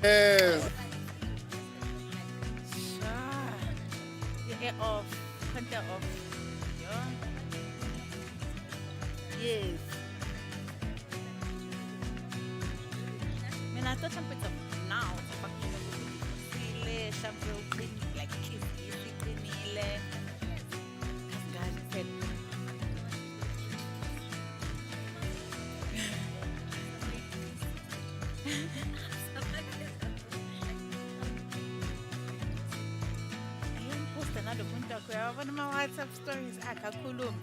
Yes. Air off, contact off. Yes. Mina to temperature now. Sile shampoo clean like kiss easy cleanile. God said. Post another punta kwa one of my WhatsApp stories akakhuluma.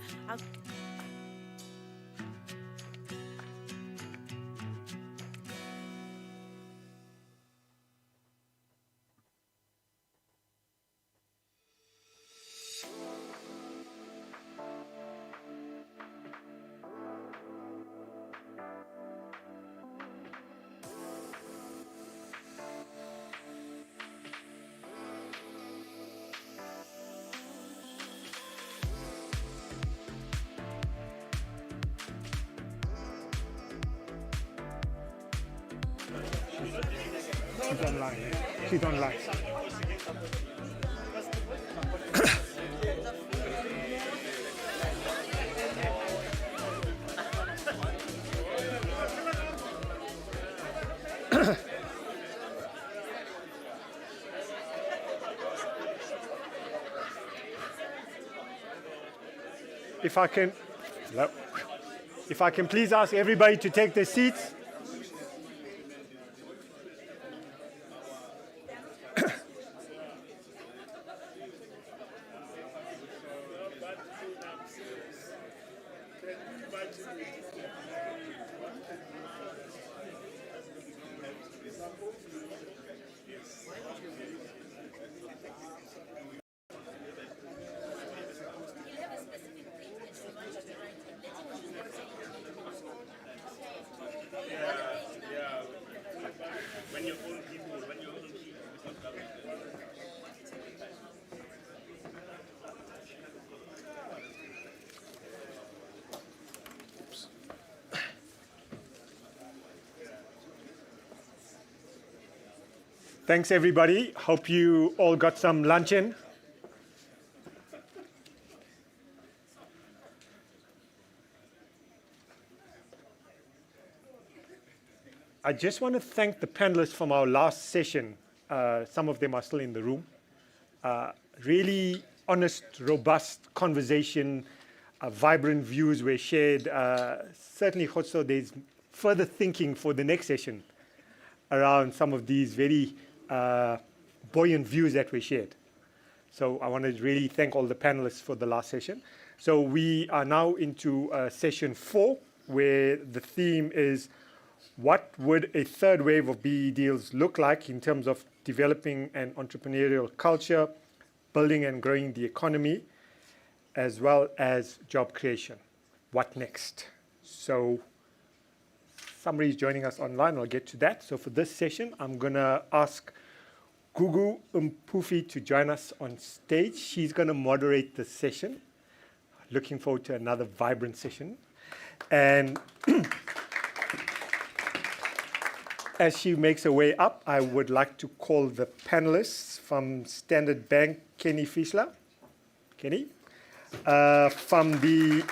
She's online. She's online. If I can please ask everybody to take their seats. Thanks, everybody. Hope you all got some lunch in. I just want to thank the panelists from our last session. Some of them are still in the room. Really honest, robust conversation, vibrant views were shared. Certainly, Khotso, there's further thinking for the next session around some of these very buoyant views that were shared. So I want to really thank all the panelists for the last session. So we are now into session 4, where the theme is what would a third wave of BE deals look like in terms of developing an entrepreneurial culture, building and growing the economy, as well as job creation. What next? So somebody's joining us online. I'll get to that. So for this session, I'm going to ask Gugu Mpufi to join us on stage. She's going to moderate the session. Looking forward to another vibrant session. And as she makes her way up, I would like to call the panelists from Standard Bank, Kenny Fischler. Kenny. From the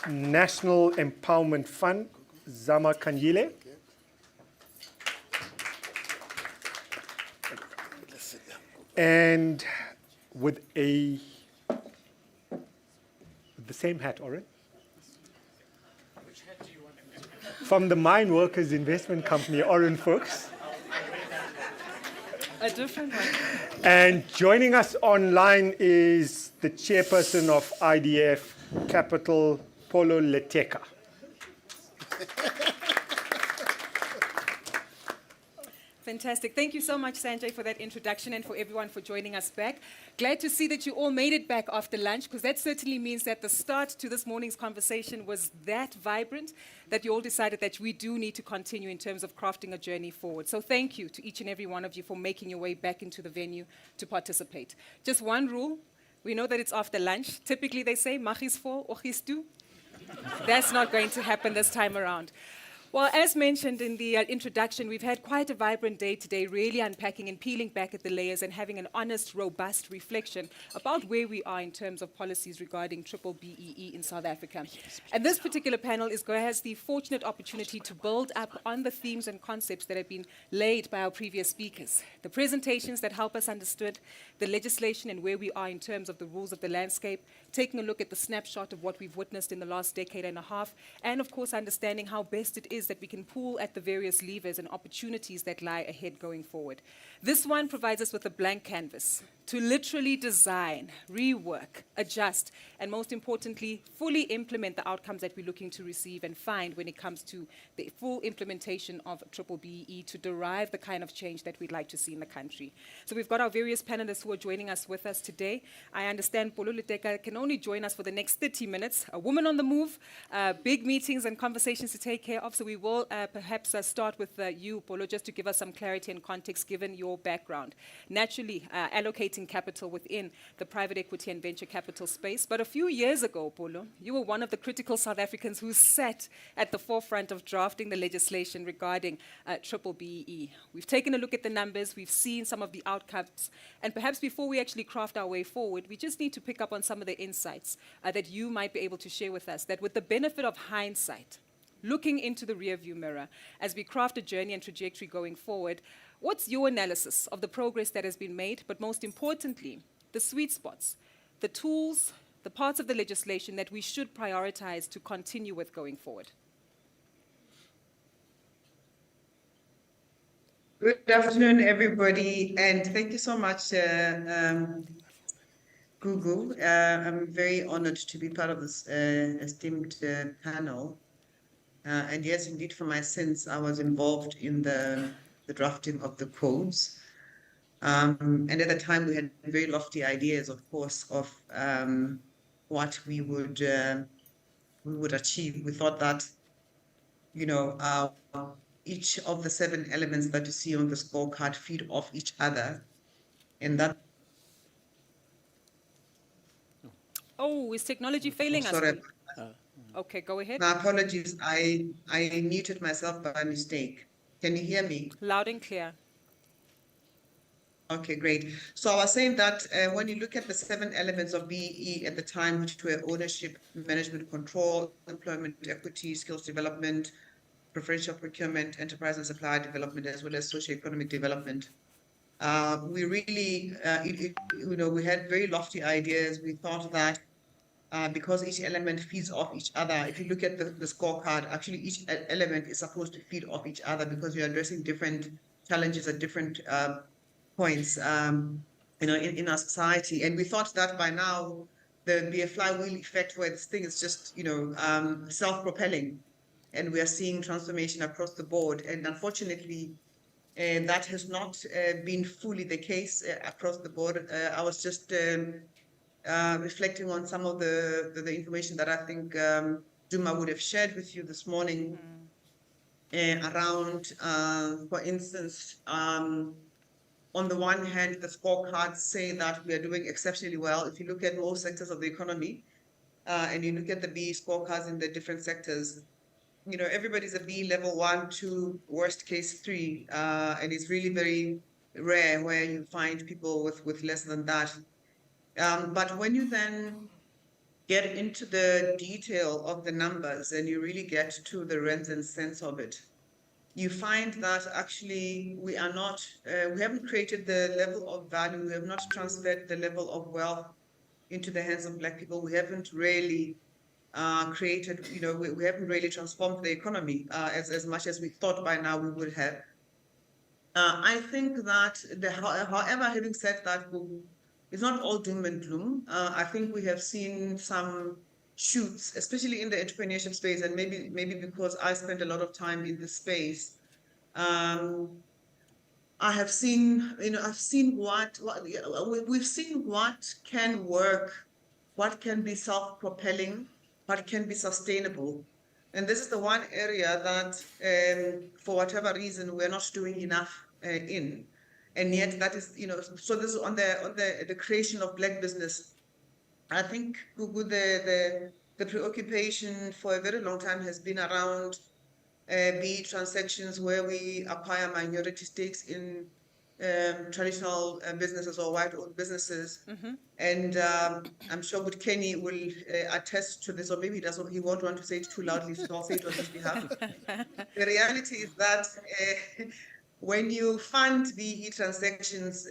National Empowerment Fund, Zama Kanyile. And with the same hat, Oren. Which hat do you want? From the Mine Workers Investment Company, Oren Fuchs. A different one. And joining us online is the chairperson of IDF Capital, Polo Leteka. Fantastic. Thank you so much, Sanjay, for that introduction and for everyone for joining us back. Glad to see that you all made it back after lunch, because that certainly means that the start to this morning's conversation was that vibrant that you all decided that we do need to continue in terms of crafting a journey forward. So thank you to each and every one of you for making your way back into the venue to participate. Just one rule. We know that it's after lunch. Typically, they say, mag is voor, och is toe. That's not going to happen this time around. Well, as mentioned in the introduction, we've had quite a vibrant day today, really unpacking and peeling back at the layers and having an honest, robust reflection about where we are in terms of policies regarding triple BEE in South Africa. And this particular panel has the fortunate opportunity to build up on the themes and concepts that have been laid by our previous speakers. The presentations that help us understand the legislation and where we are in terms of the rules of the landscape, taking a look at the snapshot of what we've witnessed in the last decade and a half, and of course understanding how best it is that we can pull at the various levers and opportunities that lie ahead going forward. This one provides us with a blank canvas to literally design, rework, adjust, and most importantly, fully implement the outcomes that we're looking to receive and find when it comes to the full implementation of triple BEE to derive the kind of change that we'd like to see in the country. So we've got our various panelists who are joining us with us today. I understand Polo Leteka can only join us for the next 30 minutes. A woman on the move, big meetings and conversations to take care of. So we will perhaps start with you, Polo, just to give us some clarity and context given your background. Naturally, allocating capital within the private equity and venture capital space. But a few years ago, Polo, you were one of the critical South Africans who sat at the forefront of drafting the legislation regarding triple BEE. We've taken a look at the numbers, we've seen some of the outcomes, and perhaps before we actually craft our way forward, we just need to pick up on some of the insights that you might be able to share with us, that with the benefit of hindsight, looking into the rearview mirror, as we craft a journey and trajectory going forward, what's your analysis of the progress that has been made, but most importantly, the sweet spots, the tools, the parts of the legislation that we should prioritize to continue with going forward? Good afternoon, everybody, and thank you so much, Google. I'm very honored to be part of this esteemed panel. And yes, indeed, for my sins, I was involved in the drafting of the codes. And at the time, we had very lofty ideas, of course, of what we would achieve. We thought that, you know, each of the 7 elements that you see on the scorecard feed off each other, and that. Oh, is technology failing us? Sorry. Okay, go ahead. My apologies. I muted myself by mistake. Can you hear me? Loud and clear. Okay, great. So I was saying that when you look at the 7 elements of BEE at the time, which were ownership, management control, employment equity, skills development, preferential procurement, enterprise and supply development, as well as socioeconomic development, we really, we had very lofty ideas. We thought that because each element feeds off each other, if you look at the scorecard, actually each element is supposed to feed off each other because you're addressing different challenges at different points, in our society. And we thought that by now there'd be a flywheel effect where this thing is just, self-propelling, and we are seeing transformation across the board. And unfortunately, that has not been fully the case across the board. I was just reflecting on some of the information that I think Duma would have shared with you this morning around, for instance, on the one hand, the scorecards say that we are doing exceptionally well. If you look at most sectors of the economy and you look at the BE scorecards in the different sectors, everybody's a B level 1, 2, worst case 3, and it's really very rare where you find people with less than that. But when you then get into the detail of the numbers and you really get to the rents and cents of it, you find that actually we haven't created the level of value, we have not transferred the level of wealth into the hands of Black people. We haven't really created, we haven't really transformed the economy as much as we thought by now we would have. I think that, however, having said that, it's not all doom and gloom. I think we have seen some shoots, especially in the entrepreneurship space, and maybe because I spent a lot of time in this space. I've seen we've seen what can work, what can be self-propelling, what can be sustainable. And this is the one area that, for whatever reason, we're not doing enough in. And yet that is, so this is on the creation of Black business. I think the preoccupation for a very long time has been around be transactions where we acquire minority stakes in traditional businesses or white-owned businesses. And I'm sure good Kenny will attest to this, or maybe he won't want to say it too loudly, so I'll say it on his behalf. The reality is that when you fund BE transactions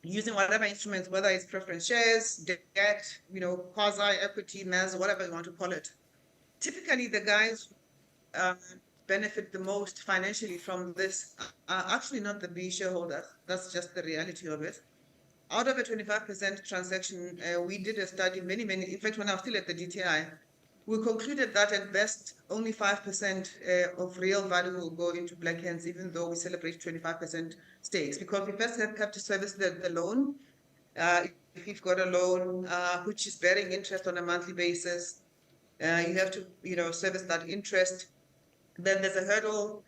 using whatever instruments, whether it's preference shares, debt, quasi-equity, MES, whatever you want to call it, typically the guys who benefit the most financially from this are actually not the B shareholders. That's just the reality of it. Out of a 25% transaction, we did a study, in fact, when I was still at the DTI, we concluded that at best, only 5% of real value will go into black hands, even though we celebrate 25% stakes, because we first have to service the loan. If you've got a loan which is bearing interest on a monthly basis, you have to, service that interest. Then there's a hurdle,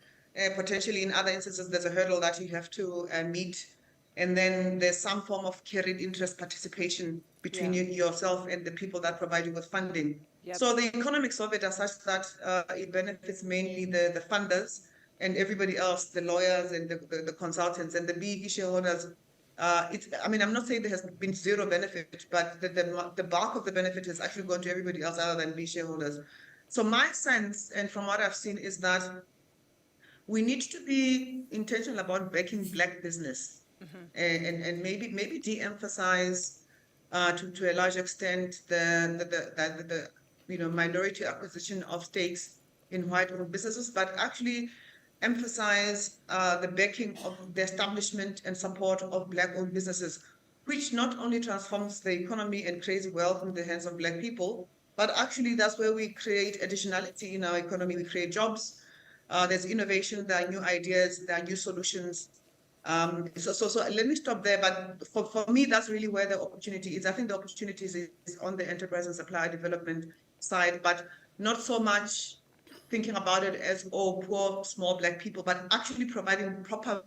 potentially in other instances, there's a hurdle that you have to meet. And then there's some form of carried interest participation between yourself and the people that provide you with funding. Yep. So the economics of it are such that it benefits mainly the funders and everybody else, the lawyers and the consultants and the BE shareholders. I'm not saying there has been zero benefit, but the bulk of the benefit has actually gone to everybody else other than B shareholders. So my sense, and from what I've seen, is that we need to be intentional about backing black business and maybe de-emphasize to a large extent the minority acquisition of stakes in white-owned businesses, but actually emphasize the backing of the establishment and support of black-owned businesses, which not only transforms the economy and creates wealth in the hands of black people, but actually that's where we create additionality in our economy. We create jobs. There's innovation. There are new ideas. There are new solutions. So let me stop there. But for me, that's really where the opportunity is. I think the opportunity is on the enterprise and supply development side, but not so much thinking about it as, poor, small black people, but actually providing proper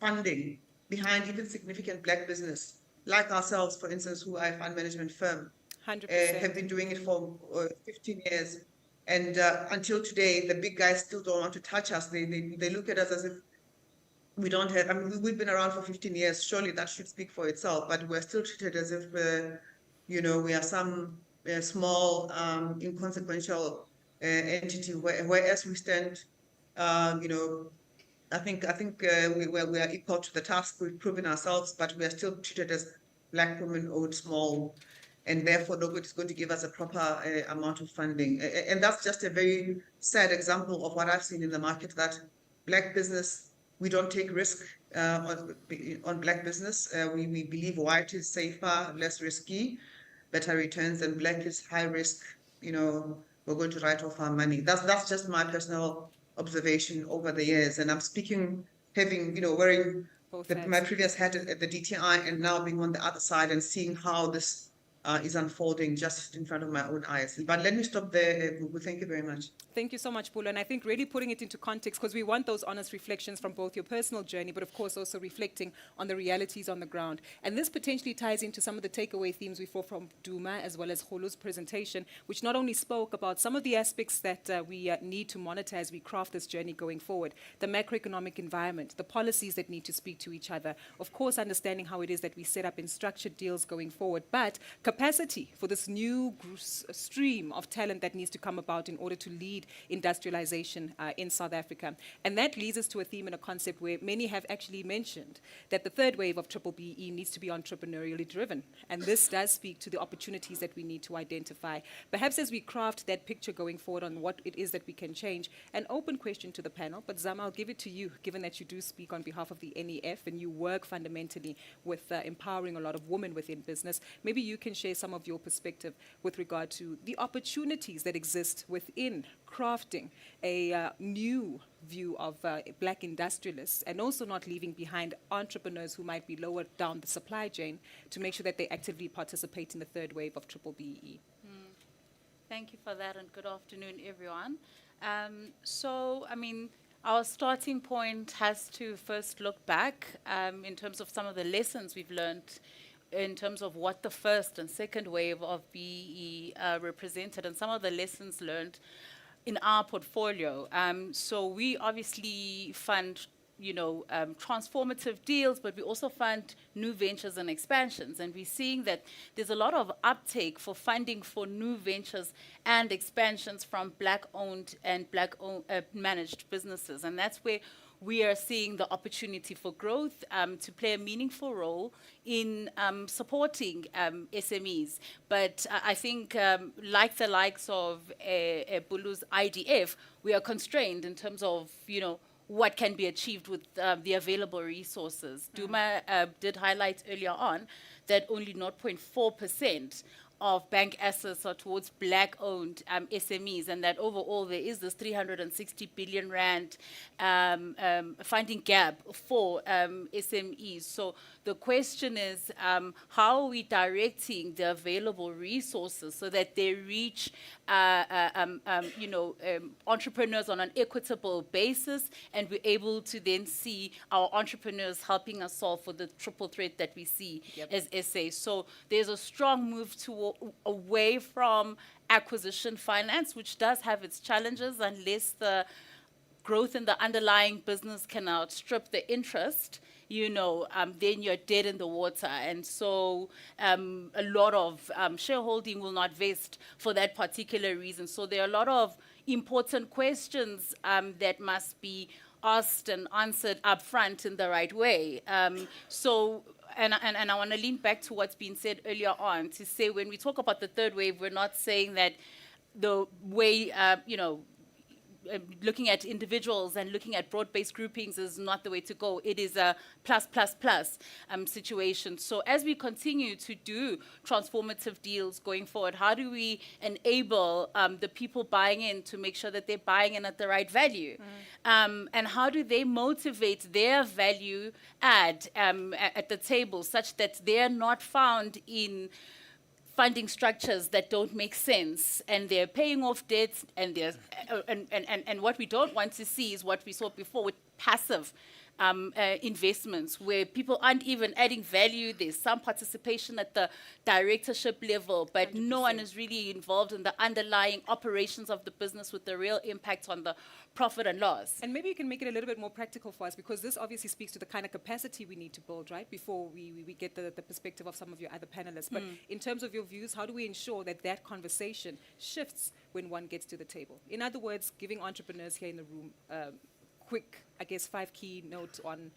funding behind even significant black business, like ourselves, for instance, who are a fund management firm, 100%. have been doing it for 15 years. And until today, the big guys still don't want to touch us. They look at us as if we don't have, we've been around for 15 years. Surely that should speak for itself, but we're still treated as if, we are some small, inconsequential entity, whereas we stand, I think we are equal to the task. We've proven ourselves, but we are still treated as black women owed small, and therefore nobody's going to give us a proper amount of funding. And that's just a very sad example of what I've seen in the market, that black business, we don't take risk on black business. We believe white is safer, less risky, better returns, and black is high risk. We're going to write off our money. That's just my personal observation over the years. And I'm speaking, having, wearing my previous hat at the DTI and now being on the other side and seeing how this is unfolding just in front of my own eyes. But let me stop there. Thank you very much. Thank you so much, Pula. And I think really putting it into context, because we want those honest reflections from both your personal journey, but of course also reflecting on the realities on the ground. And this potentially ties into some of the takeaway themes we saw from Duma as well as Holu's presentation, which not only spoke about some of the aspects that we need to monitor as we craft this journey going forward, the macroeconomic environment, the policies that need to speak to each other, of course understanding how it is that we set up in structured deals going forward, but capacity for this new stream of talent that needs to come about in order to lead industrialization in South Africa. And that leads us to a theme and a concept where many have actually mentioned that the third wave of triple BE needs to be entrepreneurially driven. And this does speak to the opportunities that we need to identify. Perhaps as we craft that picture going forward on what it is that we can change, an open question to the panel, but Zama, I'll give it to you, given that you do speak on behalf of the NEF and you work fundamentally with empowering a lot of women within business. Maybe you can share some of your perspective with regard to the opportunities that exist within crafting a new view of black industrialists, and also not leaving behind entrepreneurs who might be lower down the supply chain to make sure that they actively participate in the third wave of triple BE. Thank you for that, and good afternoon, everyone. Our starting point has to first look back in terms of some of the lessons we've learned in terms of what the first and second wave of BE represented, and some of the lessons learned in our portfolio. So we obviously fund, transformative deals, but we also fund new ventures and expansions. And we're seeing that there's a lot of uptake for funding for new ventures and expansions from Black-owned and Black-owned managed businesses. And that's where we are seeing the opportunity for growth to play a meaningful role in supporting SMEs. But I think, like the likes of Bulu's IDF, we are constrained in terms of, what can be achieved with the available resources. Duma did highlight earlier on that only 0.4% of bank assets are towards Black-owned SMEs, and that overall there is this 360 billion rand funding gap for SMEs. So the question is, how are we directing the available resources so that they reach entrepreneurs on an equitable basis, and we're able to then see our entrepreneurs helping us solve for the triple threat that we see as SA. So there's a strong move away from acquisition finance, which does have its challenges unless the growth in the underlying business can outstrip the interest, then you're dead in the water. And so a lot of shareholding will not vest for that particular reason. So there are a lot of important questions that must be asked and answered upfront in the right way. And I want to lean back to what's been said earlier on to say when we talk about the third wave, we're not saying that the way, looking at individuals and looking at broad-based groupings is not the way to go. It is a plus situation. So as we continue to do transformative deals going forward, how do we enable the people buying in to make sure that they're buying in at the right value? And how do they motivate their value add at the table such that they're not found in funding structures that don't make sense, and they're paying off debts, and and what we don't want to see is what we saw before with passive investments where people aren't even adding value. There's some participation at the directorship level, but 100%. No one is really involved in the underlying operations of the business with the real impact on the profit and loss. And maybe you can make it a little bit more practical for us, because this obviously speaks to the kind of capacity we need to build, right, before we get the perspective of some of your other panelists. But in terms of your views, how do we ensure that that conversation shifts when one gets to the table? In other words, giving entrepreneurs here in the room quick, 5 key notes on,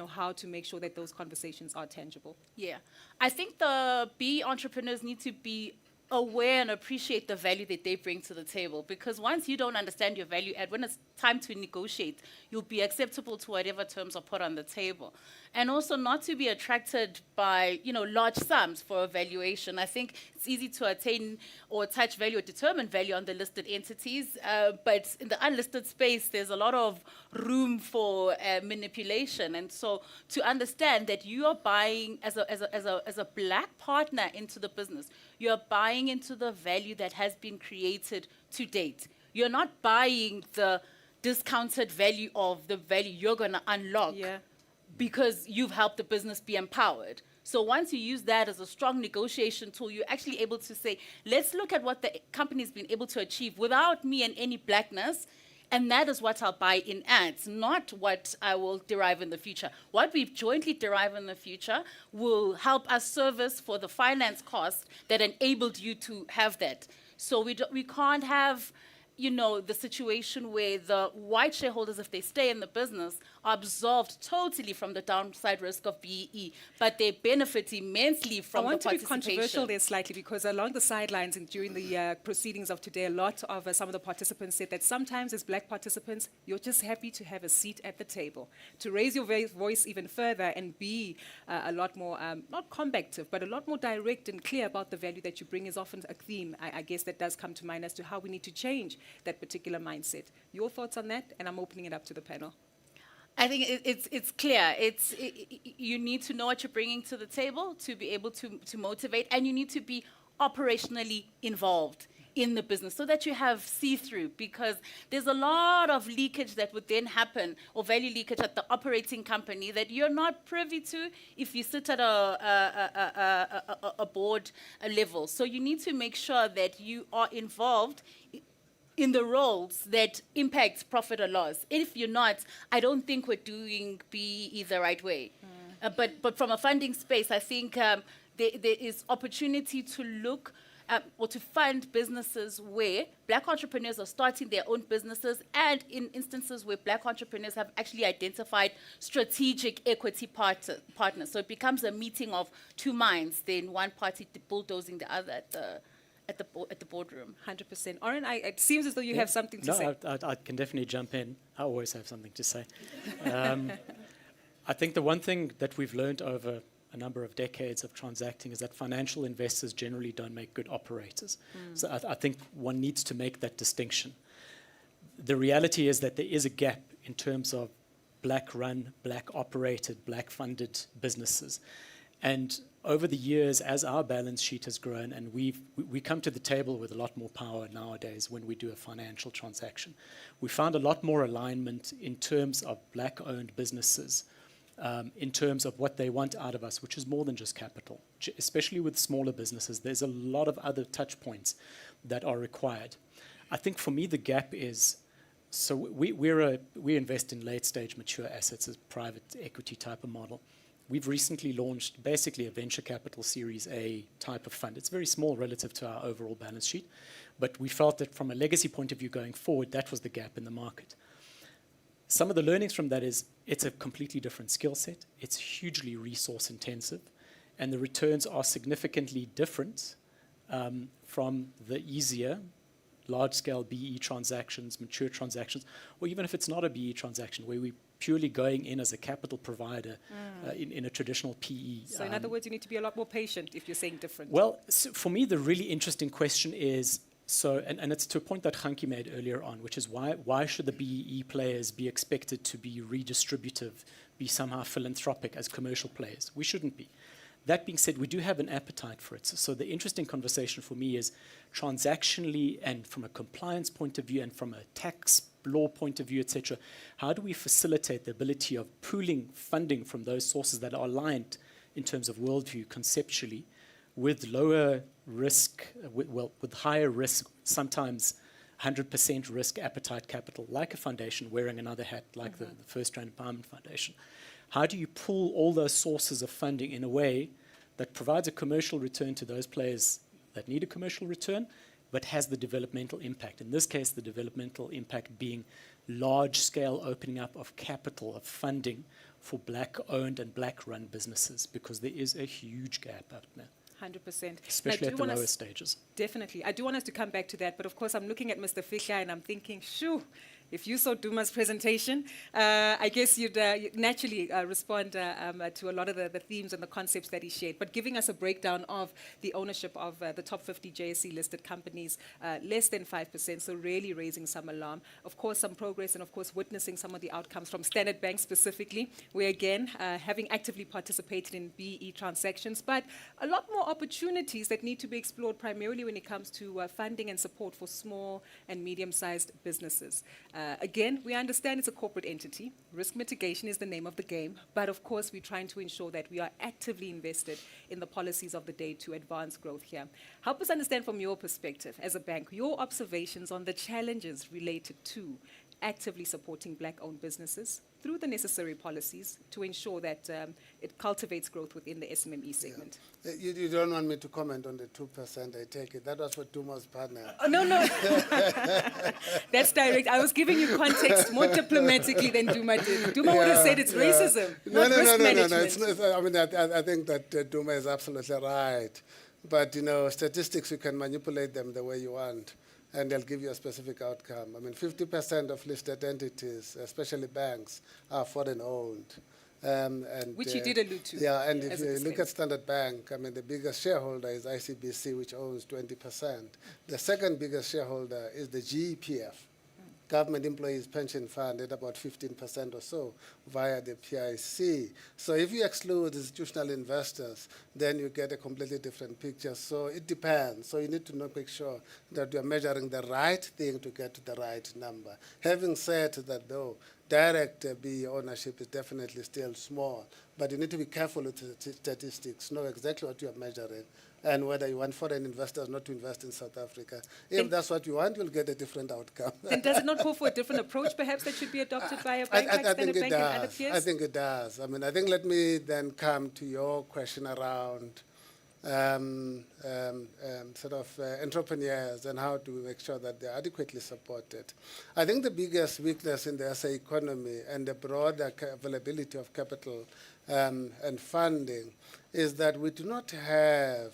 how to make sure that those conversations are tangible. Yeah. I think the BE entrepreneurs need to be aware and appreciate the value that they bring to the table, because once you don't understand your value add, when it's time to negotiate, you'll be acceptable to whatever terms are put on the table. And also not to be attracted by, large sums for a valuation. I think it's easy to attain or attach value or determine value on the listed entities, but in the unlisted space, there's a lot of room for manipulation. And so to understand that you are buying as a Black partner into the business, you're buying into the value that has been created to date. You're not buying the discounted value of the value you're going to unlock because you've helped the business be empowered. So once you use that as a strong negotiation tool, you're actually able to say, let's look at what the company's been able to achieve without me and any Blackness, and that is what I'll buy in ads, not what I will derive in the future. What we jointly derive in the future will help us service for the finance cost that enabled you to have that. So we can't have the situation where the white shareholders, if they stay in the business, are absolved totally from the downside risk of BEE, but they benefit immensely from the participation. I want to be controversial there slightly, because along the sidelines and during the proceedings of today, a lot of some of the participants said that sometimes as Black participants, you're just happy to have a seat at the table, to raise your voice even further and be a lot more, not combative, but a lot more direct and clear about the value that you bring is often a theme, I guess, that does come to mind as to how we need to change that particular mindset. Your thoughts on that? And I'm opening it up to the panel. I think it's clear. You need to know what you're bringing to the table to be able to motivate, and you need to be operationally involved in the business so that you have see-through, because there's a lot of leakage that would then happen, or value leakage at the operating company, that you're not privy to if you sit at a board level. So you need to make sure that you are involved in the roles that impact profit or loss. If you're not, I don't think we're doing BEE the right way. But from a funding space, I think there is opportunity to look or to fund businesses where black entrepreneurs are starting their own businesses, and in instances where black entrepreneurs have actually identified strategic equity partners. So it becomes a meeting of two minds, then one party bulldozing the other at the boardroom. 100%. Oren, it seems as though you have something to say. No, I can definitely jump in. I always have something to say. I think the one thing that we've learned over a number of decades of transacting is that financial investors generally don't make good operators. So I think one needs to make that distinction. The reality is that there is a gap in terms of black-run, black-operated, black-funded businesses. And over the years, as our balance sheet has grown, and we come to the table with a lot more power nowadays when we do a financial transaction, we found a lot more alignment in terms of black-owned businesses, in terms of what they want out of us, which is more than just capital. Especially with smaller businesses, there's a lot of other touch points that are required. I think for me, the gap is, so we invest in late-stage mature assets as private equity type of model. We've recently launched basically a venture capital Series A type of fund. It's very small relative to our overall balance sheet, but we felt that from a legacy point of view going forward, that was the gap in the market. Some of the learnings from that is it's a completely different skill set. It's hugely resource intensive, and the returns are significantly different from the easier large-scale BE transactions, mature transactions, or even if it's not a BE transaction, where we're purely going in as a capital provider in a traditional PE. So in other words, you need to be a lot more patient if you're saying different. Well, so for me, the really interesting question is, and it's to a point that Hanki made earlier on, which is why should the BEE players be expected to be redistributive, be somehow philanthropic as commercial players? We shouldn't be. That being said, we do have an appetite for it. So the interesting conversation for me is transactionally and from a compliance point of view and from a tax law point of view, etc., how do we facilitate the ability of pooling funding from those sources that are aligned in terms of worldview conceptually with lower risk, with higher risk, sometimes 100% risk appetite capital, like a foundation wearing another hat, like the First Rand Empowerment Foundation? How do you pool all those sources of funding in a way that provides a commercial return to those players that need a commercial return, but has the developmental impact? In this case, the developmental impact being large-scale opening up of capital, of funding for black-owned and black-run businesses, because there is a huge gap out there. 100%. Especially at the lower stages. Definitely. I do want us to come back to that, but of course I'm looking at Mr. Fihla and I'm thinking, shoo, if you saw Duma's presentation, I guess you'd naturally respond to a lot of the themes and the concepts that he shared. But giving us a breakdown of the ownership of the top 50 JSE listed companies, less than 5%, so really raising some alarm. Of course, some progress and of course witnessing some of the outcomes from Standard Bank specifically, where again, having actively participated in BE transactions, but a lot more opportunities that need to be explored primarily when it comes to funding and support for small and medium-sized businesses. Again, we understand it's a corporate entity. Risk mitigation is the name of the game. But of course, we're trying to ensure that we are actively invested in the policies of the day to advance growth here. Help us understand from your perspective as a bank, your observations on the challenges related to actively supporting black-owned businesses through the necessary policies to ensure that it cultivates growth within the SMME segment. You don't want me to comment on the 2%, I take it. That was for Duma's partner. Oh, no. That's direct. I was giving you context more diplomatically than Duma did. Duma would have said it's racism, not risk management. I mean, I think that Duma is absolutely right. But, statistics, you can manipulate them the way you want, and they'll give you a specific outcome. I mean, 50% of listed entities, especially banks, are foreign-owned. Which you did allude to. Yeah, and if you look at Standard Bank, I mean, the biggest shareholder is ICBC, which owns 20%. The second biggest shareholder is the GEPF, Government Employees Pension Fund, at about 15% or so via the PIC. So if you exclude institutional investors, then you get a completely different picture. So it depends. So you need to make sure that you're measuring the right thing to get to the right number. Having said that, though, direct BE ownership is definitely still small, but you need to be careful with the statistics, know exactly what you are measuring, and whether you want foreign investors not to invest in South Africa. If that's what you want, you'll get a different outcome. Then does it not call for a different approach, perhaps, that should be adopted by a bank like Standard Bank and other peers? I think it does. I mean, I think let me then come to your question around entrepreneurs and how do we make sure that they're adequately supported. I think the biggest weakness in the SA economy and the broader availability of capital and funding is that we do not have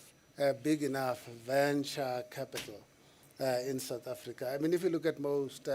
big enough venture capital in South Africa. I mean, if you look at most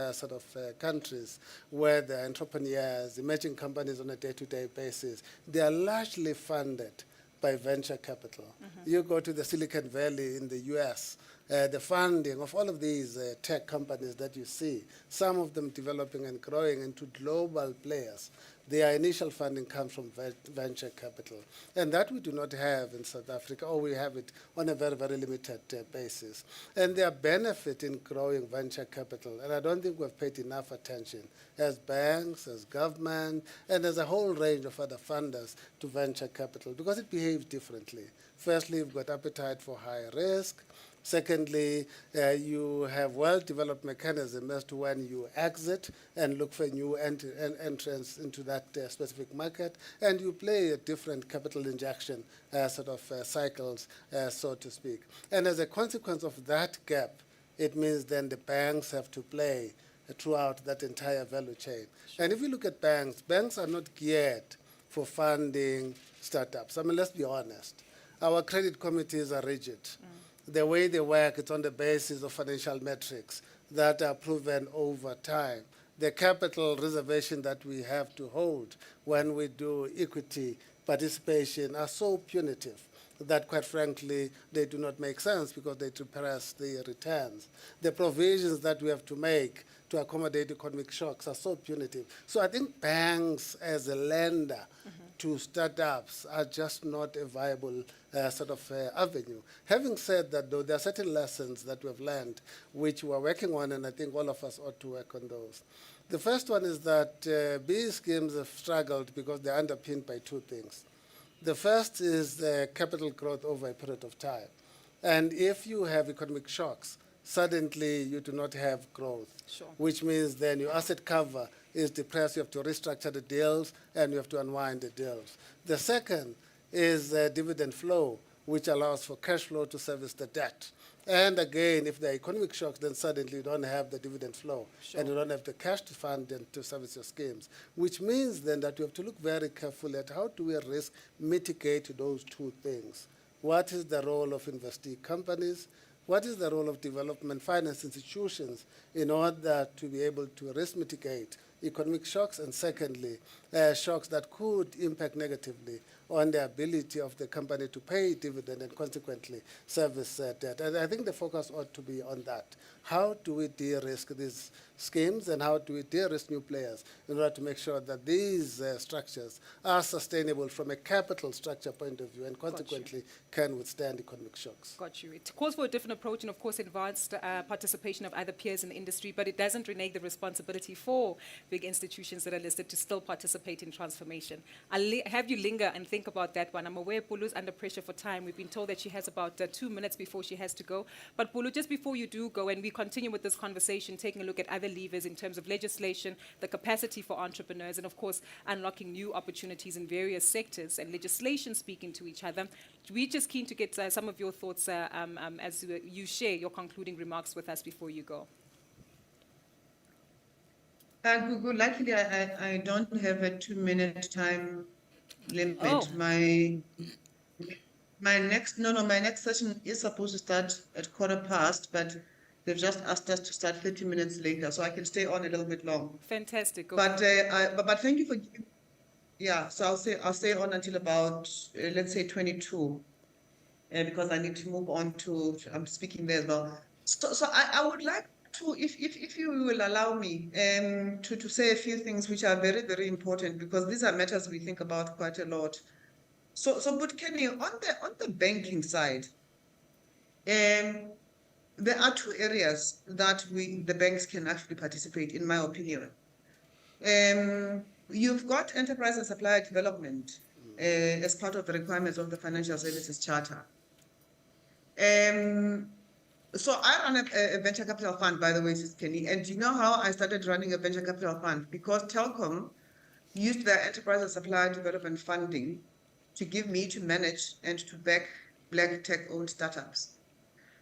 countries where the entrepreneurs, emerging companies on a day-to-day basis, they are largely funded by venture capital. You go to the Silicon Valley in the US, the funding of all of these tech companies that you see, some of them developing and growing into global players, their initial funding comes from venture capital. And that we do not have in South Africa, or we have it on a very, very limited basis. And there are benefits in growing venture capital, and I don't think we've paid enough attention as banks, as government, and as a whole range of other funders to venture capital, because it behaves differently. Firstly, you've got appetite for higher risk. Secondly, you have well-developed mechanism as to when you exit and look for new entrance into that specific market, and you play a different capital injection cycles, so to speak. And as a consequence of that gap, it means then the banks have to play throughout that entire value chain. And if you look at banks, banks are not geared for funding startups. I mean, let's be honest. Our credit committees are rigid. The way they work, it's on the basis of financial metrics that are proven over time. The capital reservation that we have to hold when we do equity participation are so punitive that, quite frankly, they do not make sense because they suppress the returns. The provisions that we have to make to accommodate economic shocks are so punitive. So I think banks as a lender to startups are just not a viable avenue. Having said that, though, there are certain lessons that we've learned which we're working on, and I think all of us ought to work on those. The first one is that BE schemes have struggled because they're underpinned by two things. The first is the capital growth over a period of time. And if you have economic shocks, suddenly you do not have growth, which means then your asset cover is depressed. You have to restructure the deals, and you have to unwind the deals. The second is dividend flow, which allows for cash flow to service the debt. And again, if there are economic shocks, then suddenly you don't have the dividend flow, and you don't have the cash to fund and to service your schemes, which means then that you have to look very carefully at how do we risk mitigate those two things. What is the role of investee companies? What is the role of development finance institutions in order to be able to risk mitigate economic shocks, and secondly, shocks that could impact negatively on the ability of the company to pay dividend and consequently service debt. And I think the focus ought to be on that. How do we de-risk these schemes, and how do we de-risk new players in order to make sure that these structures are sustainable from a capital structure point of view and consequently can withstand economic shocks? Got you. It calls for a different approach and, of course, advanced participation of other peers in the industry, but it doesn't renege the responsibility for big institutions that are listed to still participate in transformation. I'll have you linger and think about that one. I'm aware Pulu's under pressure for time. We've been told that she has about 2 minutes before she has to go. But Pulu, just before you do go, and we continue with this conversation, taking a look at other levers in terms of legislation, the capacity for entrepreneurs, and of course, unlocking new opportunities in various sectors and legislation speaking to each other. We're just keen to get some of your thoughts as you share your concluding remarks with us before you go. Gugu, luckily I don't have a 2-minute time limit. Oh. My next session is supposed to start at 15:15, but they've just asked us to start 30 minutes later, so I can stay on a little bit long. Fantastic. Go But thank you for giving. Yeah, so I'll stay on until about let's say 22, because I need to move on to. I'm speaking there as well. So I would like to, if you will allow me, to say a few things which are very, very important, because these are matters we think about quite a lot. So but Kenny, on the banking side, there are two areas that the banks can actually participate, in my opinion. You've got enterprise and supplier development as part of the requirements of the Financial Services Charter. So I run a venture capital fund, by the way, Sis Kenny, and you know how I started running a venture capital fund? Because Telkom used their enterprise and supplier development funding to give me to manage and to back black tech-owned startups.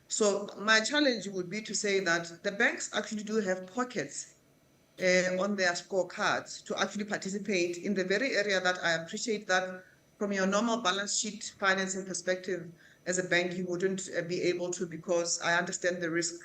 So my challenge would be to say that the banks actually do have pockets on their scorecards to actually participate in the very area that I appreciate that from your normal balance sheet financing perspective as a bank, you wouldn't be able to, because I understand the risk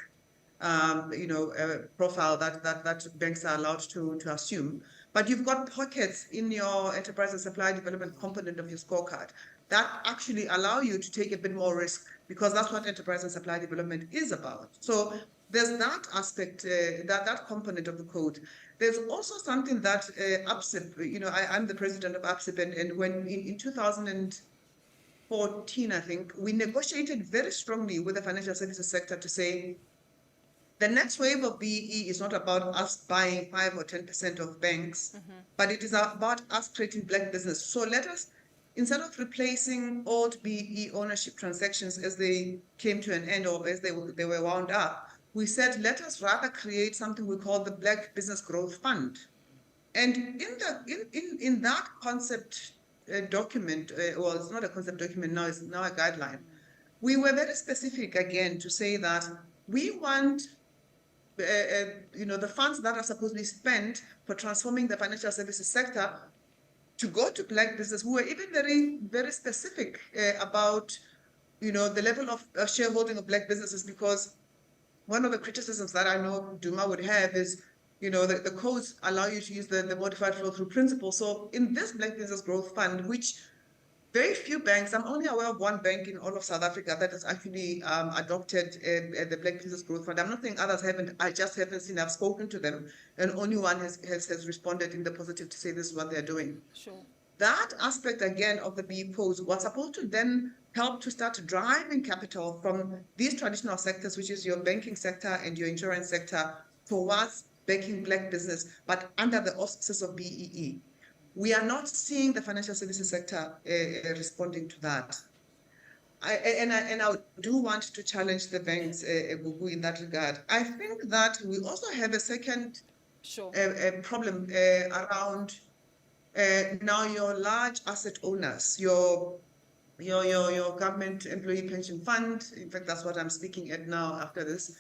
profile that banks are allowed to assume. But you've got pockets in your enterprise and supply development component of your scorecard that actually allow you to take a bit more risk, because that's what enterprise and supply development is about. So there's that aspect, that component of the code. There's also something that APSIP, I'm the president of APSIP, and when in 2014, I think, we negotiated very strongly with the financial services sector to say, the next wave of BEE is not about us buying 5 or 10% of banks, but it is about us creating black business. So let us, instead of replacing old BEE ownership transactions as they came to an end or as they were wound up, we said, let us rather create something we call the Black Business Growth Fund. And in that concept document, well, it's not a concept document now, it's now a guideline. We were very specific again to say that we want the funds that are supposed to be spent for transforming the financial services sector to go to black business. We were even very, very specific about, the level of shareholding of black businesses, because one of the criticisms that I know Duma would have is, the codes allow you to use the modified flow-through principle. So in this Black Business Growth Fund, which very few banks, I'm only aware of one bank in all of South Africa that has actually adopted the Black Business Growth Fund. I'm not saying others haven't, I just haven't seen, I've spoken to them, and only one has responded in the positive to say this is what they're doing. Sure. That aspect, again, of the BE codes was supposed to then help to start driving capital from these traditional sectors, which is your banking sector and your insurance sector, towards backing black business, but under the auspices of BEE. We are not seeing the financial services sector responding to that. I do want to challenge the banks in that regard. I think that we also have a second problem around now your large asset owners, your government employee pension fund. In fact, that's what I'm speaking at now after this.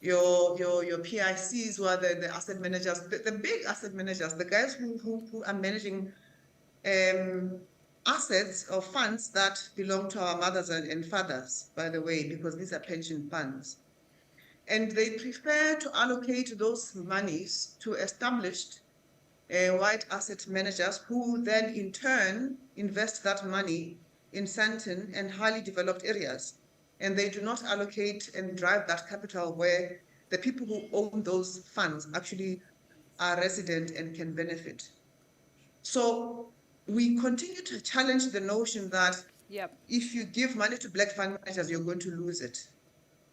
Your PICs, who are the asset managers, the big asset managers, the guys who are managing assets or funds that belong to our mothers and fathers, by the way, because these are pension funds. And they prefer to allocate those monies to established white asset managers, who then in turn invest that money in certain and highly developed areas. And they do not allocate and drive that capital where the people who own those funds actually are resident and can benefit. So we continue to challenge the notion that if you give money to black fund managers, you're going to lose it.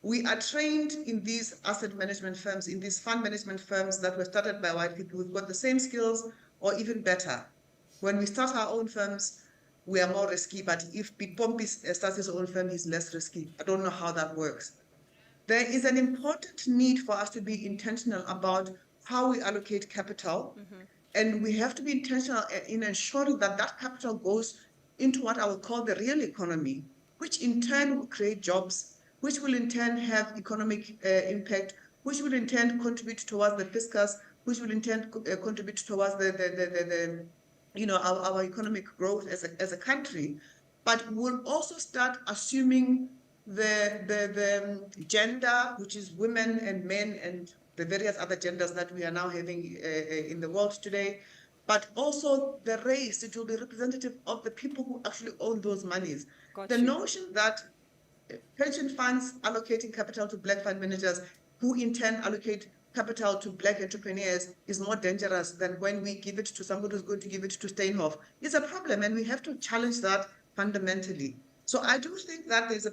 We are trained in these asset management firms, in these fund management firms that were started by white people. We've got the same skills or even better. When we start our own firms, we are more risky, but if Pompi starts his own firm, he's less risky. I don't know how that works. There is an important need for us to be intentional about how we allocate capital, and we have to be intentional in ensuring that that capital goes into what I would call the real economy, which in turn will create jobs, which will in turn have economic impact, which will in turn contribute towards the fiscus, which will in turn contribute towards our economic growth as a country. But we'll also start assuming the gender, which is women and men and the various other genders that we are now having in the world today, but also the race. It will be representative of the people who actually own those monies. The notion that pension funds allocating capital to black fund managers, who in turn allocate capital to black entrepreneurs, is more dangerous than when we give it to somebody who's going to give it to Steinhoff. It's a problem, and we have to challenge that fundamentally. So I do think that there's a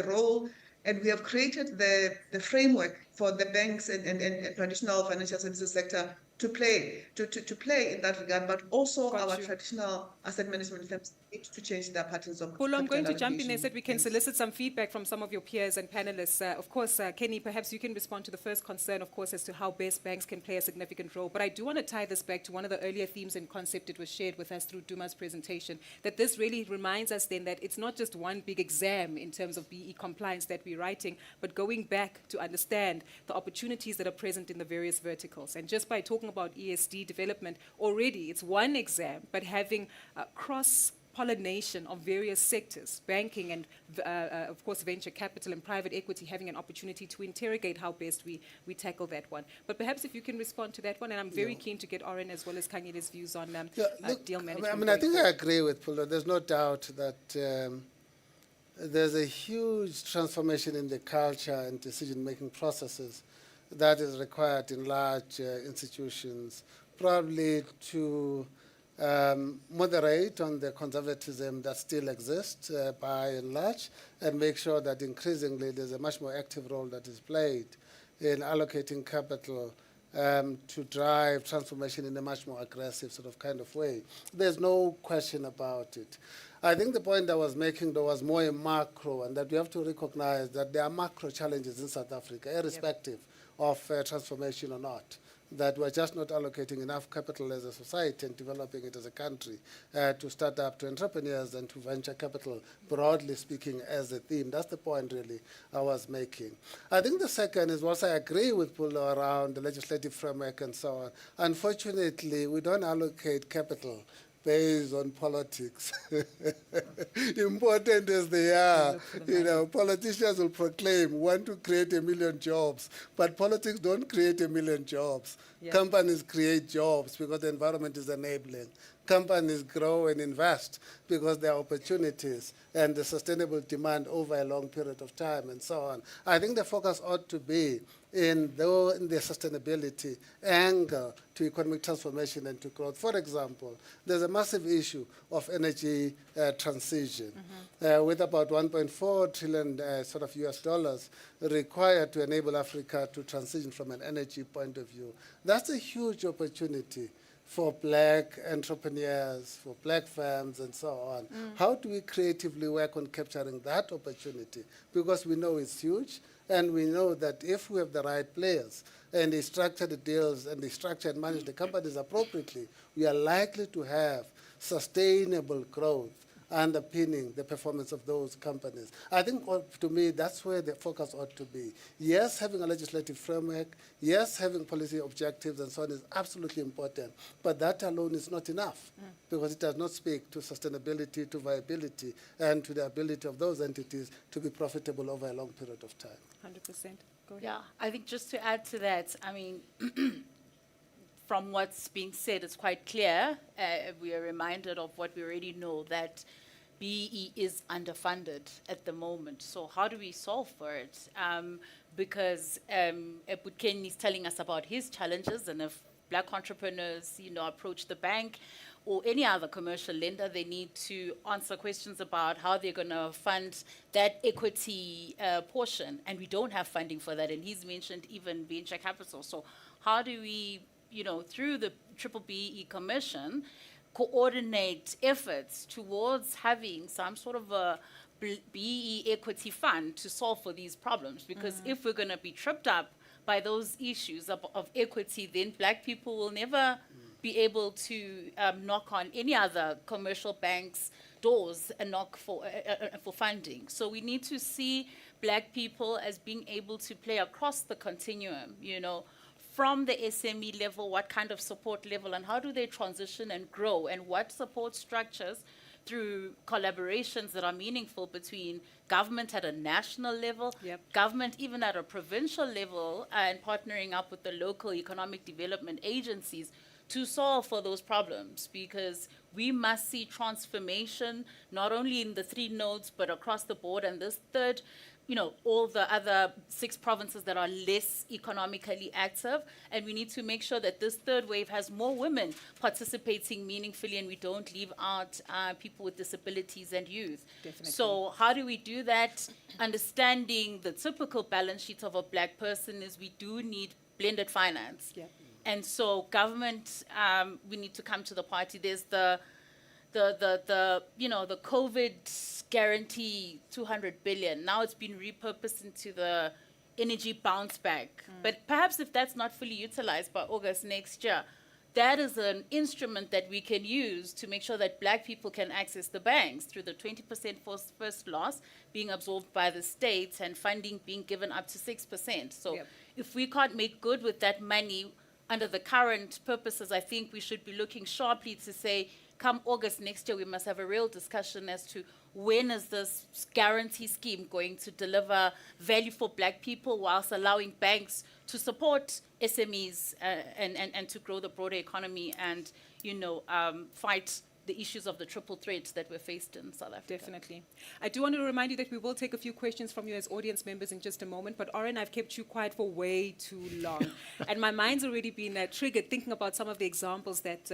role, and we have created the framework for the banks and traditional financial services sector to play in that regard, but also Got our you. traditional asset management firms need to change their patterns of Polo, I'm going to capital jump in there allocation. so that we can solicit some feedback from some of your peers and panelists. Of course, Kenny, perhaps you can respond to the first concern, of course, as to how best banks can play a significant role. But I do want to tie this back to one of the earlier themes and concept that was shared with us through Duma's presentation, that this really reminds us then that it's not just one big exam in terms of BE compliance that we're writing, but going back to understand the opportunities that are present in the various verticals. And just by talking about ESD development, already it's one exam, but having cross-pollination of various sectors, banking and, of course, venture capital and private equity, having an opportunity to interrogate how best we tackle that one. But perhaps if you can respond to that one, and I'm very keen to get Oren as well as Kangile's views on deal management. I think I agree with Pulo. There's no doubt that there's a huge transformation in the culture and decision-making processes that is required in large institutions, probably to moderate on the conservatism that still exists by and large, and make sure that increasingly there's a much more active role that is played in allocating capital to drive transformation in a much more aggressive sort of kind of way. There's no question about it. I think the point I was making, though, was more in macro, and that we have to recognize that there are macro challenges in South Africa, irrespective of transformation or not, that we're just not allocating enough capital as a society and developing it as a country to start up to entrepreneurs and to venture capital, broadly speaking, as a theme. That's the point, really, I was making. I think the second is also I agree with Pulo around the legislative framework and so on. Unfortunately, we don't allocate capital based on politics. Important as they are, politicians will proclaim, want to create 1 million jobs, but politics don't create 1 million jobs. Yeah. Companies create jobs because the environment is enabling. Companies grow and invest because there are opportunities and the sustainable demand over a long period of time and so on. I think the focus ought to be in the sustainability angle to economic transformation and to growth. For example, there's a massive issue of energy transition with about 1.4 trillion sort of US dollars required to enable Africa to transition from an energy point of view. That's a huge opportunity for black entrepreneurs, for black firms, and so on. How do we creatively work on capturing that opportunity? Because we know it's huge, and we know that if we have the right players and they structure the deals and they structure and manage the companies appropriately, we are likely to have sustainable growth underpinning the performance of those companies. I think, to me, that's where the focus ought to be. Yes, having a legislative framework, yes, having policy objectives and so on is absolutely important, but that alone is not enough because it does not speak to sustainability, to viability, and to the ability of those entities to be profitable over a long period of time. 100%. Go ahead. Yeah, I think just to add to that, I mean, from what's being said, it's quite clear. We are reminded of what we already know, that BE is underfunded at the moment. So how do we solve for it? Because Ken is telling us about his challenges, and if black entrepreneurs, approach the bank or any other commercial lender, they need to answer questions about how they're going to fund that equity portion, and we don't have funding for that. And he's mentioned even venture capital. So how do we, through the Triple BE Commission, coordinate efforts towards having some sort of a BE equity fund to solve for these problems? Because if we're going to be tripped up by those issues of equity, then black people will never be able to knock on any other commercial bank's doors and knock for funding. So we need to see black people as being able to play across the continuum, from the SME level, what kind of support level, and how do they transition and grow, and what support structures through collaborations that are meaningful between government at a national level, government even at a provincial level, and partnering up with the local economic development agencies to solve for those problems, because we must see transformation not only in the 3 nodes but across the board. And this third, all the other 6 provinces that are less economically active, and we need to make sure that this third wave has more women participating meaningfully, and we don't leave out people with disabilities and youth. Definitely. So how do we do that? Understanding the typical balance sheet of a black person is we do need blended finance. And so government, we need to come to the party. There's the COVID guarantee, 200 billion. Now it's been repurposed into the energy bounce back. But perhaps if that's not fully utilized by August next year, that is an instrument that we can use to make sure that black people can access the banks through the 20% first loss being absorbed by the states and funding being given up to 6%. So if we can't make good with that money under the current purposes, I think we should be looking sharply to say, come August next year, we must have a real discussion as to when is this guarantee scheme going to deliver value for black people whilst allowing banks to support SMEs and to grow the broader economy and, fight the issues of the triple threat that we're faced in South Africa. Definitely. I do want to remind you that we will take a few questions from you as audience members in just a moment, but Oren, I've kept you quiet for way too long. And my mind's already been triggered thinking about some of the examples that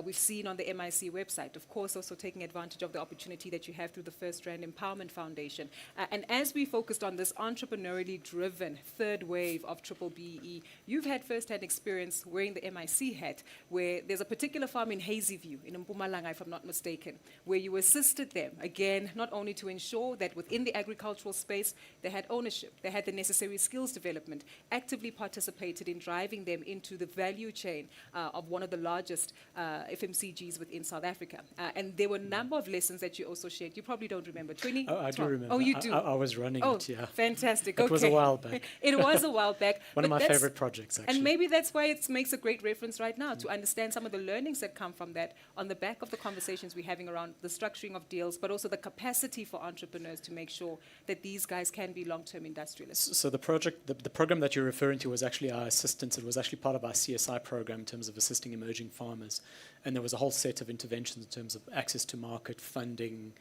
we've seen on the MIC website. Of course, also taking advantage of the opportunity that you have through the First Rand Empowerment Foundation. And as we focused on this entrepreneurially driven third wave of Triple BEE, you've had first-hand experience wearing the MIC hat, where there's a particular farm in Hazyview, in Mpumalanga, if I'm not mistaken, where you assisted them, again, not only to ensure that within the agricultural space, they had ownership, they had the necessary skills development, actively participated in driving them into the value chain of one of the largest FMCGs within South Africa. And there were a number of lessons that you also shared. You probably don't remember. 20? Oh, I do remember. Oh, you do? I was running it, yeah. Fantastic. It was a while back. It was a while back. One of but my favorite projects, actually. And maybe that's why it makes a great reference right now, to understand some of the learnings that come from that on the back of the conversations we're having around the structuring of deals, but also the capacity for entrepreneurs to make sure that these guys can be long-term industrialists. So the project, the program that you're referring to was actually our assistance. It was actually part of our CSI program in terms of assisting emerging farmers. And there was a whole set of interventions in terms of access to market, funding,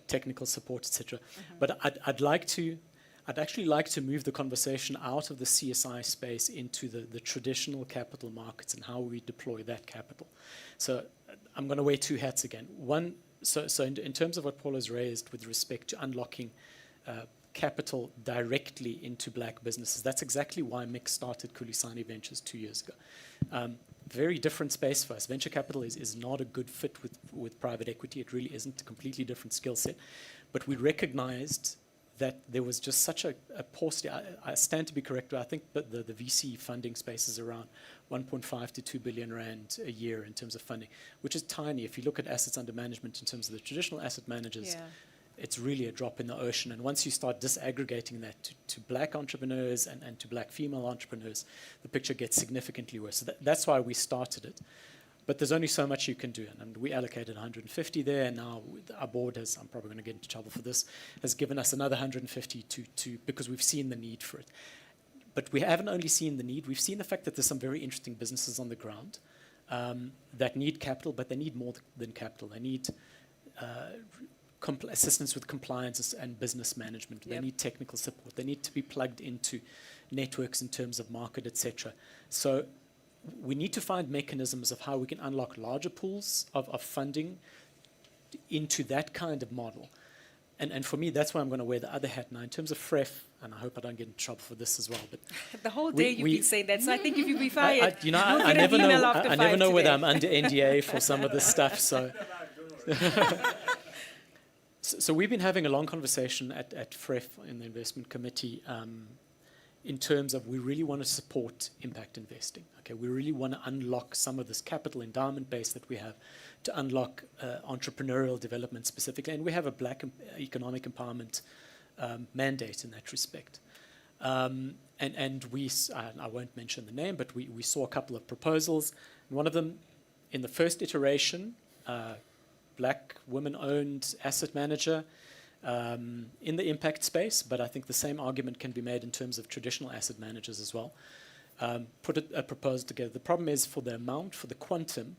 technical support, etc. But I'd actually like to move the conversation out of the CSI space into the traditional capital markets and how we deploy that capital. So I'm going to wear two hats again. One, so in terms of what Paul has raised with respect to unlocking capital directly into black businesses, that's exactly why Mick started Kulisani Ventures 2 years ago. Very different space for us. Venture capital is not a good fit with private equity. It really isn't. A completely different skill set. But we recognized that there was just such a paucity. I stand to be corrected. I think that the VC funding space is around 1.5 to 2 billion rand a year in terms of funding, which is tiny. If you look at assets under management in terms of the traditional asset managers, it's really a drop in the ocean. And once you start disaggregating that to black entrepreneurs and to black female entrepreneurs, the picture gets significantly worse. So that's why we started it. But there's only so much you can do. And we allocated 150 there. And now our board has, I'm probably going to get into trouble for this, has given us another 150 because we've seen the need for it. But we haven't only seen the need, we've seen the fact that there's some very interesting businesses on the ground that need capital, but they need more than capital. They need assistance with compliance and business management. They need technical support. They need to be plugged into networks in terms of market, etc. So we need to find mechanisms of how we can unlock larger pools of funding into that kind of model. And for me, that's why I'm going to wear the other hat now. In terms of FREF, and I hope I don't get in trouble for this as well, but the whole day you've been saying that, so I think if you be fired, I never know whether I'm under NDA for some of this stuff. So, so we've been having a long conversation at FREF in the investment committee in terms of we really want to support impact investing. Okay, we really want to unlock some of this capital endowment base that we have to unlock entrepreneurial development specifically, and we have a black economic empowerment mandate in that respect. And I won't mention the name, but we saw a couple of proposals. And one of them, in the first iteration, black women-owned asset manager in the impact space, but I think the same argument can be made in terms of traditional asset managers as well. Put a proposal together. The problem is for the amount, for the quantum,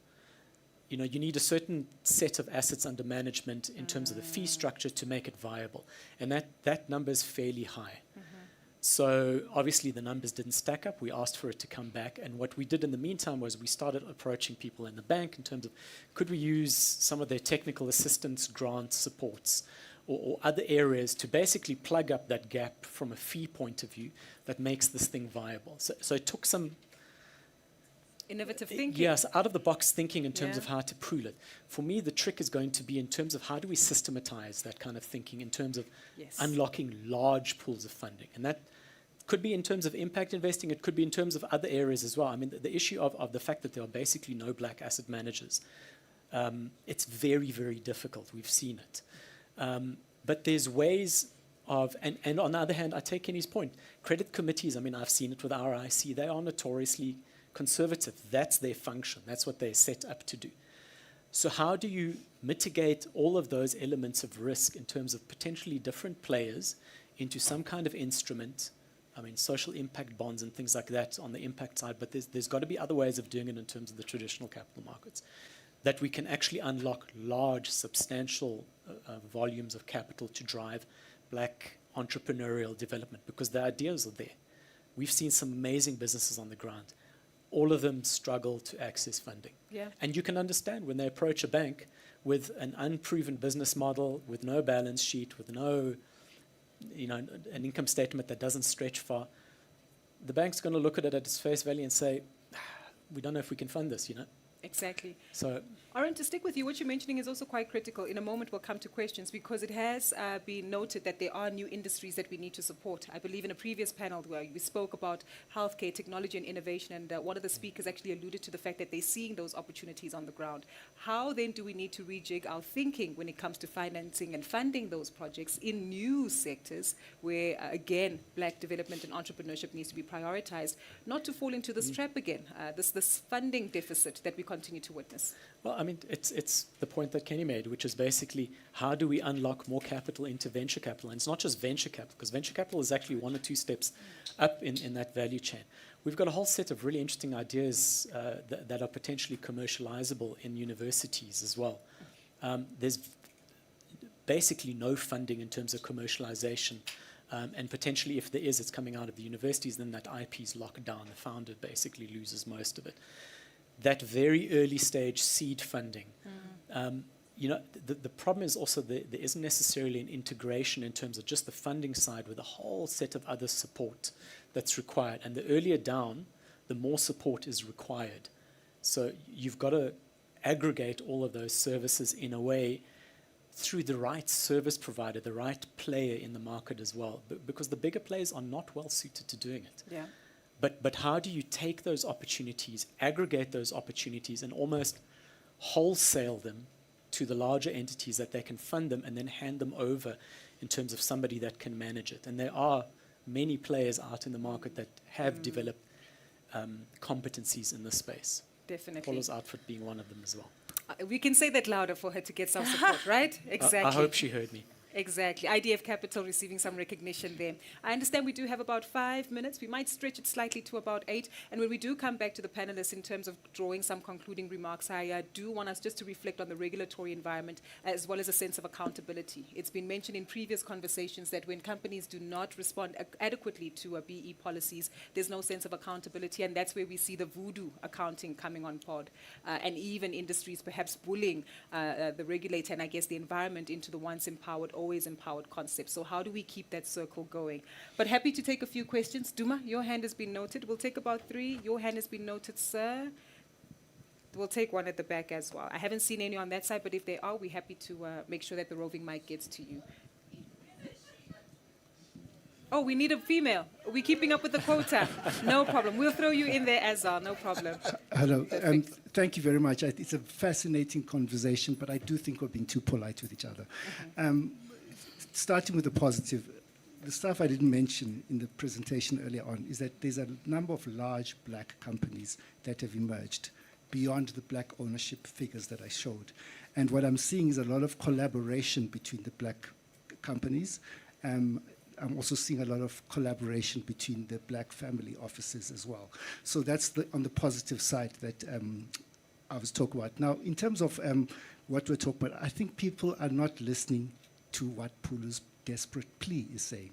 you need a certain set of assets under management in terms of the fee structure to make it viable. And that number is fairly high. So obviously the numbers didn't stack up. We asked for it to come back. And what we did in the meantime was we started approaching people in the bank in terms of could we use some of their technical assistance grant supports or other areas to basically plug up that gap from a fee point of view that makes this thing viable. So it took some Innovative thinking. Yes, out of the box thinking in terms Yeah. of how to pool it. For me, the trick is going to be in terms of how do we systematize that kind of thinking in terms of Yes. unlocking large pools of funding. And that could be in terms of impact investing, it could be in terms of other areas as well. I mean, the issue of the fact that there are basically no black asset managers, it's very, very difficult. We've seen it. But there's ways of, and on the other hand, I take Kenny's point. Credit committees, I mean, I've seen it with our IC, they are notoriously conservative. That's their function. That's what they're set up to do. So how do you mitigate all of those elements of risk in terms of potentially different players into some kind of instrument? I mean, social impact bonds and things like that on the impact side, but there's got to be other ways of doing it in terms of the traditional capital markets, that we can actually unlock large, substantial volumes of capital to drive black entrepreneurial development, because the ideas are there. We've seen some amazing businesses on the ground. All of them struggle to access funding. Yeah. And you can understand when they approach a bank with an unproven business model, with no balance sheet, with no, an income statement that doesn't stretch far, the bank's going to look at it at its face value and say, we don't know if we can fund this, Exactly. So, Aaron, to stick with you, what you're mentioning is also quite critical. In a moment, we'll come to questions because it has been noted that there are new industries that we need to support. I believe in a previous panel where we spoke about healthcare, technology, and innovation, and one of the speakers actually alluded to the fact that they're seeing those opportunities on the ground. How then do we need to rejig our thinking when it comes to financing and funding those projects in new sectors where, again, black development and entrepreneurship needs to be prioritized, not to fall into this trap again, this funding deficit that we continue to witness? well, I mean, it's the point that Kenny made, which is basically how do we unlock more capital into venture capital? And it's not just venture capital, because venture capital is actually 1 or 2 steps up in that value chain. We've got a whole set of really interesting ideas that are potentially commercializable in universities as well. There's basically no funding in terms of commercialization. And potentially, if there is, it's coming out of the universities, then that IP is locked down. The founder basically loses most of it. That very early stage seed funding. The problem is also there isn't necessarily an integration in terms of just the funding side with a whole set of other support that's required. And the earlier down, the more support is required. So you've got to aggregate all of those services in a way through the right service provider, the right player in the market as well, because the bigger players are not well suited to doing it. Yeah. But how do you take those opportunities, aggregate those opportunities, and almost wholesale them to the larger entities that they can fund them and then hand them over in terms of somebody that can manage it? And there are many players out in the market that have developed competencies in this space. Definitely. Paula's outfit being one of them as well. We can say that louder for her to get some support, right? Exactly. I hope she heard me. Exactly. IDF Capital receiving some recognition there. I understand we do have about 5 minutes. We might stretch it slightly to about 8. And when we do come back to the panelists in terms of drawing some concluding remarks, I do want us just to reflect on the regulatory environment as well as a sense of accountability. It's been mentioned in previous conversations that when companies do not respond adequately to BE policies, there's no sense of accountability, and that's where we see the voodoo accounting coming on board, and even industries perhaps bullying the regulator and I guess the environment into the once empowered, always empowered concept. So how do we keep that circle going? But happy to take a few questions. Duma, your hand has been noted. We'll take about 3. Your hand has been noted, sir. We'll take one at the back as well. I haven't seen any on that side, but if there are, we're happy to make sure that the roving mic gets to you. Oh, we need a female. Are we keeping up with the quota? No problem. We'll throw you in there as well. No problem. Hello. Thank you very much. It's a fascinating conversation, but I do think we're being too polite with each other. Starting with the positive, the stuff I didn't mention in the presentation earlier on is that there's a number of large black companies that have emerged beyond the black ownership figures that I showed. And what I'm seeing is a lot of collaboration between the black companies. I'm also seeing a lot of collaboration between the black family offices as well. So that's on the positive side that I was talking about. Now, in terms of what we're talking about, I think people are not listening to what Pulu's desperate plea is saying.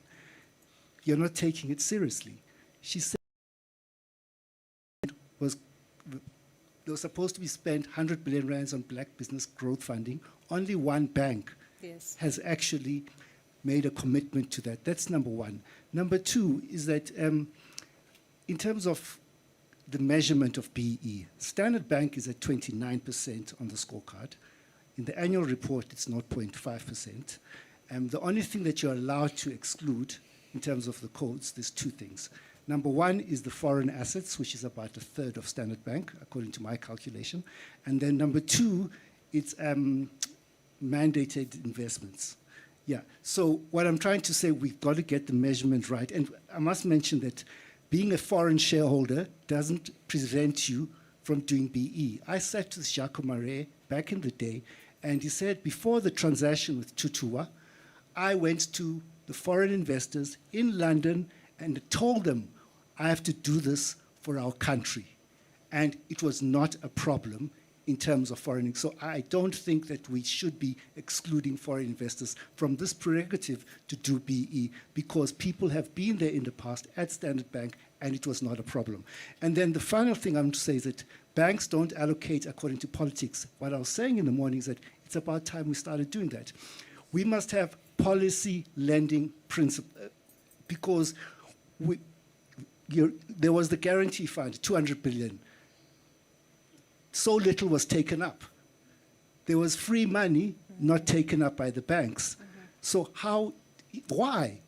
You're not taking it seriously. She said there was supposed to be spent 100 billion rands on black business growth funding. Only one bank has actually made a commitment to that. That's number one. Number two is that in terms of the measurement of BE. Standard Bank is at 29% on the scorecard. In the annual report, it's 0.5%. The only thing that you're allowed to exclude in terms of the codes, there's two things. Number one is the foreign assets, which is about a third of Standard Bank, according to my calculation. And then number two, it's mandated investments. Yeah, so what I'm trying to say, we've got to get the measurement right. And I must mention that being a foreign shareholder doesn't prevent you from doing BE. I sat with Jacques Marais back in the day, and he said before the transaction with Tutua, I went to the foreign investors in London and told them, I have to do this for our country. And it was not a problem in terms of foreign. So I don't think that we should be excluding foreign investors from this prerogative to do BE, because people have been there in the past at Standard Bank and it was not a problem. And then the final thing I'm to say is that banks don't allocate according to politics. What I was saying in the morning is that it's about time we started doing that. We must have policy lending principle, because there was the guarantee fund, 200 billion. So little was taken up. There was free money not taken up by the banks. So why?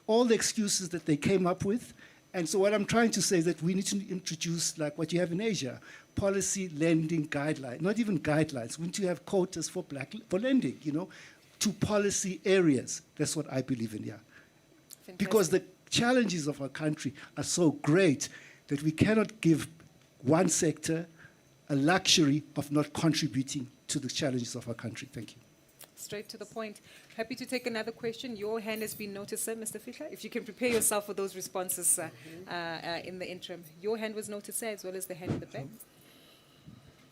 All the excuses that they came up with. And so what I'm trying to say is that we need to introduce, like what you have in Asia, policy lending guidelines, not even guidelines. We need to have quotas for lending, to policy areas. That's what I believe in, yeah. Fantastic. Because the challenges of our country are so great that we cannot give one sector a luxury of not contributing to the challenges of our country. Thank you. Straight to the point. Happy to take another question. Your hand has been noticed, sir, Mr. Fisher. If you can prepare yourself for those responses in the interim. Your hand was noticed, sir, as well as the hand in the back.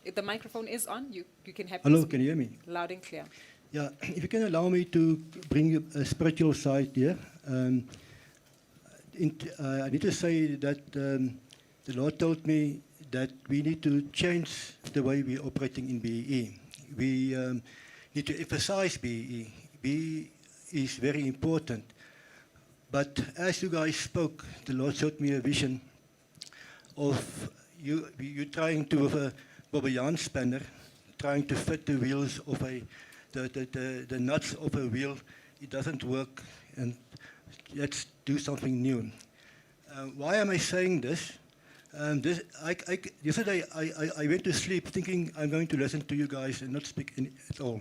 If the microphone is on, you can have. Hello, can you hear me? Loud and clear. Yeah, if you can allow me to bring a spiritual side here. I need to say that the Lord told me that we need to change the way we're operating in BEE. We need to emphasize BEE. BEE is very important. But as you guys spoke, the Lord showed me a vision of you trying to, with a Bobbejaan spanner, trying to fit the wheels of the nuts of a wheel. It doesn't work, and let's do something new. Why am I saying this? Yesterday, I went to sleep thinking I'm going to listen to you guys and not speak at all.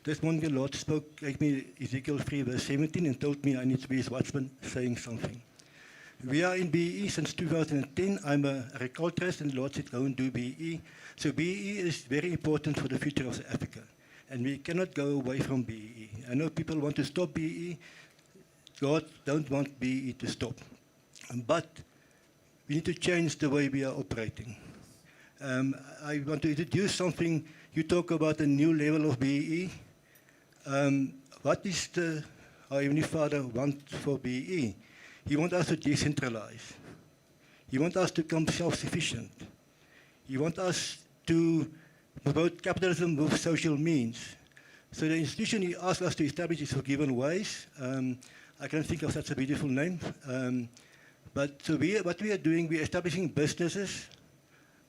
This morning, the Lord gave me Ezekiel 3, verse 17, and told me I need to be his watchman, saying something. We are in BE since 2010. I'm a agriculturist, and the Lord said, go and do BE. So BE is very important for the future of South Africa, and we cannot go away from BE. I know people want to stop BE. God don't want BE to stop. But we need to change the way we are operating. I want to introduce something. You talk about a new level of BE. What is our Heavenly Father want for BE? He wants us to decentralize. He wants us to become self-sufficient. He wants us to promote capitalism with social means. So the institution he asked us to establish is Forgiven Ways. I can't think of such a beautiful name. But so what we are doing, we are establishing businesses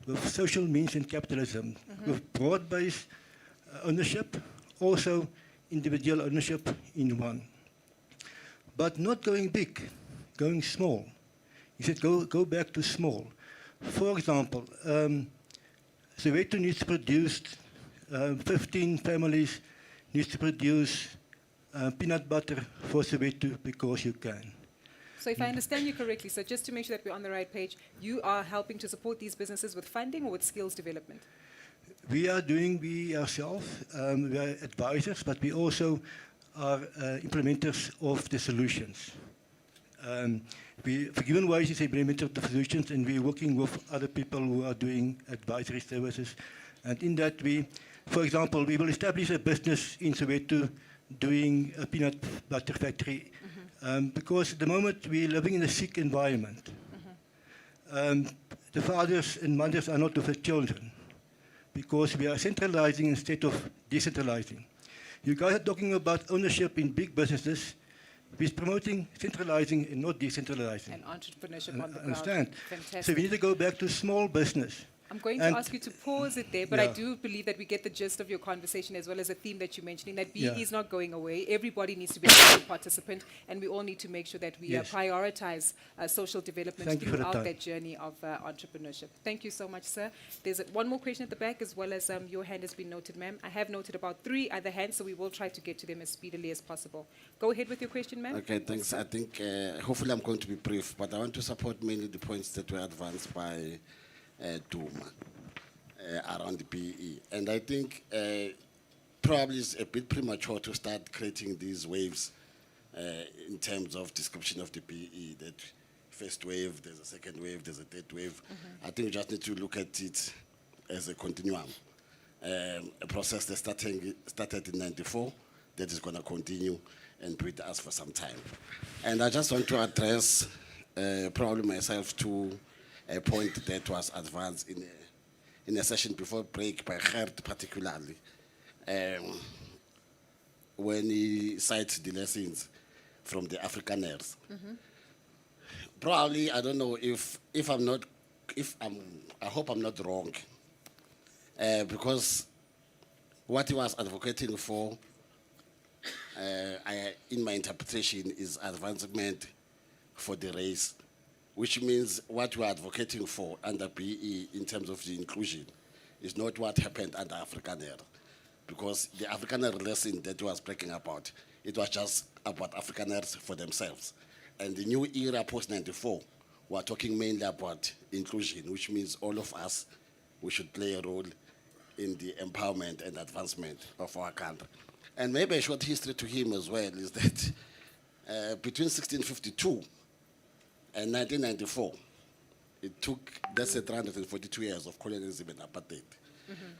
with social means and capitalism, with broad-based ownership, also individual ownership in one. But not going big, going small. He said, go back to small. For example, Soweto needs to produce, 15 families needs to produce peanut butter for Soweto because you can. So if I understand you correctly, so just to make sure that we're on the right page, you are helping to support these businesses with funding or with skills development? We are doing ourselves. We are advisors, but we also are implementers of the solutions. Forgiven Ways is implementer of the solutions, and we're working with other people who are doing advisory services. And in that, for example, we will establish a business in Soweto doing a peanut butter factory. Because at the moment we're living in a sick environment. The fathers and mothers are not with the children because we are centralizing instead of decentralizing. You guys are talking about ownership in big businesses. We're promoting centralizing and not decentralizing. And entrepreneurship on the ground. Understand? Fantastic. So we need to go back to small business. I'm going to And- ask you to pause it there, but I Yeah. do believe that we get the gist of your conversation as well as the theme that you're mentioning, that BE Yeah. is not going away. Everybody needs to be a active participant, and we all need to make sure that we Yes. prioritize social development Thank you for the throughout time. that journey of entrepreneurship. Thank you so much, sir. There's one more question at the back, as well as your hand has been noted, ma'am. I have noted about 3 other hands, so we will try to get to them as speedily as possible. Go ahead with your question, ma'am. Okay, thanks. I think hopefully I'm going to be brief, but I want to support mainly the points that were advanced by Duma around the BE. And I think probably it's a bit premature to start creating these waves in terms of description of the BE, that first wave, there's a second wave, there's a third wave. I think we just need to look at it as a continuum. A process that started in '94 that is going to continue and be with us for some time. And I just want to address probably myself to a point that was advanced in a session before break by Gert particularly, when he cites the lessons from the Afrikaners. Probably, I don't know I hope I'm not wrong, because what he was advocating for, in my interpretation, is advancement for the race, which means what we are advocating for under BE in terms of the inclusion is not what happened under Afrikaner. Because the Afrikaner lesson that he was breaking about, it was just about Afrikaners for themselves. And the new era post-94, we are talking mainly about inclusion, which means all of us, we should play a role in the empowerment and advancement of our country. And maybe a short history to him as well is that between 1652 and 1994, it took, that's 342 years of colonialism and apartheid.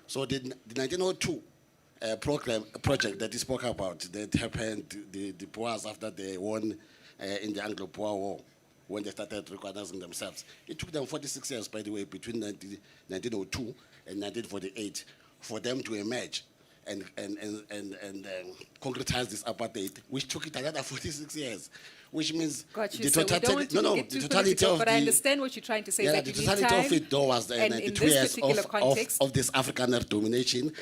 So the 1902 project that he spoke about, that happened, the Boers after they won in the Anglo-Boer War, when they started recognizing themselves. It took them 46 years, by the way, between 1902 and 1948, for them to emerge and concretize this apartheid, which took it another 46 years, which means Got you. the So we don't want to get too the totality political, of but I understand what you're trying to say. yeah, That the you need totality time, of it though was and 92 in this years particular context, of this Afrikaner domination.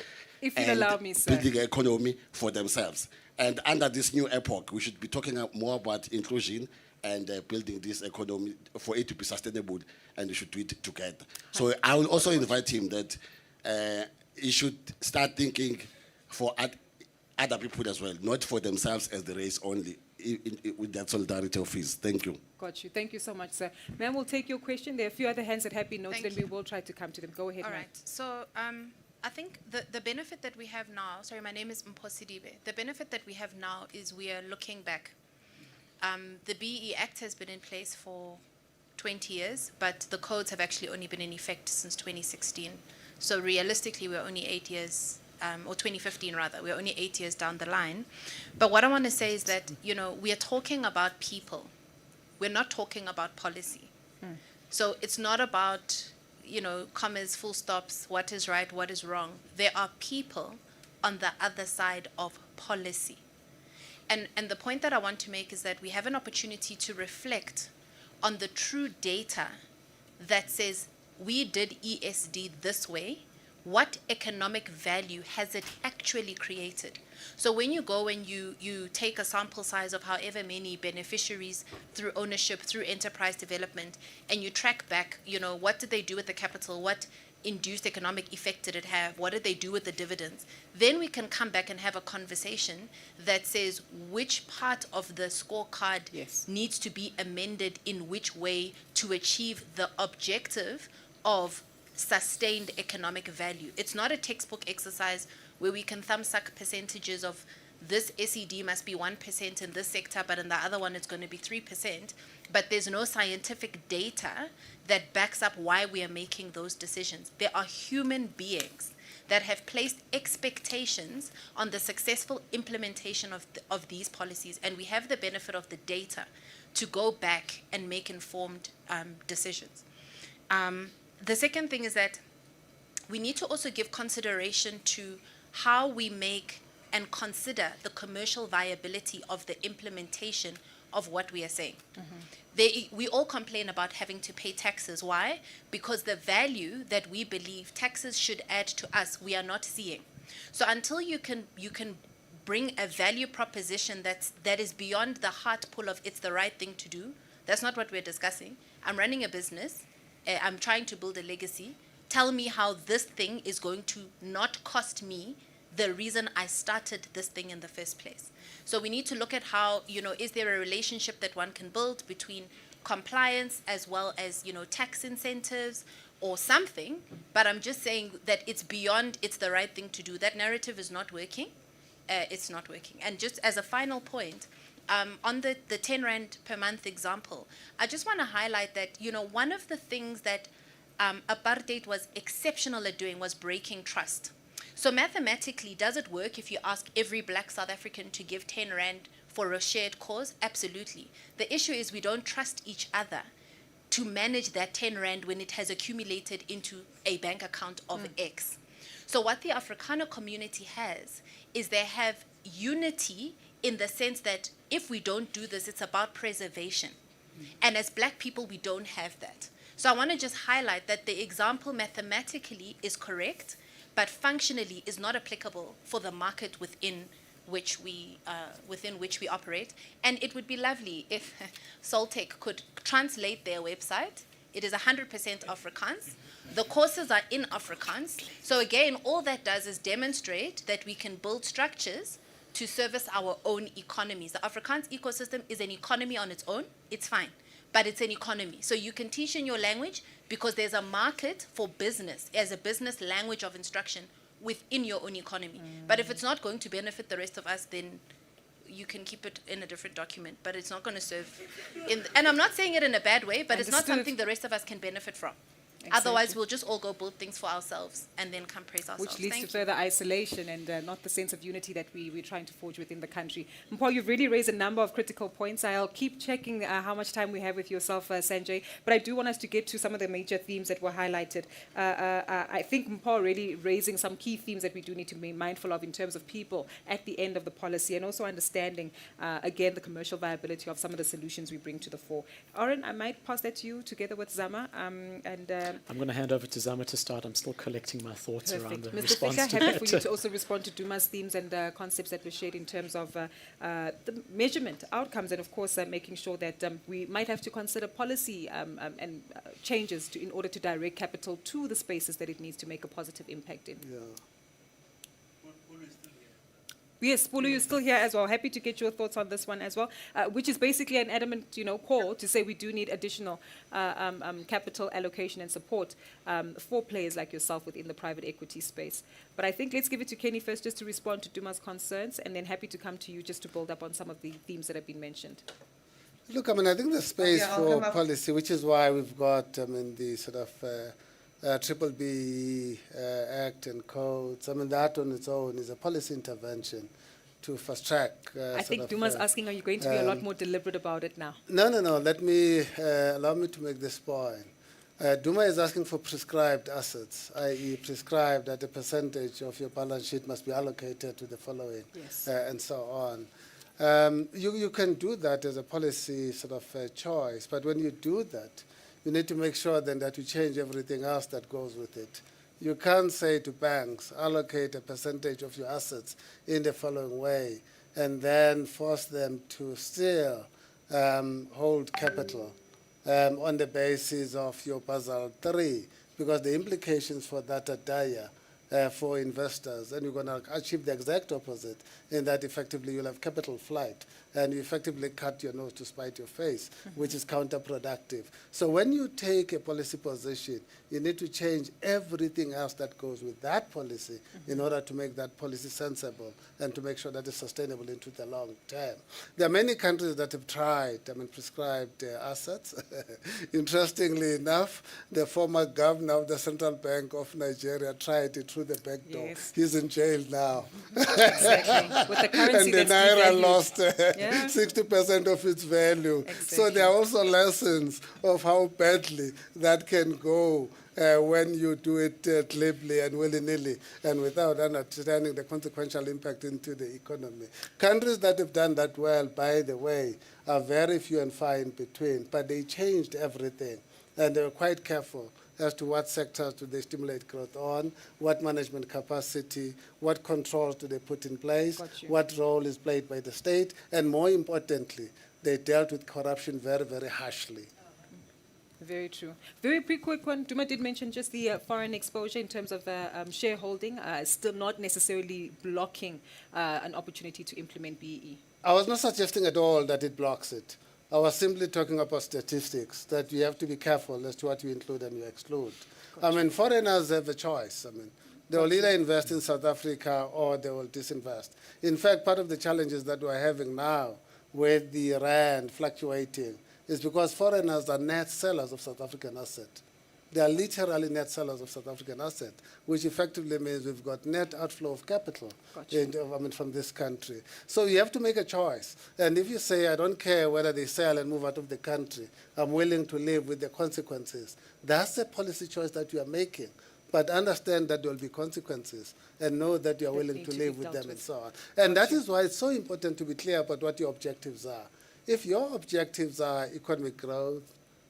If you'd and allow me, sir. building an economy for themselves. And under this new epoch, we should be talking more about inclusion and building this economy for it to be sustainable, and we should do it together. So I will also invite him that he should start thinking for other people as well, not for themselves as the race only, with that solidarity of his. Thank you. Got you. Thank you so much, sir. Ma'am, we'll take your question. There are a few other hands that have been noted, Thank and we will try to come to them. Go ahead, All ma'am. right. So I think the benefit that we have now, sorry, my name is Mposidibe. The benefit that we have now is we are looking back. The BE Act has been in place for 20 years, but the codes have actually only been in effect since 2016. So realistically, we're only 8 years, or 2015 rather, we're only 8 years down the line. But what I want to say is that, you know, we are talking about people. We're not talking about policy. So it's not about, you know, commas, full stops, what is right, what is wrong. There are people on the other side of policy. And the point that I want to make is that we have an opportunity to reflect on the true data that says we did ESD this way. What economic value has it actually created? So when you go and you take a sample size of however many beneficiaries through ownership, through enterprise development, and you track back, you know, what did they do with the capital? What induced economic effect did it have? What did they do with the dividends? Then we can come back and have a conversation that says which part of the scorecard needs to be amended in which way to achieve the objective of sustained economic value. It's not a textbook exercise where we can thumbsuck percentages of this SED must be 1% in this sector, but in the other one it's going to be 3%. But there's no scientific data that backs up why we are making those decisions. There are human beings that have placed expectations on the successful implementation of these policies, and we have the benefit of the data to go back and make informed decisions. The second thing is that we need to also give consideration to how we make and consider the commercial viability of the implementation of what we are saying. We all complain about having to pay taxes. Why? Because the value that we believe taxes should add to us, we are not seeing. So until you can bring a value proposition that is beyond the heart pull of it's the right thing to do, that's not what we're discussing. I'm running a business. I'm trying to build a legacy. Tell me how this thing is going to not cost me the reason I started this thing in the first place. So we need to look at how, is there a relationship that one can build between compliance as well as, tax incentives or something, but I'm just saying that it's beyond, it's the right thing to do. That narrative is not working. It's not working. And just as a final point, on the 10 Rand per month example, I just want to highlight that, one of the things that apartheid was exceptional at doing was breaking trust. So mathematically, does it work if you ask every black South African to give 10 Rand for a shared cause? Absolutely. The issue is we don't trust each other to manage that 10 Rand when it has accumulated into a bank account of X. So what the Afrikaner community has is they have unity in the sense that if we don't do this, it's about preservation. And as black people, we don't have that. So I want to just highlight that the example mathematically is correct, but functionally is not applicable for the market within which we operate. And it would be lovely if Soltech could translate their website. It is 100% Afrikaans. The courses are in Afrikaans. So again, all that does is demonstrate that we can build structures to service our own economies. The Afrikaans ecosystem is an economy on its own. It's fine, but it's an economy. So you can teach in your language because there's a market for business as a business language of instruction within your own economy. But if it's not going to benefit the rest of us, then you can keep it in a different document, but it's not going to serve. And I'm not saying it in a bad way, but it's not something the rest of us can benefit from. Otherwise, we'll just all go build things for ourselves and then come praise ourselves. Which leads to further isolation and not the sense of unity that we're trying to forge within the country. Mpho, you've really raised a number of critical points. I'll keep checking how much time we have with yourself, Sanjay, but I do want us to get to some of the major themes that were highlighted. I think Mpho really raising some key themes that we do need to be mindful of in terms of people at the end of the policy and also understanding, again, the commercial viability of some of the solutions we bring to the fore. Oren, I might pass that to you together with Zama. I'm going to hand over to Zama to start. I'm still collecting my thoughts around the Mr. response Fisher, to happy that. for you to also respond to Duma's themes and concepts that were shared in terms of the measurement, outcomes, and of course making sure that we might have to consider policy and changes in order to direct capital to the spaces that it needs to make a positive impact in. Yeah. Yes, Pulu, you're still here as well. Happy to get your thoughts on this one as well, which is basically an adamant, call to say we do need additional capital allocation and support for players like yourself within the private equity space. But I think let's give it to Kenny first just to respond to Duma's concerns, and then happy to come to you just to build up on some of the themes that have been mentioned. Look, I think the space for policy, which is why we've got, the sort of Triple B Act and codes. That on its own is a policy intervention to fast track. I think Duma's asking, are you going to be a lot more deliberate about it now? No. Let me allow me to make this point. Duma is asking for prescribed assets, i.e., prescribed that a percentage of your balance sheet must be allocated to the following, and so on. You can do that as a policy sort of choice, but when you do that, you need to make sure then that you change everything else that goes with it. You can't say to banks, allocate a percentage of your assets in the following way, and then force them to still hold capital on the basis of your Basel III, because the implications for that are dire for investors, and you're going to achieve the exact opposite, in that effectively you'll have capital flight, and you effectively cut your nose to spite your face, which is counterproductive. So when you take a policy position, you need to change everything else that goes with that policy in order to make that policy sensible and to make sure that it's sustainable into the long term. There are many countries that have tried, prescribed assets. Interestingly enough, the former governor of the Central Bank of Nigeria tried it through the back door. Yes. He's in jail now. Exactly. With the currency and the that's Naira devalued. lost Yeah. 60% of its value. So there are also lessons of how badly that can go when you do it glibly and willy-nilly and without understanding the consequential impact into the economy. Countries that have done that well, by the way, are very few and far in between, but they changed everything, and they were quite careful as to what sectors do they stimulate growth on, what management capacity, what controls do they put in place, what role is played by the state, and more importantly, they dealt with corruption very, very harshly. Very true. Very quick one. Duma did mention just the foreign exposure in terms of shareholding, still not necessarily blocking an opportunity to implement BEE. I was not suggesting at all that it blocks it. I was simply talking about statistics, that you have to be careful as to what you include and you exclude. I mean, foreigners have a choice. I mean, they will either invest in South Africa or they will disinvest. In fact, part of the challenges that we're having now with the rand fluctuating is because foreigners are net sellers of South African assets. They are literally net sellers of South African assets, which effectively means we've got net outflow of capital from this country. So you have to make a choice. And if you say, I don't care whether they sell and move out of the country, I'm willing to live with the consequences, that's a policy choice that you are making. But understand that there will be consequences and know that you are willing to live with them and so on. And that is why it's so important to be clear about what your objectives are. If your objectives are economic growth,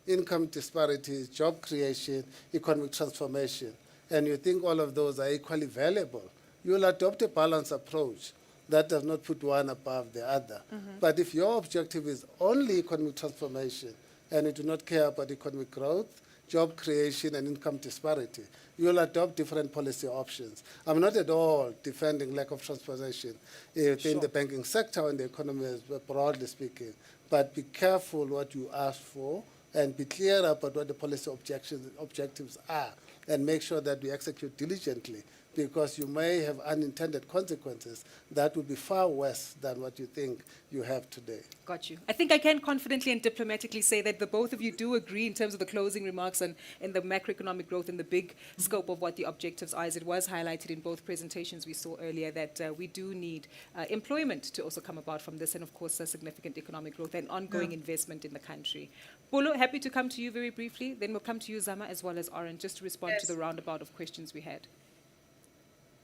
income disparities, job creation, economic transformation, and you think all of those are equally valuable, you will adopt a balanced approach that does not put one above the other. But if your objective is only economic transformation and you do not care about economic growth, job creation, and income disparity, you will adopt different policy options. I'm not at all defending lack of transformation in the banking sector and the economy, broadly speaking, but be careful what you ask for and be clear about what the policy objectives are, and make sure that we execute diligently, because you may have unintended consequences that will be far worse than what you think you have today. Got you. I think I can confidently and diplomatically say that the both of you do agree in terms of the closing remarks and the macroeconomic growth and the big scope of what the objectives are. As it was highlighted in both presentations we saw earlier, that we do need employment to also come about from this, and of course significant economic growth and ongoing investment in the country. Polo, happy to come to you very briefly. Then we'll come to you, Zama, as well as Oren, just to respond to the roundabout of questions we had.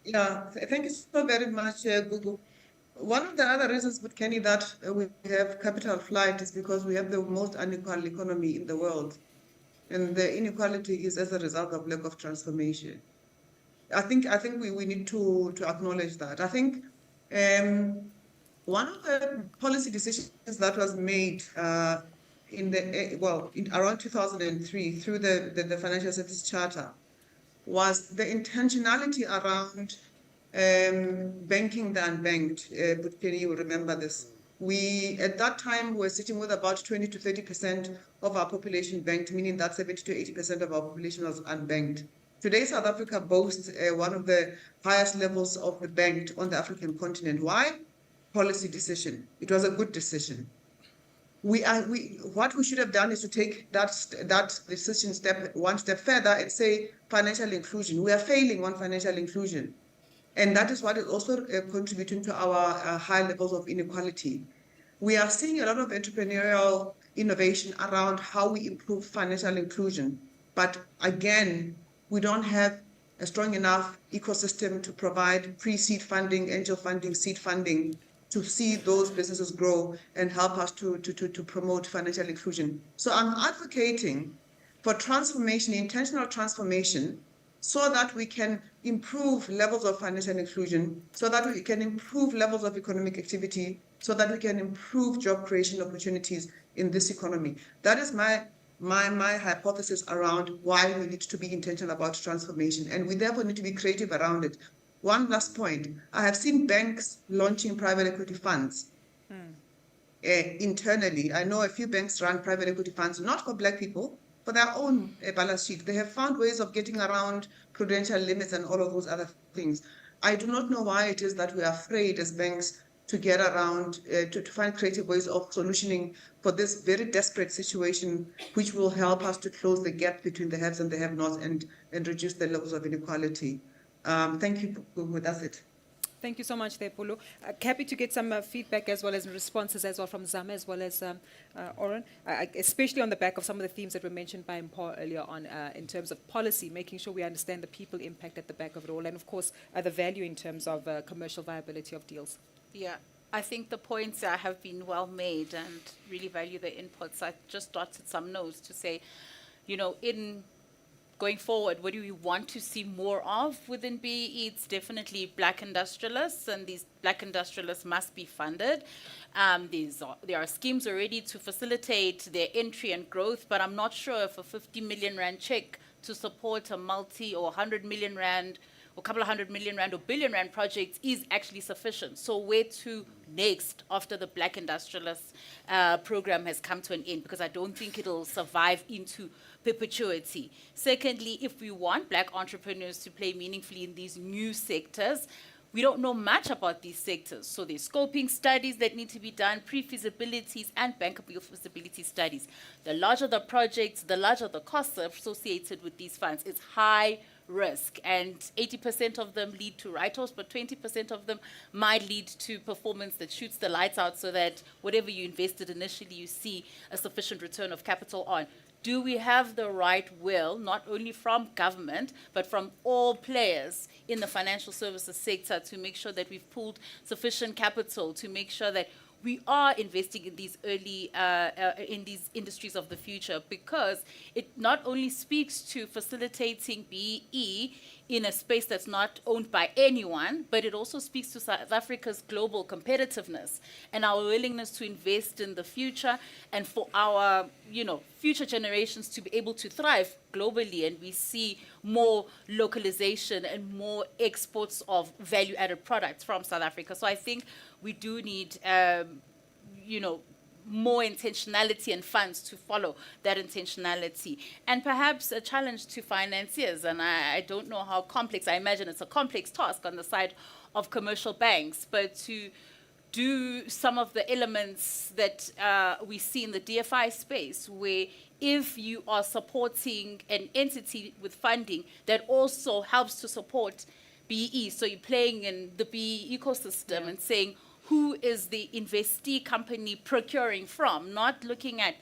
Yeah, thank you so very much, Gugu. One of the other reasons, but Kenny, that we have capital flight is because we have the most unequal economy in the world. And the inequality is as a result of lack of transformation. I think we need to acknowledge that. I think one of the policy decisions that was made in around 2003 through the Financial Services Charter was the intentionality around banking the unbanked. But Kenny, you will remember this. We, at that time, were sitting with about 20 to 30% of our population banked, meaning that 70 to 80% of our population was unbanked. Today, South Africa boasts one of the highest levels of the banked on the African continent. Why? Policy decision. It was a good decision. What we should have done is to take that decision one step further and say financial inclusion. We are failing on financial inclusion. And that is what is also contributing to our high levels of inequality. We are seeing a lot of entrepreneurial innovation around how we improve financial inclusion. But again, we don't have a strong enough ecosystem to provide pre-seed funding, angel funding, seed funding, to see those businesses grow and help us to promote financial inclusion. So I'm advocating for transformation, intentional transformation, so that we can improve levels of financial inclusion, so that we can improve levels of economic activity, so that we can improve job creation opportunities in this economy. That is my hypothesis around why we need to be intentional about transformation, and we therefore need to be creative around it. One last point. I have seen banks launching private equity funds internally. I know a few banks run private equity funds, not for Black people, for their own balance sheet. They have found ways of getting around prudential limits and all of those other things. I do not know why it is that we are afraid as banks to get around, to find creative ways of solutioning for this very desperate situation, which will help us to close the gap between the haves and the have-nots and reduce the levels of inequality. Thank you, Gugu. That's it. Thank you so much, Tepulu. Happy to get some feedback as well as responses as well from Zama as well as Oren, especially on the back of some of the themes that were mentioned by Mpho earlier on in terms of policy, making sure we understand the people impact at the back of it all, and of course the value in terms of commercial viability of deals. Yeah, I think the points have been well made and really value the inputs. I just dotted some notes to say, you know, in going forward, what do we want to see more of within BEE? It's definitely black industrialists, and these black industrialists must be funded. There are schemes already to facilitate their entry and growth, but I'm not sure if a 50 million rand check to support a multi or 100 million rand or a couple of 100 million rand or billion rand projects is actually sufficient. So where to next after the black industrialists program has come to an end? Because I don't think it'll survive into perpetuity. Secondly, if we want black entrepreneurs to play meaningfully in these new sectors, we don't know much about these sectors. So there's scoping studies that need to be done, pre-feasibilities and bankable feasibility studies. The larger the projects, the larger the costs associated with these funds. It's high risk, and 80% of them lead to write-offs, but 20% of them might lead to performance that shoots the lights out, so that whatever you invested initially, you see a sufficient return of capital on. Do we have the right will, not only from government, but from all players in the financial services sector, to make sure that we've pooled sufficient capital, to make sure that we are investing in these early, in these industries of the future? Because it not only speaks to facilitating BEE in a space that's not owned by anyone, but it also speaks to South Africa's global competitiveness and our willingness to invest in the future, and for our, you know, future generations to be able to thrive globally. And we see more localization and more exports of value-added products from South Africa. So I think we do need, you know, more intentionality and funds to follow that intentionality. And perhaps a challenge to financiers, and I don't know how complex, I imagine it's a complex task on the side of commercial banks, but to do some of the elements that we see in the DFI space, where if you are supporting an entity with funding that also helps to support BEE, so you're playing in the BEE ecosystem and saying, who is the investee company procuring from? Not looking at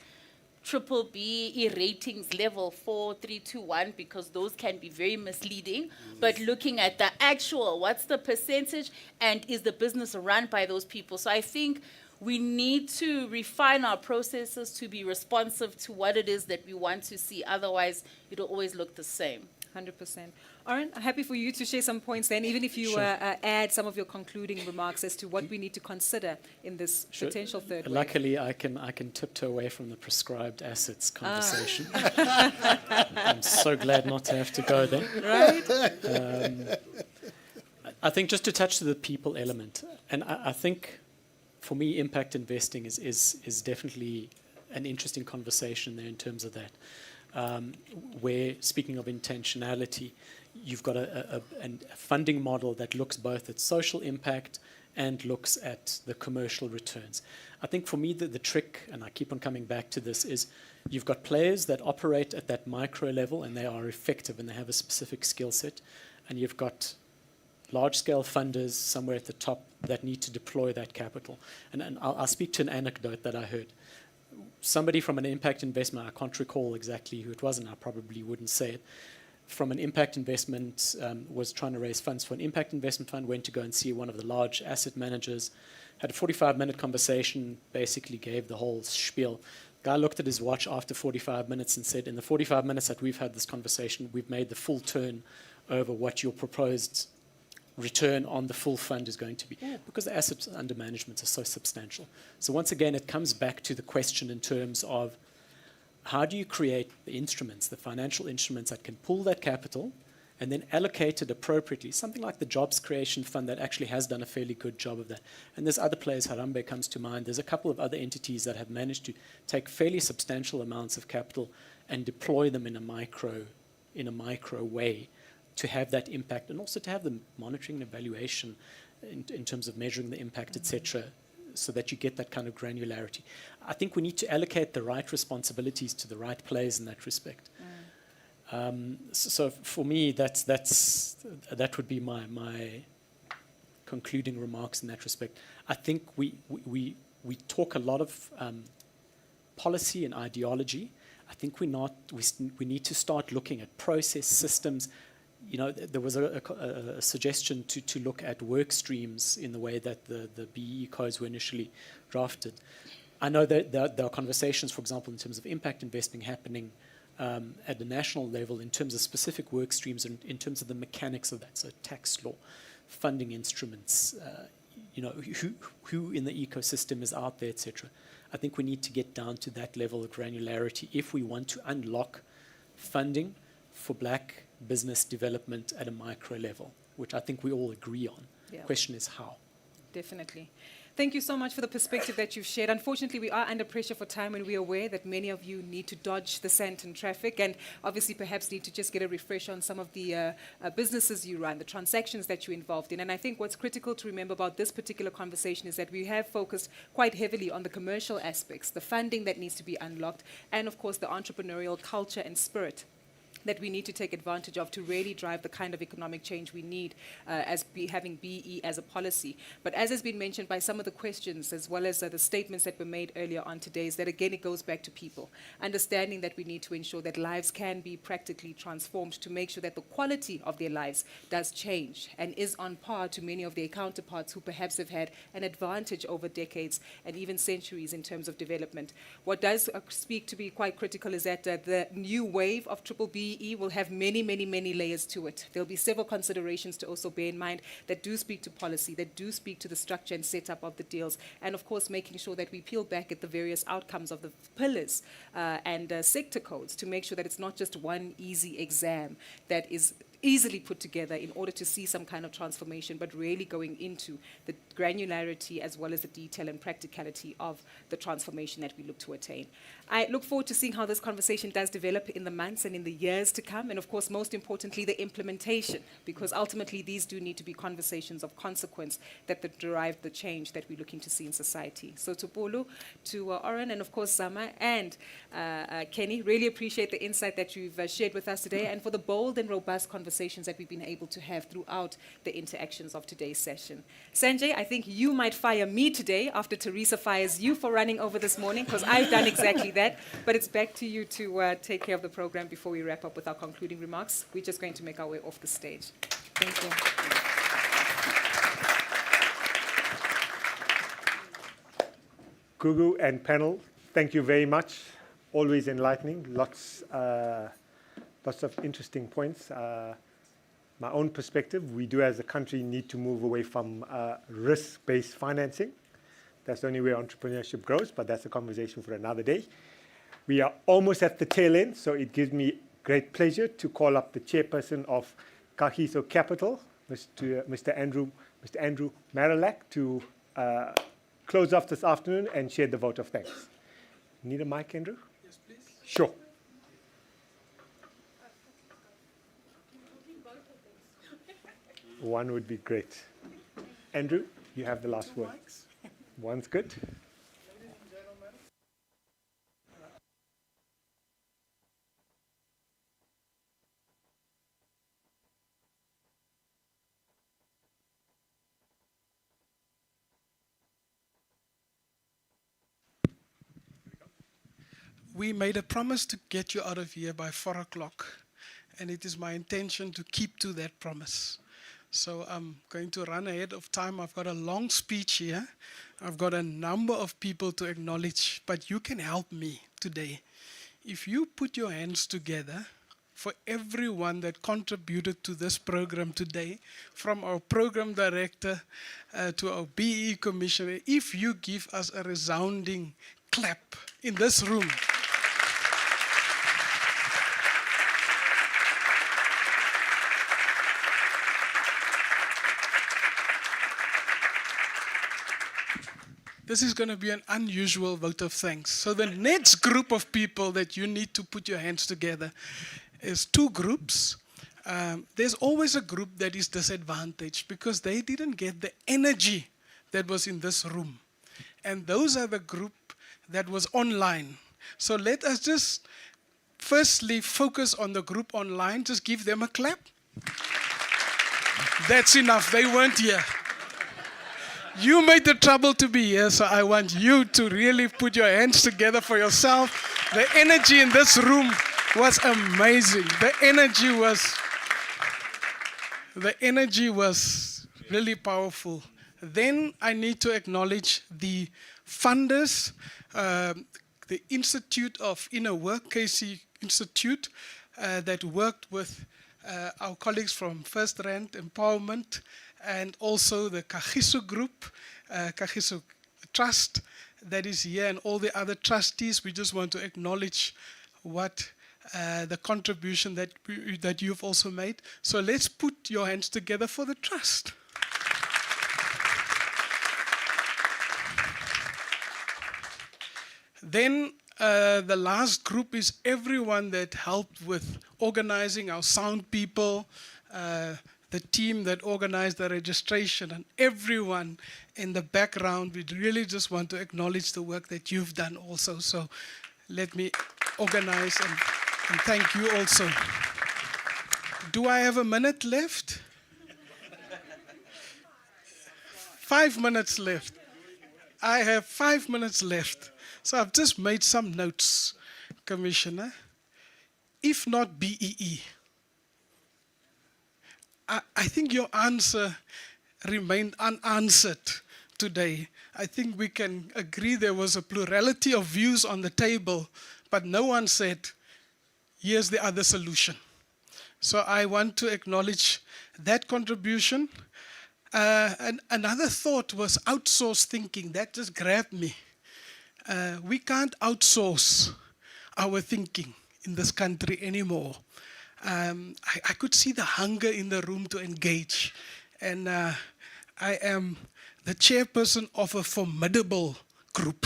triple BEE ratings level 4, 3, 2, 1, because those can be very misleading, but looking at the actual, what's the percentage, and is the business run by those people? So I think we need to refine our processes to be responsive to what it is that we want to see. Otherwise, it'll always look the same. 100%. Oren, I'm happy for you to share some points then, even if you add some of your concluding remarks as to what we need to consider in this potential third wave. Luckily, I can tiptoe away from the prescribed assets conversation. I'm so glad not to have to go there. Right? I think just to touch to the people element, and I think for me, impact investing is definitely an interesting conversation there in terms of that. Where, speaking of intentionality, you've got a funding model that looks both at social impact and looks at the commercial returns. I think for me, the trick, and I keep on coming back to this, is you've got players that operate at that micro level and they are effective and they have a specific skill set, and you've got large-scale funders somewhere at the top that need to deploy that capital. And I'll speak to an anecdote that I heard. Somebody from an impact investment, I can't recall exactly who it was, and I probably wouldn't say it, from an impact investment, was trying to raise funds for an impact investment fund, went to go and see one of the large asset managers, had a 45-minute conversation, basically gave the whole spiel. Guy looked at his watch after 45 minutes and said, in the 45 minutes that we've had this conversation, we've made the full turn over what your proposed return on the full fund is going to be, because the assets under management are so substantial. So once again, it comes back to the question in terms of how do you create the instruments, the financial instruments that can pool that capital and then allocate it appropriately. Something like the Jobs Creation Fund that actually has done a fairly good job of that. And there's other players, Harambe comes to mind. There's a couple of other entities that have managed to take fairly substantial amounts of capital and deploy them in a micro way, to have that impact, and also to have the monitoring and evaluation in terms of measuring the impact, etc., so that you get that kind of granularity. I think we need to allocate the right responsibilities to the right players in that respect. So for me, that would be my concluding remarks in that respect. I think we talk a lot of policy and ideology. I think we need to start looking at process systems. You know, there was a suggestion to look at work streams in the way that the BEE codes were initially drafted. I know that there are conversations, for example, in terms of impact investing happening at the national level in terms of specific work streams and in terms of the mechanics of that, so tax law, funding instruments, you know, who in the ecosystem is out there, etc. I think we need to get down to that level of granularity if we want to unlock funding for black business development at a micro level, which I think we all agree on. Yeah. The question is how. Definitely. Thank you so much for the perspective that you've shared. Unfortunately, we are under pressure for time, and we're aware that many of you need to dodge the Sandton traffic and obviously perhaps need to just get a refresh on some of the businesses you run, the transactions that you're involved in. And I think what's critical to remember about this particular conversation is that we have focused quite heavily on the commercial aspects, the funding that needs to be unlocked, and of course the entrepreneurial culture and spirit that we need to take advantage of to really drive the kind of economic change we need having BE as a policy. But as has been mentioned by some of the questions, as well as the statements that were made earlier on today, is that again it goes back to people. Understanding that we need to ensure that lives can be practically transformed to make sure that the quality of their lives does change and is on par to many of their counterparts who perhaps have had an advantage over decades and even centuries in terms of development. What does speak to be quite critical is that the new wave of triple BE will have many, many, many layers to it. There'll be several considerations to also bear in mind that do speak to policy, that do speak to the structure and setup of the deals, and of course making sure that we peel back at the various outcomes of the pillars and sector codes to make sure that it's not just one easy exam that is easily put together in order to see some kind of transformation, but really going into the granularity as well as the detail and practicality of the transformation that we look to attain. I look forward to seeing how this conversation does develop in the months and in the years to come, and of course, most importantly, the implementation, because ultimately these do need to be conversations of consequence that derive the change that we're looking to see in society. So to Polo, to Oren, and of course Zama and Kenny, really appreciate the insight that you've shared with us today and for the bold and robust conversations that we've been able to have throughout the interactions of today's session. Sanjay, I think you might fire me today after Teresa fires you for running over this morning, because I've done exactly that, but it's back to you to take care of the program before we wrap up with our concluding remarks. We're just going to make our way off the stage. Thank you. Gugu and panel, thank you very much. Always enlightening, lots of interesting points. My own perspective, we do as a country need to move away from risk-based financing. That's the only way entrepreneurship grows, but that's a conversation for another day. We are almost at the tail end, so it gives me great pleasure to call up the chairperson of Kagiso Capital, Mr. Andrew Marilak, to close off this afternoon and share the vote of thanks. Need a mic, Andrew? Yes, please. Sure. One would be great. Andrew, you have the last word. One's good. We made a promise to get you out of here by 4 o'clock, and it is my intention to keep to that promise. So I'm going to run ahead of time. I've got a long speech here. I've got a number of people to acknowledge, but you can help me today. If you put your hands together for everyone that contributed to this program today, from our program director to our BE commissioner, if you give us a resounding clap in this room. This is going to be an unusual vote of thanks. So the next group of people that you need to put your hands together is two groups. There's always a group that is disadvantaged because they didn't get the energy that was in this room. And those are the group that was online. So let us just firstly focus on the group online. Just give them a clap. That's enough. They weren't here. You made the trouble to be here, so I want you to really put your hands together for yourself. The energy in this room was amazing. The energy was really powerful. Then I need to acknowledge the funders, the Institute of Inner Work, KC Institute, that worked with our colleagues from First Rand Empowerment, and also the Kagiso Group, Kagiso Trust that is here, and all the other trustees. We just want to acknowledge what the contribution that you've also made. So let's put your hands together for the trust. Then the last group is everyone that helped with organizing our sound people, the team that organized the registration, and everyone in the background. We really just want to acknowledge the work that you've done also. So let me organize and thank you also. Do I have a minute left? 5 minutes left. I have 5 minutes left. So I've just made some notes, Commissioner. If not BEE, I think your answer remained unanswered today. I think we can agree there was a plurality of views on the table, but no one said, here's the other solution. So I want to acknowledge that contribution. And another thought was outsourced thinking. That just grabbed me. We can't outsource our thinking in this country anymore. I could see the hunger in the room to engage. And I am the chairperson of a formidable group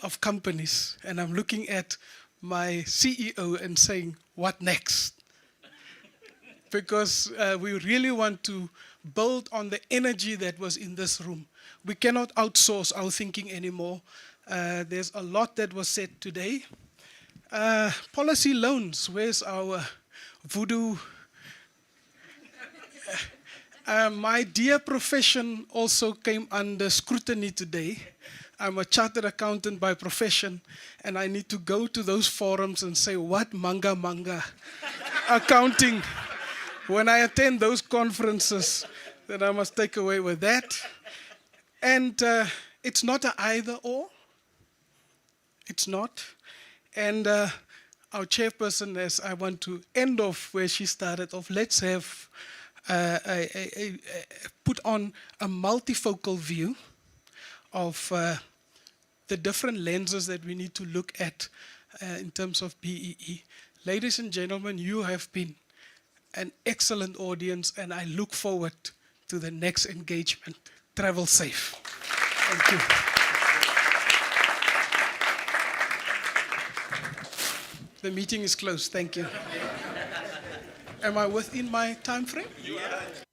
of companies. And I'm looking at my CEO and saying, what next? Because we really want to build on the energy that was in this room. We cannot outsource our thinking anymore. There's a lot that was said today. Policy loans, where's our voodoo? My dear profession also came under scrutiny today. I'm a chartered accountant by profession, and I need to go to those forums and say, what manga accounting? When I attend those conferences, then I must take away with that. And it's not an either or. It's not. And our chairperson, as I want to end off where she started off, let's have put on a multifocal view of the different lenses that we need to look at in terms of BEE. Ladies and gentlemen, you have been an excellent audience, and I look forward to the next engagement. Travel safe. Thank you. The meeting is closed. Thank you. Am I within my time frame? You are.